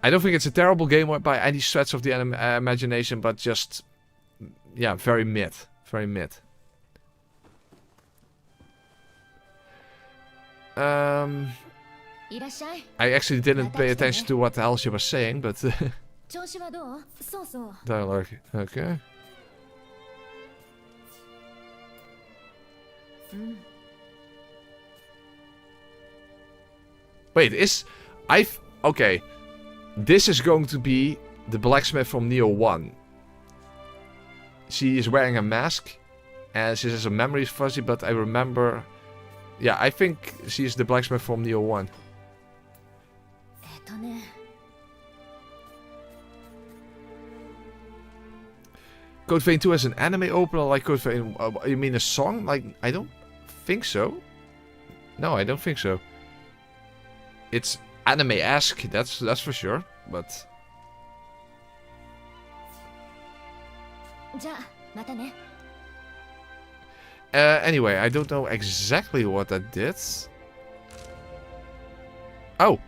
I don't think it's a terrible game by any stretch of the imagination, but just, yeah, very mid. Very mid. I actually didn't pay attention to what the hell she was saying, but... Dialogue, okay. Wait, okay. This is going to be the blacksmith from Nioh 1. She is wearing a mask. And she says her memory is fuzzy, but I remember Yeah, I think she's the blacksmith from Nioh 1. Code Vein 2 has an anime opener like Code Vein... you mean a song? Like, I don't think so. No, I don't think so. It's anime-esque, that's for sure, but... Anyway, I don't know exactly what that did. Oh!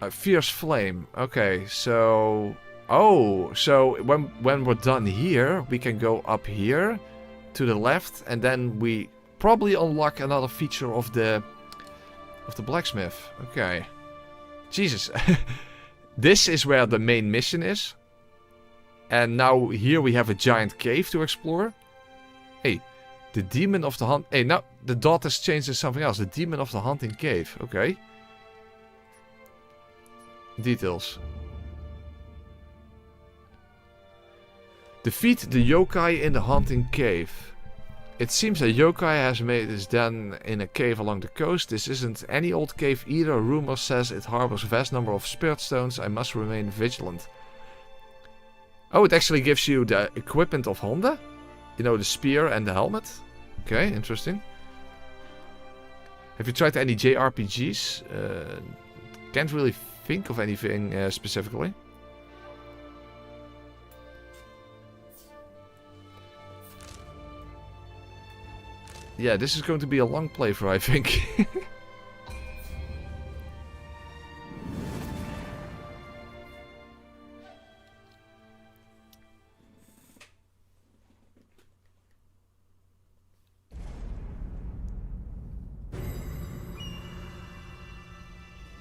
A fierce flame. Okay, so... Oh, so when we're done here, we can go up here to the left, and then we probably unlock another feature of the blacksmith. Okay. Jesus. This is where the main mission is. And now here we have a giant cave to explore. Hey, the demon of the hunt. Hey, now the dot has changed to something else. The demon of the hunting cave. Okay. Details. Defeat the yokai in the hunting cave. It seems a yokai has made his den in a cave along the coast. This isn't any old cave either. Rumor says it harbors a vast number of spirit stones. I must remain vigilant. Oh, it actually gives you the equipment of Honda? You know, the spear and the helmet? Okay, interesting. Have you tried any JRPGs? Can't really think of anything specifically. Yeah, this is going to be a long playthrough, I think.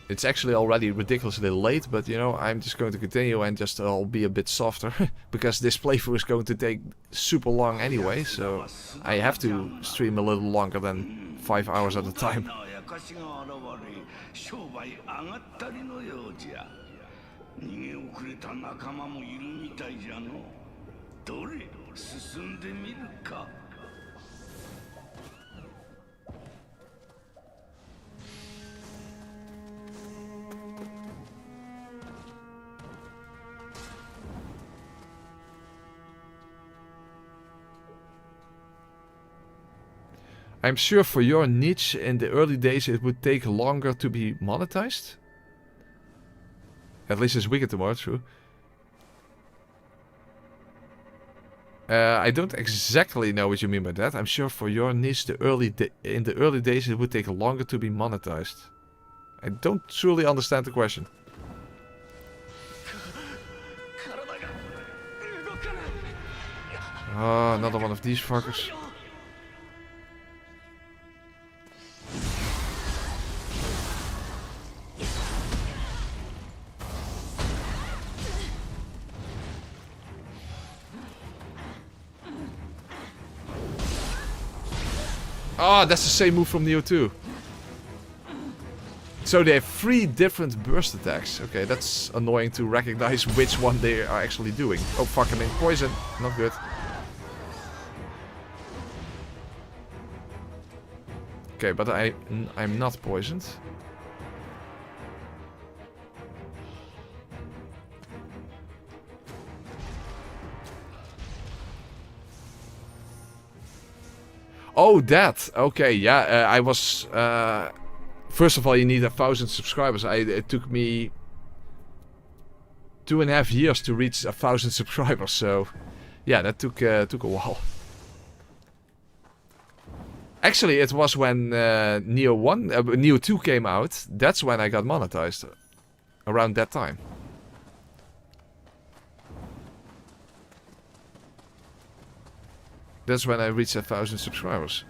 It's actually already ridiculously late, but you know, I'm just going to continue and just I'll be a bit softer. Because this playthrough is going to take super long anyway, so I have to stream a little longer than 5 hours at a time. 進んでみるか。 I'm sure for your niche in the early days it would take longer to be monetized. At least this weekend tomorrow, true. I don't exactly know what you mean by that. I'm sure for your niche in the early days it would take longer to be monetized. I don't truly understand the question. Oh, another one of these fuckers. Oh, that's the same move from Nioh 2. So they have 3 different burst attacks. Okay, that's annoying to recognize which one they are actually doing. Oh fuck, I'm in poison. Not good. Okay, but I'm not poisoned. Oh, that. Okay, yeah. I was. First of all, you need 1,000 subscribers. It took me 2.5 years to reach 1,000 subscribers. So, yeah, that took a while. Actually, it was when Nioh 2 came out. That's when I got monetized. Around that time. That's when I reached 1,000 subscribers.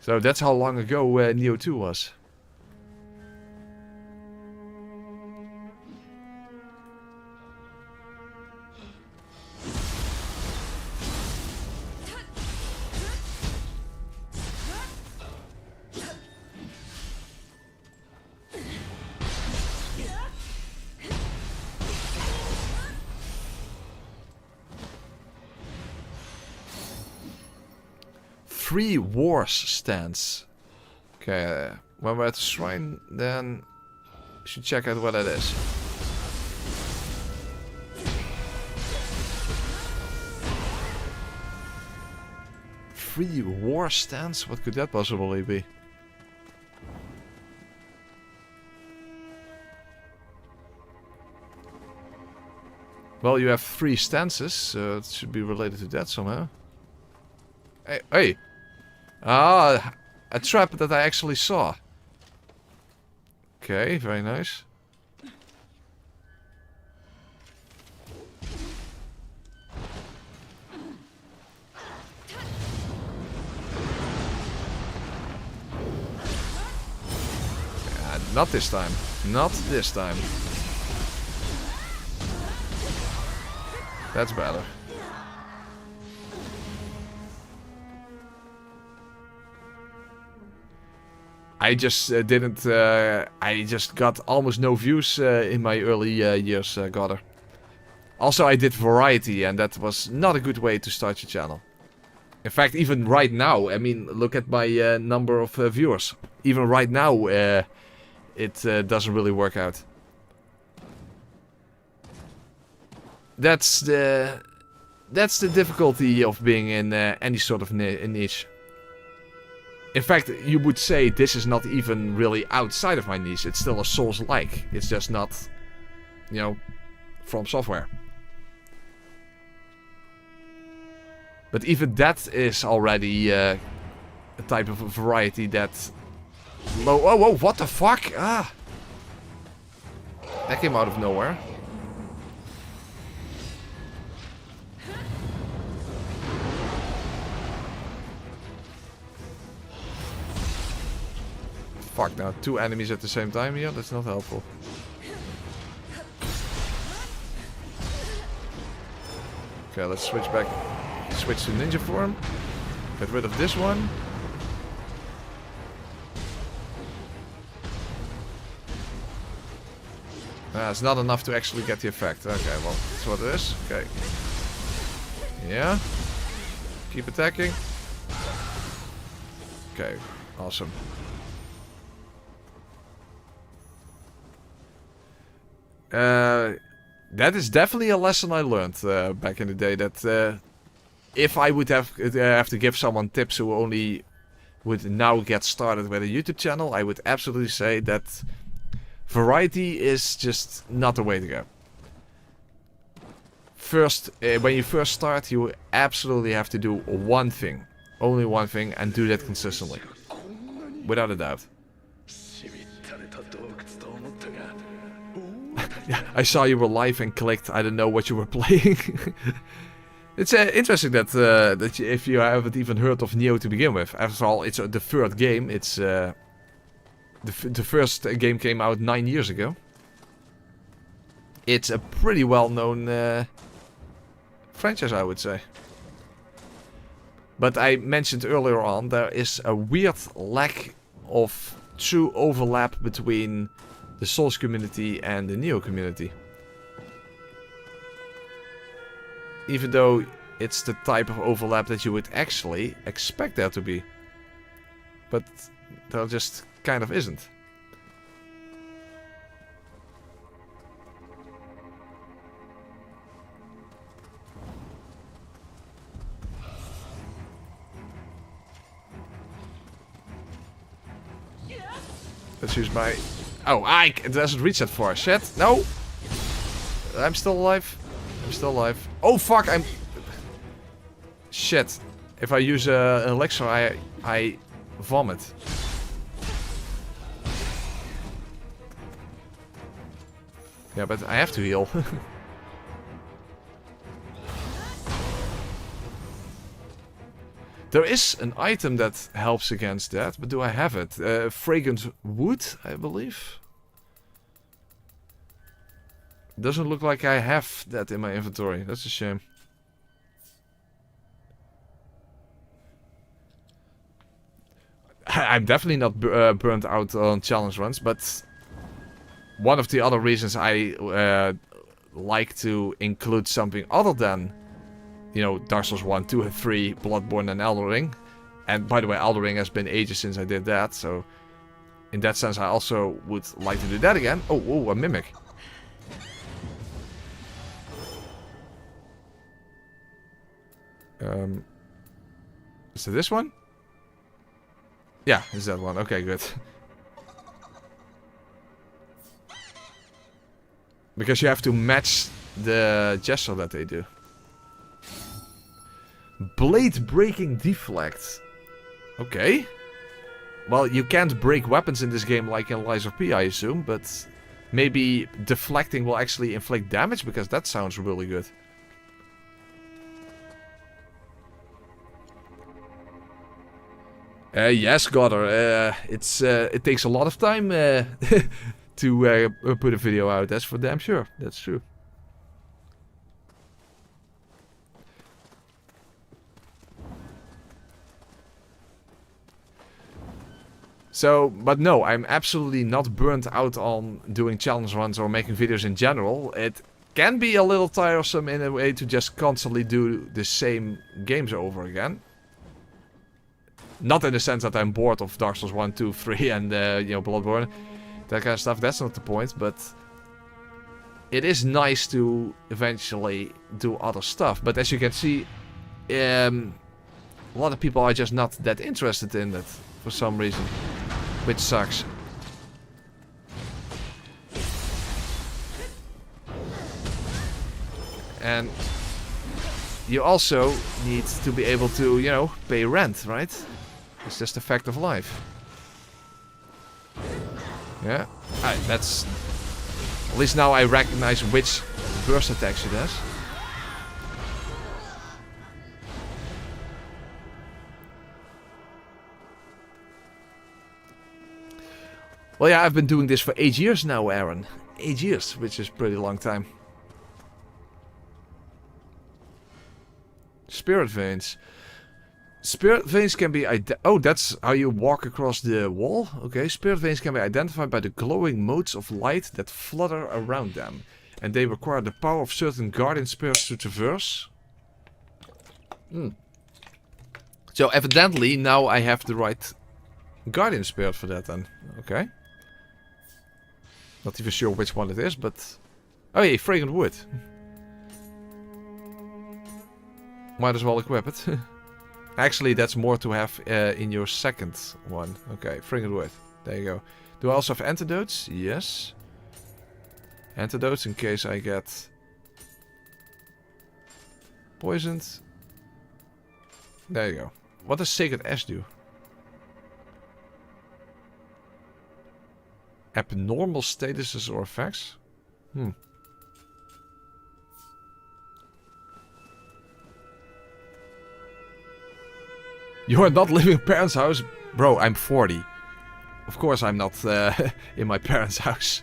So that's how long ago Nioh 2 was. Free Wars stance. Okay, when we're at the shrine, then we should check out what that is. Free War stance? What could that possibly be? Well, you have 3 stances, so it should be related to that somehow. Hey, hey! Ah, a trap that I actually saw. Okay, very nice. Not this time. Not this time. That's better. I just didn't... I just got almost no views in my early years, Godder. Also, I did variety, and that was not a good way to start your channel. In fact, even right now, I mean, look at my number of viewers. Even right now, it doesn't really work out. That's the difficulty of being in any sort of niche. In fact, you would say this is not even really outside of my niche. It's still a Souls-like. It's just not, you know, from software. But even that is already a type of variety that... Whoa, whoa, what the fuck? Ah! That came out of nowhere. Fuck, now 2 enemies at the same time here? That's not helpful. Okay, let's switch back. Switch to ninja form. Get rid of this one. It's not enough to actually get the effect. Okay, well, that's what it is. Okay. Yeah. Keep attacking. Okay, awesome. That is definitely a lesson I learned back in the day. That if I would have to give someone tips who only would now get started with a YouTube channel, I would absolutely say that variety is just not the way to go. First, when you first start, you absolutely have to do one thing. Only one thing, and do that consistently. Without a doubt. I saw you were live and clicked. I don't know what you were playing. It's interesting that that if you haven't even heard of Nioh to begin with. After all, it's the third game. It's the first game came out 9 years ago. It's a pretty well-known franchise, I would say. But I mentioned earlier on, there is a weird lack of true overlap between the Souls community and the Nioh community. Even though it's the type of overlap that you would actually expect there to be. But there just kind of isn't. Let's use my... Oh, it doesn't reach that far. Shit, no! I'm still alive. I'm still alive. Oh, fuck, I'm... Shit. If I use an elixir, I vomit. Yeah, but I have to heal. There is an item that helps against that, but do I have it? Fragrant wood, I believe. Doesn't look like I have that in my inventory. That's a shame. I'm definitely not burnt out on challenge runs, but one of the other reasons I like to include something other than, you know, Dark Souls 1, 2 and 3, Bloodborne and Elden Ring, And by the way, Elden Ring has been ages since I did that, so in that sense I also would like to do that again. Oh, a mimic. Is it this one? Yeah, it's that one. Okay, good. Because you have to match the gesture that they do. Blade breaking deflect. Okay. Well, you can't break weapons in this game like in Lies of P, I assume, but maybe deflecting will actually inflict damage, because that sounds really good. Yes, Godder. It takes a lot of time to put a video out. That's for damn sure. That's true. So, but no, I'm absolutely not burnt out on doing challenge runs or making videos in general. It can be a little tiresome in a way to just constantly do the same games over again. Not in the sense that I'm bored of Dark Souls 1, 2, 3 and, you know, Bloodborne. That kind of stuff, that's not the point, but it is nice to eventually do other stuff. But as you can see, a lot of people are just not that interested in it for some reason. Which sucks. And you also need to be able to, you know, pay rent, right? It's just a fact of life. Yeah. Alright, that's... At least now I recognize which burst attack she does. Well, yeah, I've been doing this for 8 years now, Aaron. 8 years, which is a pretty long time. Spirit veins. Spirit veins can be... Oh, that's how you walk across the wall? Okay, spirit veins can be identified by the glowing motes of light that flutter around them. And they require the power of certain guardian spirits to traverse. So evidently, now I have the right guardian spirit for that then. Okay. Not even sure which one it is, but... Oh yeah, fragrant wood. Might as well equip it. Actually, that's more to have in your second one. Okay, fragrant wood. There you go. Do I also have antidotes? Yes. Antidotes in case I get poisoned. There you go. What does Sacred Ash do? Abnormal statuses or effects? You are not living in parents' house? Bro, I'm 40. Of course I'm not in my parents' house.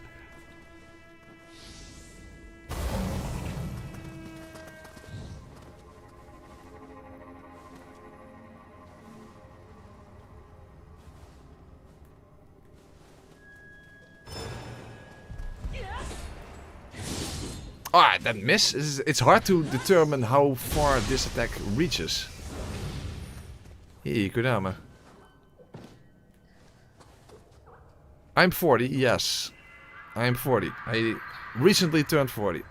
Ah, that miss. It's hard to determine how far this attack reaches. Hey, Kodama. I'm 40, yes. I'm 40. I recently turned 40.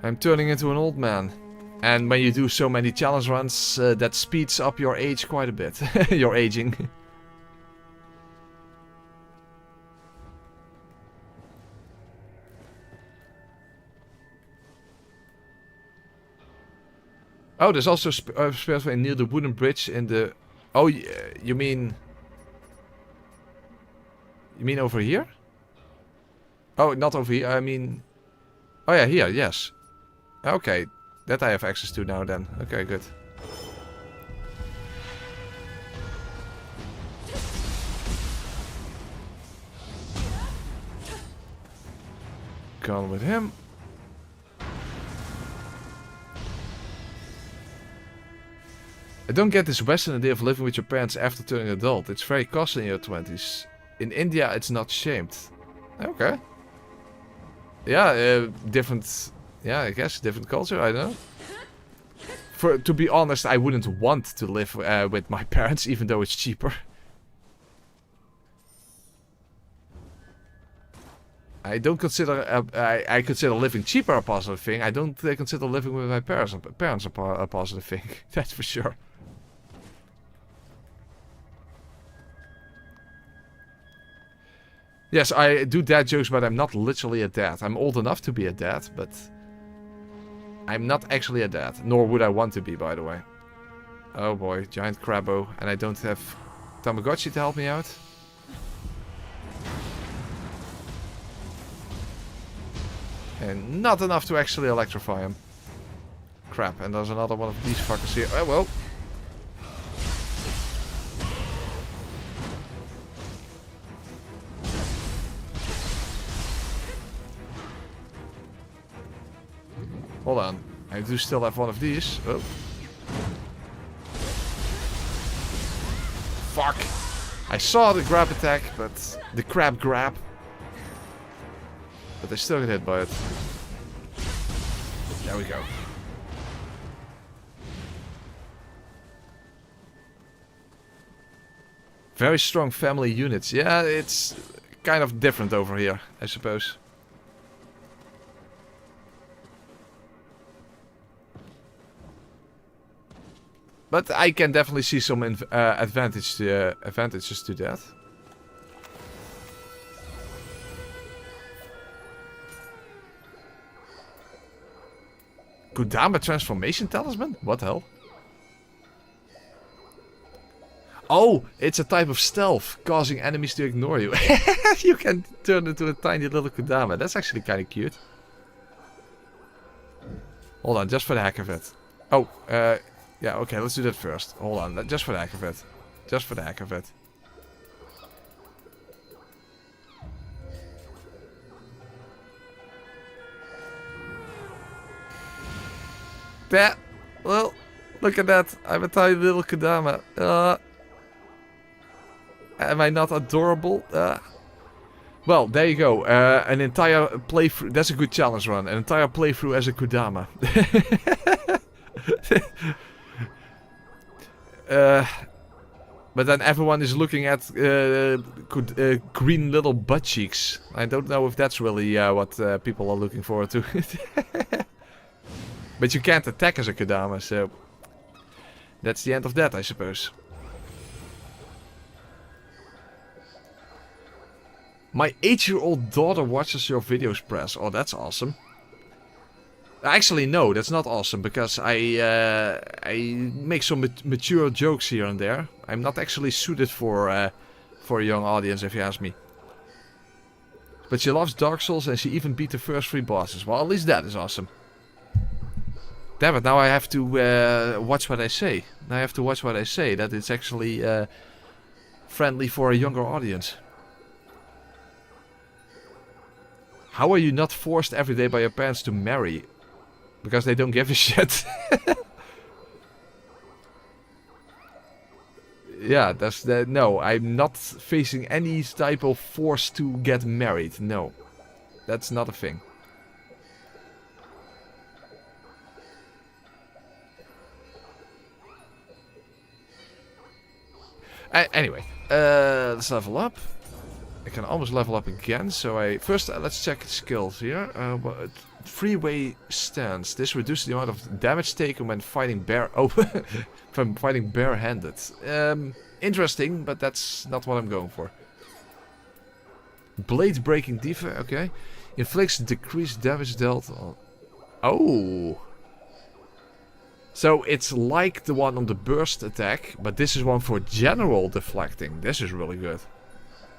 I'm turning into an old man. And when you do so many challenge runs, that speeds up your age quite a bit. Your aging. Oh, there's also spirit vein near the wooden bridge in the... Oh, you mean... You mean over here? Oh, not over here, I mean... Oh yeah, here, yes. Okay, that I have access to now then. Okay, good. Gone with him. I don't get this Western idea of living with your parents after turning adult. It's very costly in your 20s. In India, it's not shamed. Okay. Yeah, different, Yeah, I guess different culture, I don't know. To be honest, I wouldn't want to live with my parents, even though it's cheaper. I don't consider I consider living cheaper a positive thing. I don't consider living with my parents a positive thing. That's for sure. Yes, I do dad jokes, but I'm not literally a dad. I'm old enough to be a dad, but I'm not actually a dad. Nor would I want to be, by the way. Oh boy, giant crabbo, and I don't have Tamagotchi to help me out. And not enough to actually electrify him. Crap, and there's another one of these fuckers here. Oh, well. Hold on. I do still have one of these. Oh. Fuck. I saw the grab attack, but the crab grab. But I still get hit by it. There we go. Very strong family units. Yeah, it's kind of different over here, I suppose. But I can definitely see some advantages to that. Kodama transformation talisman? What the hell? Oh, it's a type of stealth, causing enemies to ignore you. You can turn into a tiny little Kodama. That's actually kind of cute. Hold on, just for the heck of it. Oh, yeah, okay, let's do that first. Hold on, just for the heck of it. Just for the heck of it. Yeah, well, look at that. I'm a tiny little Kodama. Am I not adorable? Well, there you go. An entire playthrough. That's a good challenge run. An entire playthrough as a Kodama. But then everyone is looking at green little butt cheeks. I don't know if that's really what people are looking forward to. But you can't attack as a Kodama, so that's the end of that, I suppose. My 8-year-old daughter watches your videos, Press. Oh, that's awesome. Actually, no, that's not awesome, because I make some mature jokes here and there. I'm not actually suited for a young audience, if you ask me. But she loves Dark Souls, and she even beat the first 3 bosses. Well, at least that is awesome. Damn it, now I have to watch what I say. Now I have to watch what I say, that it's actually friendly for a younger audience. How are you not forced every day by your parents to marry? Because they don't give a shit. Yeah, that's the... No, I'm not facing any type of force to get married. No. That's not a thing. Anyway, let's level up. I can almost level up again, so first let's check skills here. 3-way stance. This reduces the amount of damage taken when fighting from fighting barehanded. Interesting, but that's not what I'm going for. Blade breaking defense. Okay, inflicts decreased damage dealt. Oh. So it's like the one on the burst attack, but this is one for general deflecting. This is really good.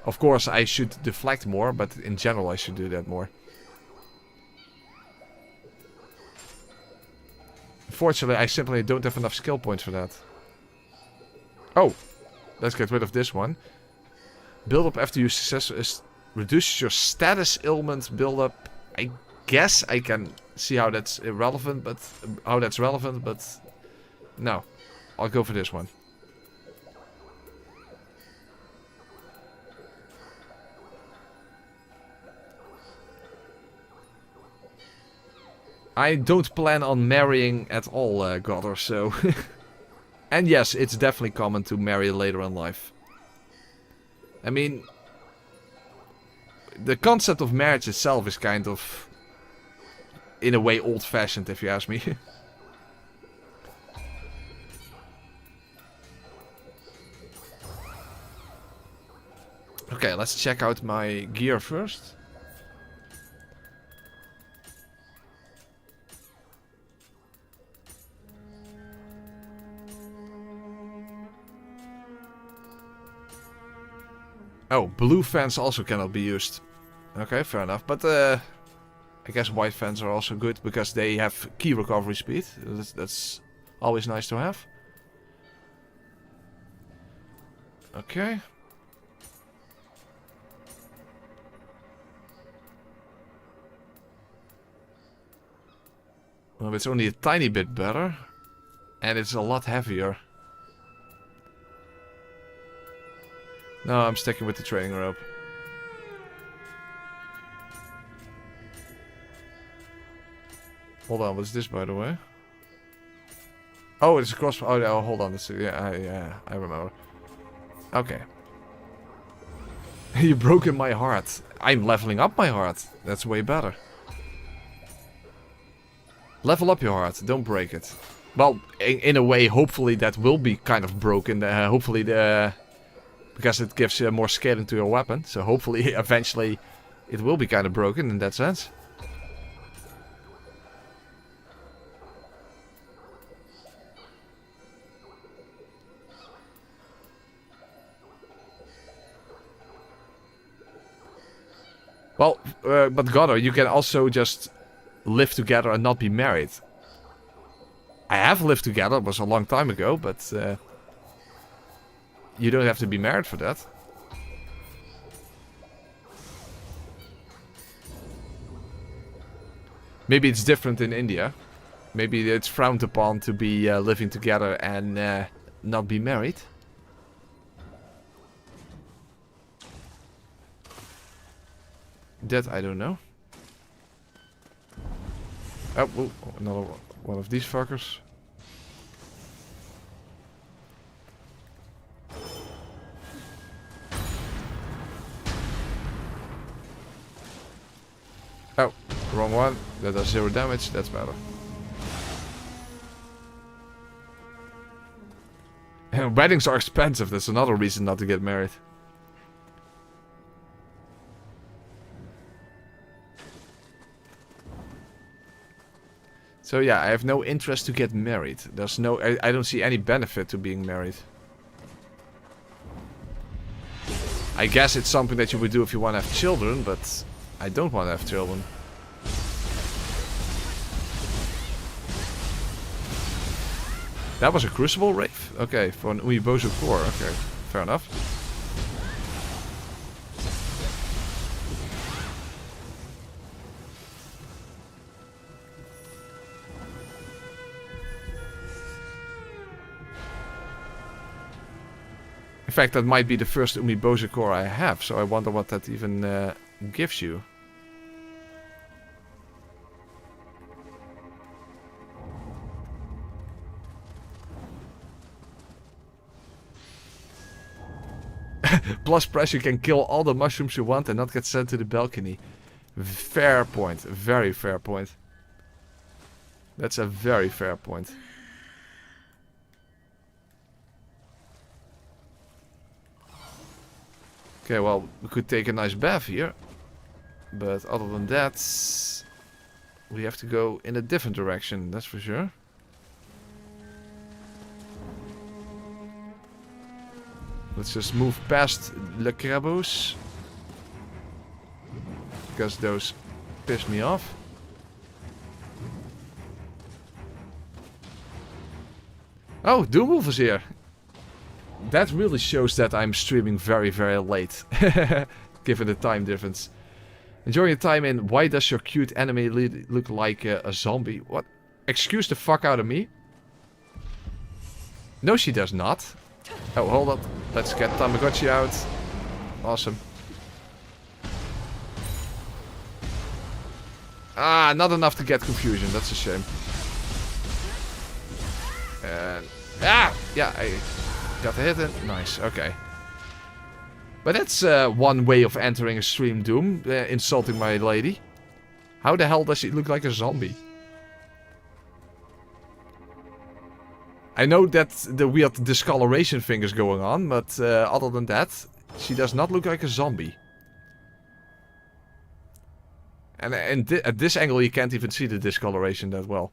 Of course, I should deflect more, but in general I should do that more. Unfortunately, I simply don't have enough skill points for that. Oh, let's get rid of this one. Build up after you reduce your status ailment build up. I guess I can see how that's irrelevant, but no, I'll go for this one. I don't plan on marrying at all, Godder, so... And yes, it's definitely common to marry later in life. I mean... The concept of marriage itself is kind of... in a way old-fashioned, if you ask me. Okay, let's check out my gear first. Oh, blue fans also cannot be used. Okay, fair enough. But I guess white fans are also good because they have key recovery speed. That's always nice to have. Okay. Well, it's only a tiny bit better. And it's a lot heavier. No, I'm sticking with the training rope. Hold on, what's this, by the way? Oh, it's a cross... Oh, no, hold on. Yeah, I remember. Okay. You've broken my heart. I'm leveling up my heart. That's way better. Level up your heart. Don't break it. Well, in a way, hopefully that will be kind of broken. Hopefully the... Because it gives more scaling to your weapon. So hopefully, eventually, it will be kind of broken in that sense. Well, but Godder, you can also just live together and not be married. I have lived together, it was a long time ago, but... you don't have to be married for that. Maybe it's different in India. Maybe it's frowned upon to be living together and not be married. That I don't know. Oh, another one of these fuckers. Oh, wrong one. That does 0 damage. That's better. And weddings are expensive. That's another reason not to get married. So yeah, I have no interest to get married. There's no... I don't see any benefit to being married. I guess it's something that you would do if you want to have children, but... I don't want to have children. That was a Crucible Wraith? Okay, for an Uibozu core. Okay, fair enough. In fact, that might be the first Uibozu core I have, so I wonder what that even gives you. Plus pressure can kill all the mushrooms you want and not get sent to the balcony. Fair point. Very fair point. That's a very fair point. Okay, well, we could take a nice bath here. But other than that, we have to go in a different direction, that's for sure. Let's just move past Le Crabos. Because those piss me off. Oh, Doomwolf is here. That really shows that I'm streaming very, very late. Given the time difference. Enjoying your time in why does your cute enemy look like a zombie? What? Excuse the fuck out of me? No, she does not. Oh, hold on. Let's get Tamagotchi out. Awesome. Ah, not enough to get confusion. That's a shame. Yeah, I got the hit in. Nice, okay. But that's one way of entering a stream, Doom. Insulting my lady. How the hell does she look like a zombie? I know that the weird discoloration thing is going on, but other than that, she does not look like a zombie. And at this angle you can't even see the discoloration that well.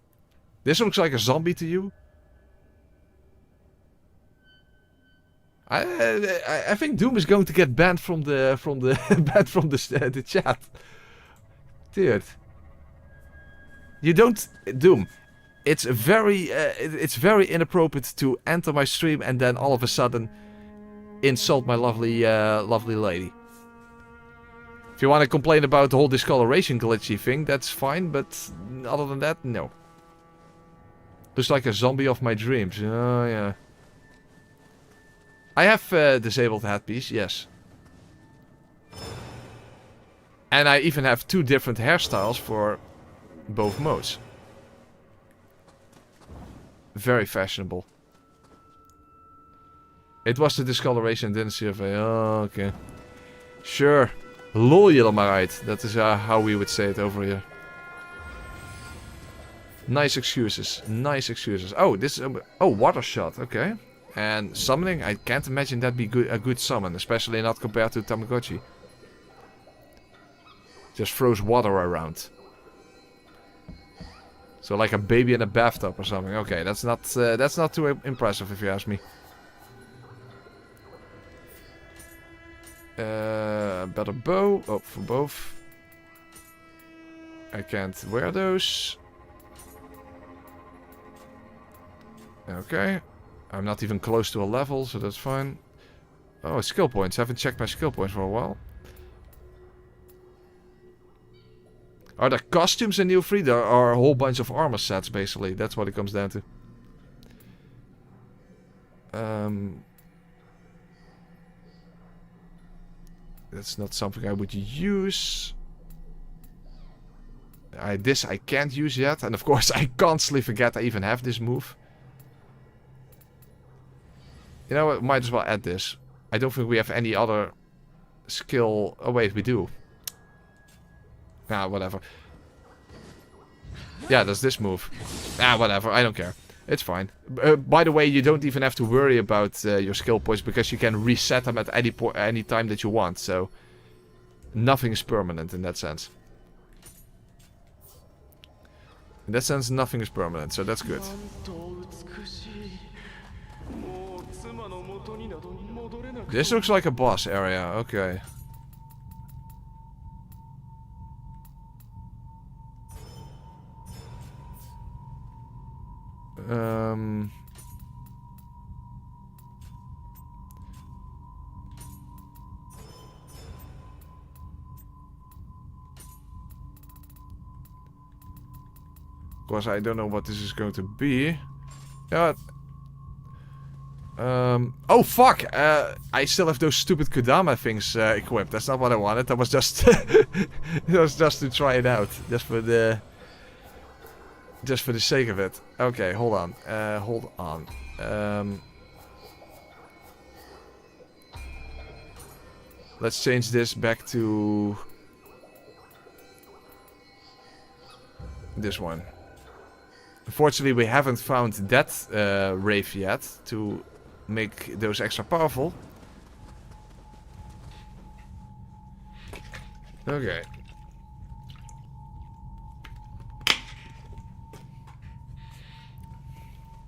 This looks like a zombie to you? I think Doom is going to get banned from the banned from the chat. Dude. You don't Doom. It's very inappropriate to enter my stream and then all of a sudden insult my lovely lady. If you want to complain about the whole discoloration glitchy thing, that's fine, but other than that, no. Looks like a zombie of my dreams. Oh yeah. I have disabled headpiece, yes. And I even have 2 different hairstyles for both modes. Very fashionable. It was the discoloration, didn't see if oh, okay. Sure. Lol je dan maar uit. That is how we would say it over here. Nice excuses. Nice excuses. Oh, this is... oh, water shot. Okay. And summoning? I can't imagine that'd be a good summon. Especially not compared to Tamagotchi. Just throws water around. So like a baby in a bathtub or something. Okay, that's not too impressive if you ask me. Better bow. Oh, for both. I can't wear those. Okay. I'm not even close to a level, so that's fine. Oh, skill points. I haven't checked my skill points for a while. Are there costumes in Nioh 3? There are a whole bunch of armor sets, basically. That's what it comes down to. That's not something I would use. This I can't use yet. And of course, I constantly forget I even have this move. You know what? Might as well add this. I don't think we have any other skill. Oh, wait, we do. Ah, whatever. Yeah, there's this move. Ah, whatever. I don't care. It's fine. By the way, you don't even have to worry about your skill points because you can reset them at any time that you want. So, nothing is permanent in that sense. In that sense, nothing is permanent. So that's good. This looks like a boss area. Okay. Of course, I don't know what this is going to be. Yeah. Oh fuck! I still have those stupid Kodama things equipped. That's not what I wanted. That was just, it was just to try it out, just for the sake of it. Okay, hold on. Hold on. Let's change this back to this one. Unfortunately, we haven't found that Wraith yet to make those extra powerful. Okay.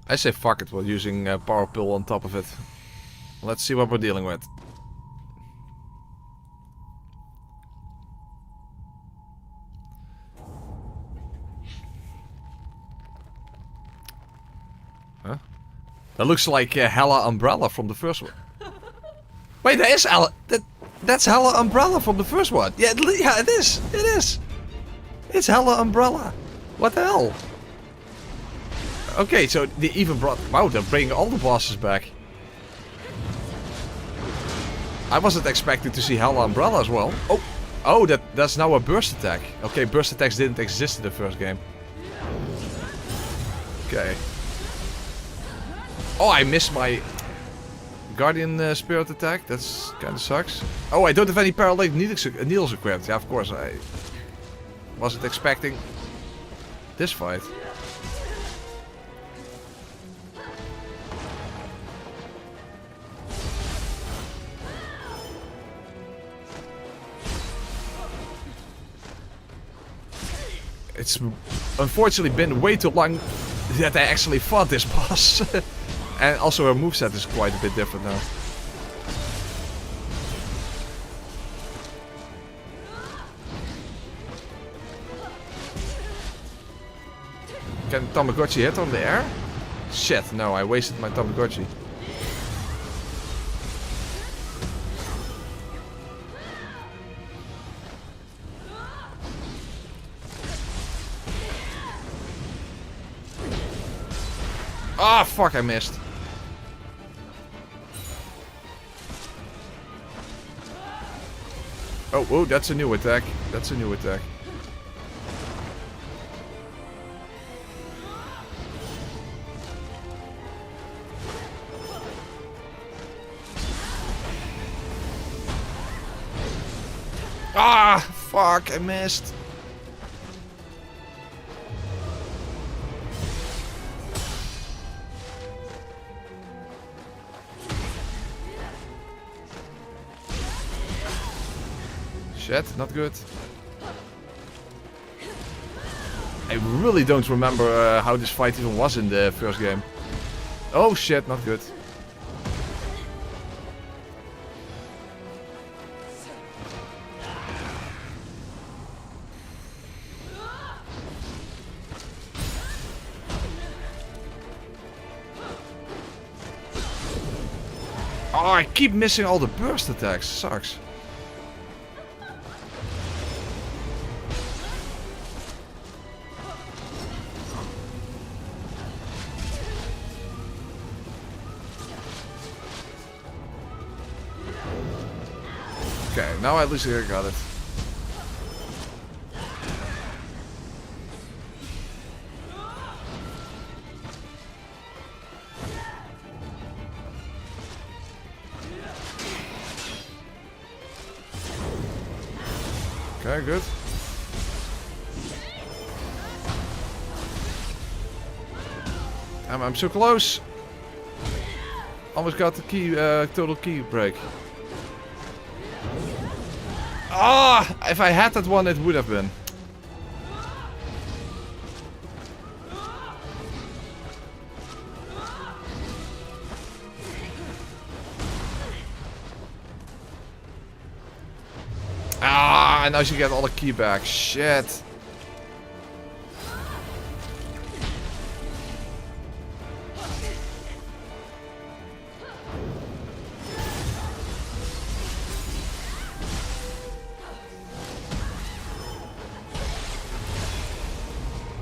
I say fuck it while using Power Pill on top of it. Let's see what we're dealing with. Huh? That looks like Hella Umbrella from the first one. Wait, there is Hella... That's Hella Umbrella from the first one. Yeah, it is. It is. It's Hella Umbrella. What the hell? Okay, so they even brought... Wow, they're bringing all the bosses back. I wasn't expecting to see Hella Umbrella as well. Oh, Oh, that's now a burst attack. Okay, burst attacks didn't exist in the first game. Okay. Oh, I missed my Guardian Spirit attack. That's kind of sucks. Oh, I don't have any Parallel Needles equipped. Yeah, of course. I wasn't expecting this fight. It's unfortunately been way too long that I actually fought this boss. And also her moveset is quite a bit different now. Can Tamagotchi hit on the air? Shit, no, I wasted my Tamagotchi. Ah, fuck, I missed. Oh, that's a new attack. That's a new attack. Ah, fuck, I missed. Shit, not good. I really don't remember how this fight even was in the first game. Oh shit, not good. Oh, I keep missing all the burst attacks. Sucks. Okay, now at least I got it. Okay, good. I'm so close. Almost got the key, total key break. Ah, if I had that one, it would have been. Ah, and now she get all the key back. Shit.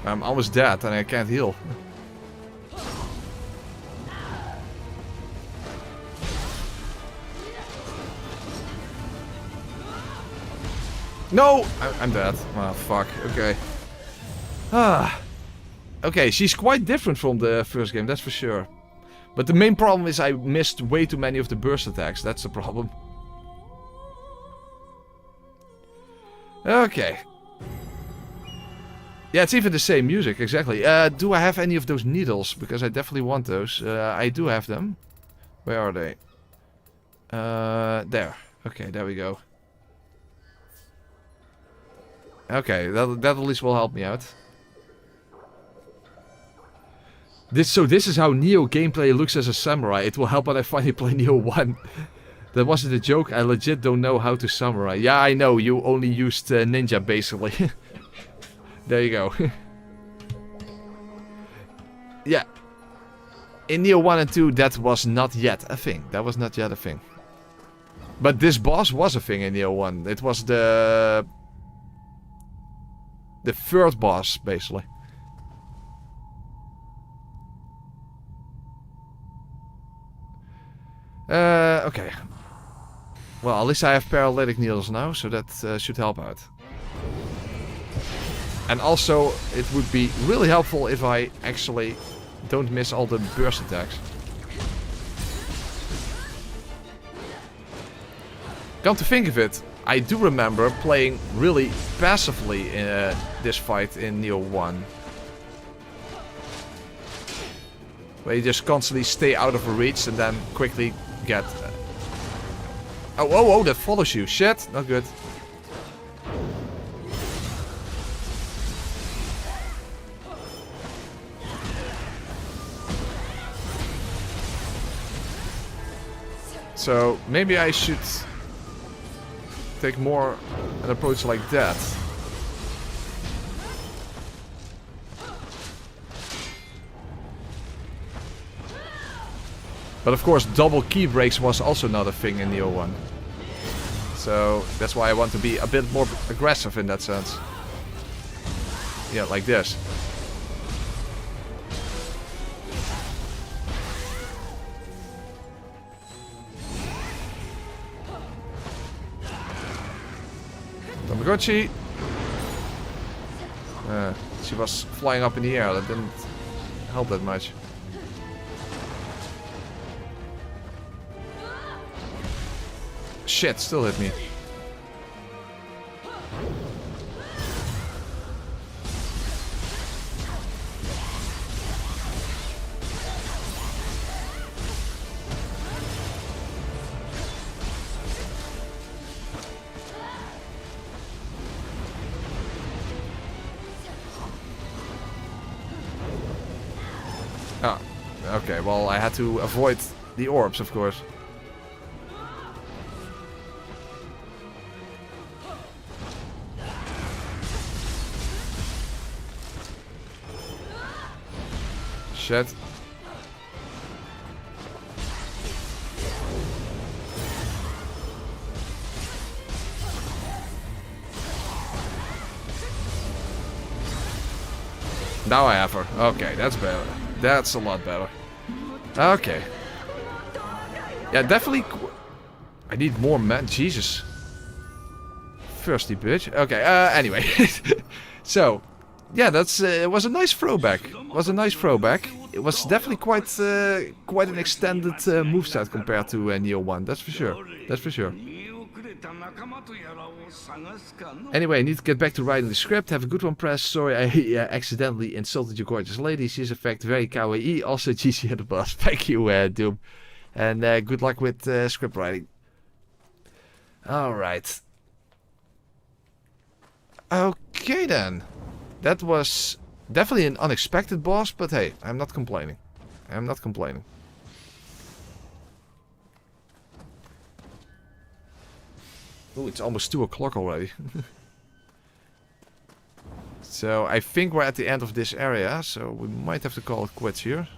I'm almost dead and I can't heal. No! I'm dead. Oh, fuck. Okay. Ah. Okay, she's quite different from the first game, that's for sure. But the main problem is I missed way too many of the burst attacks. That's the problem. Okay. Yeah, it's even the same music, exactly. Do I have any of those needles? Because I definitely want those. I do have them. Where are they? There. Okay, there we go. Okay, that at least will help me out. So this is how Nioh gameplay looks as a samurai. It will help when I finally play Nioh 1. That wasn't a joke. I legit don't know how to samurai. Yeah, I know. You only used ninja, basically. There you go. Yeah. In Nioh 1 and 2, that was not yet a thing. That was not yet a thing. But this boss was a thing in Nioh 1. It was the third boss, basically. Okay. Well, at least I have paralytic needles now, so that should help out. And also, it would be really helpful if I actually don't miss all the burst attacks. Come to think of it, I do remember playing really passively in this fight in Nioh 1. Where you just constantly stay out of reach and then quickly get... Oh, that follows you. Shit, not good. So, maybe I should take more an approach like that. But of course, double key breaks was also not a thing in Nioh 1. So, that's why I want to be a bit more aggressive in that sense. Yeah, like this. Tamagotchi. She was flying up in the air. That didn't help that much. Shit, still hit me. Ah, okay, well, I had to avoid the orbs, of course. Shit. Now I have her. Okay, that's better. That's a lot better. Okay. Yeah, definitely. I need more men. Jesus. Thirsty bitch. Okay, anyway. So, yeah, that's it was a nice throwback. It was a nice throwback. It was definitely quite an extended moveset compared to Nioh 1. That's for sure. That's for sure. Anyway, I need to get back to writing the script. Have a good one, press. Sorry, I accidentally insulted your gorgeous lady. She's in fact very kawaii. Also, GC at the boss. Thank you, Doom. And good luck with script writing. Alright. Okay then. That was definitely an unexpected boss, but hey, I'm not complaining. I'm not complaining. Oh, it's almost 2 o'clock already. So I think we're at the end of this area, so we might have to call it quits here.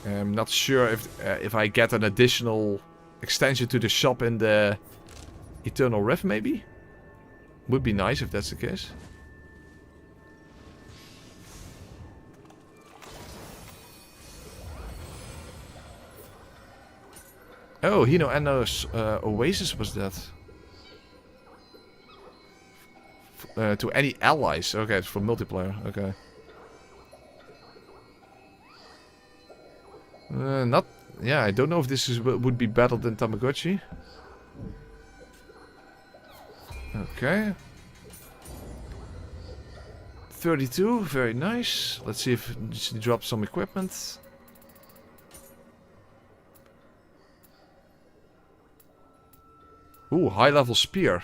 I'm not sure if I get an additional extension to the shop in the Eternal Rift, maybe? Would be nice if that's the case. Oh, Hino Anno's Oasis was that. To any allies. Okay, it's for multiplayer. Okay. Not... Yeah, I don't know if this would be better than Tamagotchi. Okay. 32, very nice. Let's see if she drops some equipment. Ooh, high level spear.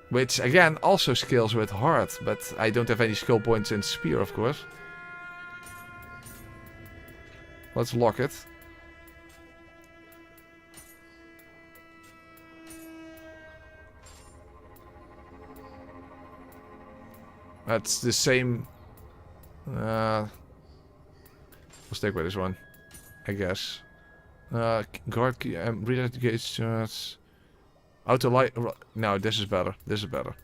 Which again also scales with heart, but I don't have any skill points in spear, of course. Let's lock it. That's the same. We'll stick with this one, I guess. Guard key, redirect the gates. Auto light. No, this is better. This is better.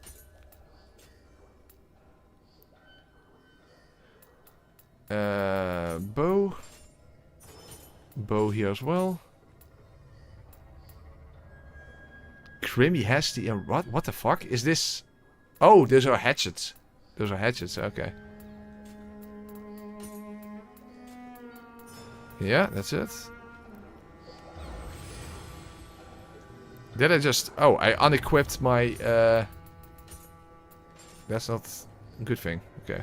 Bow. Bow here as well. Creamy hasty and what? What the fuck is this? Oh, those are hatchets. Those are hatchets. Okay. Yeah, that's it. Did I just... Oh, I unequipped my... That's not a good thing. Okay.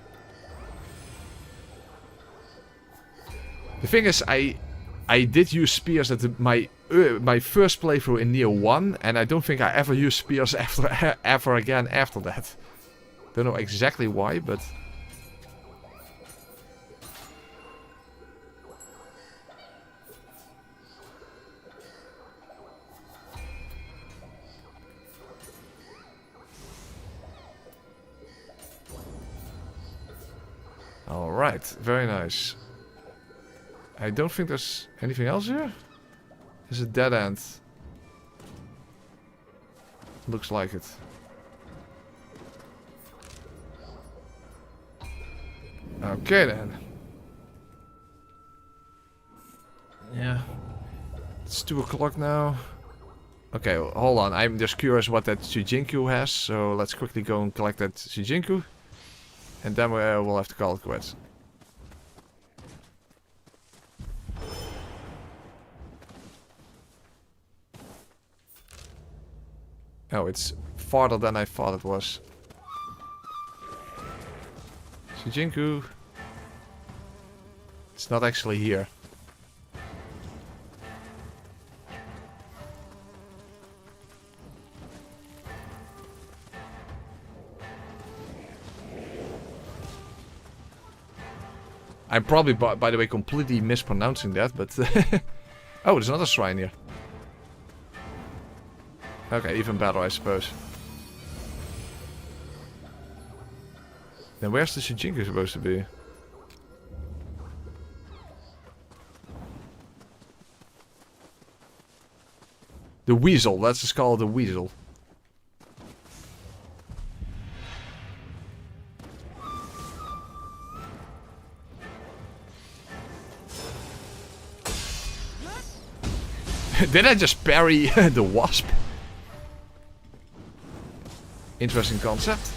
The thing is, I did use spears at my first playthrough in Nioh 1, and I don't think I ever used spears ever again after that. Don't know exactly why, but... Alright, very nice. I don't think there's anything else here. There's a dead end. Looks like it. Okay then. Yeah. It's 2 o'clock now. Okay, hold on. I'm just curious what that Shujinku has. So let's quickly go and collect that Shujinku. And then we'll have to call it quits. Oh, it's farther than I thought it was. Shujinku. It's not actually here. I'm probably, by the way, completely mispronouncing that, but... Oh, there's another shrine here. Okay, even better, I suppose. Then where's the Shujinku supposed to be? The Weasel, let's just call it the Weasel. Did I just parry the wasp? Interesting concept.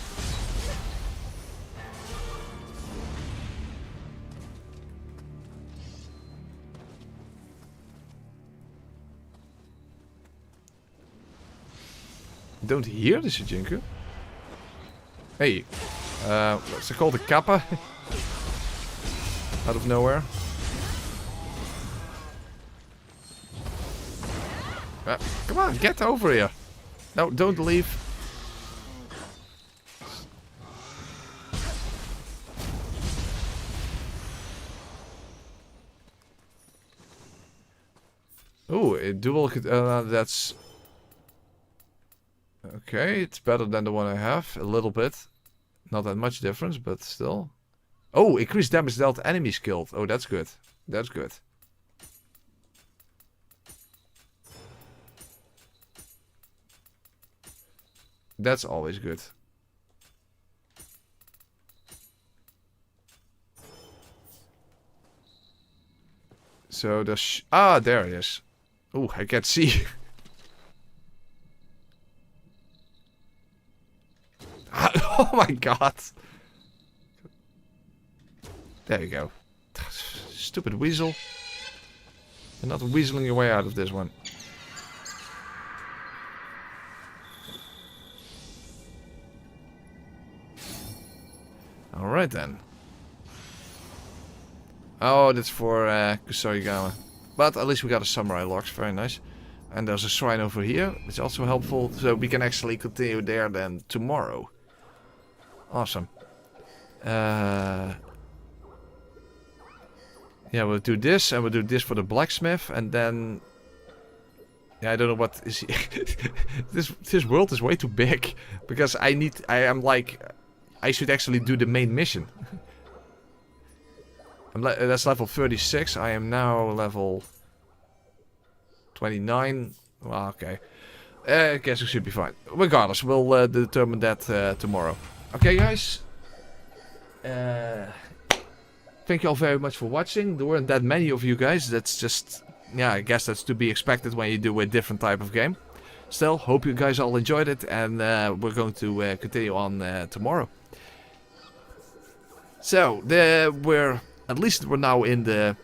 Don't hear the Shujinku. Hey, what's it called? The Kappa? Out of nowhere. Come on, get over here. No, don't leave. Oh, a dual... that's... Okay, it's better than the one I have. A little bit. Not that much difference, but still. Oh, increased damage dealt enemies killed. Oh, that's good. That's good. That's always good. So the there it is. Oh, I can't see. Oh my god. There you go. Stupid weasel. You're not weaseling your way out of this one. Alright then. Oh, that's for Kusarigama. But at least we got a samurai locks, very nice. And there's a shrine over here, which is also helpful. So we can actually continue there then tomorrow. Awesome. Yeah, we'll do this, and we'll do this for the blacksmith, and then... Yeah, I don't know what is... this world is way too big. Because I am like... I should actually do the main mission. That's level 36. I am now level 29. Well, okay. I guess we should be fine. Regardless, we'll determine that tomorrow. Okay, guys. Thank you all very much for watching. There weren't that many of you guys. That's just... yeah, I guess that's to be expected when you do a different type of game. Still, hope you guys all enjoyed it. And we're going to continue on tomorrow. So, we're now in the...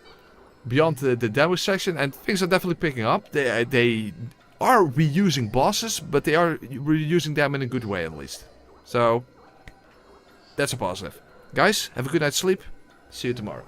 beyond the demo section. And things are definitely picking up. They are reusing bosses, but they are reusing them in a good way at least. So, that's a positive. Guys, have a good night's sleep. See you tomorrow.